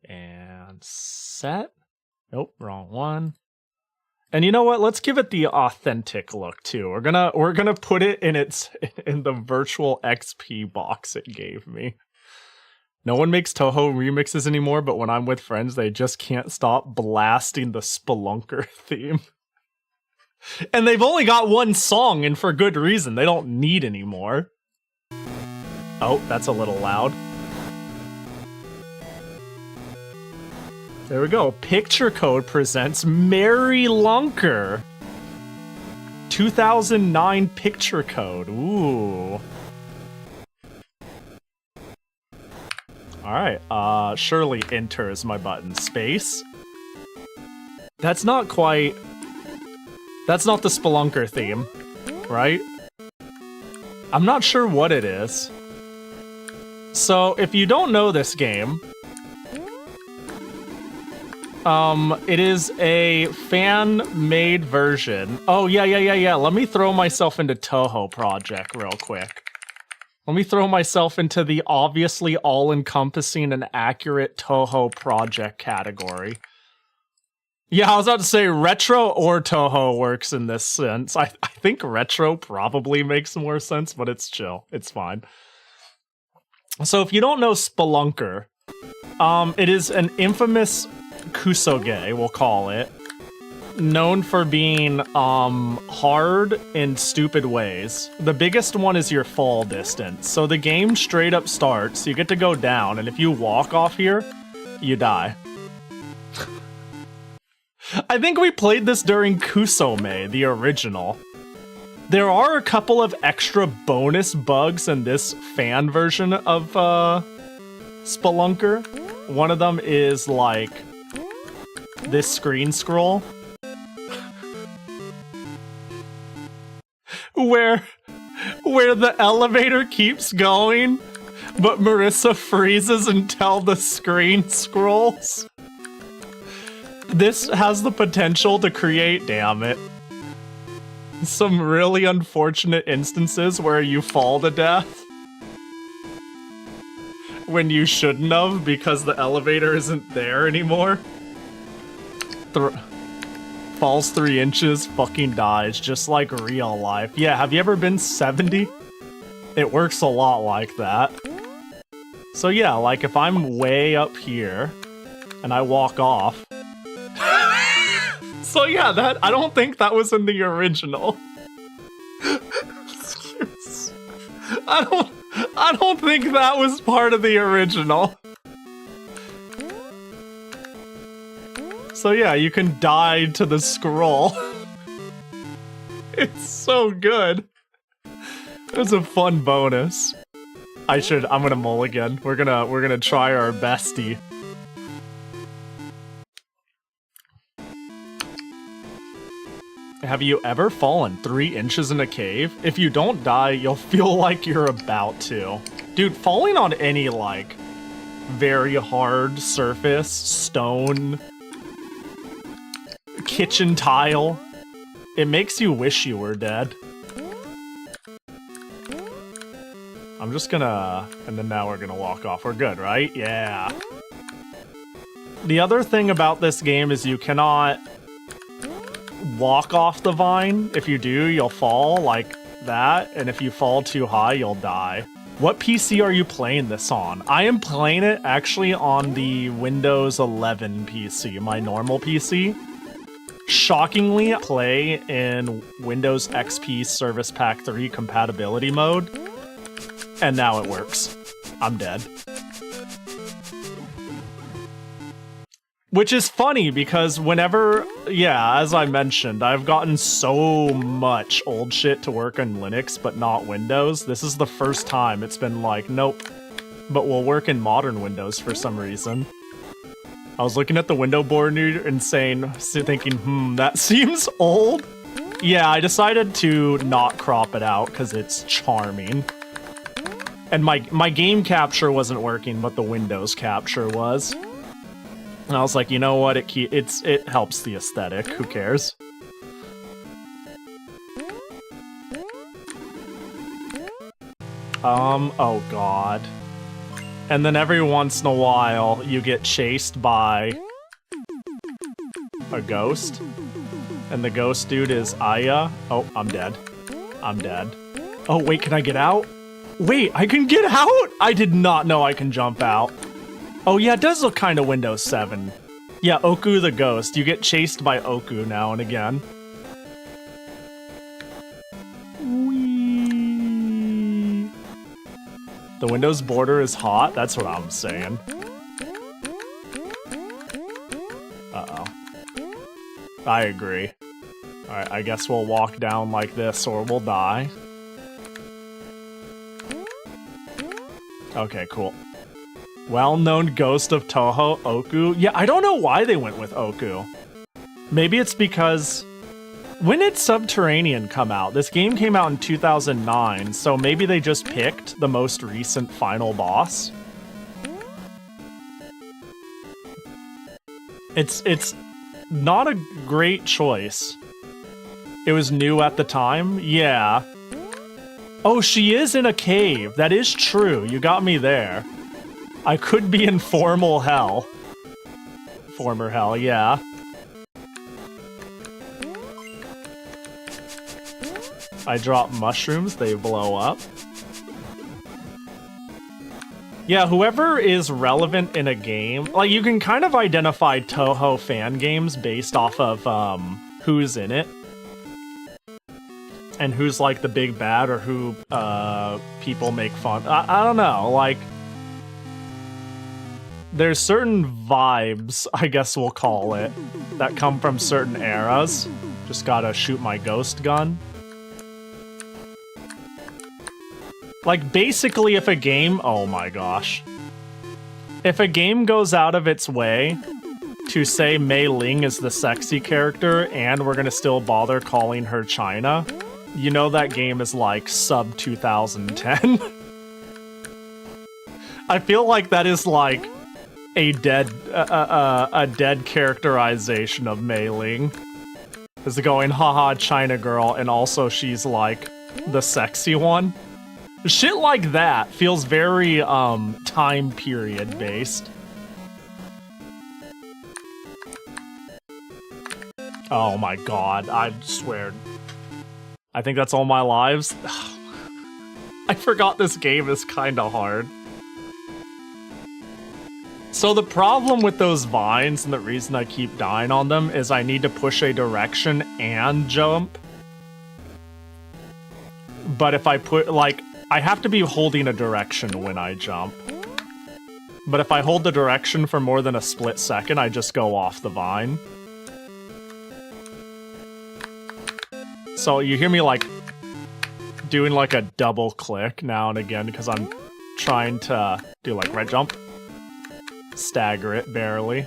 [SPEAKER 1] And set. Nope, wrong one. And you know what? Let's give it the authentic look too. We're gonna put it in the virtual XP box it gave me. No one makes Touhou remixes anymore, but when I'm with friends, they just can't stop blasting the Spelunker theme. And they've only got one song, and for good reason. They don't need any more. Oh, that's a little loud. There we go. Picture Code presents Mary Lunker. 2009 Picture Code. Ooh. Alright, surely enter is my button. Space? That's not quite... That's not the Spelunker theme, right? I'm not sure what it is. So, if you don't know this game... it is a fan-made version. Oh, yeah. Let me throw myself into Touhou Project real quick. Let me throw myself into the obviously all-encompassing and accurate Touhou Project category. Yeah, I was about to say retro or Touhou works in this sense. I think retro probably makes more sense, but it's chill. It's fine. So if you don't know Spelunker, it is an infamous kusoge, we'll call it, known for being hard in stupid ways. The biggest one is your fall distance. So the game straight up starts, you get to go down, and if you walk off here, you die. I think we played this during Kusome, the original. There are a couple of extra bonus bugs in this fan version of Spelunker. One of them is like this screen scroll where the elevator keeps going, but Marissa freezes until the screen scrolls. This has the potential to create, damn it, some really unfortunate instances where you fall to death when you shouldn't have because the elevator isn't there anymore. Falls 3 inches, fucking dies, just like real life. Yeah, have you ever been 70? It works a lot like that. So yeah, like if I'm way up here and I walk off. So yeah, that I don't think that was in the original. I don't think that was part of the original. So yeah, you can die to the scroll. It's so good. It's a fun bonus. I'm gonna mulligan. We're gonna try our bestie. Have you ever fallen 3 inches in a cave? If you don't die, you'll feel like you're about to. Dude, falling on any, like, very hard surface, stone, kitchen tile, it makes you wish you were dead. I'm just gonna... And then now we're gonna walk off. We're good, right? Yeah. The other thing about this game is you cannot walk off the vine. If you do, you'll fall like that, and if you fall too high, you'll die. What PC are you playing this on? I am playing it actually on the Windows 11 PC, my normal PC. Shockingly, play in Windows XP Service Pack 3 compatibility mode, and now it works. I'm dead. Which is funny because whenever, yeah, as I mentioned, I've gotten so much old shit to work on Linux, but not Windows. This is the first time it's been like, nope, but will work in modern Windows for some reason. I was looking at the window border and thinking, that seems old. Yeah, I decided to not crop it out because it's charming. And my game capture wasn't working, but the Windows capture was. And I was like, you know what? It helps the aesthetic. Who cares? Oh god. And then every once in a while, you get chased by a ghost. And the ghost dude is Aya. Oh, I'm dead. I'm dead. Oh, wait, can I get out? Wait, I can get out? I did not know I can jump out. Oh yeah, it does look kind of Windows 7. Yeah, Oku the ghost. You get chased by Oku now and again. Whee. The Windows border is hot? That's what I'm saying. Uh-oh. I agree. Alright, I guess we'll walk down like this or we'll die. Okay, cool. Well-known ghost of Toho, Oku. Yeah, I don't know why they went with Oku. Maybe it's because... When did Subterranean come out? This game came out in 2009, so maybe they just picked the most recent final boss. It's not a great choice. It was new at the time? Yeah. Oh, she is in a cave. That is true. You got me there. I could be in formal hell. Former hell, yeah. I drop mushrooms, they blow up. Yeah, whoever is relevant in a game, like you can kind of identify Toho fan games based off of who's in it. And who's like the big bad or who people make fun. I don't know, like... There's certain vibes, I guess we'll call it, that come from certain eras. Just gotta shoot my ghost gun. Like, basically, if a game... Oh my gosh. If a game goes out of its way to say Mei Ling is the sexy character and we're gonna still bother calling her China, you know that game is like sub 2010. I feel like that is like a dead characterization of Mei Ling. Is going, haha, China girl, and also she's like the sexy one. Shit like that feels very time period based. Oh my god, I swear. I think that's all my lives. I forgot this game is kinda hard. So the problem with those vines, and the reason I keep dying on them, is I need to push a direction and jump. But if I put, like, I have to be holding a direction when I jump. But if I hold the direction for more than a split second, I just go off the vine. So you hear me, like, doing, like, a double click now and again, because I'm trying to do, like, right jump. Stagger it, barely.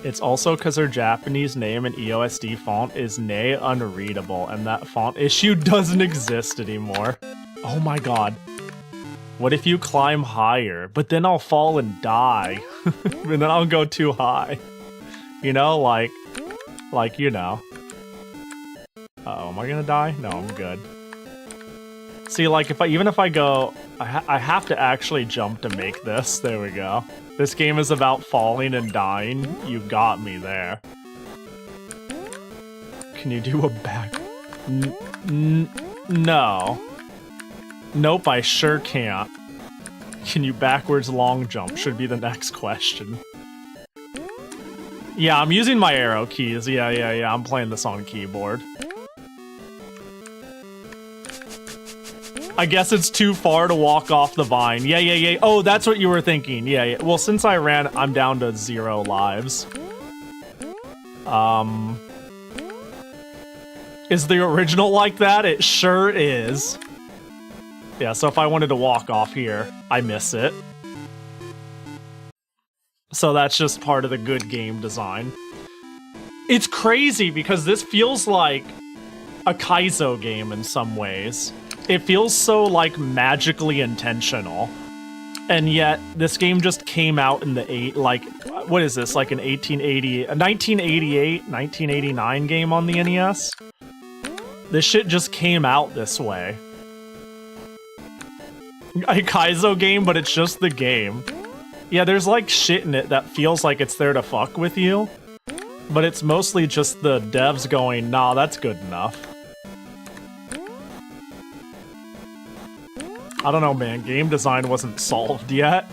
[SPEAKER 1] It's also because her Japanese name in EOSD font is nay unreadable, and that font issue doesn't exist anymore. Oh my god. What if you climb higher, but then I'll fall and die, and then I'll go too high? You know, like, you know. Uh-oh, am I gonna die? No, I'm good. See, like, even if I go... I have to actually jump to make this. There we go. This game is about falling and dying. You got me there. Can you do a back... No. Nope, I sure can't. Can you backwards long jump? Should be the next question. Yeah, I'm using my arrow keys. Yeah. I'm playing this on keyboard. I guess it's too far to walk off the vine. Yeah. Oh, that's what you were thinking. Yeah. Well, since I ran, I'm down to 0 lives. Is the original like that? It sure is. Yeah, so if I wanted to walk off here, I miss it. So that's just part of the good game design. It's crazy because this feels like a Kaizo game in some ways. It feels so, like, magically intentional. And yet, this game just came out in the what is this, like a 1988, 1989 game on the NES? This shit just came out this way. A Kaizo game, but it's just the game. Yeah, there's like shit in it that feels like it's there to fuck with you. But it's mostly just the devs going, nah, that's good enough. I don't know, man. Game design wasn't solved yet.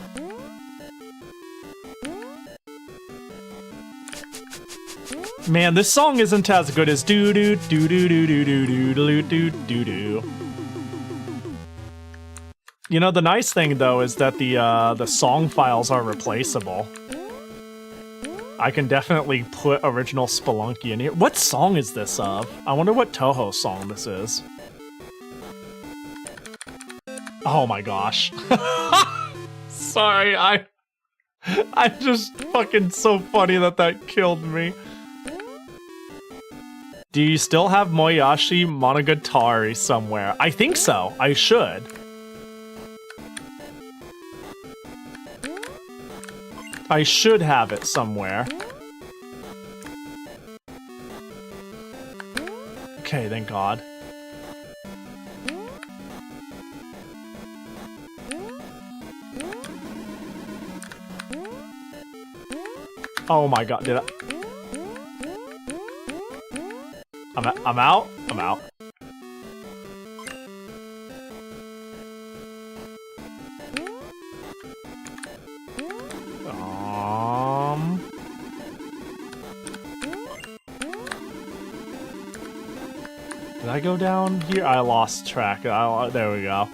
[SPEAKER 1] Man, this song isn't as good as do do do do do do do do do do do do. You know, the nice thing though is that the song files are replaceable. I can definitely put original Spelunky in here. What song is this of? I wonder what Toho song this is. Oh my gosh. Sorry, I'm just fucking so funny that killed me. Do you still have Moyashi Monogatari somewhere? I think so. I should. I should have it somewhere. Okay, thank God. Oh my God, did I? I'm out? I'm out. Did I go down here? I lost track. There we go.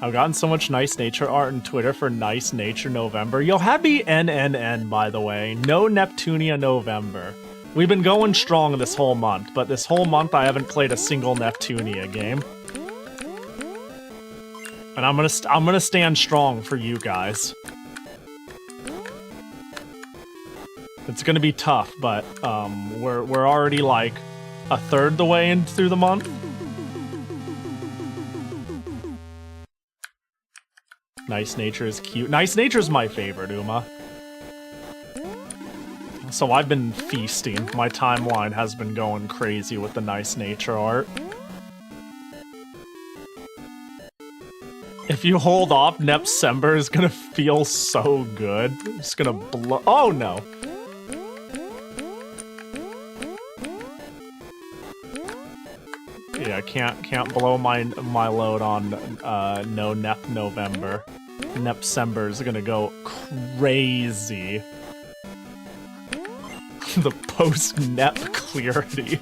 [SPEAKER 1] I've gotten so much nice nature art on Twitter for Nice Nature November. Yo, happy NNN, by the way. No Neptunia November. We've been going strong this whole month, but this whole month I haven't played a single Neptunia game. And I'm gonna stand strong for you guys. It's gonna be tough, but we're already like a third the way in through the month. Nice Nature is cute. Nice Nature is my favorite, Uma. So I've been feasting. My timeline has been going crazy with the Nice Nature art. If you hold off, Nepsember is gonna feel so good. It's gonna blow. Oh no! Yeah, can't blow my load on no Nep November. Nepsember is gonna go crazy. The post-Nep clarity.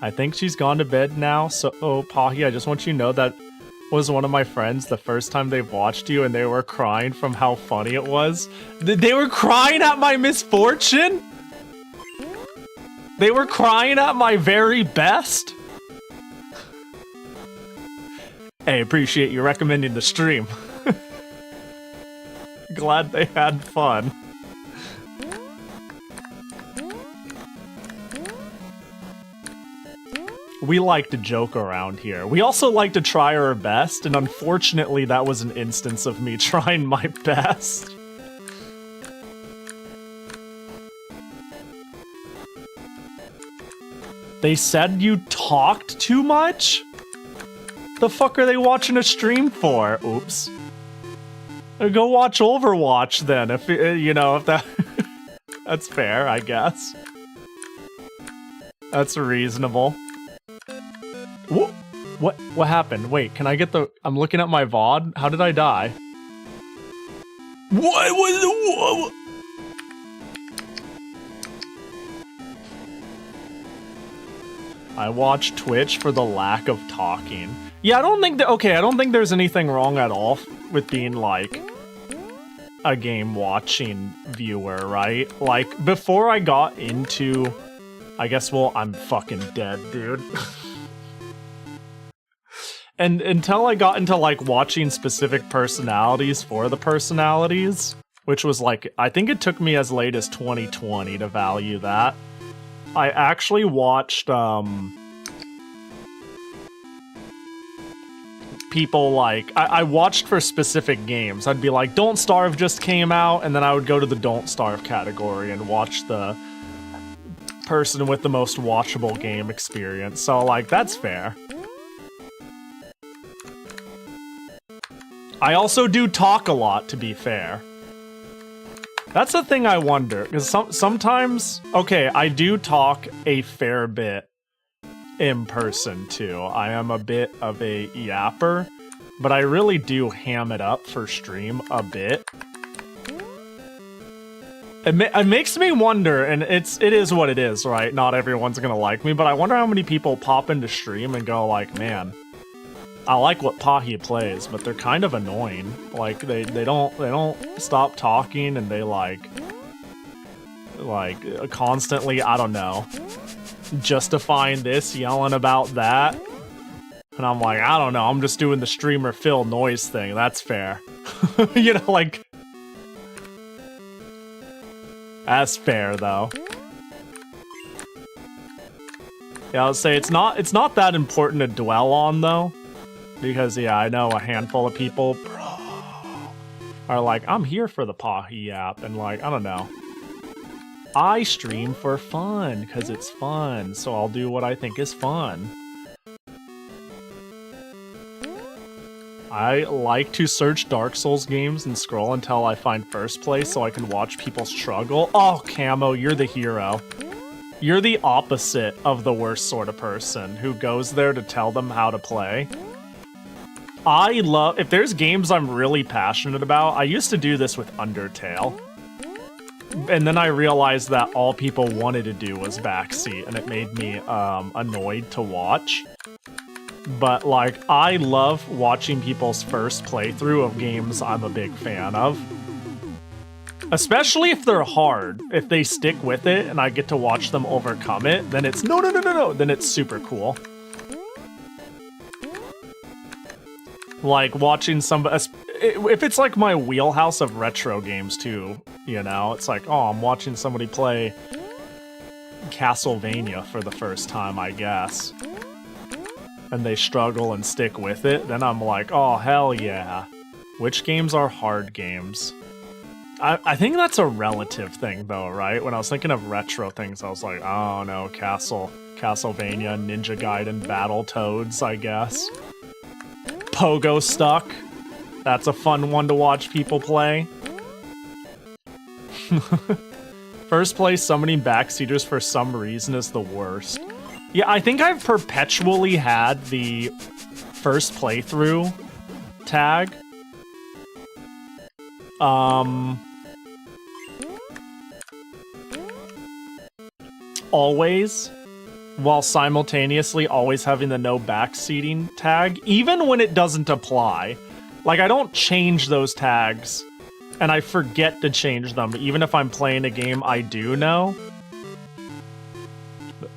[SPEAKER 1] I think she's gone to bed now, so Pahi, I just want you to know that was one of my friends the first time they watched you and they were crying from how funny it was. They were crying at my misfortune? They were crying at my very best? Hey, appreciate you recommending the stream. Glad they had fun. We like to joke around here. We also like to try our best, and unfortunately that was an instance of me trying my best. They said you talked too much? The fuck are they watching a stream for? Oops. Go watch Overwatch then, if that... That's fair, I guess. That's reasonable. What happened? Wait, can I get the... I'm looking at my VOD. How did I die? What was the... I watch Twitch for the lack of talking. Yeah, I don't think that... Okay, I don't think there's anything wrong at all with being, like, a game-watching viewer, right? Like, before I got into... I guess, well, I'm fucking dead, dude. And until I got into, like, watching specific personalities for the personalities, which was, like, I think it took me as late as 2020 to value that. I actually watched, people, like, I watched for specific games. I'd be like, Don't Starve just came out, and then I would go to the Don't Starve category and watch the person with the most watchable game experience. So, like, that's fair. I also do talk a lot, to be fair. That's the thing I wonder, because sometimes... Okay, I do talk a fair bit in person, too. I am a bit of a yapper, but I really do ham it up for stream a bit. It makes me wonder, and it is what it is, right? Not everyone's gonna like me, but I wonder how many people pop into stream and go like, man, I like what Pahi plays, but they're kind of annoying. Like they don't stop talking, and they like constantly, I don't know, justifying this, yelling about that. And I'm like, I don't know, I'm just doing the streamer Phil noise thing. That's fair. You know, like, that's fair though. Yeah, I'll say it's not that important to dwell on though. Because, yeah, I know a handful of people, are like, I'm here for the Pahi app, and like, I don't know. I stream for fun, because it's fun, so I'll do what I think is fun. I like to search Dark Souls games and scroll until I find first place so I can watch people struggle. Oh, Camo, you're the hero. You're the opposite of the worst sort of person who goes there to tell them how to play. I love... If there's games I'm really passionate about, I used to do this with Undertale. And then I realized that all people wanted to do was backseat, and it made me annoyed to watch. But, like, I love watching people's first playthrough of games I'm a big fan of. Especially if they're hard. If they stick with it and I get to watch them overcome it, then it's no, then it's super cool. Like, watching somebody... If it's, like, my wheelhouse of retro games, too, you know? It's like, oh, I'm watching somebody play Castlevania for the first time, I guess. And they struggle and stick with it, then I'm like, oh, hell yeah. Which games are hard games? I think that's a relative thing, though, right? When I was thinking of retro things, I was like, oh, no, Castlevania, Ninja Gaiden, Battletoads, I guess. Pogo Stuck. That's a fun one to watch people play. First place summoning backseaters for some reason is the worst. Yeah, I think I've perpetually had the first playthrough tag. Always. While simultaneously always having the no backseating tag, even when it doesn't apply. Like, I don't change those tags, and I forget to change them, even if I'm playing a game I do know.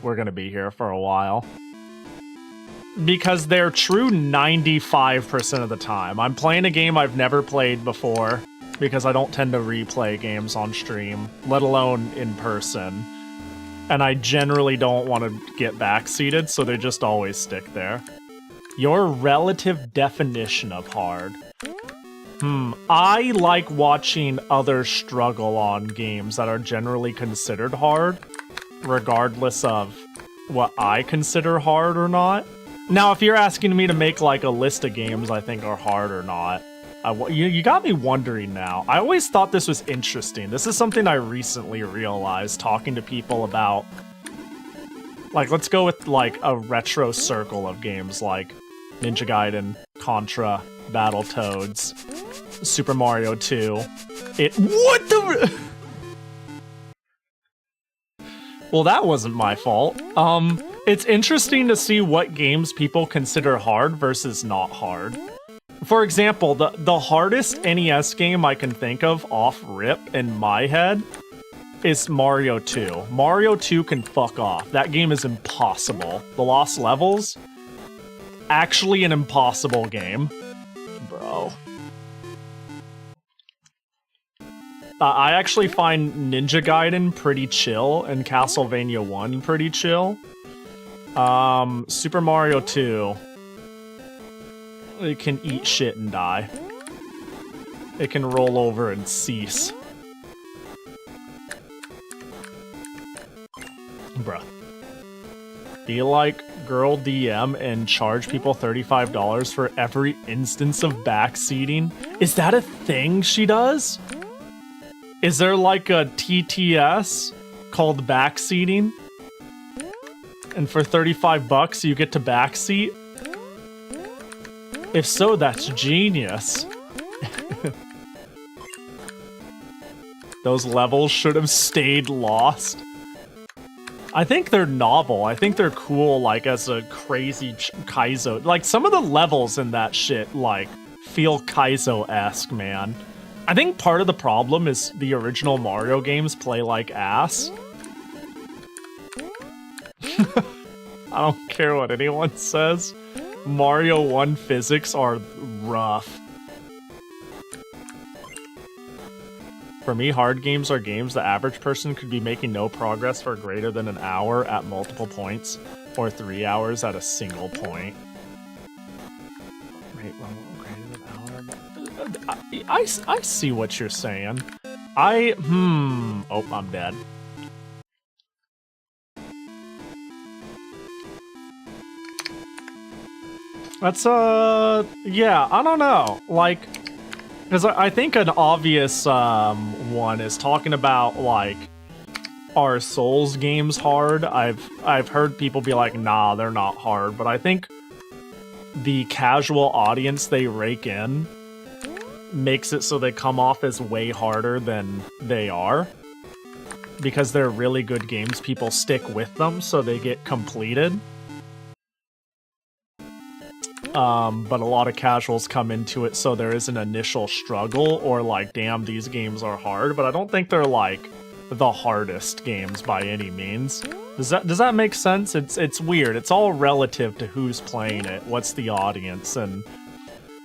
[SPEAKER 1] We're gonna be here for a while. Because they're true 95% of the time. I'm playing a game I've never played before, because I don't tend to replay games on stream, let alone in person. And I generally don't want to get backseated, so they just always stick there. Your relative definition of hard. I like watching others struggle on games that are generally considered hard, regardless of what I consider hard or not. Now, if you're asking me to make like a list of games I think are hard or not, you got me wondering now. I always thought this was interesting. This is something I recently realized talking to people about Like, let's go with, like, a retro circle of games like Ninja Gaiden, Contra, Battletoads, Super Mario 2. What the... Well, that wasn't my fault. It's interesting to see what games people consider hard versus not hard. For example, the hardest NES game I can think of off rip in my head is Mario 2. Mario 2 can fuck off. That game is impossible. The Lost Levels? Actually an impossible game. Bro. I actually find Ninja Gaiden pretty chill and Castlevania 1 pretty chill. Super Mario 2. It can eat shit and die. It can roll over and cease. Bruh. Be like girl DM and charge people $35 for every instance of backseating? Is that a thing she does? Is there like a TTS called backseating? And for 35 bucks you get to backseat? If so, that's genius. Those levels should have stayed lost. I think they're novel. I think they're cool, like, as a crazy Kaizo. Like, some of the levels in that shit, like, feel Kaizo-esque, man. I think part of the problem is the original Mario games play like ass. I don't care what anyone says. Mario 1 physics are rough. For me, hard games are games the average person could be making no progress for greater than an hour at multiple points, or 3 hours at a single point. Wait, well, greater than an hour? I see what you're saying. Oh, I'm dead. That's, yeah, I don't know. Like, because I think an obvious one is talking about, like, are Souls games hard? I've heard people be like, nah, they're not hard, but I think the casual audience they rake in makes it so they come off as way harder than they are. Because they're really good games, people stick with them, so they get completed. But a lot of casuals come into it, so there is an initial struggle, or like, damn, these games are hard, but I don't think they're like the hardest games by any means. Does that make sense? It's weird. It's all relative to who's playing it, what's the audience, and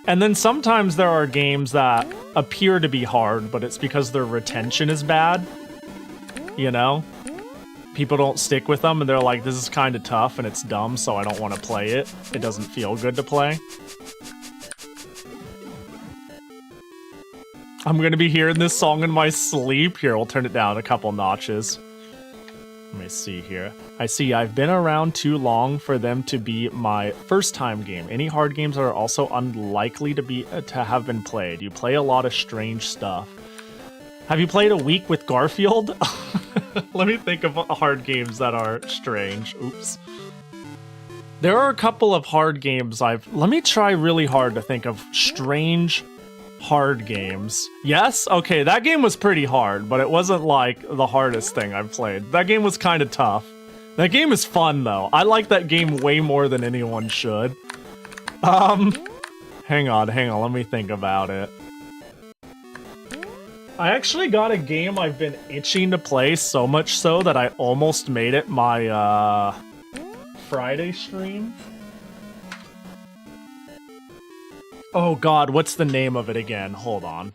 [SPEAKER 1] then sometimes there are games that appear to be hard, but it's because their retention is bad. You know? People don't stick with them, and they're like, this is kind of tough, and it's dumb, so I don't want to play it. It doesn't feel good to play. I'm gonna be hearing this song in my sleep. Here, we'll turn it down a couple notches. Let me see here. I see I've been around too long for them to be my first time game. Any hard games are also unlikely to have been played. You play a lot of strange stuff. Have you played a week with Garfield? Let me think of hard games that are strange. Oops. There are a couple of hard games let me try really hard to think of strange hard games. Yes? Okay, that game was pretty hard, but it wasn't like the hardest thing I've played. That game was kind of tough. That game is fun though. I like that game way more than anyone should. Hang on, let me think about it. I actually got a game I've been itching to play, so much so that I almost made it my, Friday stream. Oh god, what's the name of it again? Hold on.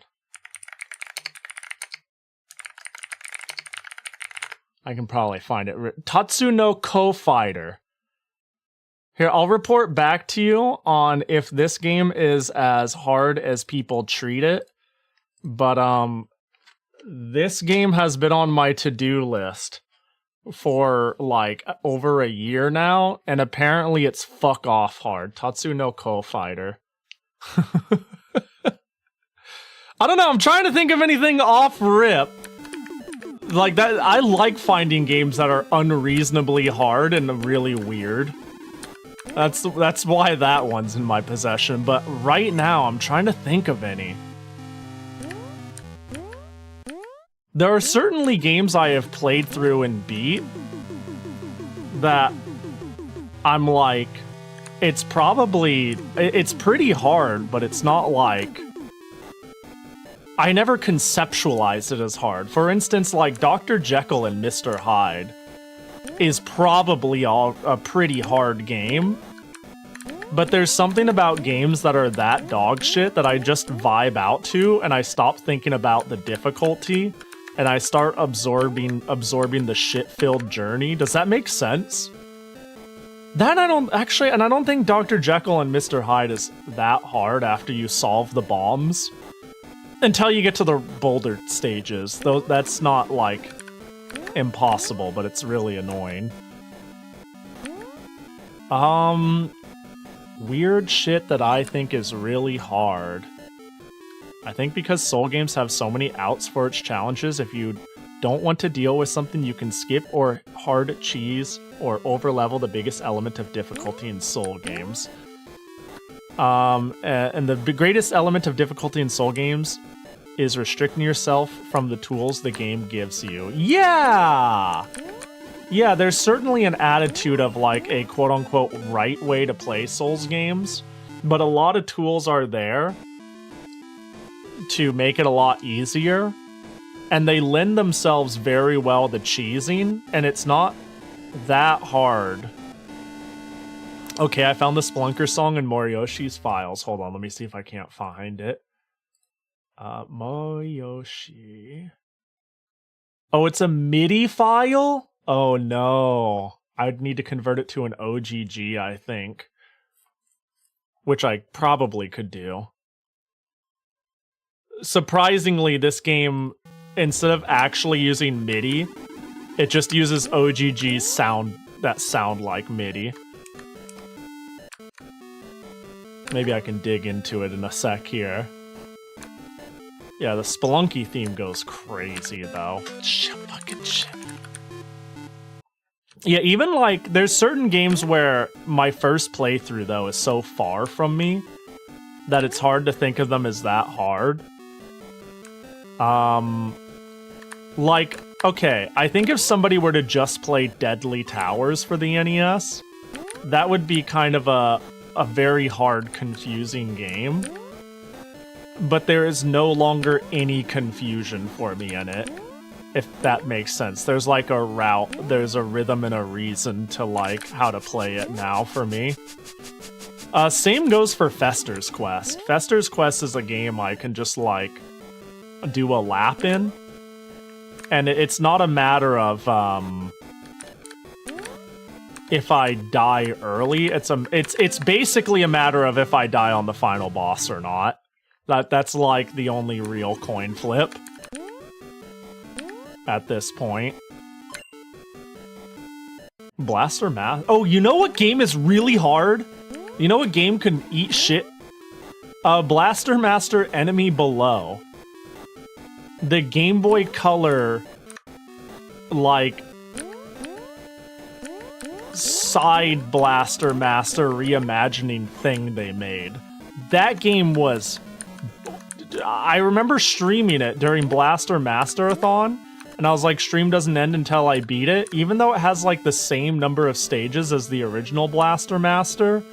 [SPEAKER 1] I can probably find it. Tatsu no Ko-Fighter. Here, I'll report back to you on if this game is as hard as people treat it. But, this game has been on my to-do list for, like, over a year now, and apparently it's fuck off hard. Tatsu no Ko-Fighter. I don't know, I'm trying to think of anything off-rip Like that, I like finding games that are unreasonably hard and really weird. That's why that one's in my possession, but right now I'm trying to think of any. There are certainly games I have played through and beat that I'm like, it's pretty hard, but it's not like, I never conceptualized it as hard. For instance, like Dr. Jekyll and Mr. Hyde is probably a pretty hard game, but there's something about games that are that dog shit that I just vibe out to, and I stop thinking about the difficulty, and I start absorbing the shit-filled journey. Does that make sense? That I don't actually, and I don't think Dr. Jekyll and Mr. Hyde is that hard after you solve the bombs. Until you get to the boulder stages. Though that's not, like, impossible, but it's really annoying. Weird shit that I think is really hard. I think because Soul games have so many outs for its challenges, if you don't want to deal with something, you can skip or hard cheese or overlevel the biggest element of difficulty in Soul games. And the greatest element of difficulty in Soul games is restricting yourself from the tools the game gives you. Yeah! Yeah, there's certainly an attitude of like a quote-unquote right way to play Souls games, but a lot of tools are there to make it a lot easier, and they lend themselves very well to cheesing, and it's not that hard. Okay, I found the Splunker song in Moriyoshi's files. Hold on, let me see if I can't find it. Moriyoshi. Oh, it's a MIDI file? Oh no. I'd need to convert it to an OGG, I think. Which I probably could do. Surprisingly, this game, instead of actually using MIDI, it just uses OGG's sound that sound like MIDI. Maybe I can dig into it in a sec here. Yeah, the Spelunky theme goes crazy, though. Fucking shit. Yeah, even, like, there's certain games where my first playthrough, though, is so far from me that it's hard to think of them as that hard. Like, okay, I think if somebody were to just play Deadly Towers for the NES, that would be kind of a very hard, confusing game. But there is no longer any confusion for me in it, if that makes sense. There's like a route, there's a rhythm and a reason to like how to play it now for me. Same goes for Fester's Quest. Fester's Quest is a game I can just like do a lap in, and it's not a matter of if I die early. It's basically a matter of if I die on the final boss or not. That's like the only real coin flip at this point. Blaster Master. Oh, you know what game is really hard? You know what game can eat shit? Blaster Master Enemy Below. The Game Boy Color, like, side Blaster Master reimagining thing they made. That game was... I remember streaming it during Blaster Masterathon, and I was like, stream doesn't end until I beat it, even though it has like the same number of stages as the original Blaster Master.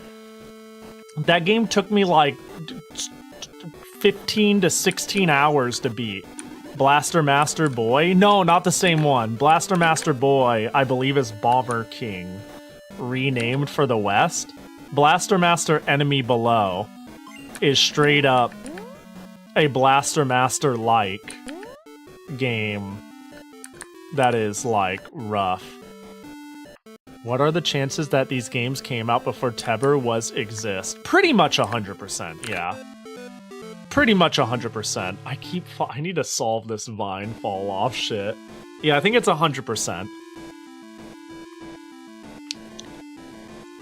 [SPEAKER 1] That game took me like 15 to 16 hours to beat. Blaster Master Boy? No, not the same one. Blaster Master Boy, I believe, is Bomber King, renamed for the West. Blaster Master Enemy Below is straight up a Blaster Master-like game that is, like, rough. What are the chances that these games came out before Teber was exist? Pretty much 100%, yeah. Pretty much 100%. I need to solve this vine fall off shit. Yeah, I think it's 100%.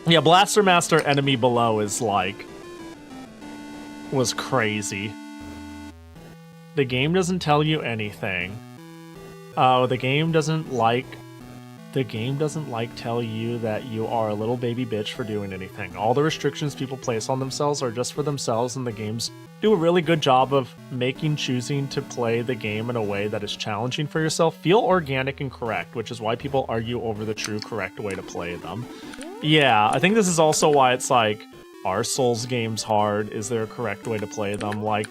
[SPEAKER 1] Yeah, Blaster Master Enemy Below is, like, was crazy. The game doesn't tell you anything. The game doesn't like tell you that you are a little baby bitch for doing anything. All the restrictions people place on themselves are just for themselves, and the games do a really good job of making choosing to play the game in a way that is challenging for yourself feel organic and correct, which is why people argue over the true correct way to play them. Yeah, I think this is also why it's like, are Souls games hard? Is there a correct way to play them? Like,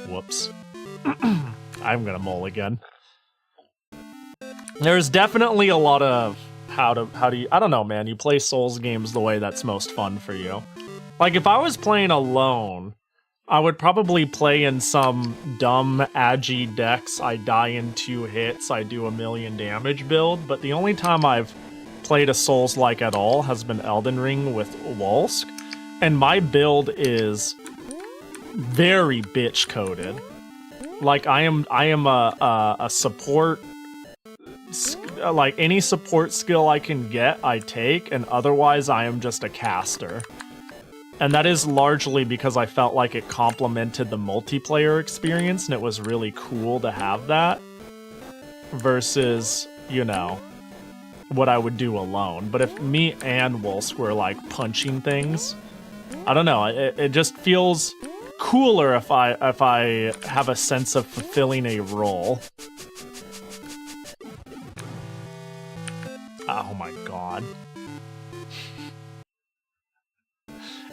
[SPEAKER 1] whoops. I'm gonna mulligan. There's definitely a lot of how do you, I don't know, man, you play Souls games the way that's most fun for you. Like, if I was playing alone, I would probably play in some dumb agi decks, I die in 2 hits, I do 1,000,000 damage build, but the only time I've played a Souls-like at all has been Elden Ring with Wolsk, and my build is very bitch-coded. Like, I am a support, like, any support skill I can get, I take, and otherwise I am just a caster. And that is largely because I felt like it complemented the multiplayer experience, and it was really cool to have that, versus, you know, what I would do alone. But if me and Wolsk were, like, punching things, I don't know, it just feels cooler if I have a sense of fulfilling a role. Oh my god.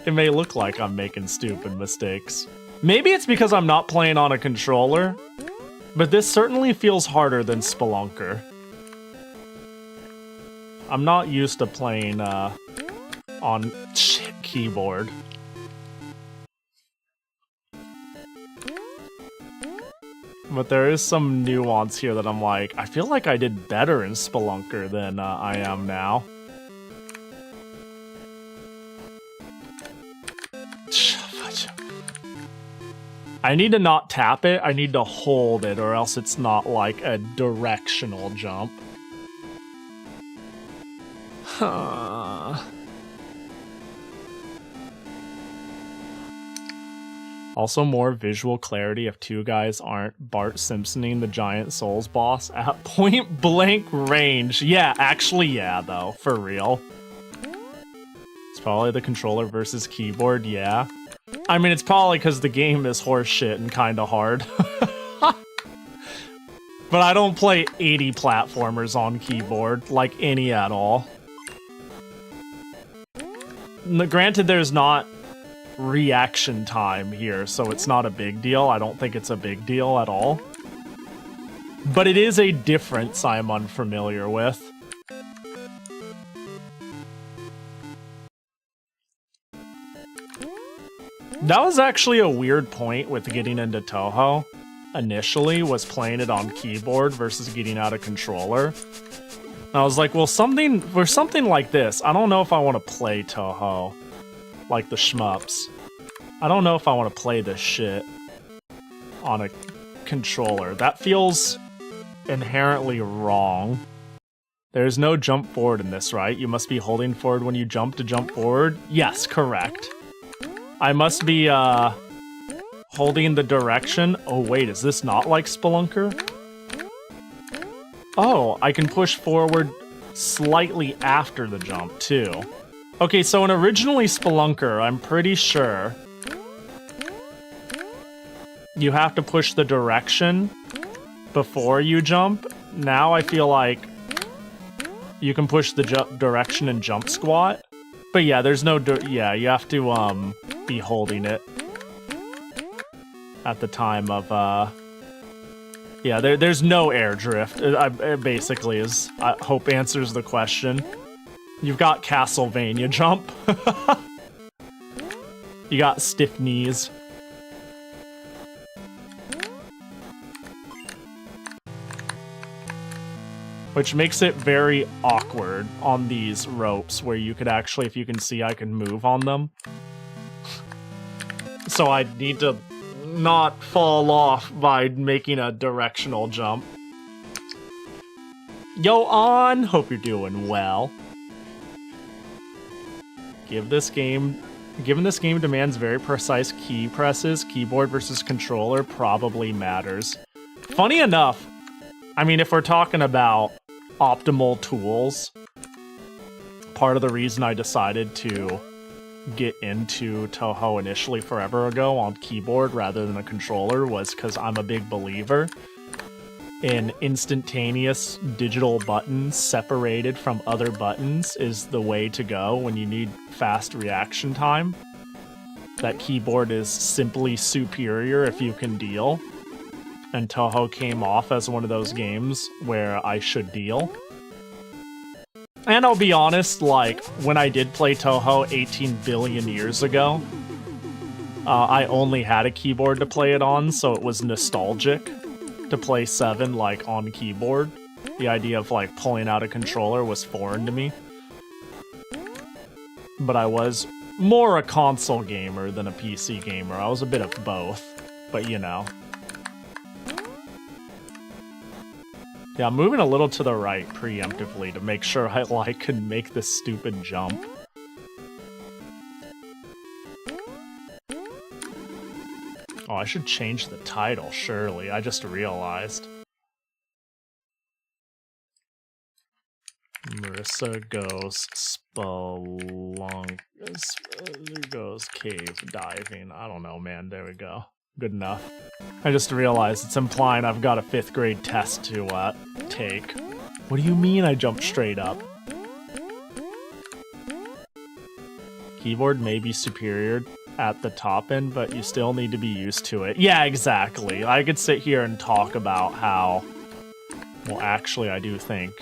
[SPEAKER 1] It may look like I'm making stupid mistakes. Maybe it's because I'm not playing on a controller, but this certainly feels harder than Spelunker. I'm not used to playing on keyboard. But there is some nuance here that I'm like, I feel like I did better in Spelunker than I am now. I need to not tap it, I need to hold it, or else it's not like a directional jump. Also, more visual clarity if 2 guys aren't Bart Simpsoning the giant Souls boss at point blank range. Yeah, actually, yeah, though, for real. It's probably the controller versus keyboard, yeah. I mean, it's probably because the game is horseshit and kinda hard. But I don't play 80 platformers on keyboard, like any at all. Granted, there's not reaction time here, so it's not a big deal. I don't think it's a big deal at all. But it is a difference I'm unfamiliar with. That was actually a weird point with getting into Touhou. Initially, was playing it on keyboard versus getting out a controller. And I was like, well, for something like this, I don't know if I want to play Touhou. Like the shmups. I don't know if I want to play this shit on a controller. That feels inherently wrong. There's no jump forward in this, right? You must be holding forward when you jump to jump forward? Yes, correct. I must be, holding the direction. Oh, wait, is this not like Spelunker? Oh, I can push forward slightly after the jump, too. Okay, so in originally Spelunker, I'm pretty sure you have to push the direction before you jump. Now I feel like you can push the direction and jump squat. But yeah, there's no... yeah, you have to, be holding it at the time of, yeah, there's no air drift. It basically is... I hope answers the question. You've got Castlevania jump. You got stiff knees. Which makes it very awkward on these ropes, where you could actually, if you can see, I can move on them. So I need to not fall off by making a directional jump. Yo, On! Hope you're doing well. Given this game demands very precise key presses, keyboard versus controller probably matters. Funny enough, I mean, if we're talking about optimal tools, part of the reason I decided to get into Touhou initially forever ago on keyboard rather than a controller was because I'm a big believer in instantaneous digital buttons separated from other buttons is the way to go when you need fast reaction time. That keyboard is simply superior if you can deal. And Touhou came off as one of those games where I should deal. And I'll be honest, like, when I did play Touhou 18 billion years ago, I only had a keyboard to play it on, so it was nostalgic to play 7, like, on keyboard. The idea of, like, pulling out a controller was foreign to me. But I was more a console gamer than a PC gamer. I was a bit of both, but you know. Yeah, I'm moving a little to the right preemptively to make sure I, like, can make this stupid jump. Oh, I should change the title, surely. I just realized. Marissa goes goes cave diving. I don't know, man. There we go. Good enough. I just realized it's implying I've got a 5th grade test to take. What do you mean I jumped straight up? Keyboard may be superior at the top end, but you still need to be used to it. Yeah, exactly. I could sit here and talk about how... Well, actually, I do think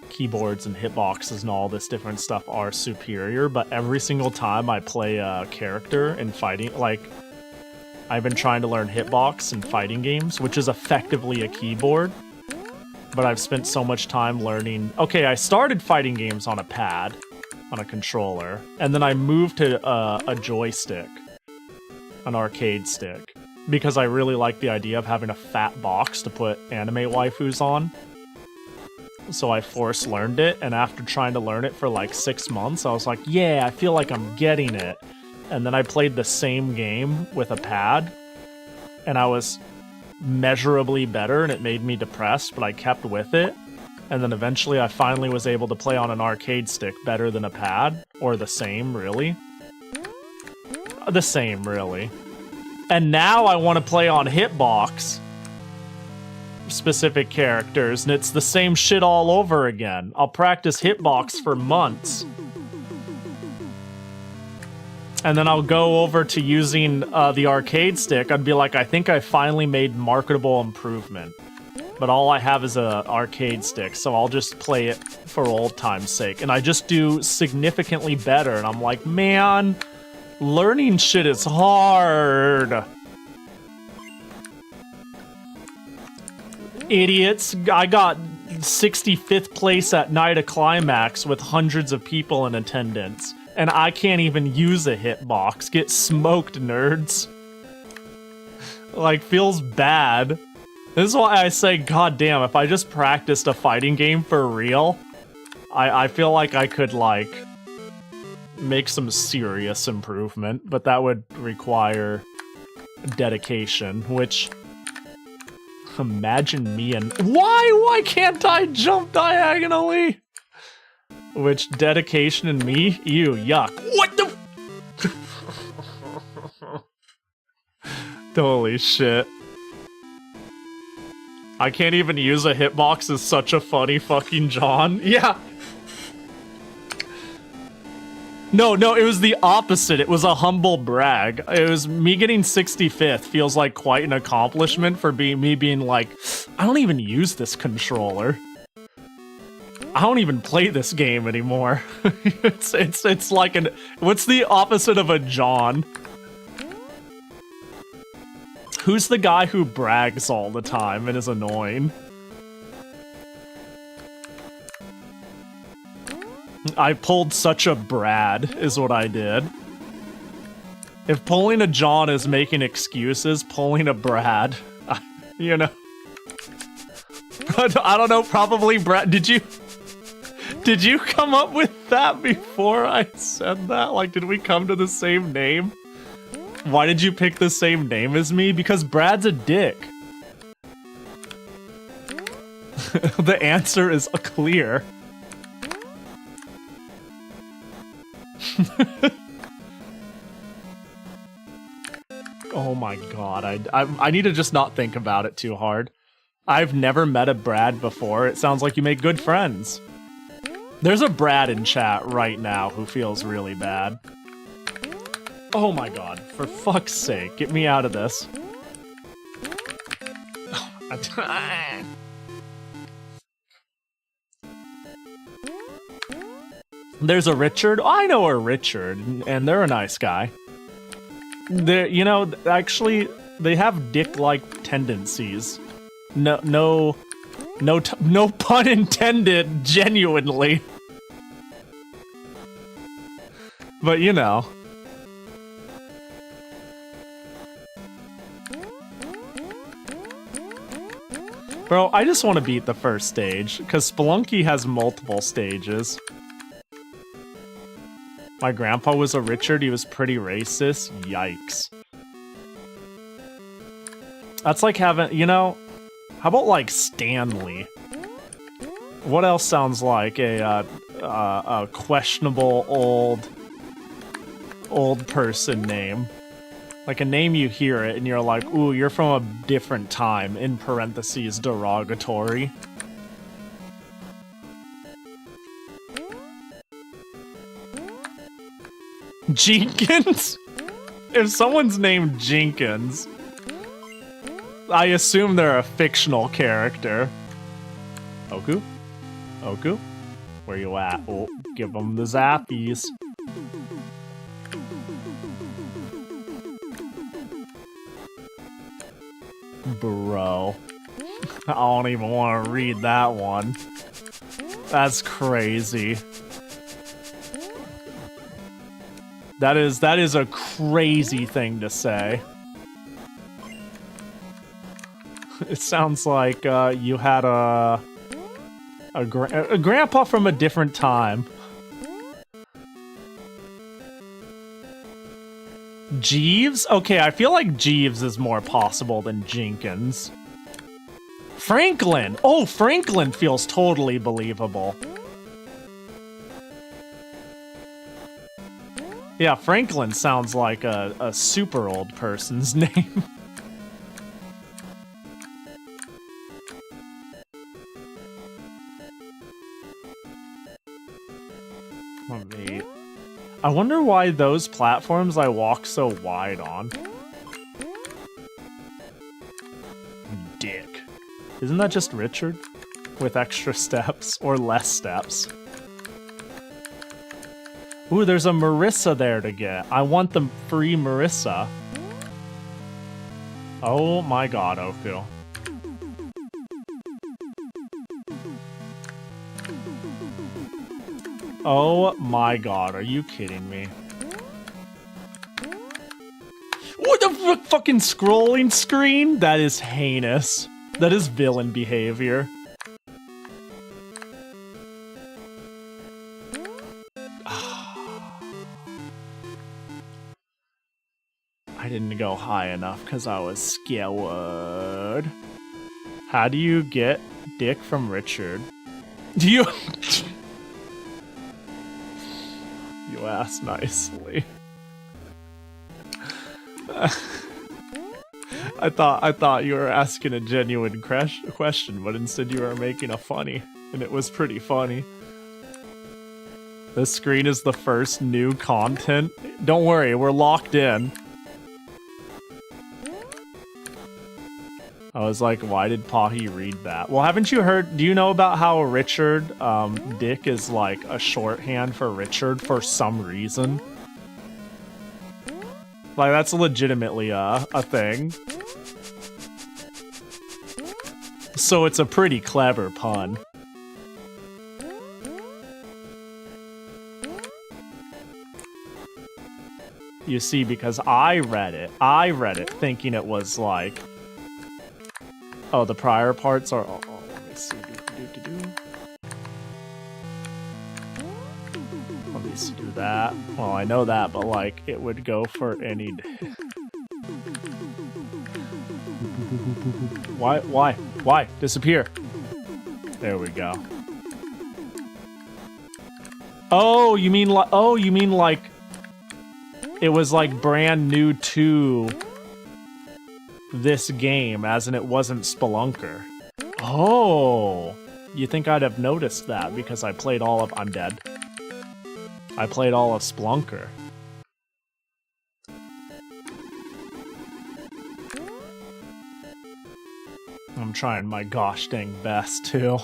[SPEAKER 1] keyboards and hitboxes and all this different stuff are superior, but every single time I play a character in fighting, like, I've been trying to learn hitbox in fighting games, which is effectively a keyboard, but I've spent so much time learning... Okay, I started fighting games on a pad, on a controller, and then I moved to a joystick, an arcade stick, because I really like the idea of having a fat box to put anime waifus on. So I force learned it, and after trying to learn it for like 6 months, I was like, yeah, I feel like I'm getting it. And then I played the same game with a pad, and I was measurably better, and it made me depressed, but I kept with it. And then eventually I finally was able to play on an arcade stick better than a pad, or the same, really. The same, really. And now I want to play on hitbox specific characters, and it's the same shit all over again. I'll practice hitbox for months. And then I'll go over to using the arcade stick. I'd be like, I think I finally made marketable improvement. But all I have is a arcade stick, so I'll just play it for old time's sake. And I just do significantly better, and I'm like, man, learning shit is hard. Idiots. I got 65th place at Night of Climax with hundreds of people in attendance. And I can't even use a hitbox. Get smoked, nerds. Like, feels bad. This is why I say, goddamn, if I just practiced a fighting game for real, I feel like I could, like, make some serious improvement. But that would require dedication, which... Imagine me and... Why can't I jump diagonally? Which dedication and me? Ew, yuck. What the... Holy shit. I can't even use a hitbox as such a funny fucking John. Yeah. No, it was the opposite. It was a humble brag. It was me getting 65th feels like quite an accomplishment for me being like, I don't even use this controller. I don't even play this game anymore. it's like an... What's the opposite of a John? Who's the guy who brags all the time and is annoying? I pulled such a Brad, is what I did. If pulling a John is making excuses, pulling a Brad, you know. I don't know, probably Brad. Did you come up with that before I said that? Like, did we come to the same name? Why did you pick the same name as me? Because Brad's a dick. The answer is clear. Oh my god, I need to just not think about it too hard. I've never met a Brad before. It sounds like you make good friends. There's a Brad in chat right now who feels really bad. Oh my god, for fuck's sake, get me out of this. There's a Richard. Oh, I know a Richard, and they're a nice guy. They, you know, actually, they have dick-like tendencies. No pun intended, genuinely. But you know. Bro, I just want to beat the first stage, because Spelunky has multiple stages. My grandpa was a Richard, he was pretty racist. Yikes. That's like having, you know, how about like Stanley? What else sounds like a questionable old person name? Like a name you hear it and you're like, ooh, you're from a different time, in parentheses, derogatory. Jenkins? If someone's named Jenkins, I assume they're a fictional character. Oku? Oku? Where you at? Oh, give them the zappies. Bro. I don't even want to read that one. That's crazy. That is a crazy thing to say. It sounds like you had a grandpa from a different time. Jeeves? Okay, I feel like Jeeves is more possible than Jenkins. Franklin! Oh, Franklin feels totally believable. Yeah, Franklin sounds like a super old person's name. Wait. I wonder why those platforms I walk so wide on. Dick. Isn't that just Richard? With extra steps or less steps? Ooh, there's a Marissa there to get. I want the free Marissa. Oh my god, Oku. Oh my god, are you kidding me? What the fucking scrolling screen? That is heinous. That is villain behavior. I didn't go high enough because I was scared. How do you get dick from Richard? Do you... You asked nicely. I thought you were asking a genuine question, but instead you were making a funny, and it was pretty funny. This screen is the first new content. Don't worry, we're locked in. I was like, why did Pahi read that? Well, haven't you heard, do you know about how Richard, Dick is like a shorthand for Richard for some reason? Like, that's legitimately a thing. So it's a pretty clever pun. You see, because I read it thinking it was like, oh, the prior parts are... Oh, let me see. Let me see, do that. Well, I know that, but like, it would go for any... Why? Disappear. There we go. Oh, you mean like it was like brand new to this game, as in it wasn't Spelunker. Oh, you think I'd have noticed that because I played all of... I'm dead. I played all of Spelunker. I'm trying my gosh dang best, too.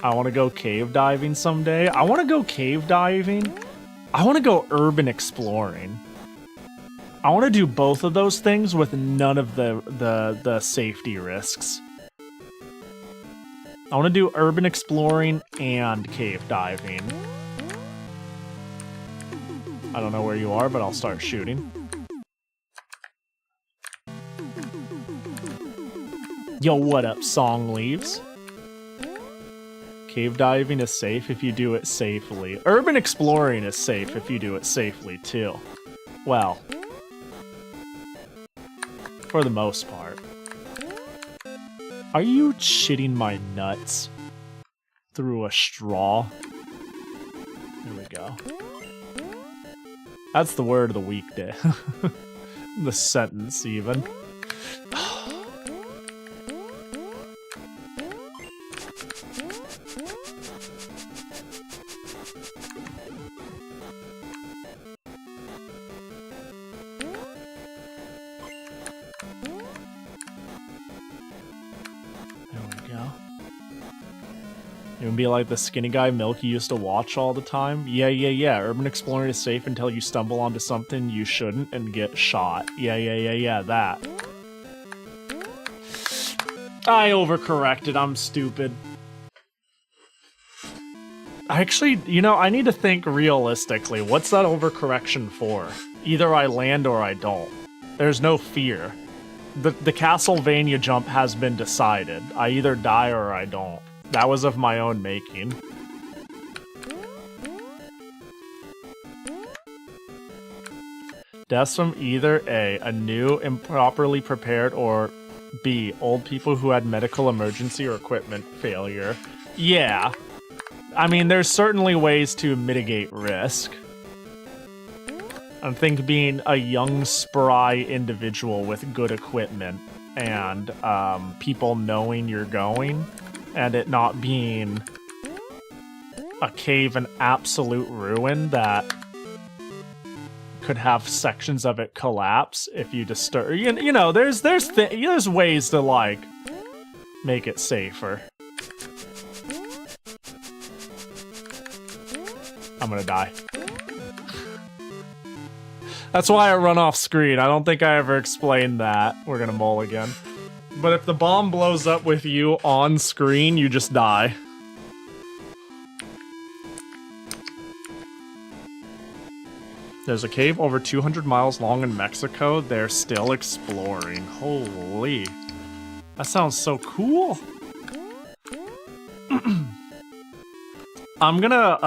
[SPEAKER 1] I want to go cave diving someday. I want to go cave diving. I want to go urban exploring. I want to do both of those things with none of the safety risks. I want to do urban exploring and cave diving. I don't know where you are, but I'll start shooting. Yo, what up, Song Leaves? Cave diving is safe if you do it safely. Urban exploring is safe if you do it safely, too. Well, for the most part. Are you shitting my nuts through a straw? There we go. That's the word of the weekday. The sentence, even. Be like the skinny guy Milky used to watch all the time. Yeah. Urban exploring is safe until you stumble onto something you shouldn't and get shot. Yeah, that. I overcorrected. I'm stupid. Actually, you know, I need to think realistically. What's that overcorrection for? Either I land or I don't. There's no fear. The Castlevania jump has been decided. I either die or I don't. That was of my own making. Deaths from either A, new, improperly prepared, or B, old people who had medical emergency or equipment failure. Yeah. I mean, there's certainly ways to mitigate risk. I think being a young, spry individual with good equipment and people knowing you're going, and it not being a cave in absolute ruin that could have sections of it collapse if you disturb. You know, there's ways to like make it safer. I'm gonna die. That's why I run off screen. I don't think I ever explained that. We're gonna mulligan. But if the bomb blows up with you on screen, you just die. There's a cave over 200 miles long in Mexico. They're still exploring. Holy. That sounds so cool. I'm gonna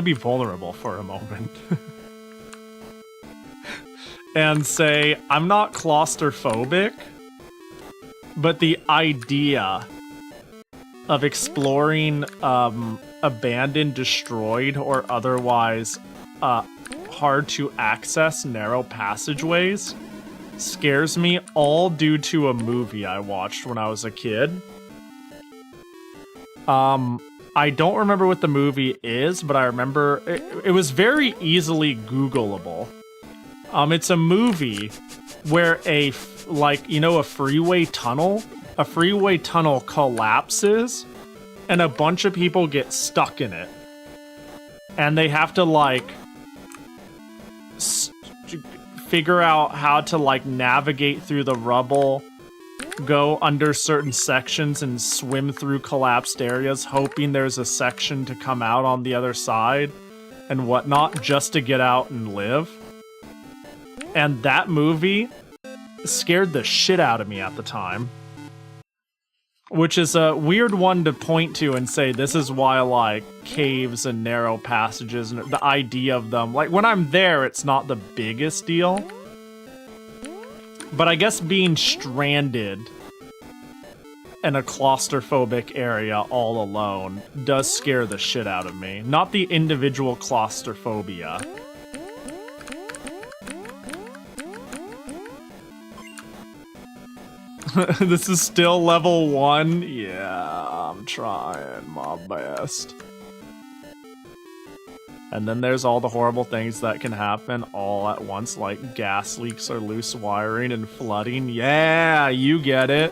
[SPEAKER 1] be vulnerable for a moment. And say, I'm not claustrophobic, but the idea of exploring abandoned, destroyed, or otherwise hard to access narrow passageways scares me, all due to a movie I watched when I was a kid. I don't remember what the movie is, but I remember it was very easily Googleable. It's a movie where a freeway tunnel collapses and a bunch of people get stuck in it. And they have to like figure out how to like navigate through the rubble, go under certain sections and swim through collapsed areas, hoping there's a section to come out on the other side and whatnot just to get out and live. And that movie scared the shit out of me at the time. Which is a weird one to point to and say this is why, like, caves and narrow passages and the idea of them, like, when I'm there, it's not the biggest deal. But I guess being stranded in a claustrophobic area all alone does scare the shit out of me. Not the individual claustrophobia. This is still level 1? Yeah, I'm trying my best. And then there's all the horrible things that can happen all at once, like gas leaks or loose wiring and flooding. Yeah, you get it.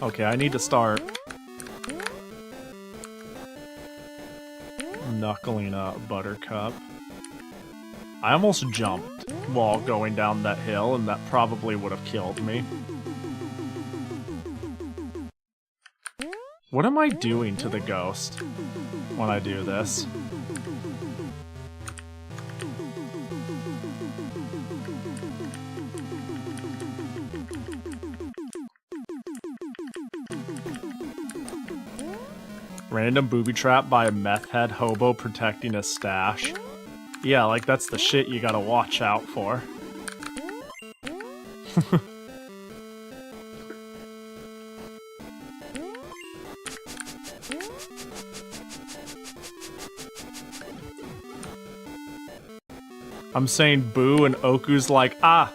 [SPEAKER 1] Okay, I need to start knuckling up Buttercup. I almost jumped while going down that hill, and that probably would have killed me. What am I doing to the ghost when I do this? Random booby trap by a meth head hobo protecting a stash. Yeah, like that's the shit you gotta watch out for. I'm saying boo and Oku's like, ah!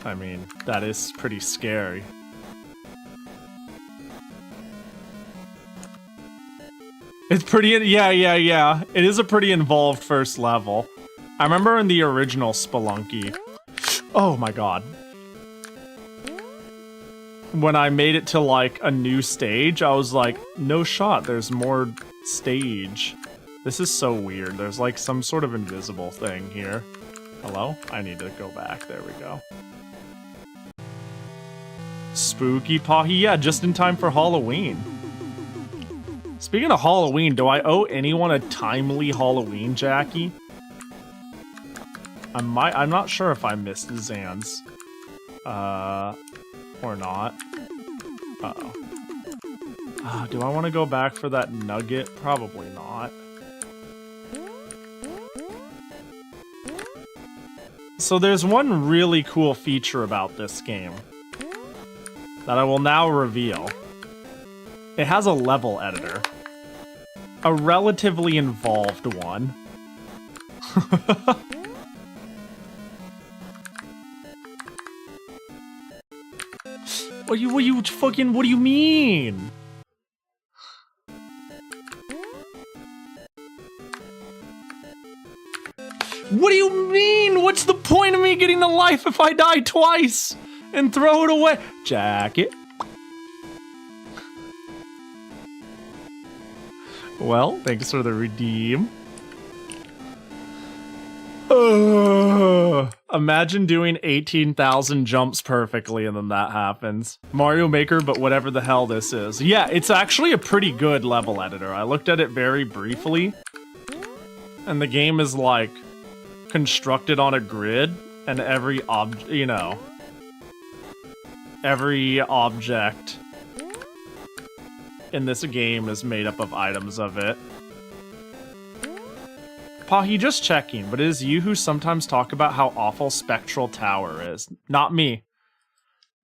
[SPEAKER 1] I mean, that is pretty scary. It's pretty, yeah. It is a pretty involved first level. I remember in the original Spelunky. Oh my god. When I made it to like a new stage, I was like, no shot, there's more stage. This is so weird. There's like some sort of invisible thing here. Hello? I need to go back. There we go. Spooky Pahi. Yeah, just in time for Halloween. Speaking of Halloween, do I owe anyone a timely Halloween, Jackie? I'm not sure if I missed Zans. Or not. Uh-oh. Do I want to go back for that nugget? Probably not. So there's one really cool feature about this game that I will now reveal. It has a level editor. A relatively involved one. What do you mean? What do you mean? What's the point of me getting a life if I die twice and throw it away? Jacket. Well, thanks for the redeem. Imagine doing 18,000 jumps perfectly and then that happens. Mario Maker, but whatever the hell this is. Yeah, it's actually a pretty good level editor. I looked at it very briefly. And the game is like constructed on a grid and every every object in this game is made up of items of it. Pahi, just checking, but it is you who sometimes talk about how awful Spectral Tower is. Not me.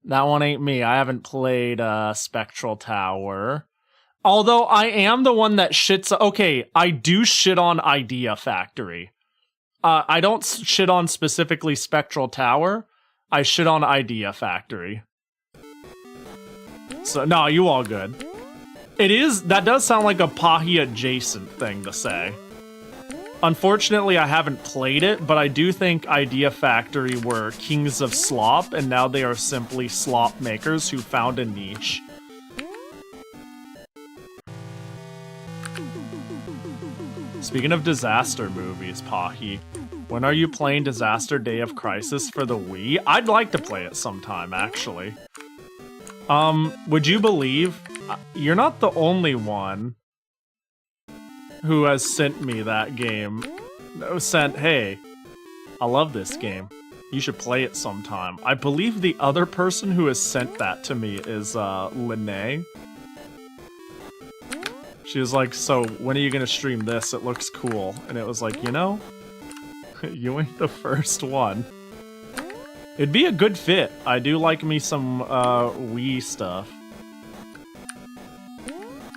[SPEAKER 1] That one ain't me. I haven't played Spectral Tower. Although I am the one that shits... Okay, I do shit on Idea Factory. I don't shit on specifically Spectral Tower. I shit on Idea Factory. So, no, you all good. That does sound like a Pahi adjacent thing to say. Unfortunately, I haven't played it, but I do think Idea Factory were kings of slop, and now they are simply slop makers who found a niche. Speaking of disaster movies, Pahi, when are you playing Disaster Day of Crisis for the Wii? I'd like to play it sometime, actually. Would you believe you're not the only one who has sent me that game. Hey, I love this game. You should play it sometime. I believe the other person who has sent that to me is Lene. She was like, so when are you gonna stream this? It looks cool. And it was like, you know, you ain't the first one. It'd be a good fit. I do like me some Wii stuff.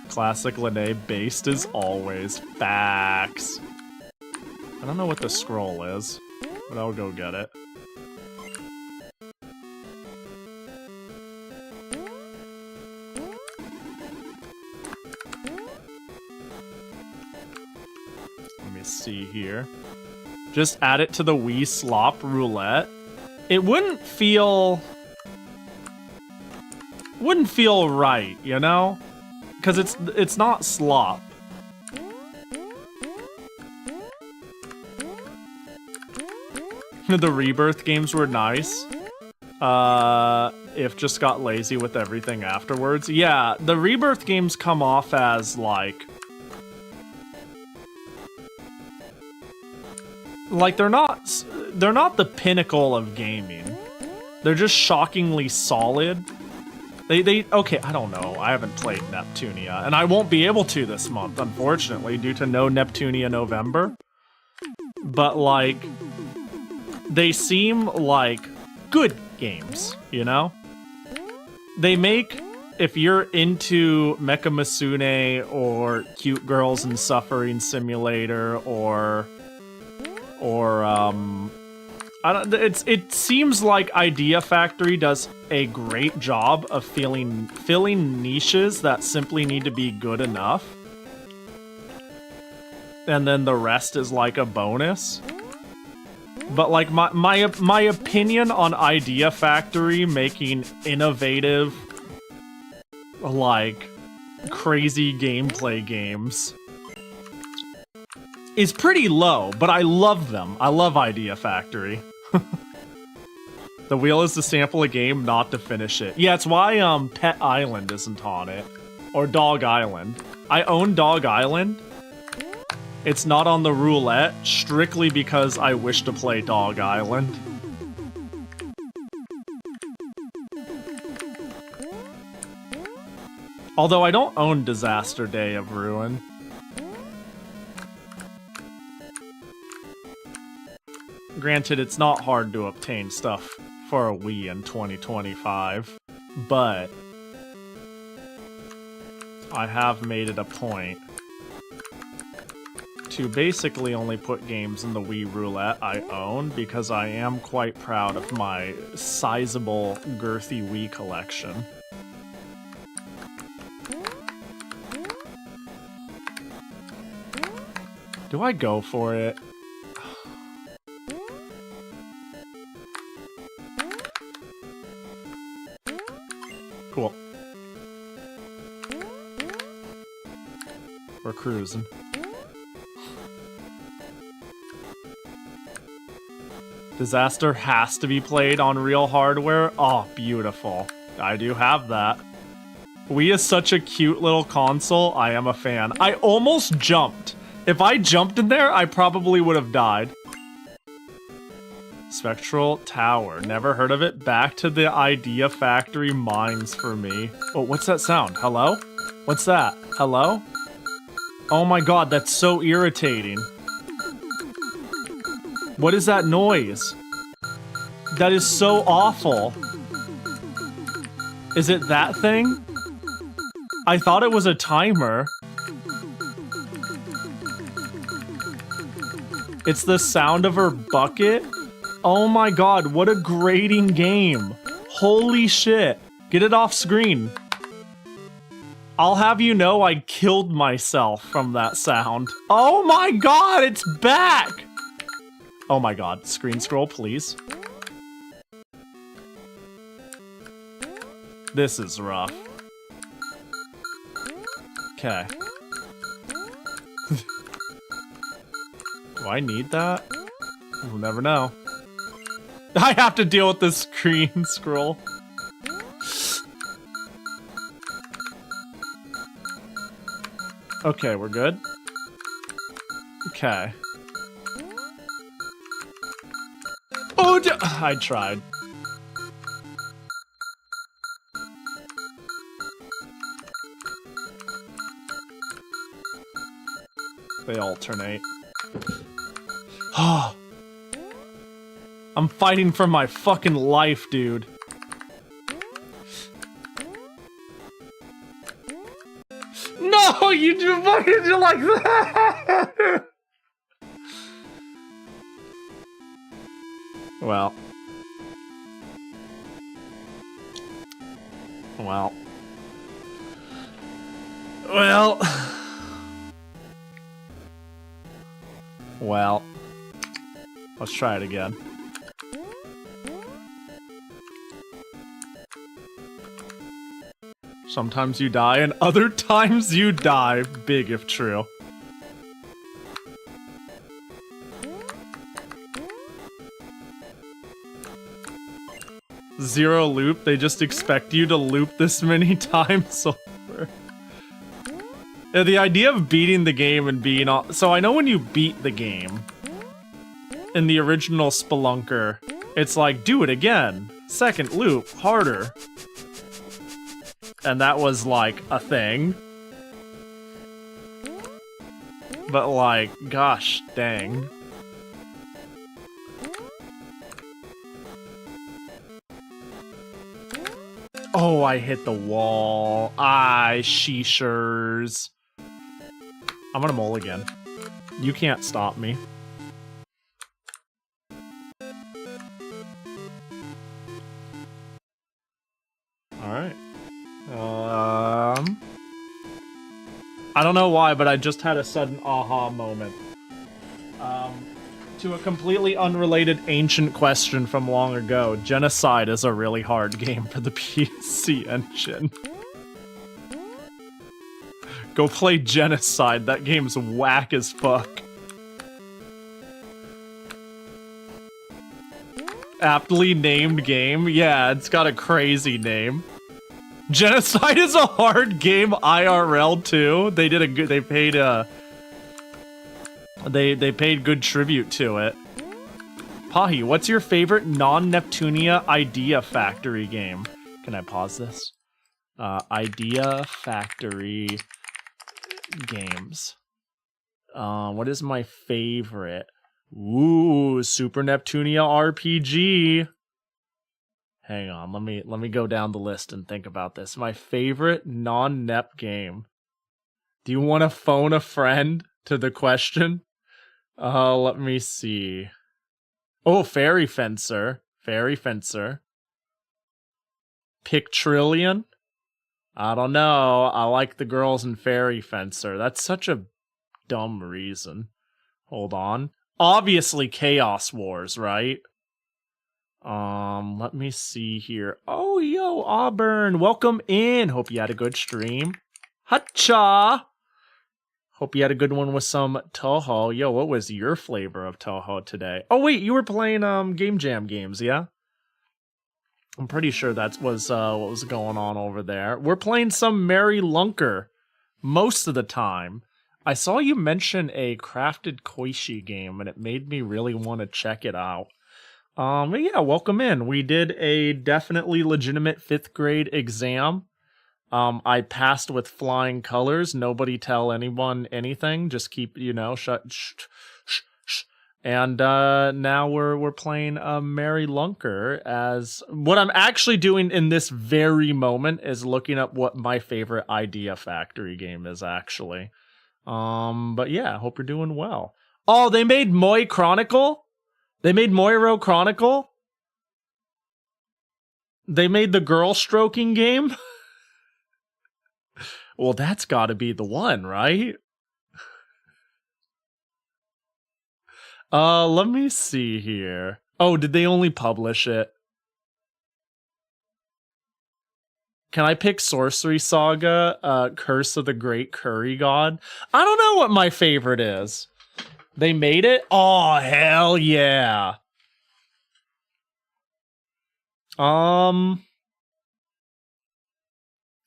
[SPEAKER 1] Classic Lene based as always. Facts. I don't know what the scroll is, but I'll go get it. Let me see here. Just add it to the Wii slop roulette. It wouldn't feel right, you know? Because it's not slop. The Rebirth games were nice. If just got lazy with everything afterwards. Yeah, the Rebirth games come off as like they're not the pinnacle of gaming. They're just shockingly solid. They okay, I don't know. I haven't played Neptunia, and I won't be able to this month, unfortunately, due to no Neptunia November. But like, they seem like good games, you know? They make, if you're into Mecha Masune or Cute Girls and Suffering Simulator or it seems like Idea Factory does a great job of filling niches that simply need to be good enough. And then the rest is like a bonus. But like my opinion on Idea Factory making innovative, like, crazy gameplay games is pretty low, but I love them. I love Idea Factory. The wheel is to sample a game, not to finish it. Yeah, it's why Pet Island isn't on it. Or Dog Island. I own Dog Island. It's not on the roulette, strictly because I wish to play Dog Island. Although I don't own Disaster Day of Ruin. Granted, it's not hard to obtain stuff for a Wii in 2025, but I have made it a point to basically only put games in the Wii Roulette I own because I am quite proud of my sizable, girthy Wii collection. Do I go for it? Cool. We're cruising. Disaster has to be played on real hardware? Oh, beautiful. I do have that. Wii is such a cute little console. I am a fan. I almost jumped. If I jumped in there, I probably would have died. Spectral Tower. Never heard of it. Back to the Idea Factory mines for me. Oh, what's that sound? Hello? What's that? Hello? Oh my god, that's so irritating. What is that noise? That is so awful. Is it that thing? I thought it was a timer. It's the sound of her bucket? Oh my god, what a grating game. Holy shit. Get it off screen. I'll have you know I killed myself from that sound. Oh my god, it's back! Oh my god, screen scroll, please. This is rough. Okay. Do I need that? We'll never know. I have to deal with this screen scroll. Okay, we're good. Okay. Oh, I tried. They alternate. I'm fighting for my fucking life, dude. No, you do fucking do like that. Well. Well. Well. Well. Let's try it again. Sometimes you die, and other times you die. Big if true. Zero loop, they just expect you to loop this many times over. Yeah, the idea of beating the game and being all... So I know when you beat the game, in the original Spelunker, it's like, do it again. Second loop, harder. And that was like a thing. But like, gosh dang. Oh, I hit the wall. Sheeshers. I'm gonna mulligan. You can't stop me. Alright. I don't know why, but I just had a sudden aha moment. To a completely unrelated ancient question from long ago, Genocide is a really hard game for the PC Engine. Go play Genocide, that game's whack as fuck. Aptly named game? Yeah, it's got a crazy name. Genocide is a hard game IRL too. They did a good, they paid good tribute to it. Pahi, what's your favorite non-Neptunia Idea Factory game? Can I pause this? Idea Factory games. What is my favorite? Ooh, Super Neptunia RPG. Hang on, let me go down the list and think about this. My favorite non-Nep game. Do you want to phone a friend to the question? Let me see. Oh, Fairy Fencer. Fairy Fencer. Pictrillion? I don't know. I like the girls in Fairy Fencer. That's such a dumb reason. Hold on. Obviously Chaos Wars, right? Let me see here. Oh, yo, Auburn. Welcome in. Hope you had a good stream. Hacha! Hope you had a good one with some Toho. Yo, what was your flavor of Toho today? Oh, wait, you were playing Game Jam games, yeah? I'm pretty sure that was what was going on over there. We're playing some Mary Lunker most of the time. I saw you mention a Crafted Koishi game, and it made me really want to check it out. But yeah, welcome in. We did a definitely legitimate 5th grade exam. I passed with flying colors. Nobody tell anyone anything. Just keep, you know, shh. And now we're playing Mary Lunker. As what I'm actually doing in this very moment is looking up what my favorite Idea Factory game is actually. But yeah, hope you're doing well. Oh, they made Moi Chronicle? They made Moiro Chronicle? They made the girl stroking game? Well, that's gotta be the one, right? Let me see here. Oh, did they only publish it? Can I pick Sorcery Saga, Curse of the Great Curry God? I don't know what my favorite is. They made it? Oh, hell yeah.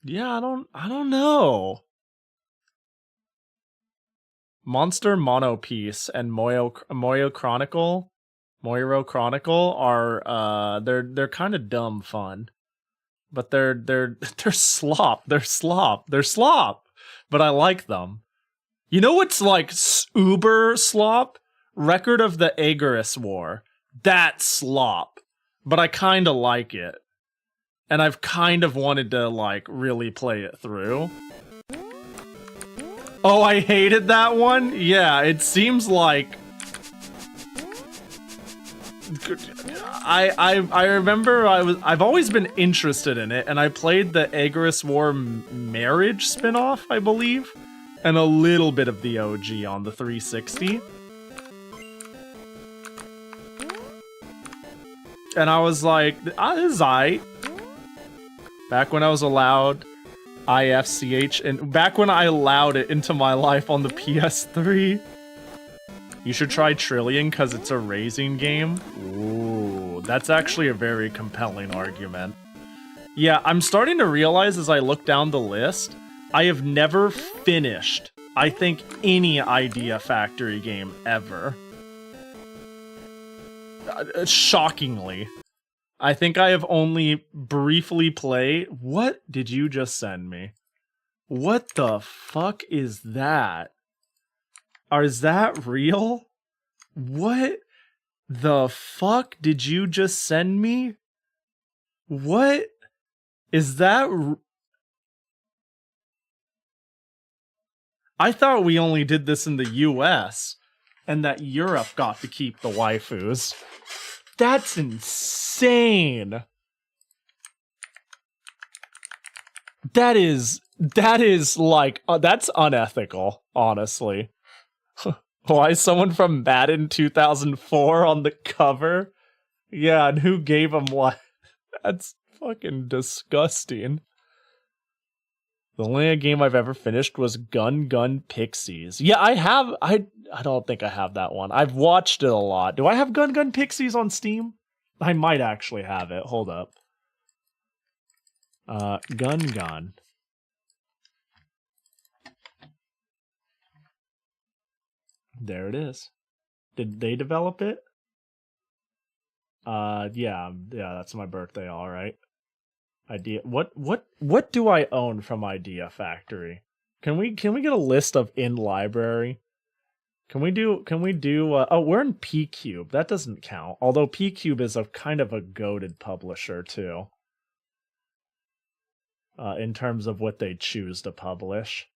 [SPEAKER 1] Yeah, I don't know. Monster Monopiece and Moyo Chronicle. Moiro Chronicle are they're kind of dumb fun. But they're slop. They're slop. They're slop. But I like them. You know what's like uber slop? Record of the Aegoras War. That's slop. But I kind of like it. And I've kind of wanted to like really play it through. Oh, I hated that one? Yeah, it seems like I remember I've always been interested in it, and I played the Aegoras War marriage spin-off, I believe, and a little bit of the OG on the 360. And I was like, this is aight. Back when I was allowed IFCH, and back when I allowed it into my life on the PS3. You should try Trillion because it's a racing game. Ooh, that's actually a very compelling argument. Yeah, I'm starting to realize as I look down the list, I have never finished, I think, any Idea Factory game ever. Shockingly. I think I have only briefly played... What did you just send me? What the fuck is that? Is that real? What the fuck did you just send me? What is that? I thought we only did this in the US and that Europe got to keep the waifus. That's insane. That is like, that's unethical, honestly. Why is someone from Madden 2004 on the cover? Yeah, and who gave him what? That's fucking disgusting. The only game I've ever finished was Gun Pixies. Yeah, I don't think I have that one. I've watched it a lot. Do I have Gun Pixies on Steam? I might actually have it. Hold up. Gun. There it is. Did they develop it? Yeah, that's my birthday, all right. Idea. What do I own from Idea Factory? Can we get a list of in library? Can we do oh, we're in P-Cube. That doesn't count. Although P-Cube is a kind of a goated publisher too. In terms of what they choose to publish.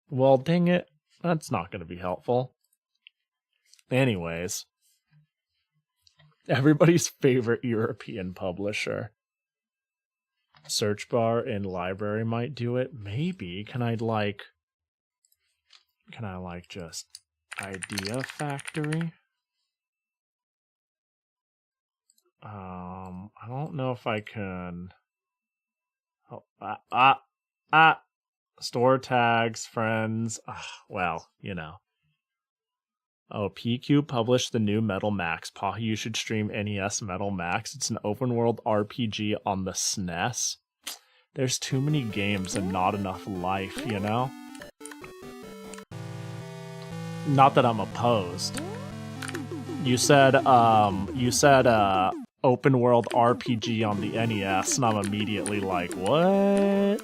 [SPEAKER 1] Well, dang it. That's not going to be helpful. Anyways. Everybody's favorite European publisher. Search bar in library might do it. Maybe. Can I just Idea Factory? I don't know if I can. Oh, store tags, friends. Well, you know. Oh, PQ published the new Metal Max. Pahi, you should stream NES Metal Max. It's an open world RPG on the SNES. There's too many games and not enough life, you know? Not that I'm opposed. You said open world RPG on the NES, and I'm immediately like, what?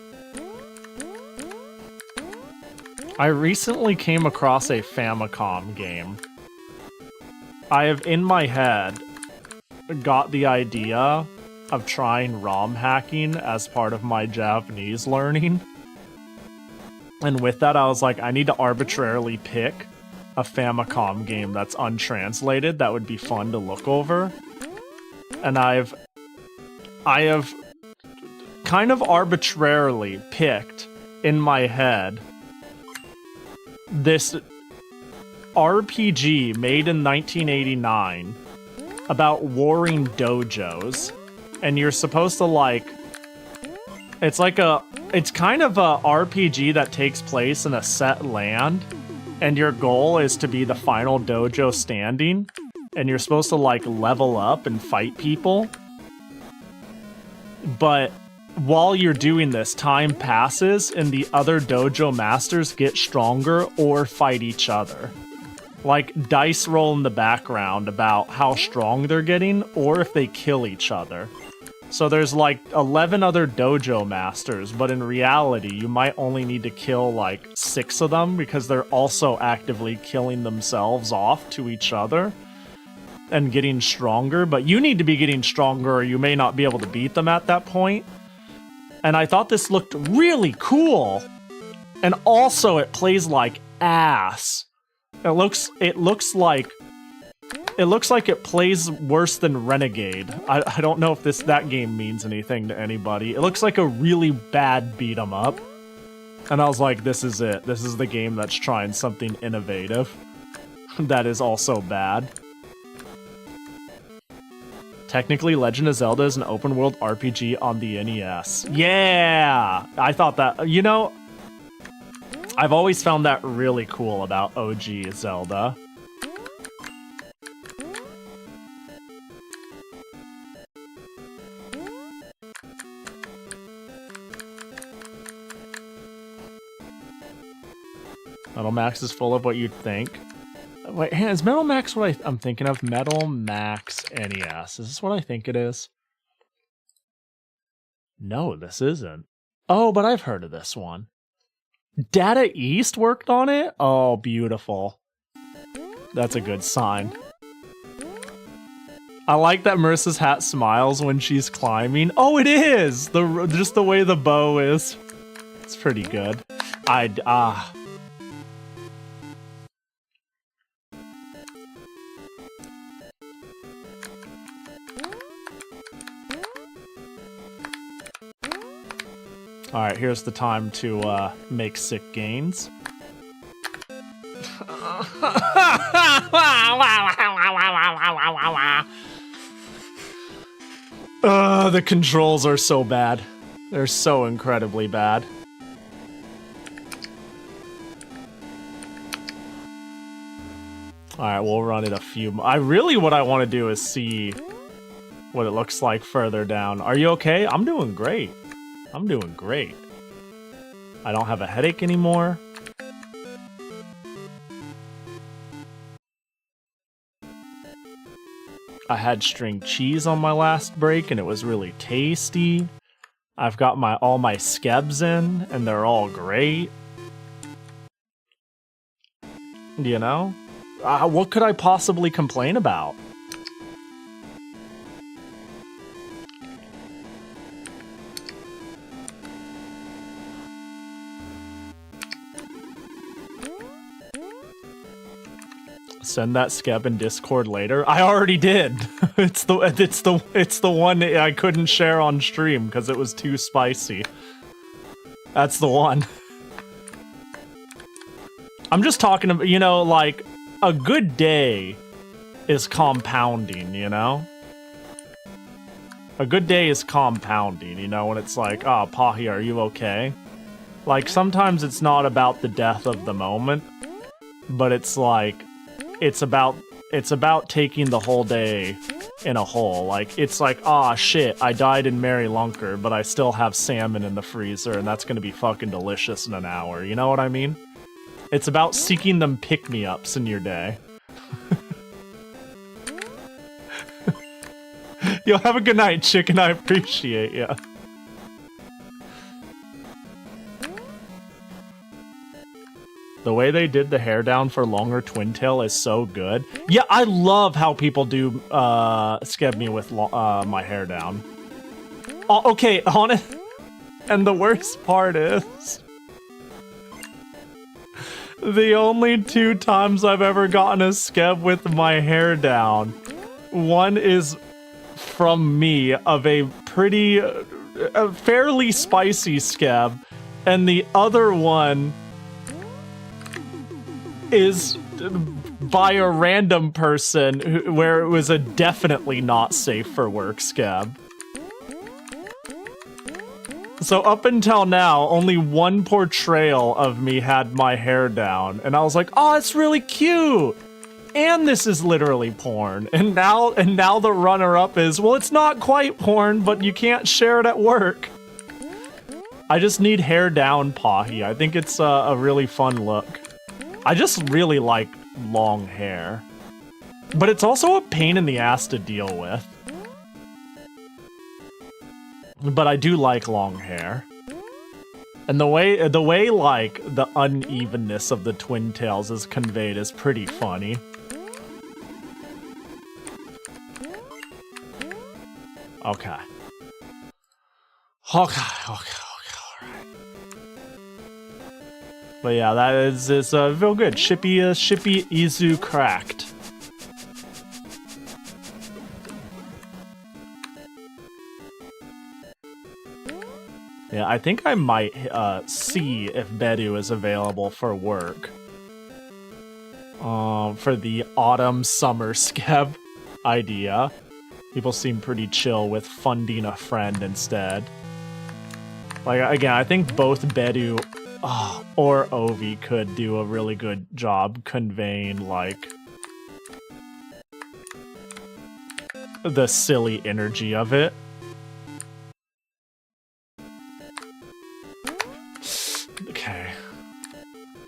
[SPEAKER 1] I recently came across a Famicom game. I have in my head got the idea of trying ROM hacking as part of my Japanese learning. And with that, I was like, I need to arbitrarily pick a Famicom game that's untranslated that would be fun to look over. And I have kind of arbitrarily picked in my head this RPG made in 1989 about warring dojos, and you're supposed to like, it's kind of a RPG that takes place in a set land, and your goal is to be the final dojo standing, and you're supposed to like level up and fight people. But while you're doing this, time passes and the other dojo masters get stronger or fight each other. like dice roll in the background about how strong they're getting or if they kill each other. So there's like 11 other dojo masters, but in reality, you might only need to kill like 6 of them because they're also actively killing themselves off to each other and getting stronger. But you need to be getting stronger or you may not be able to beat them at that point. And I thought this looked really cool. And also it plays like ass. It looks like it plays worse than Renegade. I don't know if that game means anything to anybody. It looks like a really bad beat 'em up. And I was like, this is it. This is the game that's trying something innovative. That is also bad. Technically, Legend of Zelda is an open world RPG on the NES. Yeah! I thought that, you know, I've always found that really cool about OG Zelda. Metal Max is full of what you'd think. Wait, is Metal Max what I'm thinking of? Metal Max NES. Is this what I think it is? No, this isn't. Oh, but I've heard of this one. Data East worked on it? Oh, beautiful. That's a good sign. I like that Marissa's hat smiles when she's climbing. Oh, it is! Just the way the bow is. It's pretty good. Alright, here's the time to make sick gains. The controls are so bad. They're so incredibly bad. Alright, we'll run it a few... what I want to do is see what it looks like further down. Are you okay? I'm doing great. I'm doing great. I don't have a headache anymore. I had string cheese on my last break and it was really tasty. I've got all my skebs in and they're all great. You know? What could I possibly complain about? Send that skeb in Discord later. I already did. It's the one I couldn't share on stream because it was too spicy. That's the one. I'm just talking about, you know, like a good day is compounding, you know? A good day is compounding, you know, when it's like, oh, Pahi, are you okay? Like, sometimes it's not about the death of the moment, but it's like, it's about taking the whole day in a whole. Like, it's like, ah, shit, I died in Mary Lunker, but I still have salmon in the freezer, and that's gonna be fucking delicious in an hour. You know what I mean? It's about seeking them pick-me-ups in your day. Yo, have a good night, chicken. I appreciate ya. The way they did the hair down for longer twintail is so good. Yeah, I love how people do skeb me with my hair down. Oh, okay, on it. And the worst part is, the only 2 times I've ever gotten a skeb with my hair down, one is from me of a fairly spicy skeb, and the other one is by a random person where it was a definitely not safe for work scab. So up until now, only one portrayal of me had my hair down, and I was like, oh, it's really cute! And this is literally porn. And now the runner-up is, well, it's not quite porn, but you can't share it at work. I just need hair down Pahi. I think it's a really fun look. I just really like long hair. But it's also a pain in the ass to deal with. But I do like long hair. And the way like the unevenness of the twin tails is conveyed is pretty funny. Okay. Okay, alright. But yeah, that is real good. Shippy Izu cracked. Yeah, I think I might see if Bedu is available for work. For the autumn-summer skeb idea. People seem pretty chill with funding a friend instead. Like, again, I think both Bedu or Ovi could do a really good job conveying, like, the silly energy of it. Okay.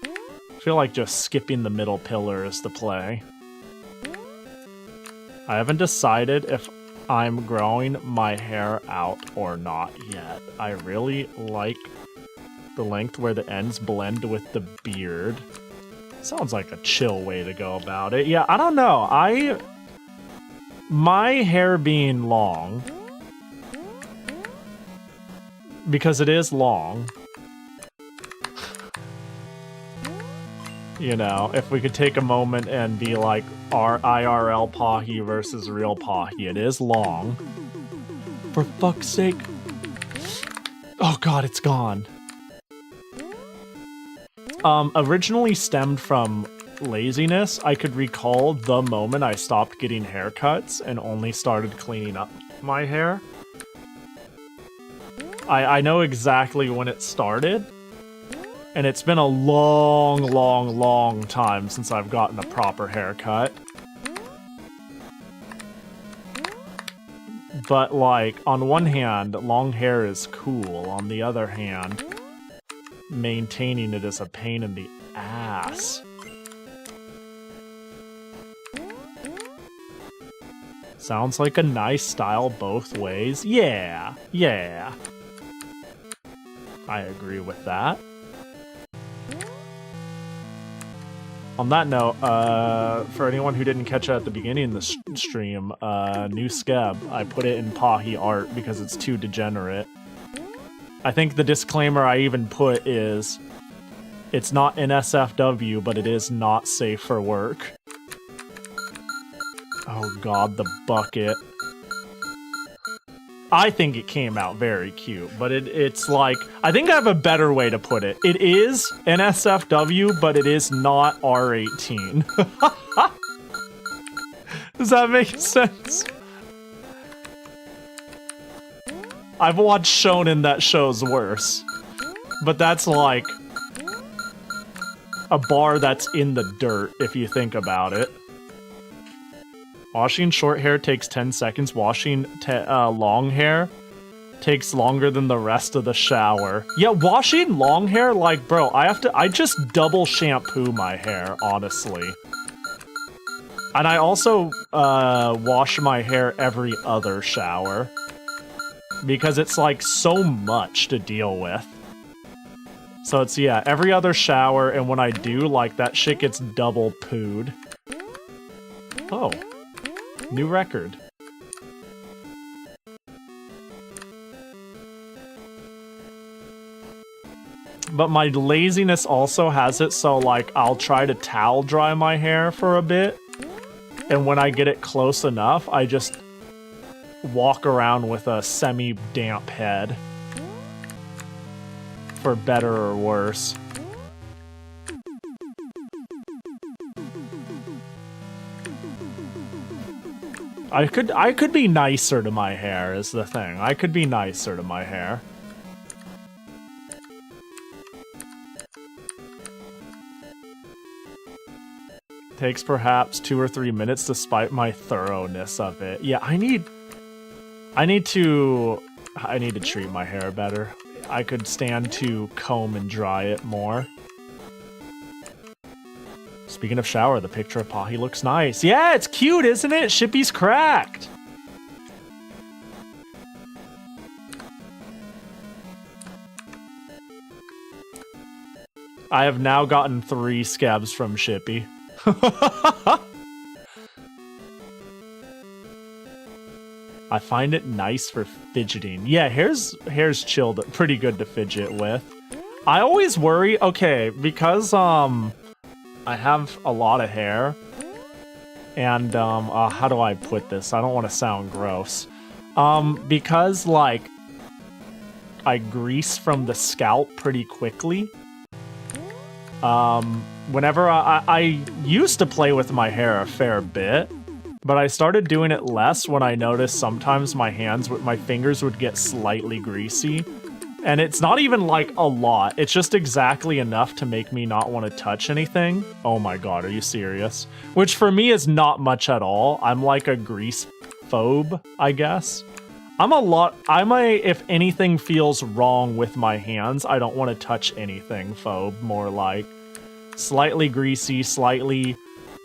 [SPEAKER 1] I feel like just skipping the middle pillar is the play. I haven't decided if I'm growing my hair out or not yet. I really like the length where the ends blend with the beard. Sounds like a chill way to go about it. Yeah, I don't know. My hair being long, because it is long, you know, if we could take a moment and be like, our IRL Pahi versus real Pahi. It is long. For fuck's sake. Oh god, it's gone. Originally stemmed from laziness. I could recall the moment I stopped getting haircuts and only started cleaning up my hair. I know exactly when it started. And it's been a long time since I've gotten a proper haircut. But, like, on one hand, long hair is cool. On the other hand, maintaining it is a pain in the ass. Sounds like a nice style both ways. Yeah. I agree with that. On that note, for anyone who didn't catch it at the beginning of the stream, new skeb, I put it in Pahi art because it's too degenerate. I think the disclaimer I even put is, it's not NSFW, but it is not safe for work. Oh god, the bucket. I think it came out very cute, but it's like, I think I have a better way to put it. It is NSFW, but it is not R18. Does that make sense? I've watched shonen that shows worse, but that's like a bar that's in the dirt if you think about it. Washing short hair takes 10 seconds. Washing long hair takes longer than the rest of the shower. Yeah, washing long hair, like, bro, I just double shampoo my hair, honestly. And I also wash my hair every other shower. Because it's, like, so much to deal with. So it's, yeah, every other shower, and when I do, like, that shit gets double pooed. Oh. New record. But my laziness also has it so, like, I'll try to towel dry my hair for a bit. And when I get it close enough, I just walk around with a semi-damp head. For better or worse. I could be nicer to my hair is the thing. I could be nicer to my hair. Takes perhaps 2 or 3 minutes despite my thoroughness of it. Yeah, I need to treat my hair better. I could stand to comb and dry it more. Speaking of shower, the picture of Pahi looks nice. Yeah, it's cute, isn't it? Shippy's cracked. I have now gotten 3 scabs from Shippy. I find it nice for fidgeting. Yeah, hair's chilled, pretty good to fidget with. I always worry, okay, because I have a lot of hair, and how do I put this? I don't want to sound gross. Because like I grease from the scalp pretty quickly. Whenever I used to play with my hair a fair bit, but I started doing it less when I noticed sometimes my fingers would get slightly greasy. And it's not even like a lot, it's just exactly enough to make me not want to touch anything. Oh my god, are you serious? Which for me is not much at all. I'm like a grease phobe, I guess. If anything feels wrong with my hands, I don't want to touch anything phobe, more like slightly greasy, slightly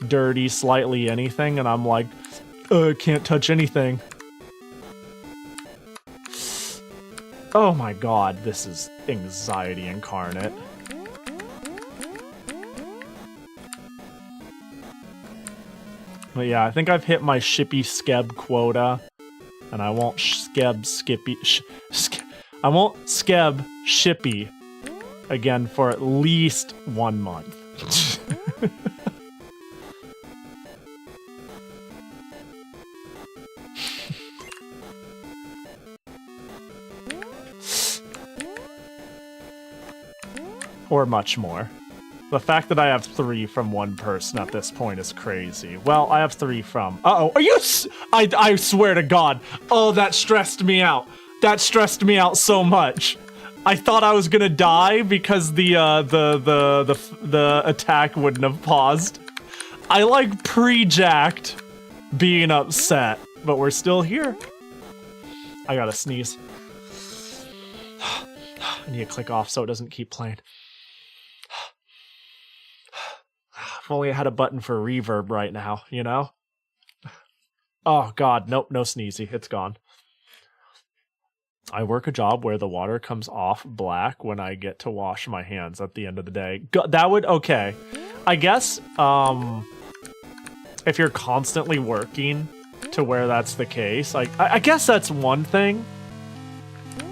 [SPEAKER 1] dirty, slightly anything, and I'm like, can't touch anything. Oh my god, this is anxiety incarnate. But yeah, I think I've hit my Shippy Skeb quota, and I won't Skeb Shippy again for at least 1 month. Or much more. The fact that I have 3 from one person at this point is crazy. Well, I have 3 from... Uh-oh, are you... I swear to God. Oh, that stressed me out. That stressed me out so much. I thought I was gonna die because the attack wouldn't have paused. I like pre-jacked being upset, but we're still here. I gotta sneeze. I need to click off so it doesn't keep playing. If only I had a button for reverb right now, you know? Oh god, nope, no sneezy, it's gone. I work a job where the water comes off black when I get to wash my hands at the end of the day. That would, okay. I guess, if you're constantly working to where that's the case, I guess that's one thing.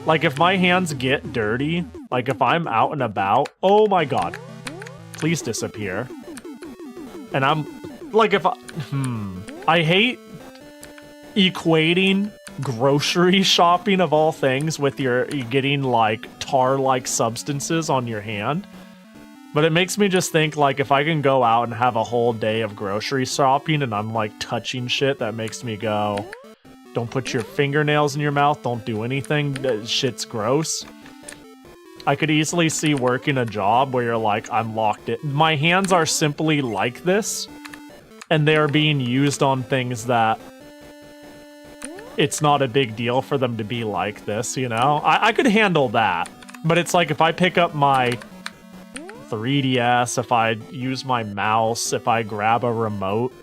[SPEAKER 1] Like, if my hands get dirty, like if I'm out and about, oh my god, please disappear. And I'm, like, I hate equating grocery shopping of all things with you getting, like, tar-like substances on your hand. But it makes me just think, like, if I can go out and have a whole day of grocery shopping and I'm, like, touching shit, that makes me go, don't put your fingernails in your mouth, don't do anything, that shit's gross. I could easily see working a job where you're like, I'm locked in. My hands are simply like this, and they are being used on things that it's not a big deal for them to be like this, you know? I could handle that, but it's like if I pick up my 3DS, if I use my mouse, if I grab a remote,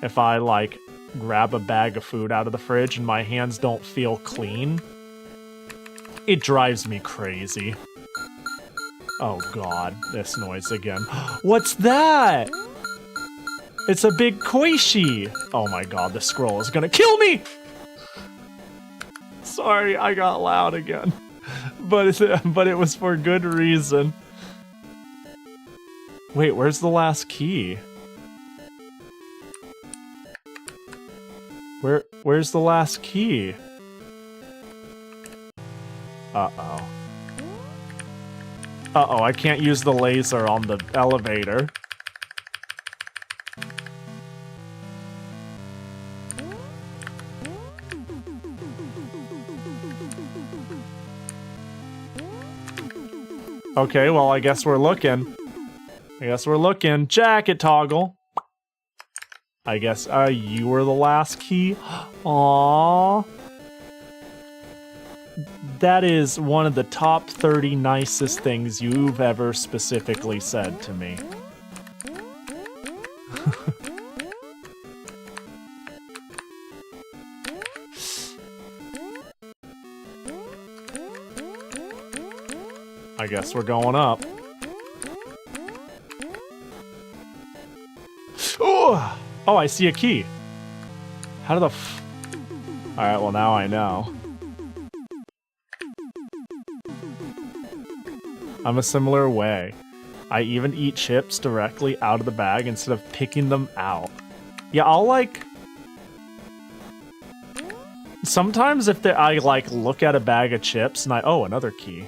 [SPEAKER 1] if I, like, grab a bag of food out of the fridge and my hands don't feel clean, it drives me crazy. Oh god, this noise again. What's that? It's a big koishi! Oh my god, the scroll is gonna kill me! Sorry, I got loud again. But it was for good reason. Wait, where's the last key? Where's the last key? Uh-oh. Uh-oh, I can't use the laser on the elevator. Okay, well, I guess we're looking. Jacket toggle. I guess, you were the last key? Aww. That is one of the top 30 nicest things you've ever specifically said to me. I guess we're going up. Oh, I see a key. How do the Alright, well now I know. I'm a similar way. I even eat chips directly out of the bag instead of picking them out. Yeah, I'll like... Sometimes if I like look at a bag of chips and oh, another key.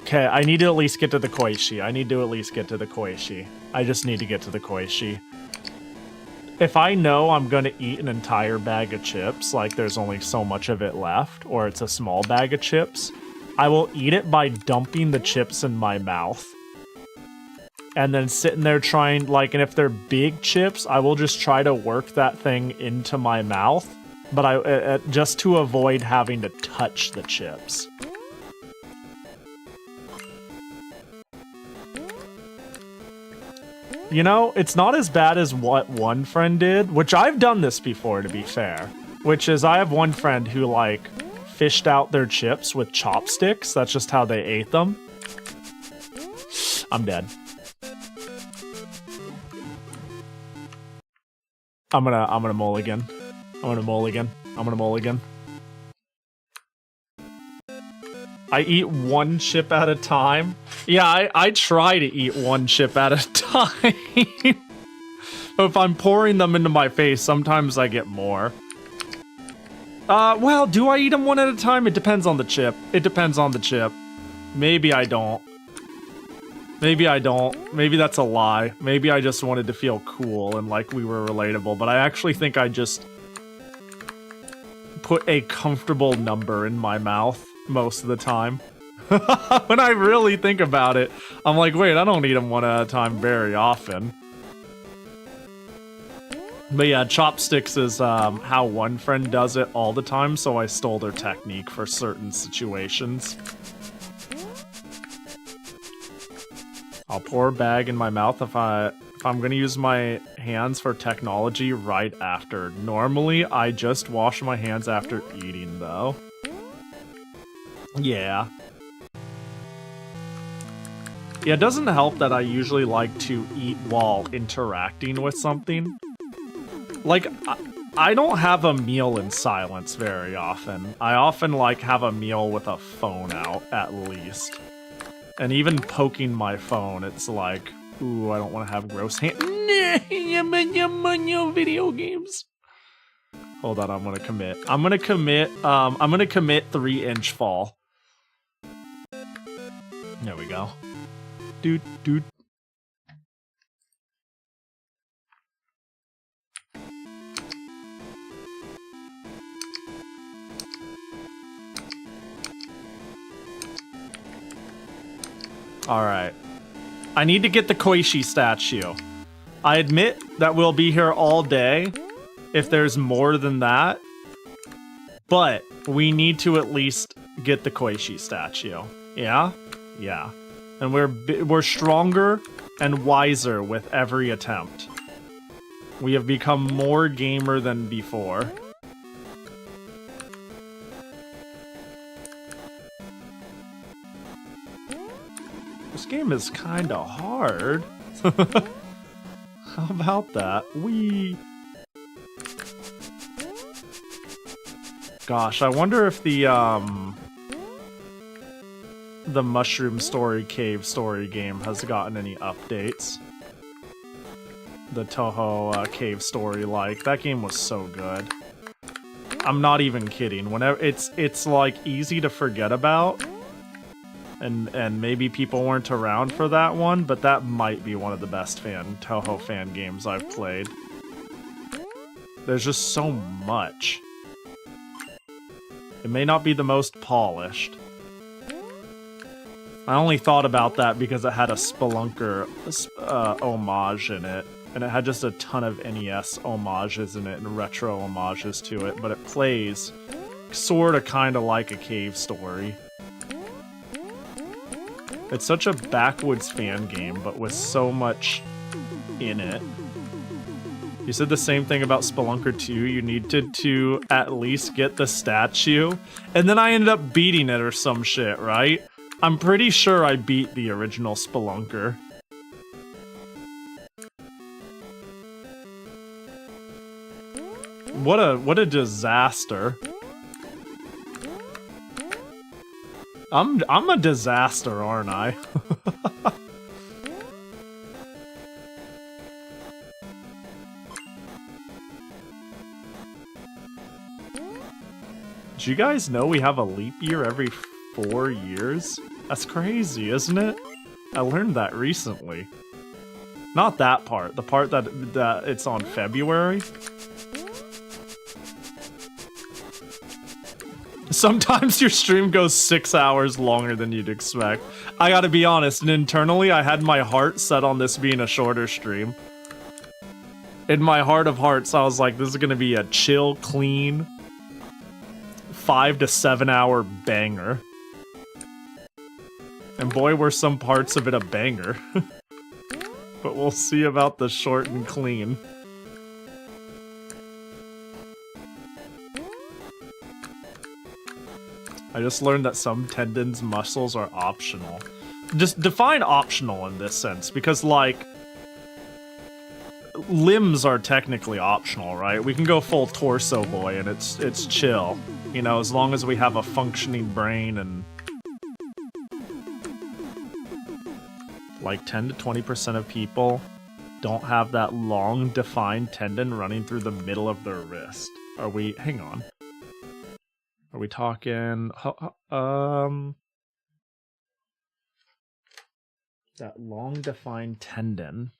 [SPEAKER 1] Okay, I need to at least get to the koishi. I just need to get to the koishi. If I know I'm gonna eat an entire bag of chips, like there's only so much of it left, or it's a small bag of chips, I will eat it by dumping the chips in my mouth. And then sitting there trying, like, and if they're big chips, I will just try to work that thing into my mouth, but just to avoid having to touch the chips. You know, it's not as bad as what one friend did, which I've done this before, to be fair. Which is, I have one friend who, like, fished out their chips with chopsticks. That's just how they ate them. I'm dead. I'm gonna mulligan. I eat one chip at a time. Yeah, I try to eat one chip at a time. But if I'm pouring them into my face, sometimes I get more. Well, do I eat them one at a time? It depends on the chip. Maybe I don't. Maybe that's a lie. Maybe I just wanted to feel cool and like we were relatable, but I actually think I just put a comfortable number in my mouth most of the time. When I really think about it, I'm like, wait, I don't eat them one at a time very often. But yeah, chopsticks is how one friend does it all the time, so I stole their technique for certain situations. I'll pour a bag in my mouth if I'm gonna use my hands for technology right after. Normally, I just wash my hands after eating, though. Yeah. Yeah, it doesn't help that I usually like to eat while interacting with something. Like, I don't have a meal in silence very often. I often, like, have a meal with a phone out, at least. And even poking my phone, it's like, ooh, I don't want to have gross hands. Video games. Hold on, I'm gonna commit. I'm gonna commit 3-inch fall. There we go. Dude. Alright. I need to get the Koishi statue. I admit that we'll be here all day if there's more than that. But we need to at least get the Koishi statue. Yeah? Yeah. And we're stronger and wiser with every attempt. We have become more gamer than before. This game is kinda hard. How about that? Gosh, I wonder if the Mushroom Story Cave Story game has gotten any updates. The Toho Cave Story, like, that game was so good. I'm not even kidding. Whenever it's like easy to forget about. And maybe people weren't around for that one, but that might be one of the best Toho fan games I've played. There's just so much. It may not be the most polished. I only thought about that because it had a Spelunker homage in it. And it had just a ton of NES homages in it and retro homages to it, but it plays sorta kinda like a cave story. It's such a backwoods fan game, but with so much in it. You said the same thing about Spelunker 2. You needed to at least get the statue. And then I ended up beating it or some shit, right? I'm pretty sure I beat the original Spelunker. What a disaster. I'm a disaster, aren't I? Did you guys know we have a leap year every 4 years? That's crazy, isn't it? I learned that recently. Not that part, the part that it's on February. Sometimes your stream goes 6 hours longer than you'd expect. I gotta be honest, and internally I had my heart set on this being a shorter stream. In my heart of hearts, I was like, this is gonna be a chill, clean, 5 to 7 hour banger. And boy, were some parts of it a banger. But we'll see about the short and clean. I just learned that some tendons, muscles are optional. Just define optional in this sense, because like limbs are technically optional, right? We can go full torso boy and it's chill. You know, as long as we have a functioning brain and like 10 to 20% of people don't have that long defined tendon running through the middle of their wrist. Are we, hang on. Are we talking, that long defined tendon?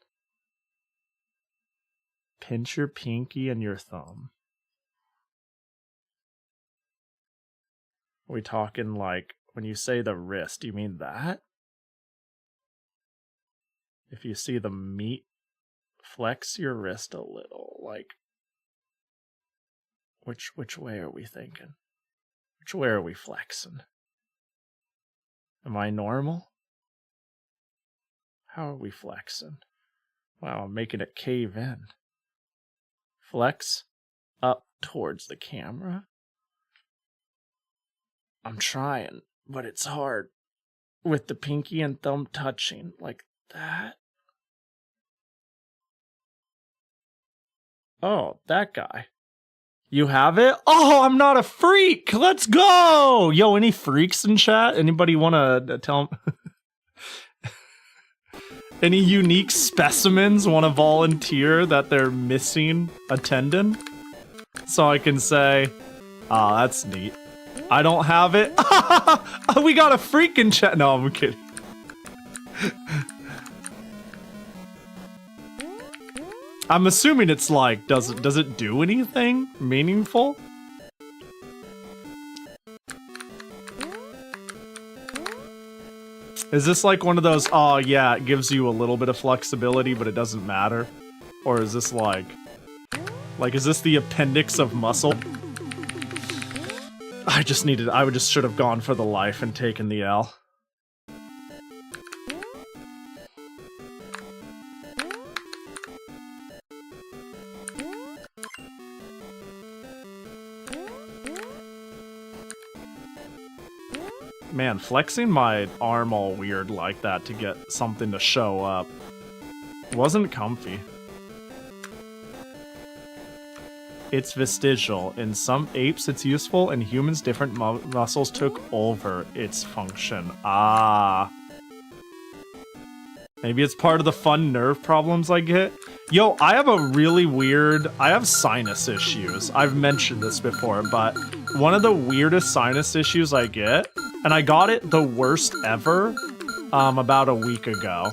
[SPEAKER 1] Pinch your pinky and your thumb. Are we talking like, when you say the wrist, you mean that? If you see the meat, flex your wrist a little, like, which way are we thinking? Which way are we flexing? Am I normal? How are we flexing? Wow, I'm making it cave in. Flex up towards the camera. I'm trying, but it's hard. With the pinky and thumb touching, like that. Oh, that guy. You have it? Oh, I'm not a freak! Let's go! Yo, any freaks in chat? Anybody want to tell them? Any unique specimens want to volunteer that they're missing a tendon? So I can say, oh, that's neat. I don't have it. We got a freak in chat. No, I'm kidding. I'm assuming it's like, does it do anything meaningful? Is this like one of those, oh yeah, it gives you a little bit of flexibility, but it doesn't matter? Or is this like is this the appendix of muscle? I just should have gone for the life and taken the L. Man, flexing my arm all weird like that to get something to show up wasn't comfy. It's vestigial. In some apes it's useful, in humans different muscles took over its function. Ah. Maybe it's part of the fun nerve problems I get. Yo, I have sinus issues. I've mentioned this before, but one of the weirdest sinus issues I get, and I got it the worst ever about a week ago,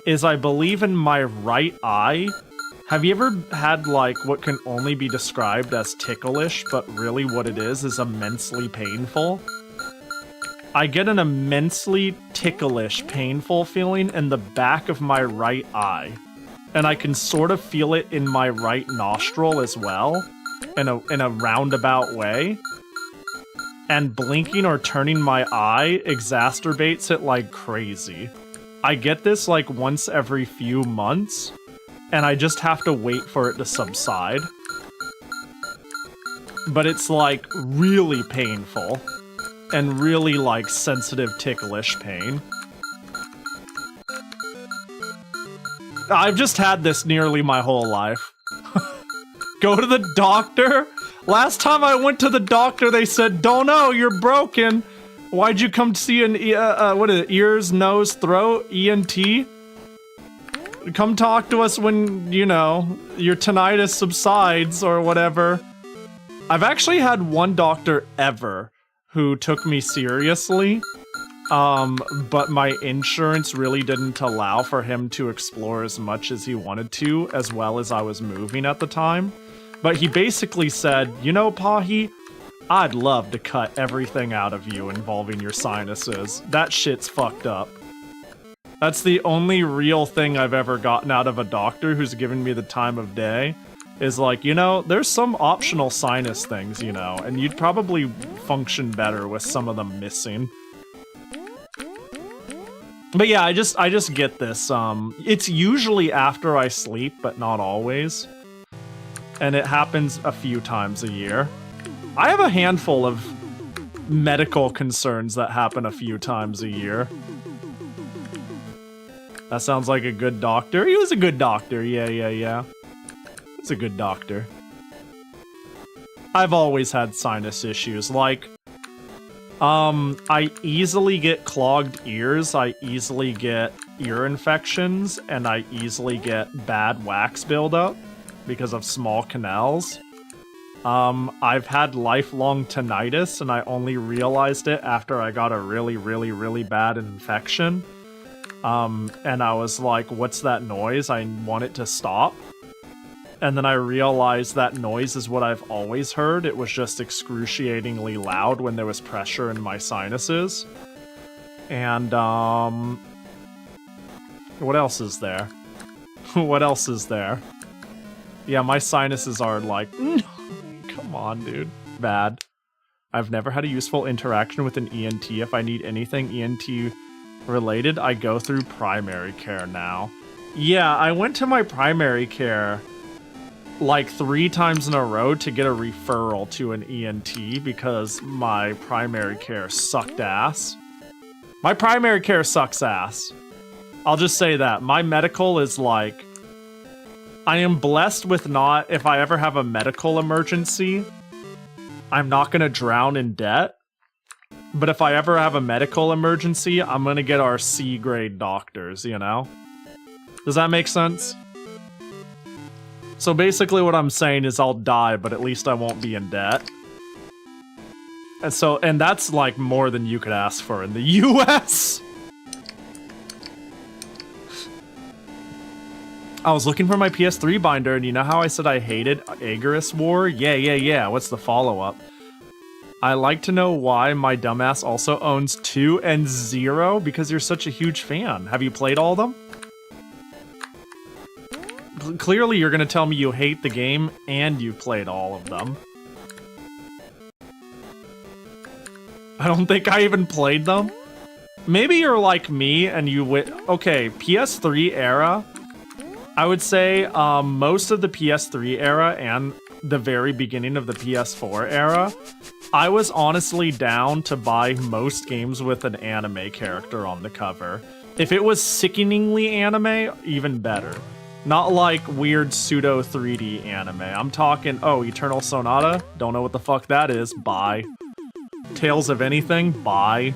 [SPEAKER 1] is I believe in my right eye. Have you ever had like what can only be described as ticklish, but really what it is immensely painful? I get an immensely ticklish, painful feeling in the back of my right eye. And I can sort of feel it in my right nostril as well, in a roundabout way. And blinking or turning my eye exacerbates it like crazy. I get this like once every few months, and I just have to wait for it to subside. But it's like really painful and really like sensitive ticklish pain. I've just had this nearly my whole life. Go to the doctor? Last time I went to the doctor, they said, "Don't know, you're broken. Why'd you come to see an what is it? Ears, nose, throat, ENT? Come talk to us when, you know, your tinnitus subsides or whatever." I've actually had one doctor ever who took me seriously, but my insurance really didn't allow for him to explore as much as he wanted to, as well as I was moving at the time. But he basically said, "You know, Pahi, I'd love to cut everything out of you involving your sinuses. That shit's fucked up." That's the only real thing I've ever gotten out of a doctor who's given me the time of day. Is like, you know, there's some optional sinus things, you know, and you'd probably function better with some of them missing. But yeah, I just get this. It's usually after I sleep, but not always. And it happens a few times a year. I have a handful of medical concerns that happen a few times a year. That sounds like a good doctor. He was a good doctor, yeah. He's a good doctor. I've always had sinus issues, like, I easily get clogged ears, I easily get ear infections, and I easily get bad wax buildup because of small canals. I've had lifelong tinnitus, and I only realized it after I got a really bad infection. And I was like, what's that noise? I want it to stop. And then I realized that noise is what I've always heard. It was just excruciatingly loud when there was pressure in my sinuses. And, what else is there? What else is there? Yeah, my sinuses are like, come on, dude. Bad. I've never had a useful interaction with an ENT. If I need anything ENT related, I go through primary care now. Yeah, I went to my primary care like 3 times in a row to get a referral to an ENT because my primary care sucked ass. My primary care sucks ass. I'll just say that. My medical is like... I am blessed with not... If I ever have a medical emergency, I'm not gonna drown in debt. But if I ever have a medical emergency, I'm gonna get our C-grade doctors, you know? Does that make sense? So basically what I'm saying is I'll die, but at least I won't be in debt. And that's like more than you could ask for in the US. I was looking for my PS3 binder, and you know how I said I hated Agarus War? Yeah. What's the follow-up? I like to know why my dumbass also owns 2 and 0, because you're such a huge fan. Have you played all of them? Clearly you're gonna tell me you hate the game and you've played all of them. I don't think I even played them. Maybe you're like me and you okay, PS3 era. I would say most of the PS3 era and the very beginning of the PS4 era, I was honestly down to buy most games with an anime character on the cover. If it was sickeningly anime, even better. Not like weird pseudo 3D anime. I'm talking, oh, Eternal Sonata? Don't know what the fuck that is. Buy. Tales of Anything? Buy.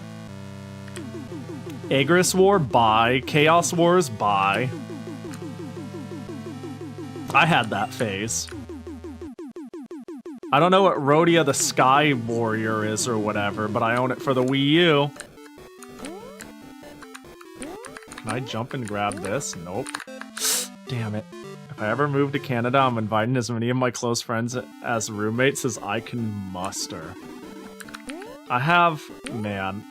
[SPEAKER 1] Agarus War? Buy. Chaos Wars? Buy. I had that phase. I don't know what Rhodia the Sky Warrior is or whatever, but I own it for the Wii U. Can I jump and grab this? Nope. Damn it. If I ever move to Canada, I'm inviting as many of my close friends as roommates as I can muster. I have... man.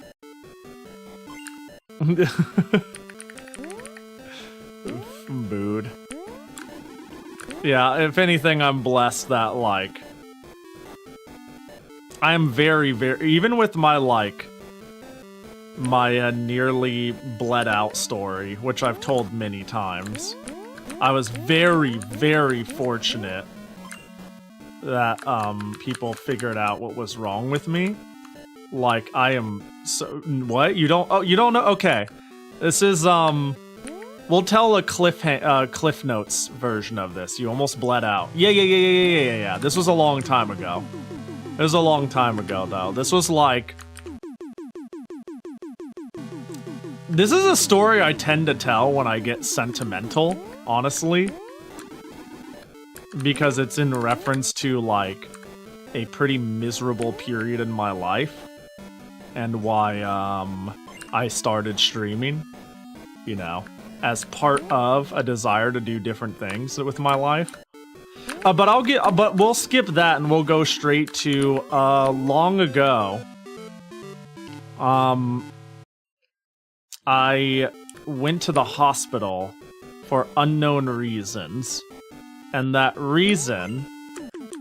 [SPEAKER 1] Booed. Yeah, if anything, I'm blessed that, like... I am very... even with my, like... my nearly bled out story, which I've told many times. I was very, very fortunate that people figured out what was wrong with me. Like, I am so... What? You don't... Oh, you don't know? Okay. This is, we'll tell a Cliff Notes version of this. You almost bled out. Yeah. This was a long time ago. It was a long time ago, though. This was like... This is a story I tend to tell when I get sentimental, honestly. Because it's in reference to, like, a pretty miserable period in my life. And why, I started streaming, you know, as part of a desire to do different things with my life. But we'll skip that and we'll go straight to, long ago. I went to the hospital for unknown reasons. And that reason,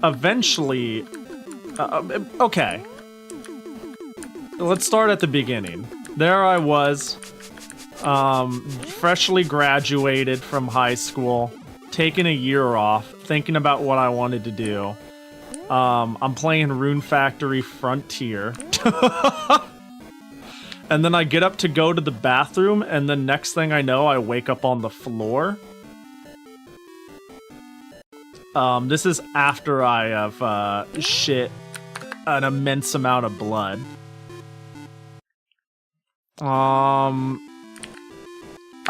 [SPEAKER 1] eventually, okay. Let's start at the beginning. There I was, freshly graduated from high school, taking a year off, thinking about what I wanted to do. I'm playing Rune Factory Frontier. And then I get up to go to the bathroom, and the next thing I know, I wake up on the floor. This is after I have shit an immense amount of blood. I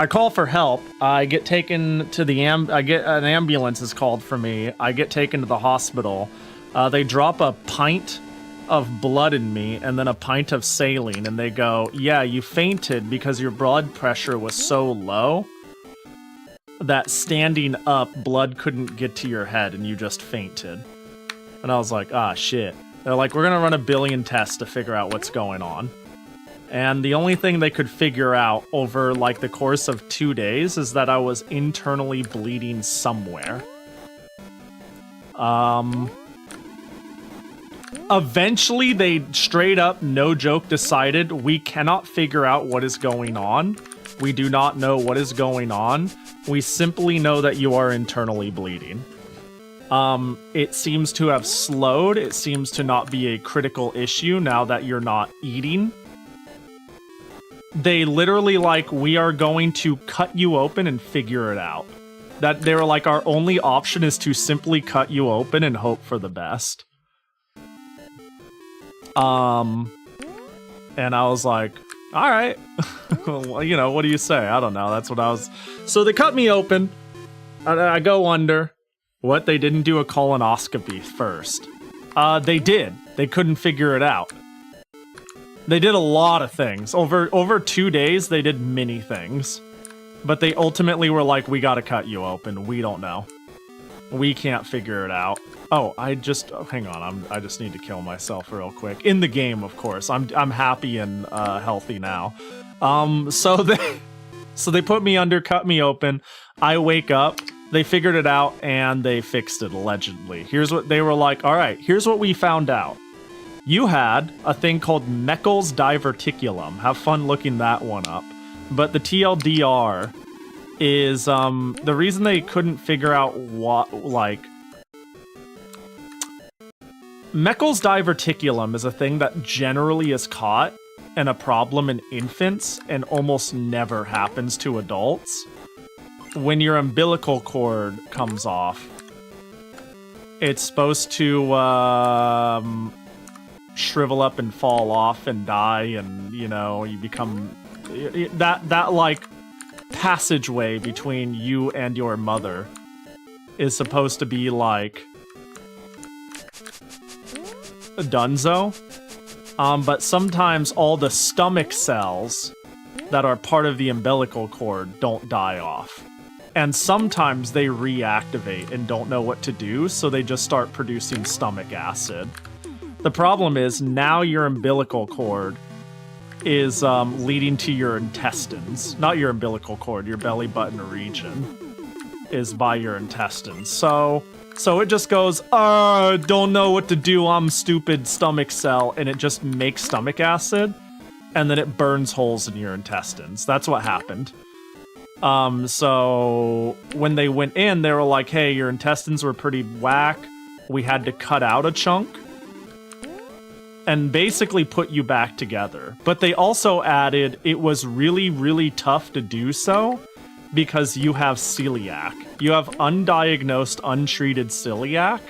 [SPEAKER 1] call for help. I get taken to the an ambulance is called for me. I get taken to the hospital. They drop a pint of blood in me and then a pint of saline, and they go, "Yeah, you fainted because your blood pressure was so low that standing up, blood couldn't get to your head and you just fainted." And I was like, ah, shit. They're like, "We're gonna run a billion tests to figure out what's going on." And the only thing they could figure out over, like, the course of 2 days is that I was internally bleeding somewhere. Eventually, they straight up, no joke, decided we cannot figure out what is going on. We do not know what is going on. We simply know that you are internally bleeding. It seems to have slowed. It seems to not be a critical issue now that you're not eating. They literally, like, we are going to cut you open and figure it out. That they were like, our only option is to simply cut you open and hope for the best. And I was like, all right. Well, you know, what do you say? I don't know. That's what I was. So they cut me open. I go under. What? They didn't do a colonoscopy first. They did. They couldn't figure it out. They did a lot of things. Over 2 days, they did many things. But they ultimately were like, we gotta cut you open. We don't know. We can't figure it out. Oh, hang on. I just need to kill myself real quick. In the game, of course. I'm happy and healthy now. So they put me under, cut me open. I wake up. They figured it out and they fixed it, allegedly. Here's what they were like. All right, here's what we found out. You had a thing called Meckel's diverticulum. Have fun looking that one up. But the TLDR is the reason they couldn't figure out what, like, Meckel's diverticulum is a thing that generally is caught and a problem in infants and almost never happens to adults. When your umbilical cord comes off, it's supposed to shrivel up and fall off and die, and, you know, you become that like passageway between you and your mother is supposed to be like donezo. But sometimes all the stomach cells that are part of the umbilical cord don't die off. And sometimes they reactivate and don't know what to do, so they just start producing stomach acid. The problem is now your umbilical cord is leading to your intestines. Not your umbilical cord, your belly button region is by your intestines. So it just goes, don't know what to do, I'm stupid stomach cell, and it just makes stomach acid, and then it burns holes in your intestines. That's what happened. So when they went in, they were like, hey, your intestines were pretty whack. We had to cut out a chunk and basically put you back together. But they also added it was really, really tough to do so because you have celiac. You have undiagnosed, untreated celiac,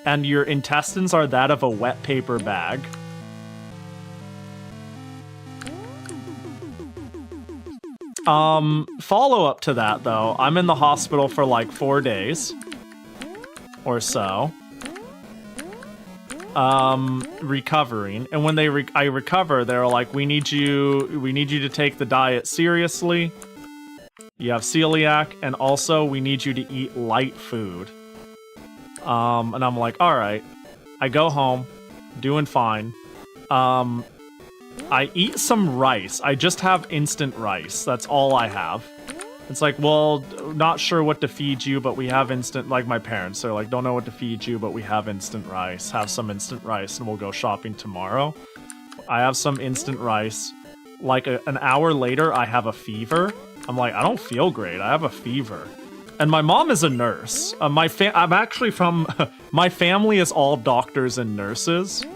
[SPEAKER 1] and your intestines are that of a wet paper bag. Follow up to that though, I'm in the hospital for like 4 days or so. Recovering, and when I recover, they're like, we need you to take the diet seriously. You have celiac, and also we need you to eat light food. And I'm like, all right. I go home, doing fine. I eat some rice. I just have instant rice. That's all I have. It's like, well, not sure what to feed you, but we have instant, like my parents. They're like, don't know what to feed you, but we have instant rice. Have some instant rice and we'll go shopping tomorrow. I have some instant rice. Like an hour later, I have a fever. I'm like, I don't feel great. I have a fever. And my mom is a nurse. I'm actually from, my family is all doctors and nurses.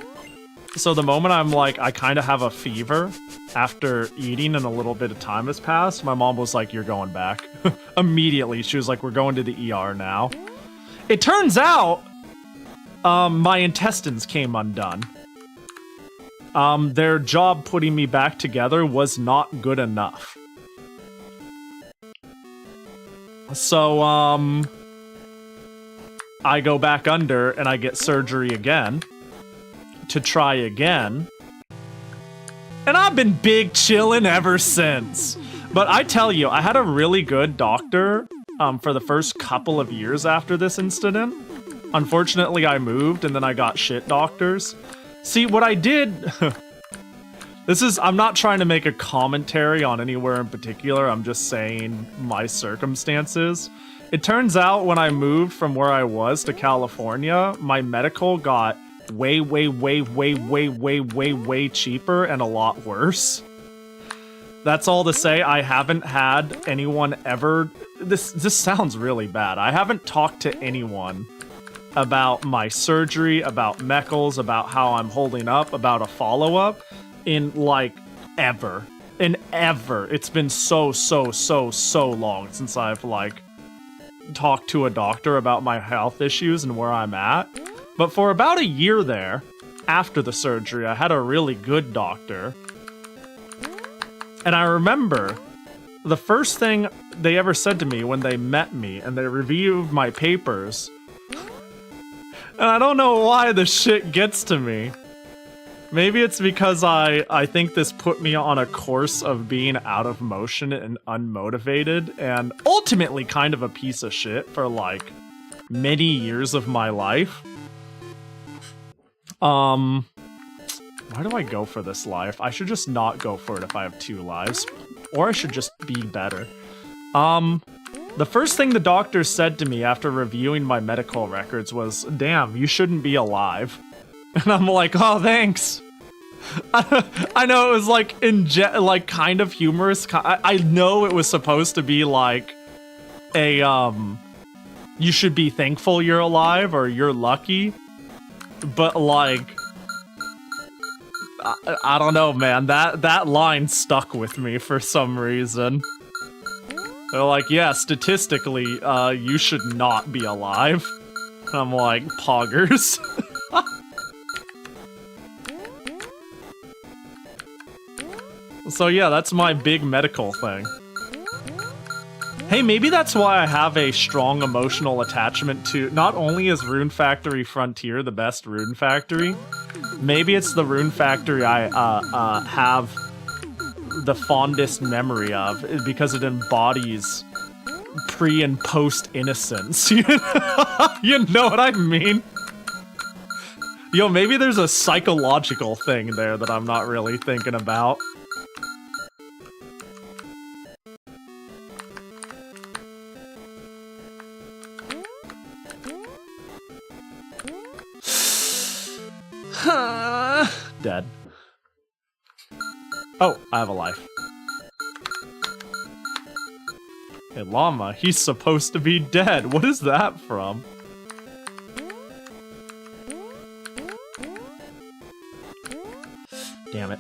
[SPEAKER 1] So the moment I'm like, I kind of have a fever after eating and a little bit of time has passed, my mom was like, you're going back. Immediately, she was like, we're going to the ER now. It turns out, my intestines came undone. Their job putting me back together was not good enough. So, I go back under and I get surgery again. To try again. And I've been big chillin' ever since. But I tell you, I had a really good doctor for the first couple of years after this incident. Unfortunately, I moved and then I got shit doctors. See, what I did... I'm not trying to make a commentary on anywhere in particular. I'm just saying my circumstances. It turns out when I moved from where I was to California, my medical got way cheaper and a lot worse. That's all to say, I haven't had anyone ever... This sounds really bad. I haven't talked to anyone about my surgery, about Meckles, about how I'm holding up, about a follow-up in, like, ever. In ever. It's been so long since I've, like, talked to a doctor about my health issues and where I'm at. But for about a year there, after the surgery, I had a really good doctor. And I remember the first thing they ever said to me when they met me and they reviewed my papers. And I don't know why this shit gets to me. Maybe it's because I think this put me on a course of being out of motion and unmotivated and ultimately kind of a piece of shit for like many years of my life. Why do I go for this life? I should just not go for it if I have 2 lives. Or I should just be better. The first thing the doctor said to me after reviewing my medical records was, damn, you shouldn't be alive. And I'm like, oh, thanks. I know it was like, like kind of humorous. I know it was supposed to be like a, you should be thankful you're alive or you're lucky. But like, I don't know, man. That line stuck with me for some reason. They're like, yeah, statistically, you should not be alive. And I'm like, poggers. So yeah, that's my big medical thing. Hey, maybe that's why I have a strong emotional attachment to... Not only is Rune Factory Frontier the best Rune Factory, maybe it's the Rune Factory I have the fondest memory of, because it embodies pre- and post-innocence. You know what I mean? Yo, maybe there's a psychological thing there that I'm not really thinking about. Dead. Oh, I have a life. Hey, llama, he's supposed to be dead. What is that from? Damn it.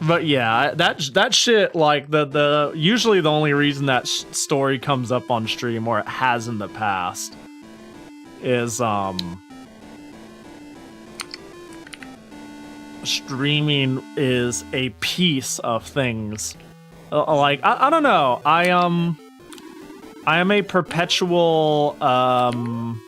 [SPEAKER 1] But yeah, that shit, like, usually the only reason that story comes up on stream, or it has in the past, is, streaming is a piece of things. Like, I don't know, I am a perpetual, I'm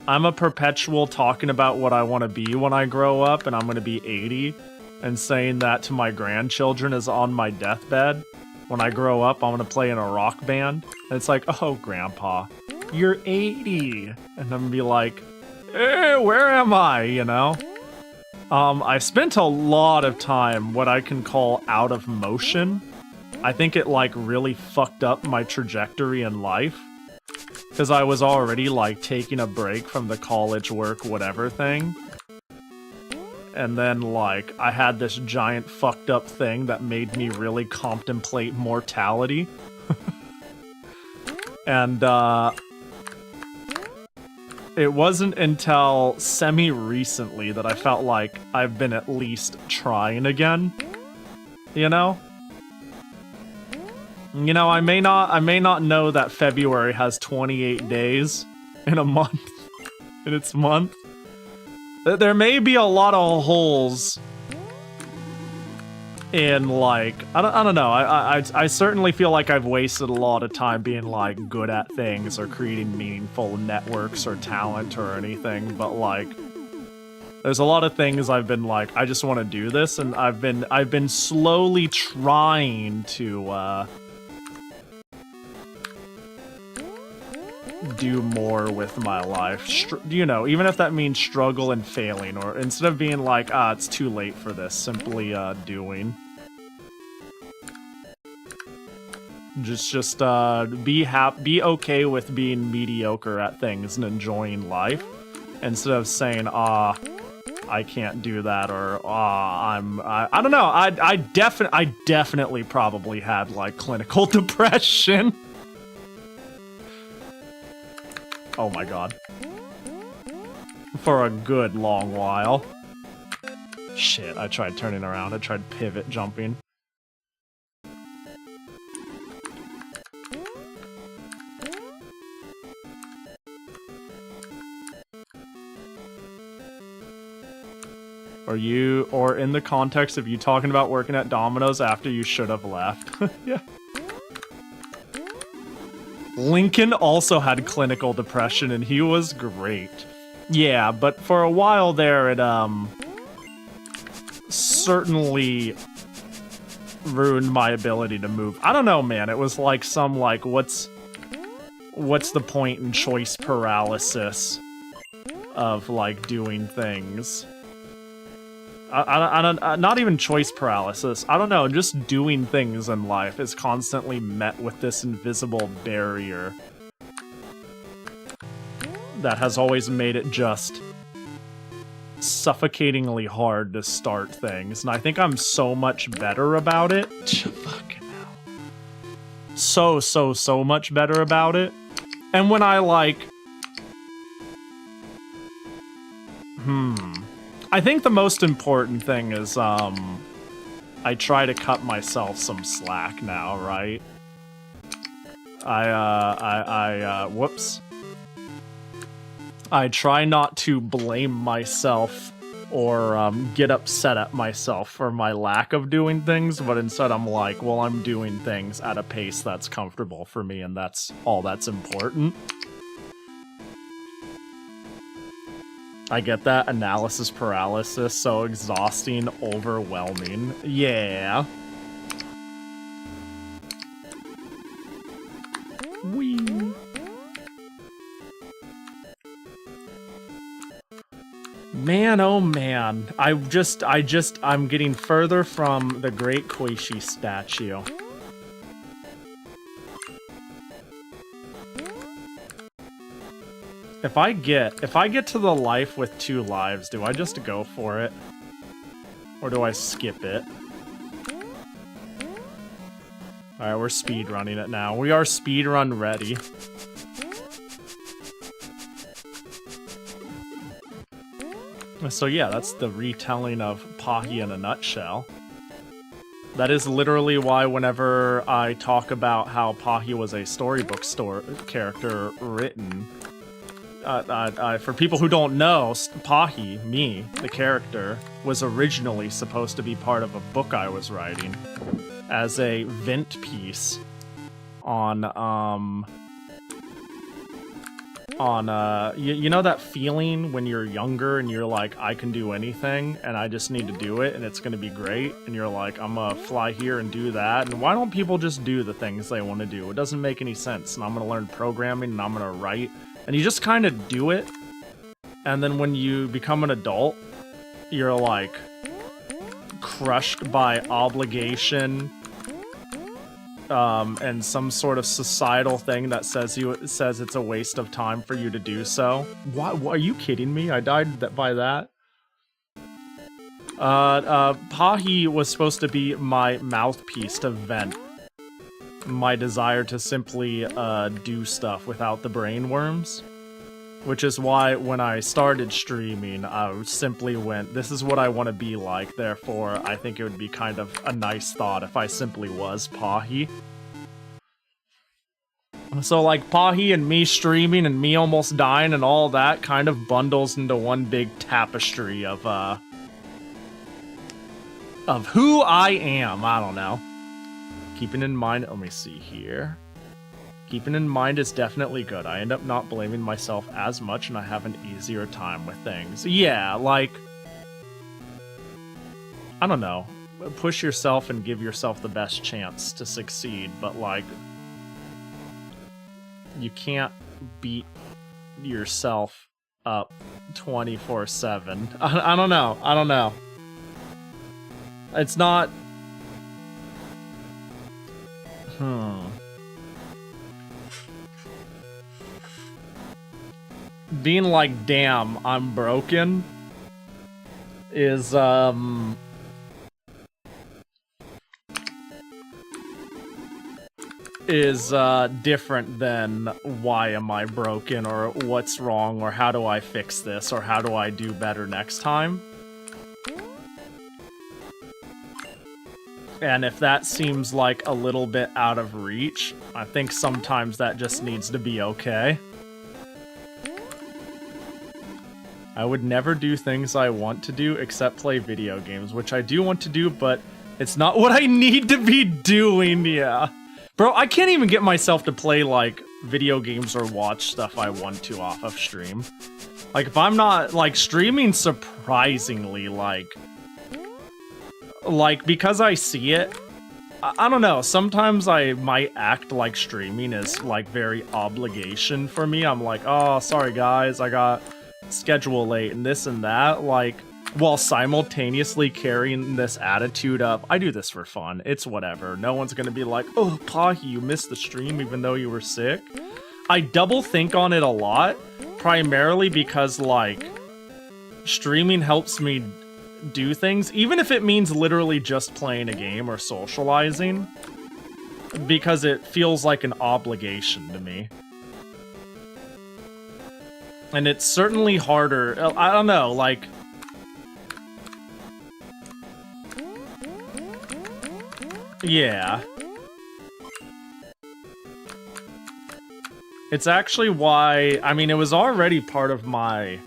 [SPEAKER 1] a perpetual talking about what I want to be when I grow up, and I'm gonna be 80, and saying that to my grandchildren is on my deathbed. When I grow up, I'm gonna play in a rock band. And it's like, oh, grandpa, you're 80. And I'm gonna be like, hey, where am I, you know? I spent a lot of time what I can call out of motion. I think it, like, really fucked up my trajectory in life. Because I was already, like, taking a break from the college work whatever thing. And then, like, I had this giant fucked up thing that made me really contemplate mortality. And, it wasn't until semi-recently that I felt like I've been at least trying again. You know? You know, I may not know that February has 28 days in a month. In its month. There may be a lot of holes in, like, I don't know. I certainly feel like I've wasted a lot of time being, like, good at things or creating meaningful networks or talent or anything, but, like, there's a lot of things I've been like, I just want to do this, and I've been slowly trying to do more with my life. You know, even if that means struggle and failing, or instead of being like, it's too late for this, simply doing. Just be okay with being mediocre at things and enjoying life, instead of saying, I can't do that, or I don't know. I definitely probably had, like, clinical depression. Oh my god. For a good long while. Shit, I tried turning around. I tried pivot jumping. Or in the context of you talking about working at Domino's after you should have left. Yeah. Lincoln also had clinical depression, and he was great. Yeah, but for a while there, it, certainly ruined my ability to move. I don't know, man. It was like some, like, what's the point in choice paralysis of, like, doing things? I don't, not even choice paralysis. I don't know, just doing things in life is constantly met with this invisible barrier that has always made it just suffocatingly hard to start things. And I think I'm so much better about it. Fucking hell. So much better about it. And when I, like... I think the most important thing is, I try to cut myself some slack now, right? Whoops. I try not to blame myself or, get upset at myself for my lack of doing things, but instead I'm like, well, I'm doing things at a pace that's comfortable for me, and that's all that's important. I get that. Analysis paralysis, so exhausting, overwhelming. Yeah. Whee. Man, oh man. I'm getting further from the Great Koishi statue. If I get to the life with 2 lives, do I just go for it? Or do I skip it? Alright, we're speed running it now. We are speed run ready. So yeah, that's the retelling of Pahi in a nutshell. That is literally why whenever I talk about how Pahi was a storybook character written, for people who don't know, Pahi, me, the character, was originally supposed to be part of a book I was writing as a vent piece on you know that feeling when you're younger and you're like, I can do anything and I just need to do it and it's gonna be great, and you're like, I'm gonna fly here and do that, and why don't people just do the things they want to do? It doesn't make any sense, and I'm gonna learn programming and I'm gonna write, and you just kind of do it, and then when you become an adult, you're like crushed by obligation, and some sort of societal thing that says it's a waste of time for you to do so. What are you kidding me? I died by that. Pahi was supposed to be my mouthpiece to vent my desire to simply do stuff without the brain worms. Which is why when I started streaming, I simply went, this is what I want to be like, therefore I think it would be kind of a nice thought if I simply was Pahi. So like Pahi and me streaming and me almost dying and all that kind of bundles into one big tapestry of who I am. I don't know. Keeping in mind, let me see here. Keeping in mind is definitely good. I end up not blaming myself as much and I have an easier time with things. Yeah, like, I don't know. Push yourself and give yourself the best chance to succeed, but like, you can't beat yourself up 24/7. I don't know. I don't know. It's not... Being like, damn, I'm broken is, different than why am I broken, or what's wrong, or how do I fix this, or how do I do better next time. And if that seems like a little bit out of reach, I think sometimes that just needs to be okay. I would never do things I want to do except play video games, which I do want to do, but it's not what I need to be doing, yeah. Bro, I can't even get myself to play, like, video games or watch stuff I want to off of stream. Like, if I'm not, like, streaming surprisingly, like, because I see it, I don't know, sometimes I might act like streaming is, like, very obligation for me. I'm like, oh, sorry guys, I got schedule late and this and that, like, while simultaneously carrying this attitude of, I do this for fun, it's whatever, no one's gonna be like, oh, Pahi, you missed the stream even though you were sick. I double think on it a lot, primarily because, like, streaming helps me do things, even if it means literally just playing a game or socializing, because it feels like an obligation to me. And it's certainly harder, I don't know, like... Yeah. It's actually why, I mean, it was already part of my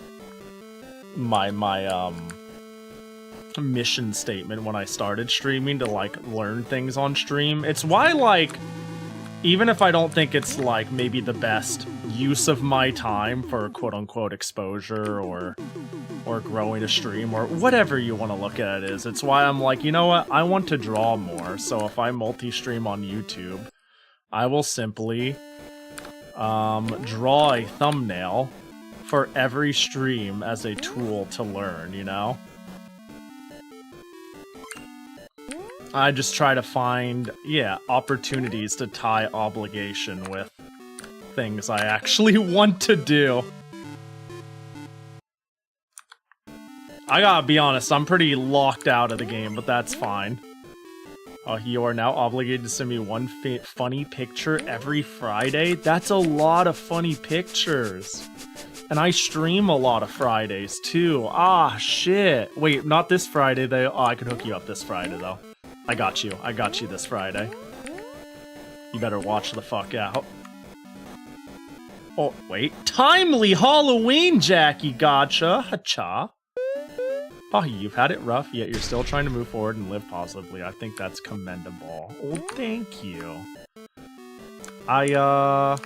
[SPEAKER 1] mission statement when I started streaming to, like, learn things on stream. It's why, like, even if I don't think it's, like, maybe the best use of my time for quote-unquote exposure or growing a stream or whatever you want to look at it is, it's why I'm like, you know what, I want to draw more, so if I multi-stream on YouTube, I will simply draw a thumbnail for every stream as a tool to learn, you know? I just try to find, yeah, opportunities to tie obligation with things I actually want to do. I gotta be honest, I'm pretty locked out of the game, but that's fine. You are now obligated to send me one funny picture every Friday? That's a lot of funny pictures. And I stream a lot of Fridays, too. Ah, shit. Wait, not this Friday, though. Oh, I can hook you up this Friday, though. I got you. I got you this Friday. You better watch the fuck out. Oh, wait. Timely Halloween, Jackie. Gotcha. Hacha. Oh, you've had it rough, yet you're still trying to move forward and live positively. I think that's commendable. Oh, thank you. I,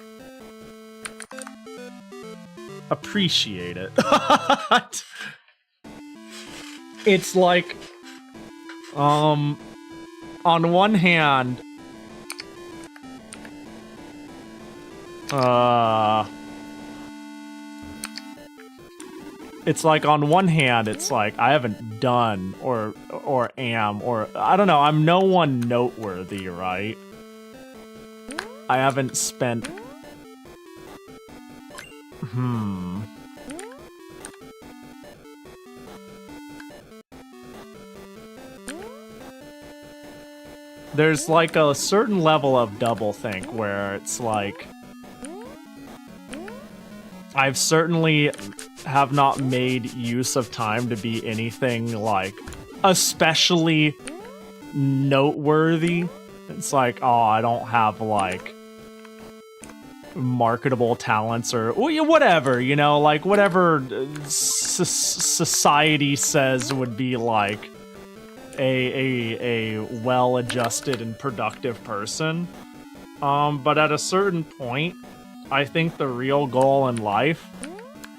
[SPEAKER 1] appreciate it. It's like, on one hand, it's like on one hand, it's like I haven't done or am or I don't know. I'm no one noteworthy, right? I haven't spent. There's like a certain level of doublethink where it's like I've certainly have not made use of time to be anything like especially noteworthy. It's like, oh, I don't have like marketable talents or whatever, you know, like whatever society says would be like a well-adjusted and productive person. But at a certain point, I think the real goal in life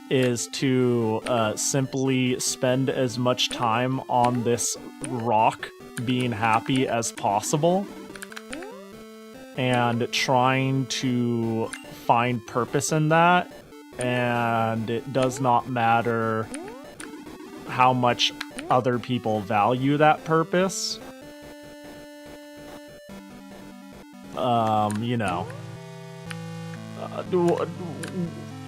[SPEAKER 1] is to simply spend as much time on this rock being happy as possible and trying to find purpose in that. And it does not matter how much other people value that purpose. You know,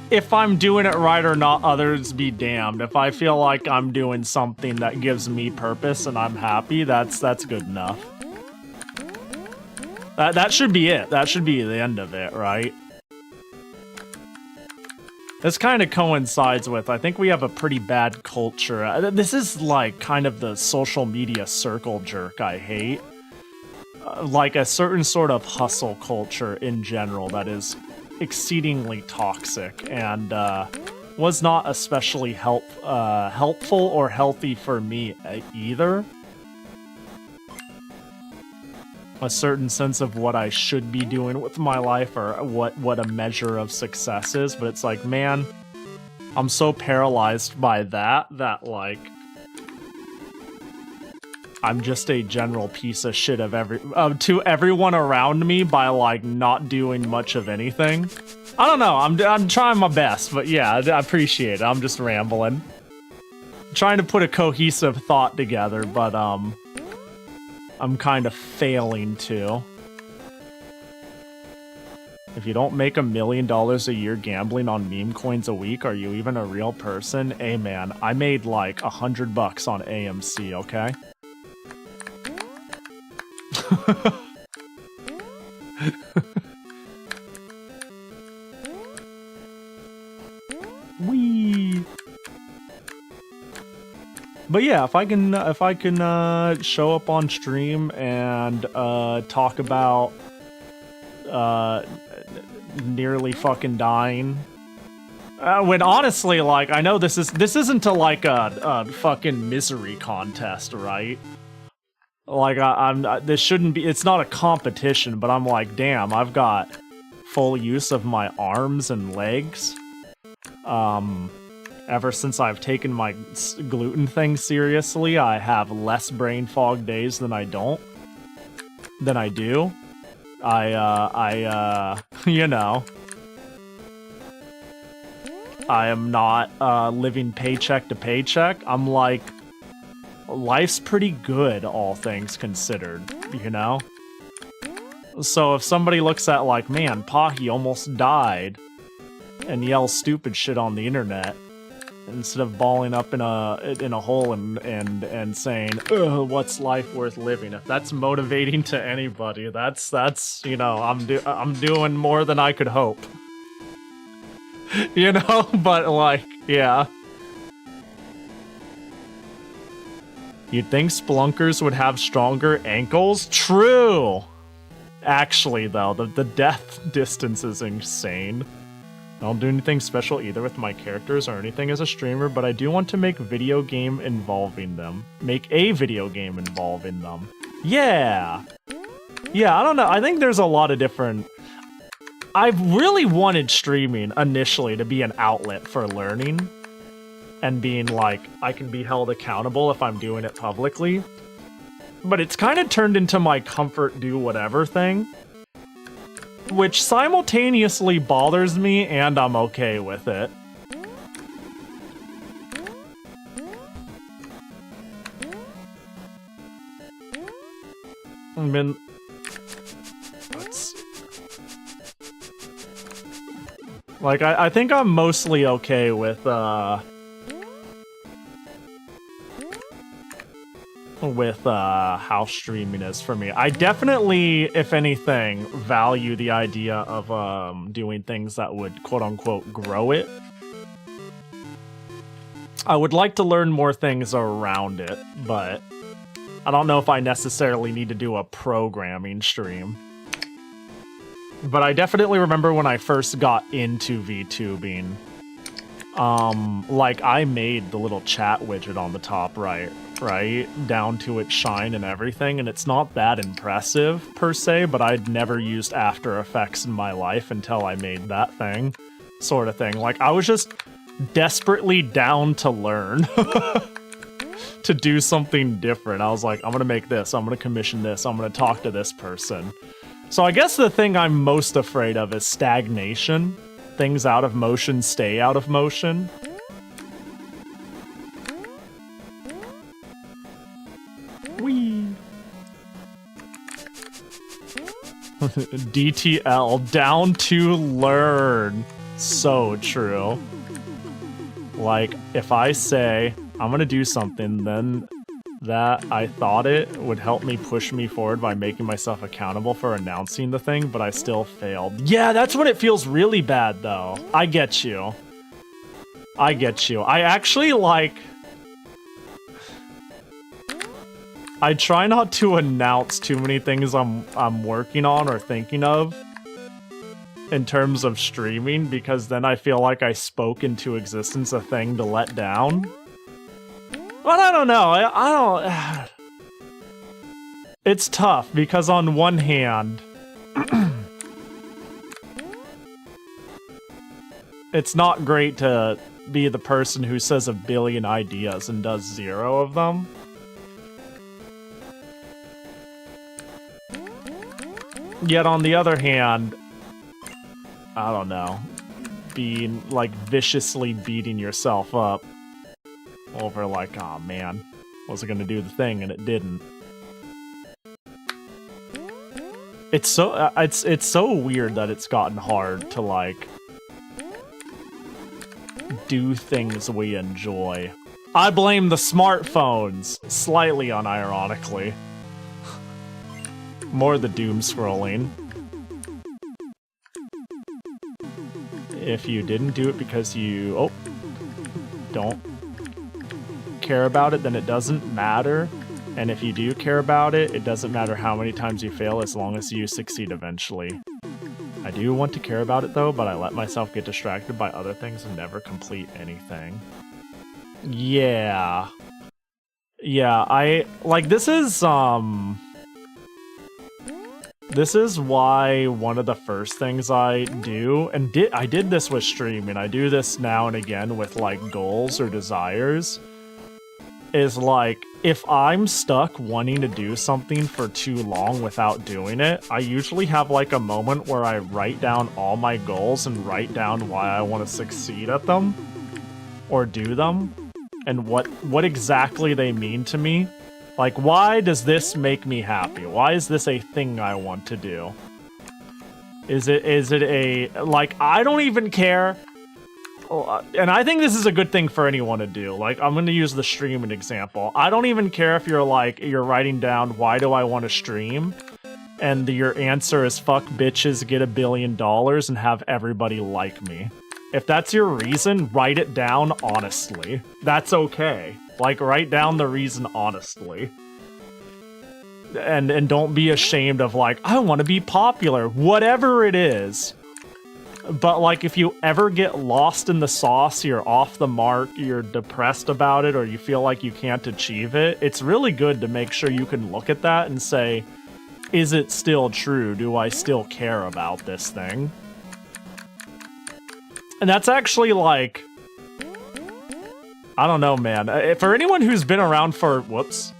[SPEAKER 1] if I'm doing it right or not, others be damned. If I feel like I'm doing something that gives me purpose and I'm happy, that's good enough. That should be it. That should be the end of it, right? This kind of coincides with, I think we have a pretty bad culture. This is like kind of the social media circle jerk I hate. Like a certain sort of hustle culture in general that is exceedingly toxic and was not especially helpful or healthy for me either. A certain sense of what I should be doing with my life or what a measure of success is, but it's like, man, I'm so paralyzed by that like I'm just a general piece of shit of to everyone around me by like not doing much of anything. I don't know. I'm trying my best, but yeah, I appreciate it. I'm just rambling, trying to put a cohesive thought together, but I'm kind of failing to. If you don't make $1 million a year gambling on meme coins a week, are you even a real person? Hey man, I made like $100 on AMC, okay? Wee. But yeah, if I can show up on stream and talk about nearly fucking dying, when honestly, like, I know this isn't like a fucking misery contest, right? Like this shouldn't be. It's not a competition, but I'm like, damn, I've got full use of my arms and legs. Ever since I've taken my gluten thing seriously, I have less brain fog days than I do. You know, I am not living paycheck to paycheck. I'm like, life's pretty good, all things considered, you know? So if somebody looks at like, man, Pahi almost died, and yells stupid shit on the internet, instead of balling up in a hole and saying, "Ugh, what's life worth living?" If that's motivating to anybody, that's you know, I'm doing more than I could hope. You know, but like, yeah. You'd think spelunkers would have stronger ankles? True! Actually, though, the death distance is insane. I don't do anything special either with my characters or anything as a streamer, but I do want to make video game involving them. Make a video game involving them. Yeah! Yeah, I don't know. I think there's a lot of different... I've really wanted streaming initially to be an outlet for learning. And being like, I can be held accountable if I'm doing it publicly. But it's kind of turned into my comfort do whatever thing. Which simultaneously bothers me, and I'm okay with it. I mean... Let's see. Like, I think I'm mostly okay with, how streaming is for me. I definitely, if anything, value the idea of doing things that would quote-unquote grow it. I would like to learn more things around it, but I don't know if I necessarily need to do a programming stream. But I definitely remember when I first got into VTubing, like I made the little chat widget on the top right, down to its shine and everything, and it's not that impressive per se, but I'd never used After Effects in my life until I made that thing, sort of thing. Like I was just desperately down to learn, to do something different. I was like, I'm gonna make this, I'm gonna commission this, I'm gonna talk to this person. So I guess the thing I'm most afraid of is stagnation. Things out of motion stay out of motion. Whee! DTL, down to learn. So true. Like, if I say, I'm gonna do something, then that I thought it would help me push me forward by making myself accountable for announcing the thing, but I still failed. Yeah, that's when it feels really bad, though. I get you. I get you. I actually, like... I try not to announce too many things I'm working on or thinking of in terms of streaming, because then I feel like I spoke into existence a thing to let down. But I don't know, I don't... It's tough, because on one hand... it's not great to be the person who says a billion ideas and does 0 of them. Yet on the other hand... I don't know. Being, like, viciously beating yourself up over like, oh man, was it gonna do the thing and it didn't. It's so weird that it's gotten hard to like do things we enjoy. I blame the smartphones, slightly unironically. More the doom scrolling. If you didn't do it because you don't care about it, then it doesn't matter. And if you do care about it, it doesn't matter how many times you fail as long as you succeed eventually. I do want to care about it though, but I let myself get distracted by other things and never complete anything. Yeah. Yeah, I like this is why one of the first things I do, and I did this with streaming, I do this now and again with like goals or desires, is like, if I'm stuck wanting to do something for too long without doing it, I usually have like a moment where I write down all my goals and write down why I want to succeed at them, or do them, and what exactly they mean to me. Like, why does this make me happy? Why is this a thing I want to do? Is it a, like, I don't even care and I think this is a good thing for anyone to do. Like, I'm going to use the streaming example. I don't even care if you're like, you're writing down, why do I want to stream? And your answer is, fuck bitches, get $1 billion, and have everybody like me. If that's your reason, write it down honestly. That's okay. Like, write down the reason honestly. And don't be ashamed of like, I want to be popular. Whatever it is. But like, if you ever get lost in the sauce, you're off the mark, you're depressed about it, or you feel like you can't achieve it, it's really good to make sure you can look at that and say, is it still true? Do I still care about this thing? And that's actually like, I don't know, man. For anyone who's been around for,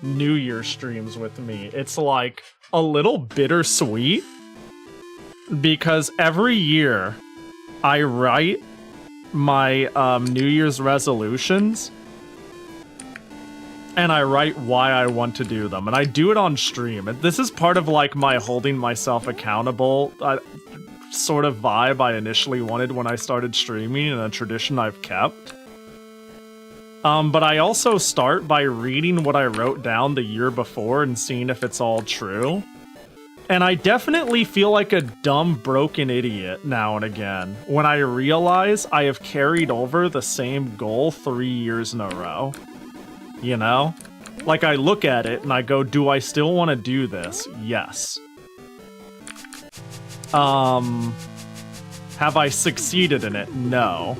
[SPEAKER 1] New Year streams with me, it's like a little bittersweet because every year I write my New Year's resolutions and I write why I want to do them, and I do it on stream. And this is part of like my holding myself accountable sort of vibe I initially wanted when I started streaming, and a tradition I've kept. But I also start by reading what I wrote down the year before and seeing if it's all true. And I definitely feel like a dumb, broken idiot now and again when I realize I have carried over the same goal 3 years in a row. You know? Like, I look at it and I go, do I still want to do this? Yes. Have I succeeded in it? No.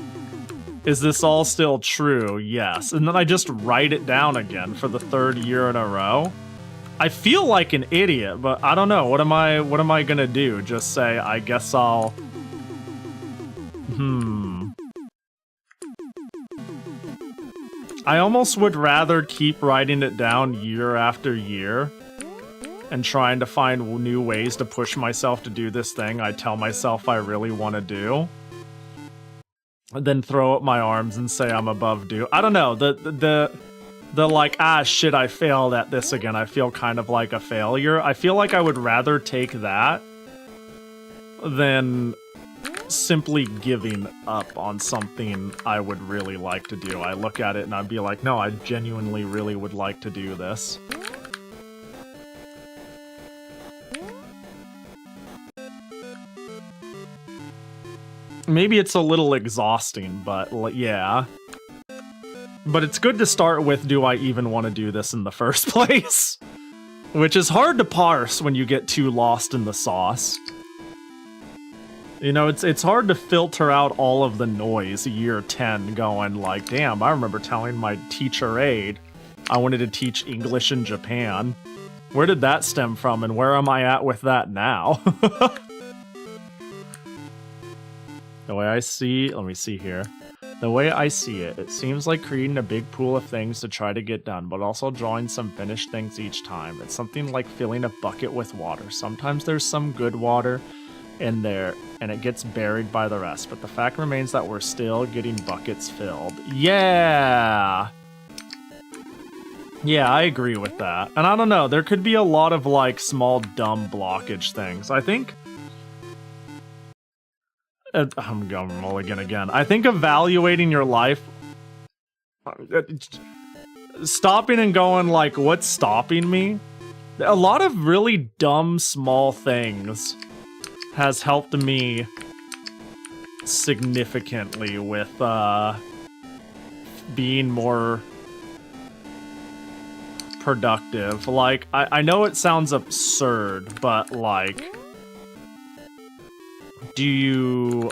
[SPEAKER 1] Is this all still true? Yes. And then I just write it down again for the 3rd year in a row. I feel like an idiot, but I don't know. What am I gonna do? Just say, I guess I'll... I almost would rather keep writing it down year after year and trying to find new ways to push myself to do this thing I tell myself I really want to do, than throw up my arms and say I'm above due. I don't know, the like, ah shit, I failed at this again, I feel kind of like a failure. I feel like I would rather take that than simply giving up on something I would really like to do. I look at it and I'd be like, no, I genuinely really would like to do this. Maybe it's a little exhausting, but yeah. But it's good to start with, do I even want to do this in the first place? Which is hard to parse when you get too lost in the sauce. You know, it's hard to filter out all of the noise year 10 going like, damn, I remember telling my teacher aide I wanted to teach English in Japan. Where did that stem from, and where am I at with that now? The way I see, let me see here. The way I see it, it seems like creating a big pool of things to try to get done, but also drawing some finished things each time. It's something like filling a bucket with water. Sometimes there's some good water in there, and it gets buried by the rest, but the fact remains that we're still getting buckets filled. Yeah! Yeah, I agree with that. And I don't know, there could be a lot of, like, small, dumb blockage things. I think... I'm going mulligan again. I think evaluating your life... stopping and going, like, what's stopping me? A lot of really dumb, small things has helped me significantly with, being more productive. Like, I know it sounds absurd, but, like... do you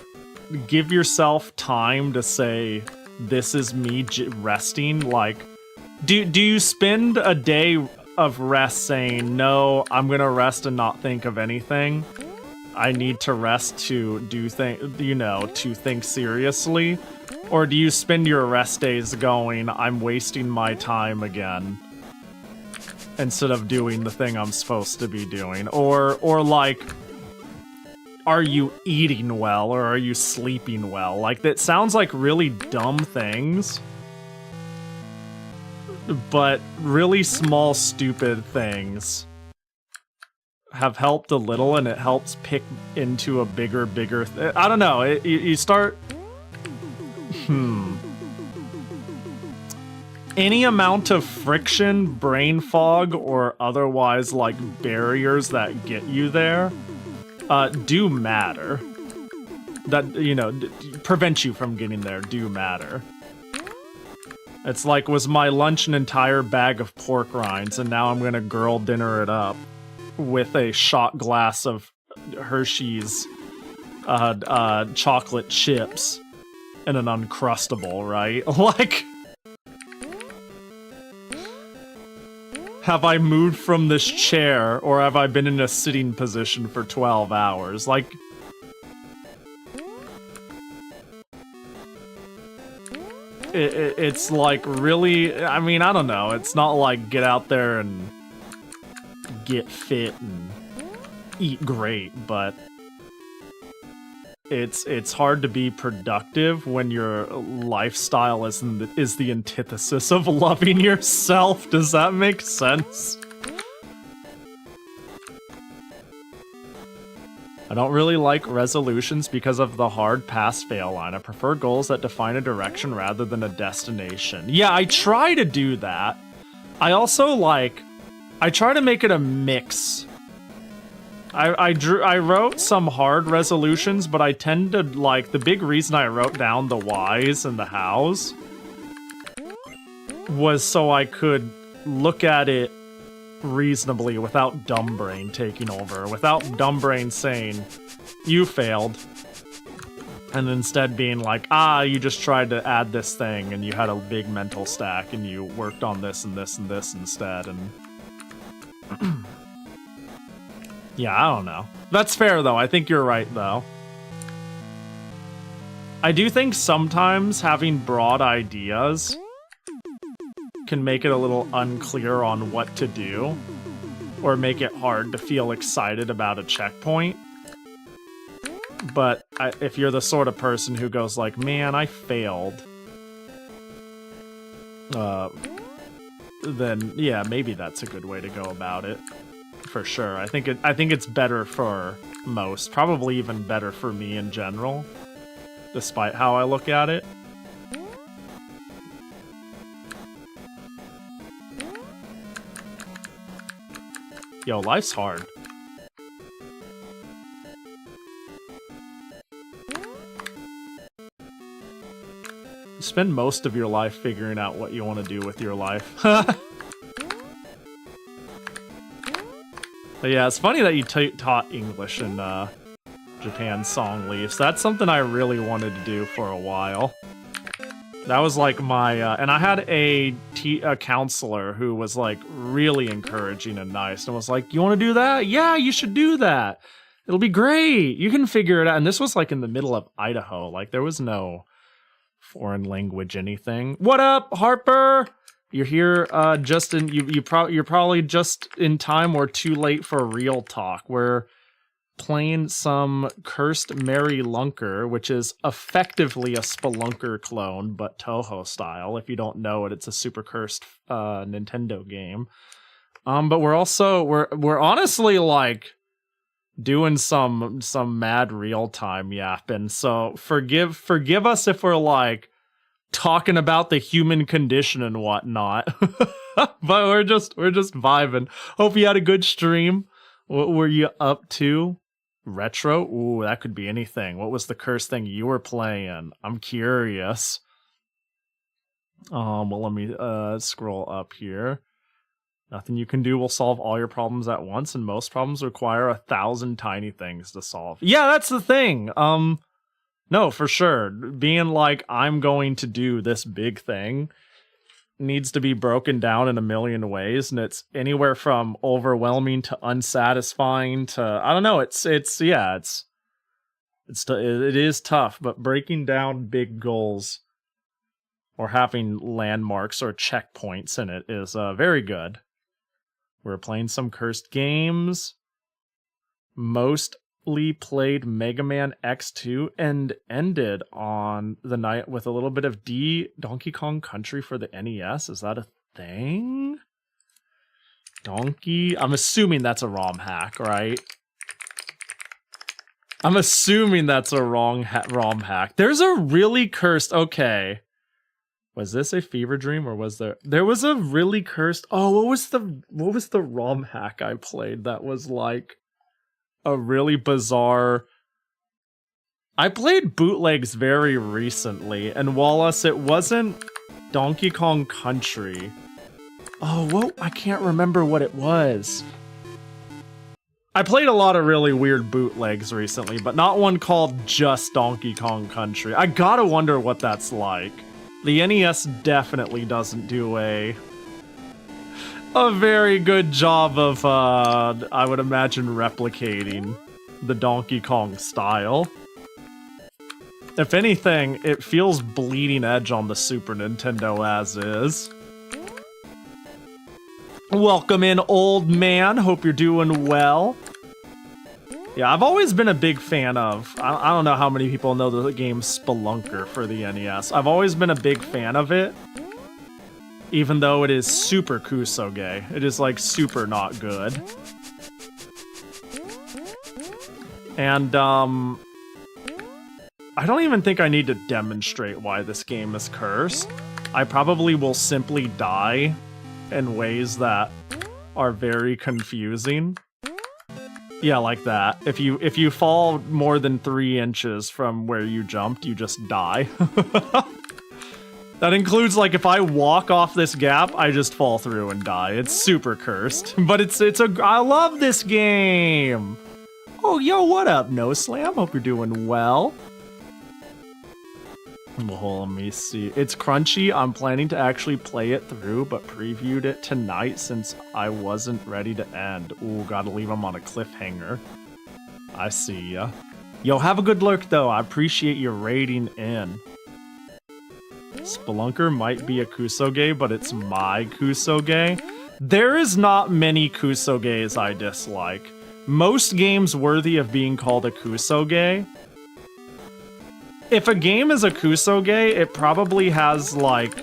[SPEAKER 1] give yourself time to say, this is me resting? Like, do you spend a day of rest saying, no, I'm gonna rest and not think of anything? I need to rest to do to think seriously? Or do you spend your rest days going, I'm wasting my time again, instead of doing the thing I'm supposed to be doing? Or like, are you eating well, or are you sleeping well? Like, that sounds like really dumb things, but really small, stupid things have helped a little, and it helps pick into a bigger I don't know, you start Any amount of friction, brain fog, or otherwise like barriers that get you there do matter. That, you know, prevent you from getting there do matter. It's like, was my lunch an entire bag of pork rinds, and now I'm gonna girl dinner it up with a shot glass of Hershey's chocolate chips and an Uncrustable, right? Like, have I moved from this chair, or have I been in a sitting position for 12 hours? Like, it's like really, I mean, I don't know. It's not like get out there and get fit and eat great, but it's hard to be productive when your lifestyle is the antithesis of loving yourself. Does that make sense? I don't really like resolutions because of the hard pass-fail line. I prefer goals that define a direction rather than a destination. Yeah, I try to do that. I also I try to make it a mix. I wrote some hard resolutions, but I tend to, like, the big reason I wrote down the whys and the hows was so I could look at it reasonably without dumb brain taking over, without dumb brain saying, you failed, and instead being like, you just tried to add this thing and you had a big mental stack and you worked on this and this and this instead, and yeah, I don't know. That's fair, though. I think you're right, though. I do think sometimes having broad ideas can make it a little unclear on what to do, or make it hard to feel excited about a checkpoint. But if you're the sort of person who goes like, man, I failed, then yeah, maybe that's a good way to go about it. For sure. I think it's better for most. Probably even better for me in general, despite how I look at it. Yo, life's hard. You spend most of your life figuring out what you want to do with your life. But yeah, it's funny that you taught English in Japan Song Leaves. That's something I really wanted to do for a while. That was like my, and I had a counselor who was like really encouraging and nice and was like, you want to do that? Yeah, you should do that. It'll be great. You can figure it out. And this was like in the middle of Idaho. Like there was no foreign language anything. What up, Harper? You're here just in, you're probably just in time or too late for real talk. We're playing some Cursed Mary Lunker, which is effectively a Spelunker clone, but Toho style. If you don't know it, it's a super cursed Nintendo game. But we're also we're honestly like doing some mad real time yapping. So forgive us if we're like talking about the human condition and whatnot. But we're just vibing. Hope you had a good stream. What were you up to? Retro? Ooh, that could be anything. What was the cursed thing you were playing? I'm curious. Well, let me scroll up here. Nothing you can do will solve all your problems at once, and most problems require 1,000 tiny things to solve. Yeah, that's the thing. No, for sure. Being like, I'm going to do this big thing needs to be broken down in a million ways, and it's anywhere from overwhelming to unsatisfying to, I don't know, it is tough, but breaking down big goals or having landmarks or checkpoints in it is very good. We're playing some cursed games. Mostly played Mega Man X2 and ended on the night with a little bit of Donkey Kong Country for the NES. Is that a thing? I'm assuming that's a ROM hack, right? I'm assuming that's a ROM hack. There's a really cursed... Okay. Was this a fever dream or was there... There was a really cursed... Oh, what was the ROM hack I played that was like a really bizarre... I played bootlegs very recently, and Wallace, it wasn't Donkey Kong Country. Oh, whoa, I can't remember what it was. I played a lot of really weird bootlegs recently, but not one called just Donkey Kong Country. I gotta wonder what that's like. The NES definitely doesn't do a very good job of, I would imagine, replicating the Donkey Kong style. If anything, it feels bleeding edge on the Super Nintendo as is. Welcome in, old man. Hope you're doing well. Yeah, I've always been a big fan of... I don't know how many people know the game Spelunker for the NES. I've always been a big fan of it. Even though it is super kusoge. It is, like, super not good. And, I don't even think I need to demonstrate why this game is cursed. I probably will simply die in ways that are very confusing. Yeah, like that. If you fall more than 3 inches from where you jumped, you just die. That includes, like, if I walk off this gap, I just fall through and die. It's super cursed. But I love this game! Oh, yo, what up, No Slam? Hope you're doing well. Well, let me see. It's crunchy. I'm planning to actually play it through, but previewed it tonight since I wasn't ready to end. Ooh, gotta leave him on a cliffhanger. I see ya. Yo, have a good lurk, though. I appreciate your rating in. Spelunker might be a kusoge, but it's my kusoge. There is not many kusoges I dislike. Most games worthy of being called a kusoge. If a game is a kusoge, it probably has, like,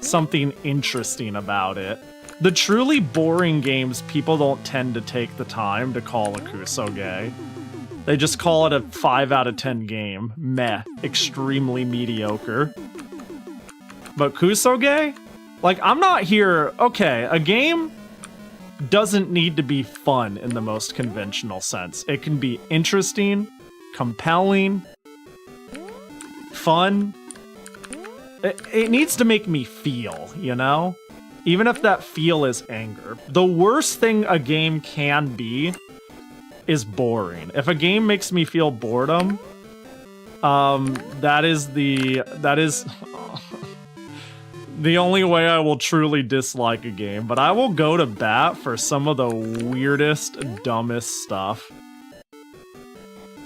[SPEAKER 1] something interesting about it. The truly boring games, people don't tend to take the time to call a kusoge. They just call it a 5 out of 10 game. Meh. Extremely mediocre. But kusoge? Like, I'm not here... Okay, a game doesn't need to be fun in the most conventional sense. It can be interesting, compelling, fun. It needs to make me feel, you know? Even if that feel is anger. The worst thing a game can be is boring. If a game makes me feel boredom, that is the only way I will truly dislike a game. But I will go to bat for some of the weirdest, dumbest stuff.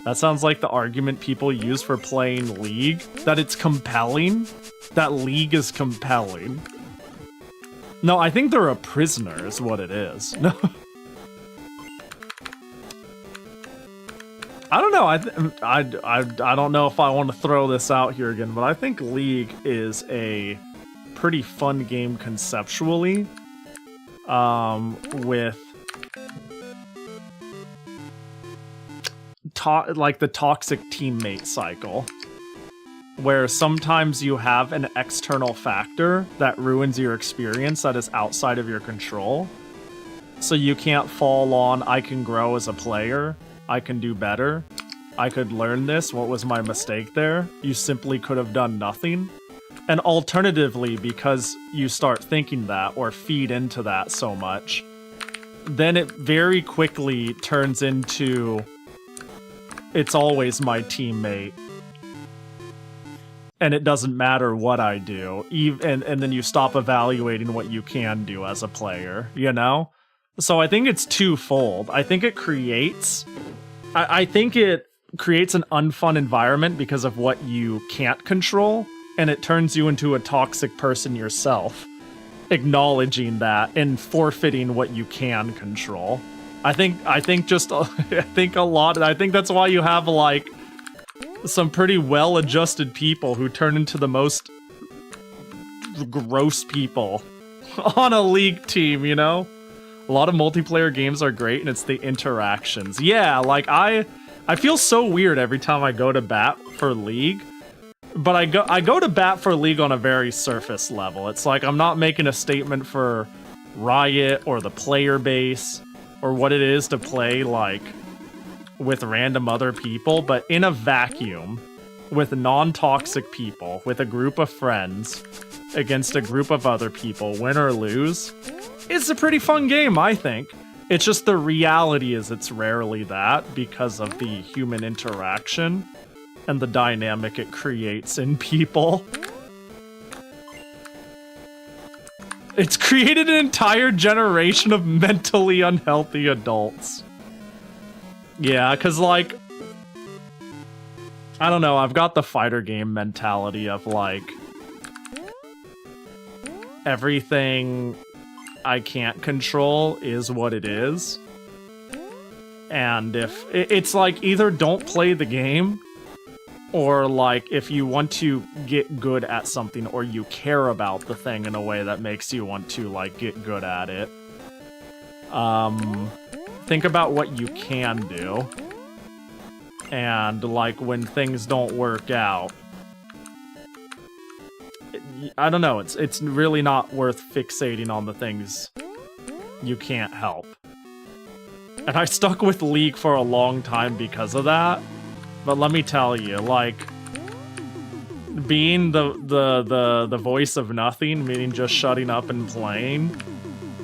[SPEAKER 1] That sounds like the argument people use for playing League. That it's compelling. That League is compelling. No, I think they're a prisoner is what it is. No. I don't know. I don't know if I want to throw this out here again, but I think League is a pretty fun game conceptually. With like the toxic teammate cycle, where sometimes you have an external factor that ruins your experience that is outside of your control. So you can't fall on, I can grow as a player, I can do better, I could learn this, what was my mistake there? You simply could have done nothing. And alternatively, because you start thinking that or feed into that so much, then it very quickly turns into, it's always my teammate. And it doesn't matter what I do. And then you stop evaluating what you can do as a player, you know? So I think it's twofold. I think it creates... I think it creates an unfun environment because of what you can't control, and it turns you into a toxic person yourself, acknowledging that and forfeiting what you can control. I think that's why you have, like, some pretty well-adjusted people who turn into the most gross people on a League team, you know? A lot of multiplayer games are great, and it's the interactions. Yeah, like, I I feel so weird every time I go to bat for League. But I go to bat for League on a very surface level. It's like I'm not making a statement for Riot or the player base or what it is to play like with random other people, but in a vacuum with non-toxic people, with a group of friends against a group of other people, win or lose, it's a pretty fun game, I think. It's just the reality is it's rarely that because of the human interaction and the dynamic it creates in people. It's created an entire generation of mentally unhealthy adults. Yeah, because, like, I don't know, I've got the fighter game mentality of, like, everything I can't control is what it is. And if it's like, either don't play the game, or like, if you want to get good at something, or you care about the thing in a way that makes you want to, like, get good at it, think about what you can do. And, like, when things don't work out, I don't know, it's really not worth fixating on the things you can't help. And I stuck with League for a long time because of that. But let me tell you, like, being the voice of nothing, meaning just shutting up and playing,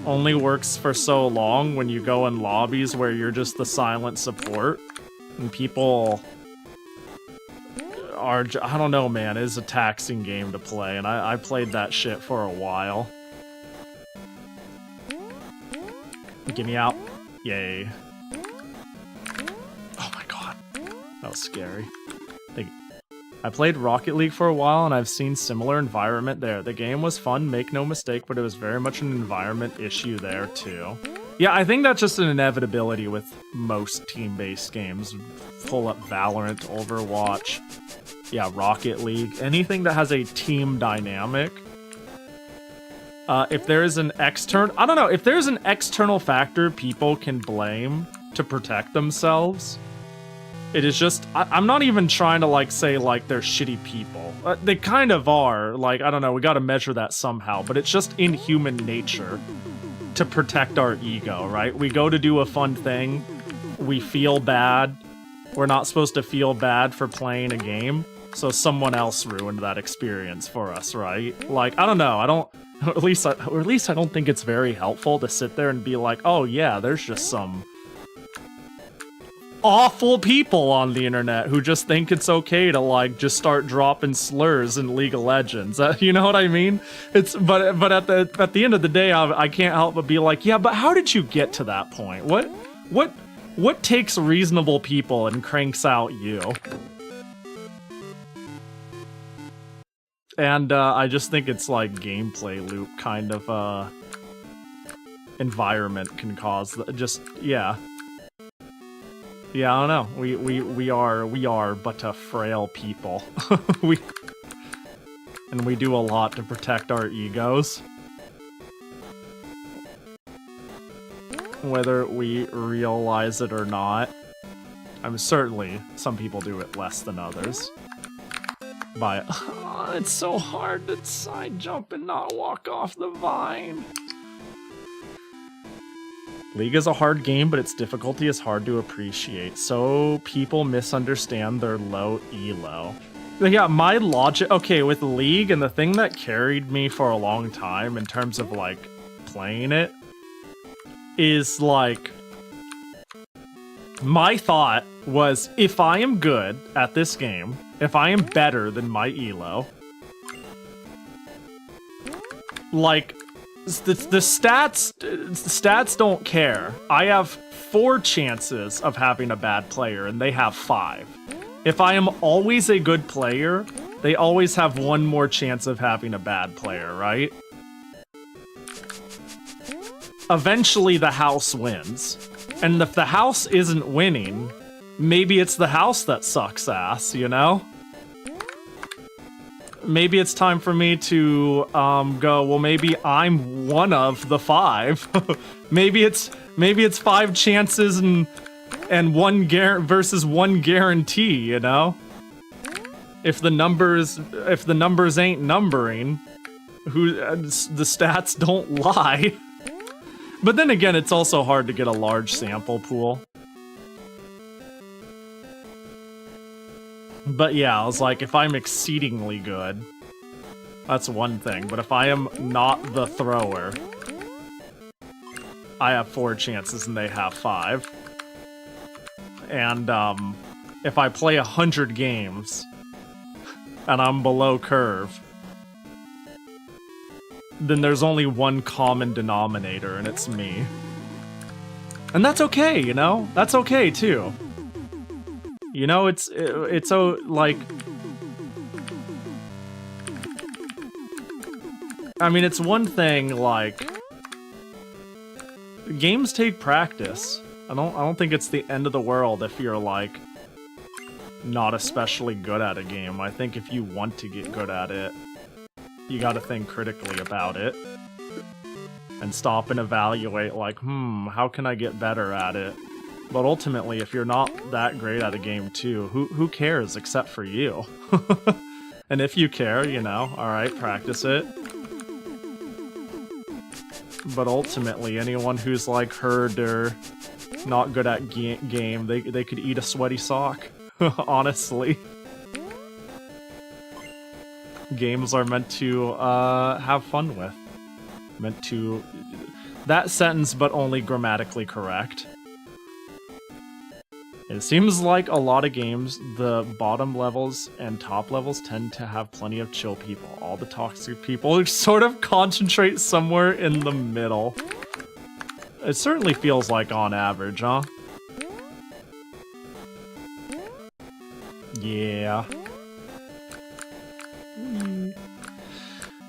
[SPEAKER 1] only works for so long when you go in lobbies where you're just the silent support. And people are, I don't know, man, it is a taxing game to play, and I played that shit for a while. Get me out. Yay. Oh my god. That was scary. I played Rocket League for a while, and I've seen similar environment there. The game was fun, make no mistake, but it was very much an environment issue there, too. Yeah, I think that's just an inevitability with most team-based games. Pull up Valorant, Overwatch, yeah, Rocket League. Anything that has a team dynamic. If there is an external... I don't know, if there's an external factor people can blame to protect themselves... It is just, I'm not even trying to, like, say, like, they're shitty people. They kind of are. Like, I don't know, we gotta measure that somehow. But it's just in human nature to protect our ego, right? We go to do a fun thing. We feel bad. We're not supposed to feel bad for playing a game. So someone else ruined that experience for us, right? Like, I don't know, or at least I don't think it's very helpful to sit there and be like, oh yeah, there's just some awful people on the internet who just think it's okay to, like, just start dropping slurs in League of Legends. You know what I mean? But at the end of the day, I can't help but be like, yeah, but how did you get to that point? What takes reasonable people and cranks out you? And I just think it's like gameplay loop kind of environment can cause yeah. Yeah, I don't know. We are but a frail people. And we do a lot to protect our egos. Whether we realize it or not. I'm certainly some people do it less than others. It's so hard to side jump and not walk off the vine. League is a hard game, but its difficulty is hard to appreciate, so people misunderstand their low elo. Yeah, my logic... Okay, with League, and the thing that carried me for a long time in terms of, like, playing it, is, like... My thought was, if I am good at this game, if I am better than my elo, like... The stats don't care. I have 4 chances of having a bad player, and they have 5. If I am always a good player, they always have 1 more chance of having a bad player, right? Eventually, the house wins. And if the house isn't winning, maybe it's the house that sucks ass, you know? Maybe it's time for me to go, well, maybe I'm one of the 5. maybe it's 5 chances and and versus one guarantee, you know? If the numbers ain't numbering, the stats don't lie. But then again, it's also hard to get a large sample pool. But yeah, I was like, if I'm exceedingly good, that's one thing. But if I am not the thrower, I have 4 chances and they have 5. And if I play 100 games and I'm below curve, then there's only one common denominator, and it's me. And that's okay, you know? That's okay, too. You know, it's so, like... I mean, it's one thing, like... Games take practice. I don't think it's the end of the world if you're, like, not especially good at a game. I think if you want to get good at it, you gotta think critically about it. And stop and evaluate, like, how can I get better at it? But ultimately, if you're not that great at a game too, who cares except for you? And if you care, you know, alright, practice it. But ultimately, anyone who's like herd or not good at game, they could eat a sweaty sock. Honestly. Games are meant to have fun with. Meant to... That sentence, but only grammatically correct. It seems like a lot of games, the bottom levels and top levels tend to have plenty of chill people. All the toxic people sort of concentrate somewhere in the middle. It certainly feels like on average, huh? Yeah.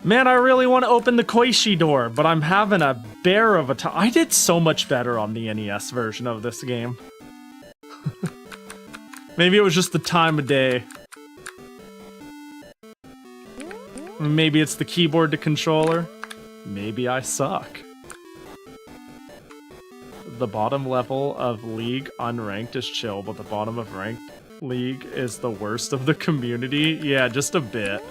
[SPEAKER 1] Man, I really want to open the Koishi door, but I'm having a bear of a time. I did so much better on the NES version of this game. Maybe it was just the time of day. Maybe it's the keyboard to controller. Maybe I suck. The bottom level of League unranked is chill, but the bottom of ranked League is the worst of the community. Yeah, just a bit.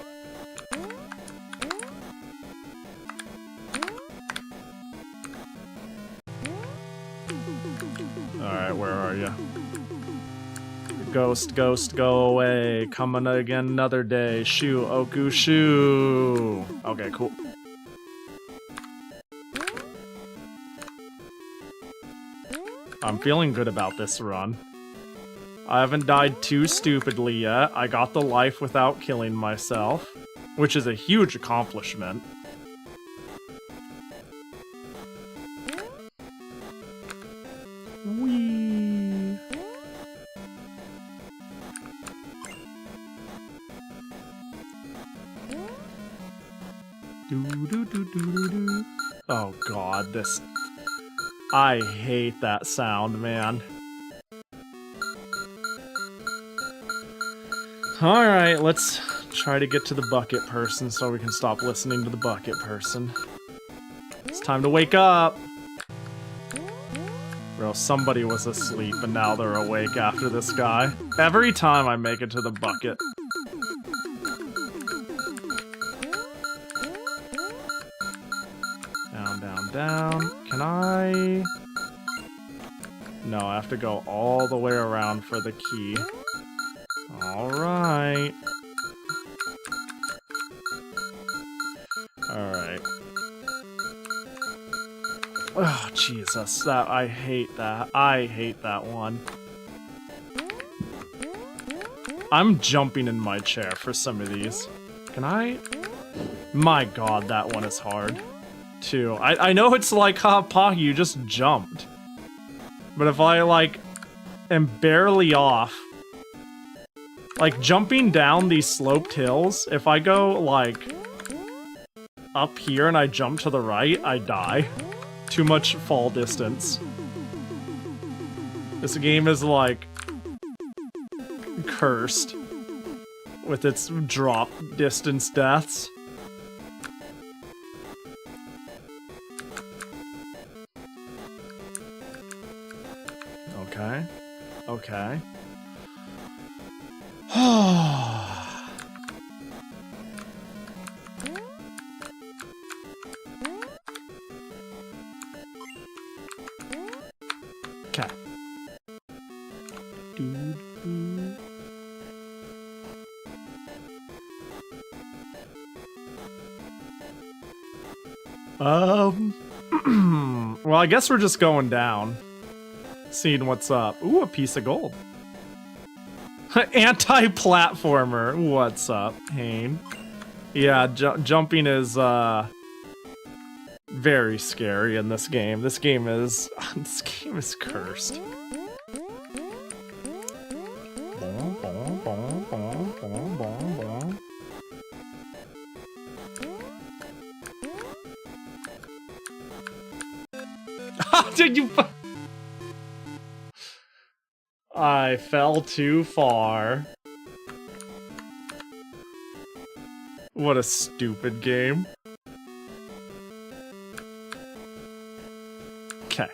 [SPEAKER 1] Alright, where are you? Ghost, ghost, go away. Coming again another day. Shoo, Oku, shoo. Okay, cool. I'm feeling good about this run. I haven't died too stupidly yet. I got the life without killing myself, which is a huge accomplishment. Whee! Oh god, this... I hate that sound, man. Alright, let's try to get to the bucket person so we can stop listening to the bucket person. It's time to wake up! Bro, somebody was asleep and now they're awake after this guy. Every time I make it to the bucket. Down, down, down. Can I... No, I have to go all the way around for the key. Alright. Alright. Oh, Jesus. I hate that. I hate that one. I'm jumping in my chair for some of these. Can I? My god, that one is hard. Too. I know it's like, ha, Pahi, you just jumped. But if I, like, am barely off... Like, jumping down these sloped hills, if I go, like, up here and I jump to the right, I die. Too much fall distance. This game is, like, cursed with its drop distance deaths. Okay. Okay. Okay. Well, I guess we're just going down. Seeing what's up. Ooh, a piece of gold. Anti-platformer. What's up, Hane? Yeah, jumping is very scary in this game. This game is cursed. Did you? I fell too far. What a stupid game. Okay.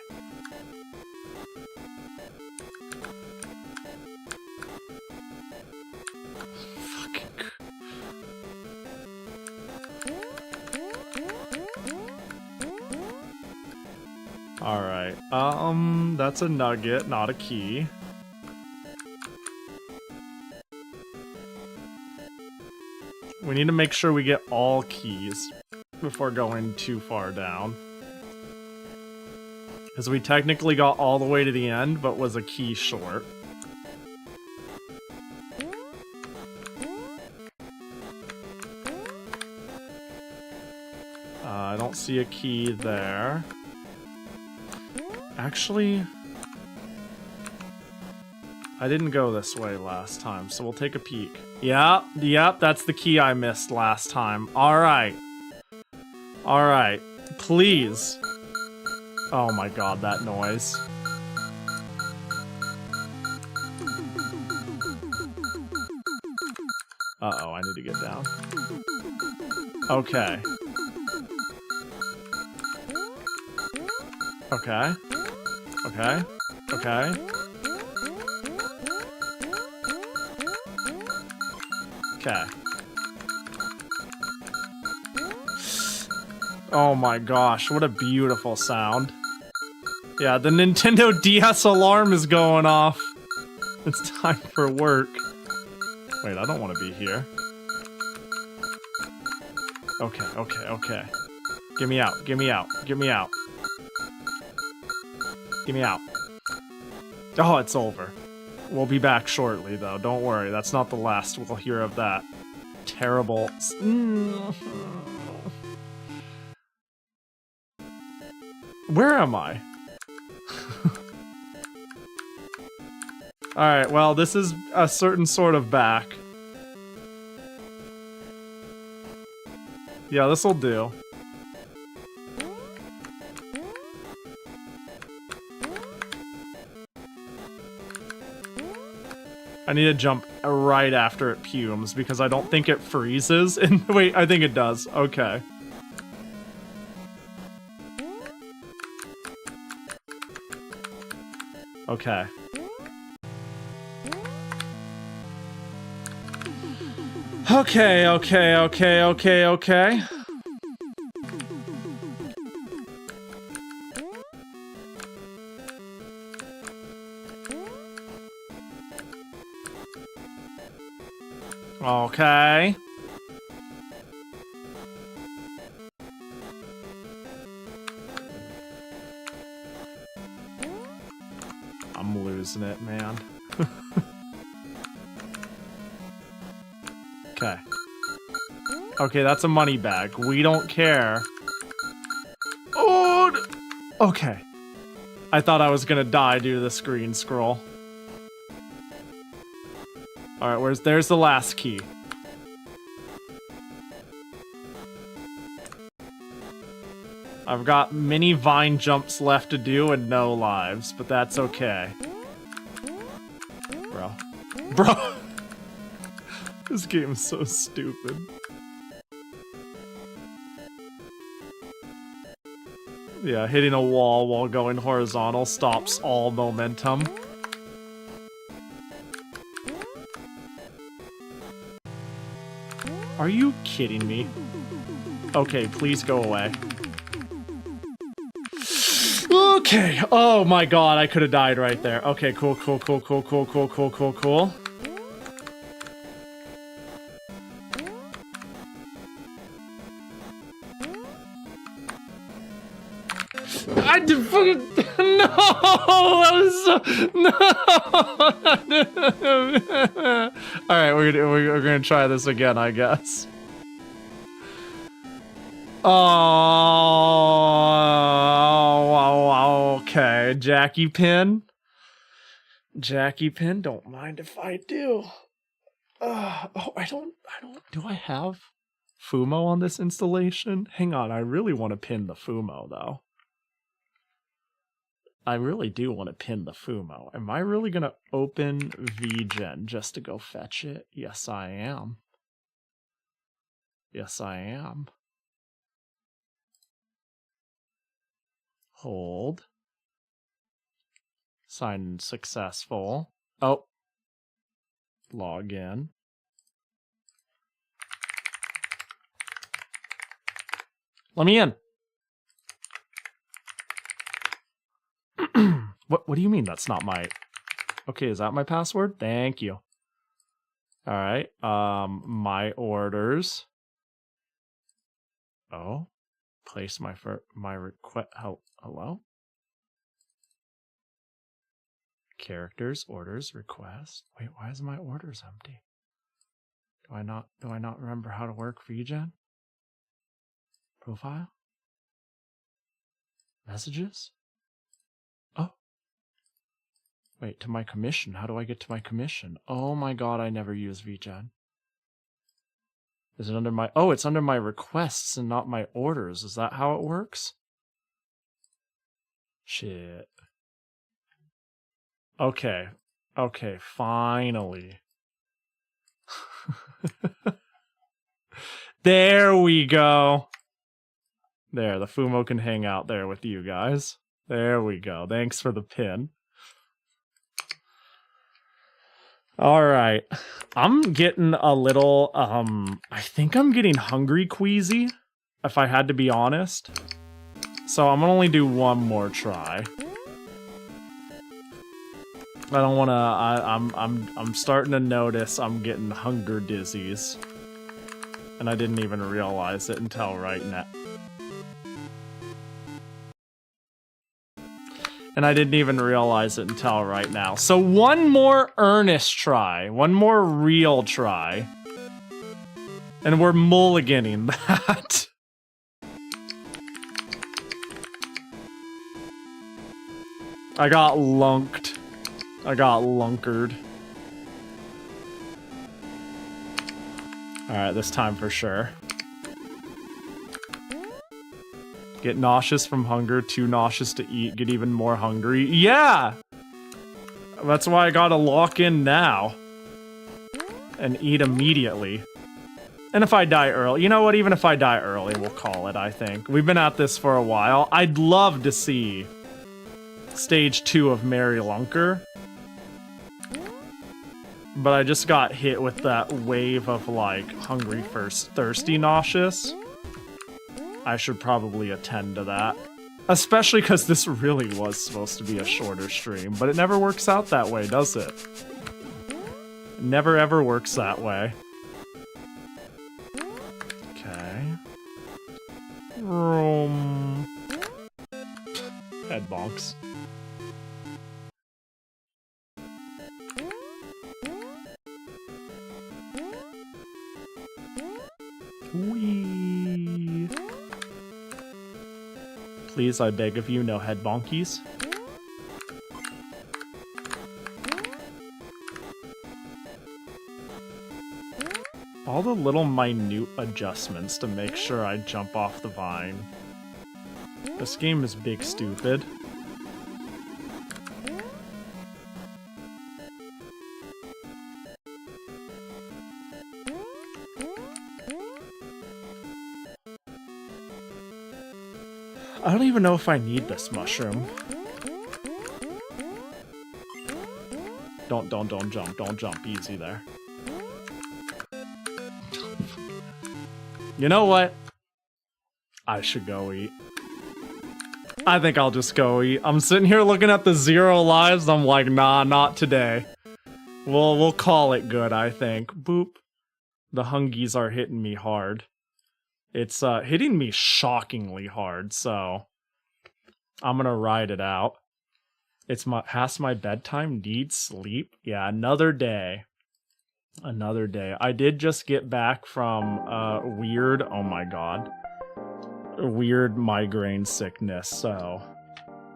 [SPEAKER 1] Alright, that's a nugget, not a key. We need to make sure we get all keys before going too far down. Because we technically got all the way to the end, but was a key short. I don't see a key there. Actually, I didn't go this way last time, so we'll take a peek. Yep, that's the key I missed last time. Alright. Alright. Please. Oh my god, that noise. Uh-oh, I need to get down. Okay. Okay. Okay. Okay. Okay. Oh my gosh, what a beautiful sound. Yeah, the Nintendo DS alarm is going off. It's time for work. Wait, I don't want to be here. Okay, okay, okay. Get me out, get me out, get me out. Get me out. Oh, it's over. We'll be back shortly, though. Don't worry, that's not the last we'll hear of that terrible... Where am I? Alright, well, this is a certain sort of back. Yeah, this'll do. I need to jump right after it pumes because I don't think it freezes. And wait, I think it does. Okay. Okay. Okay, okay, okay, okay, okay. Okay. I'm losing it, man. Okay. Okay, that's a money bag. We don't care. Oh! Okay. I thought I was gonna die due to the screen scroll. Alright, there's the last key. I've got many vine jumps left to do and no lives, but that's okay. Bro. Bro! This game is so stupid. Yeah, hitting a wall while going horizontal stops all momentum. Are you kidding me? Okay, please go away. Okay. Oh my god, I could have died right there. Okay, cool. I did fucking no. That was so, no. All right, we're gonna try this again, I guess. Oh, okay, Jackie Pin. Jackie Pin, don't mind if I do. Oh, I don't. Do I have Fumo on this installation? Hang on, I really want to pin the Fumo though. I really do want to pin the Fumo. Am I really gonna open VGen just to go fetch it? Yes, I am. Yes, I am. Hold. Sign successful. Oh. Log in. Let me in. What do you mean that's not my... Okay, is that my password? Thank you. All right. My orders. Oh. Place my request. Hello? Characters, orders, request. Wait, why is my orders empty? Do I not remember how to work VGen? Profile? Messages? Oh. Wait, to my commission. How do I get to my commission? Oh my god, I never use VGen. Is it under my... Oh, it's under my requests and not my orders. Is that how it works? Shit. Okay. Okay, finally. There we go. There, the Fumo can hang out there with you guys. There we go. Thanks for the pin. All right. I'm getting a little, I think I'm getting hungry queasy, if I had to be honest. So I'm gonna only do one more try. I don't wanna, I'm starting to notice I'm getting hunger dizzies. And I didn't even realize it until right now. And I didn't even realize it until right now. So one more earnest try. One more real try. And we're mulliganing that. I got lunked. I got lunkered. Alright, this time for sure. Get nauseous from hunger, too nauseous to eat, get even more hungry. Yeah! That's why I gotta lock in now. And eat immediately. And if I die early, you know what, even if I die early, we'll call it, I think. We've been at this for a while. I'd love to see Stage 2 of Mary Lunker. But I just got hit with that wave of, like, hungry first, thirsty nauseous. I should probably attend to that. Especially because this really was supposed to be a shorter stream, but it never works out that way, does it? It never ever works that way. Okay. Head bonks. Whee! Please, I beg of you, no head bonkies. All the little minute adjustments to make sure I jump off the vine. This game is big stupid. I don't even know if I need this mushroom. Don't jump. Don't jump. Easy there. You know what? I should go eat. I think I'll just go eat. I'm sitting here looking at the 0 lives. I'm like, nah, not today. We'll call it good, I think. Boop. The hungies are hitting me hard. It's hitting me shockingly hard, so I'm gonna ride it out. It's past my bedtime, need sleep. Yeah, another day. Another day. I did just get back from weird, oh my god, weird migraine sickness, so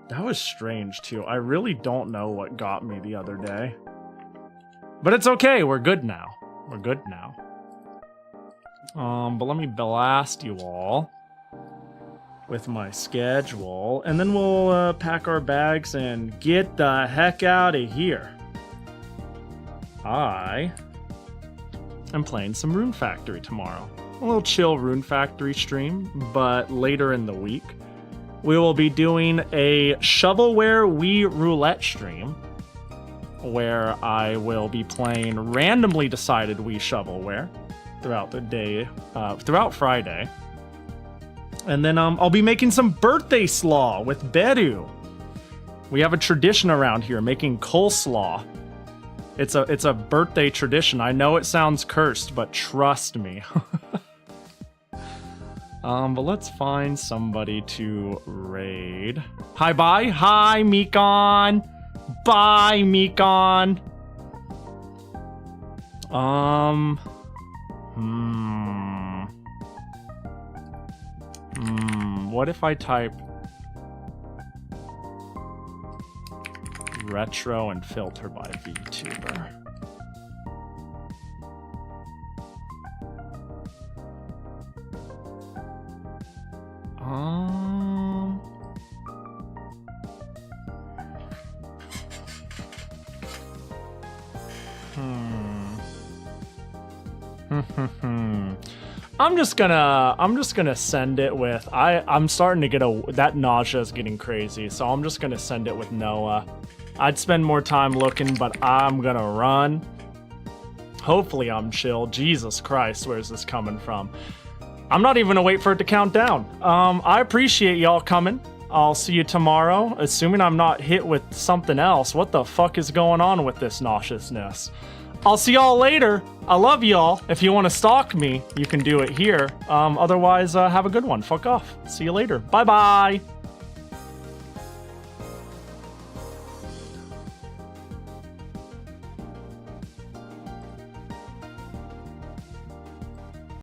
[SPEAKER 1] that was strange too. I really don't know what got me the other day. But it's okay, we're good now. We're good now. But let me blast you all with my schedule, and then we'll pack our bags and get the heck out of here. I am playing some Rune Factory tomorrow. A little chill Rune Factory stream, but later in the week, we will be doing a shovelware Wii roulette stream, where I will be playing randomly decided Wii shovelware throughout the day, throughout Friday. And then I'll be making some birthday slaw with Beru. We have a tradition around here, making coleslaw. It's a birthday tradition. I know it sounds cursed, but trust me. But let's find somebody to raid. Hi, bye. Hi, Mikon. Bye, Mikon. What if I type retro and filter by VTuber? I'm just gonna send it with I'm starting to get that nausea is getting crazy, so I'm just gonna send it with Noah. I'd spend more time looking, but I'm gonna run. Hopefully I'm chill. Jesus Christ, where's this coming from? I'm not even gonna wait for it to count down. I appreciate y'all coming. I'll see you tomorrow, assuming I'm not hit with something else. What the fuck is going on with this nauseousness? I'll see y'all later. I love y'all. If you want to stalk me, you can do it here. Otherwise, have a good one. Fuck off. See you later. Bye-bye.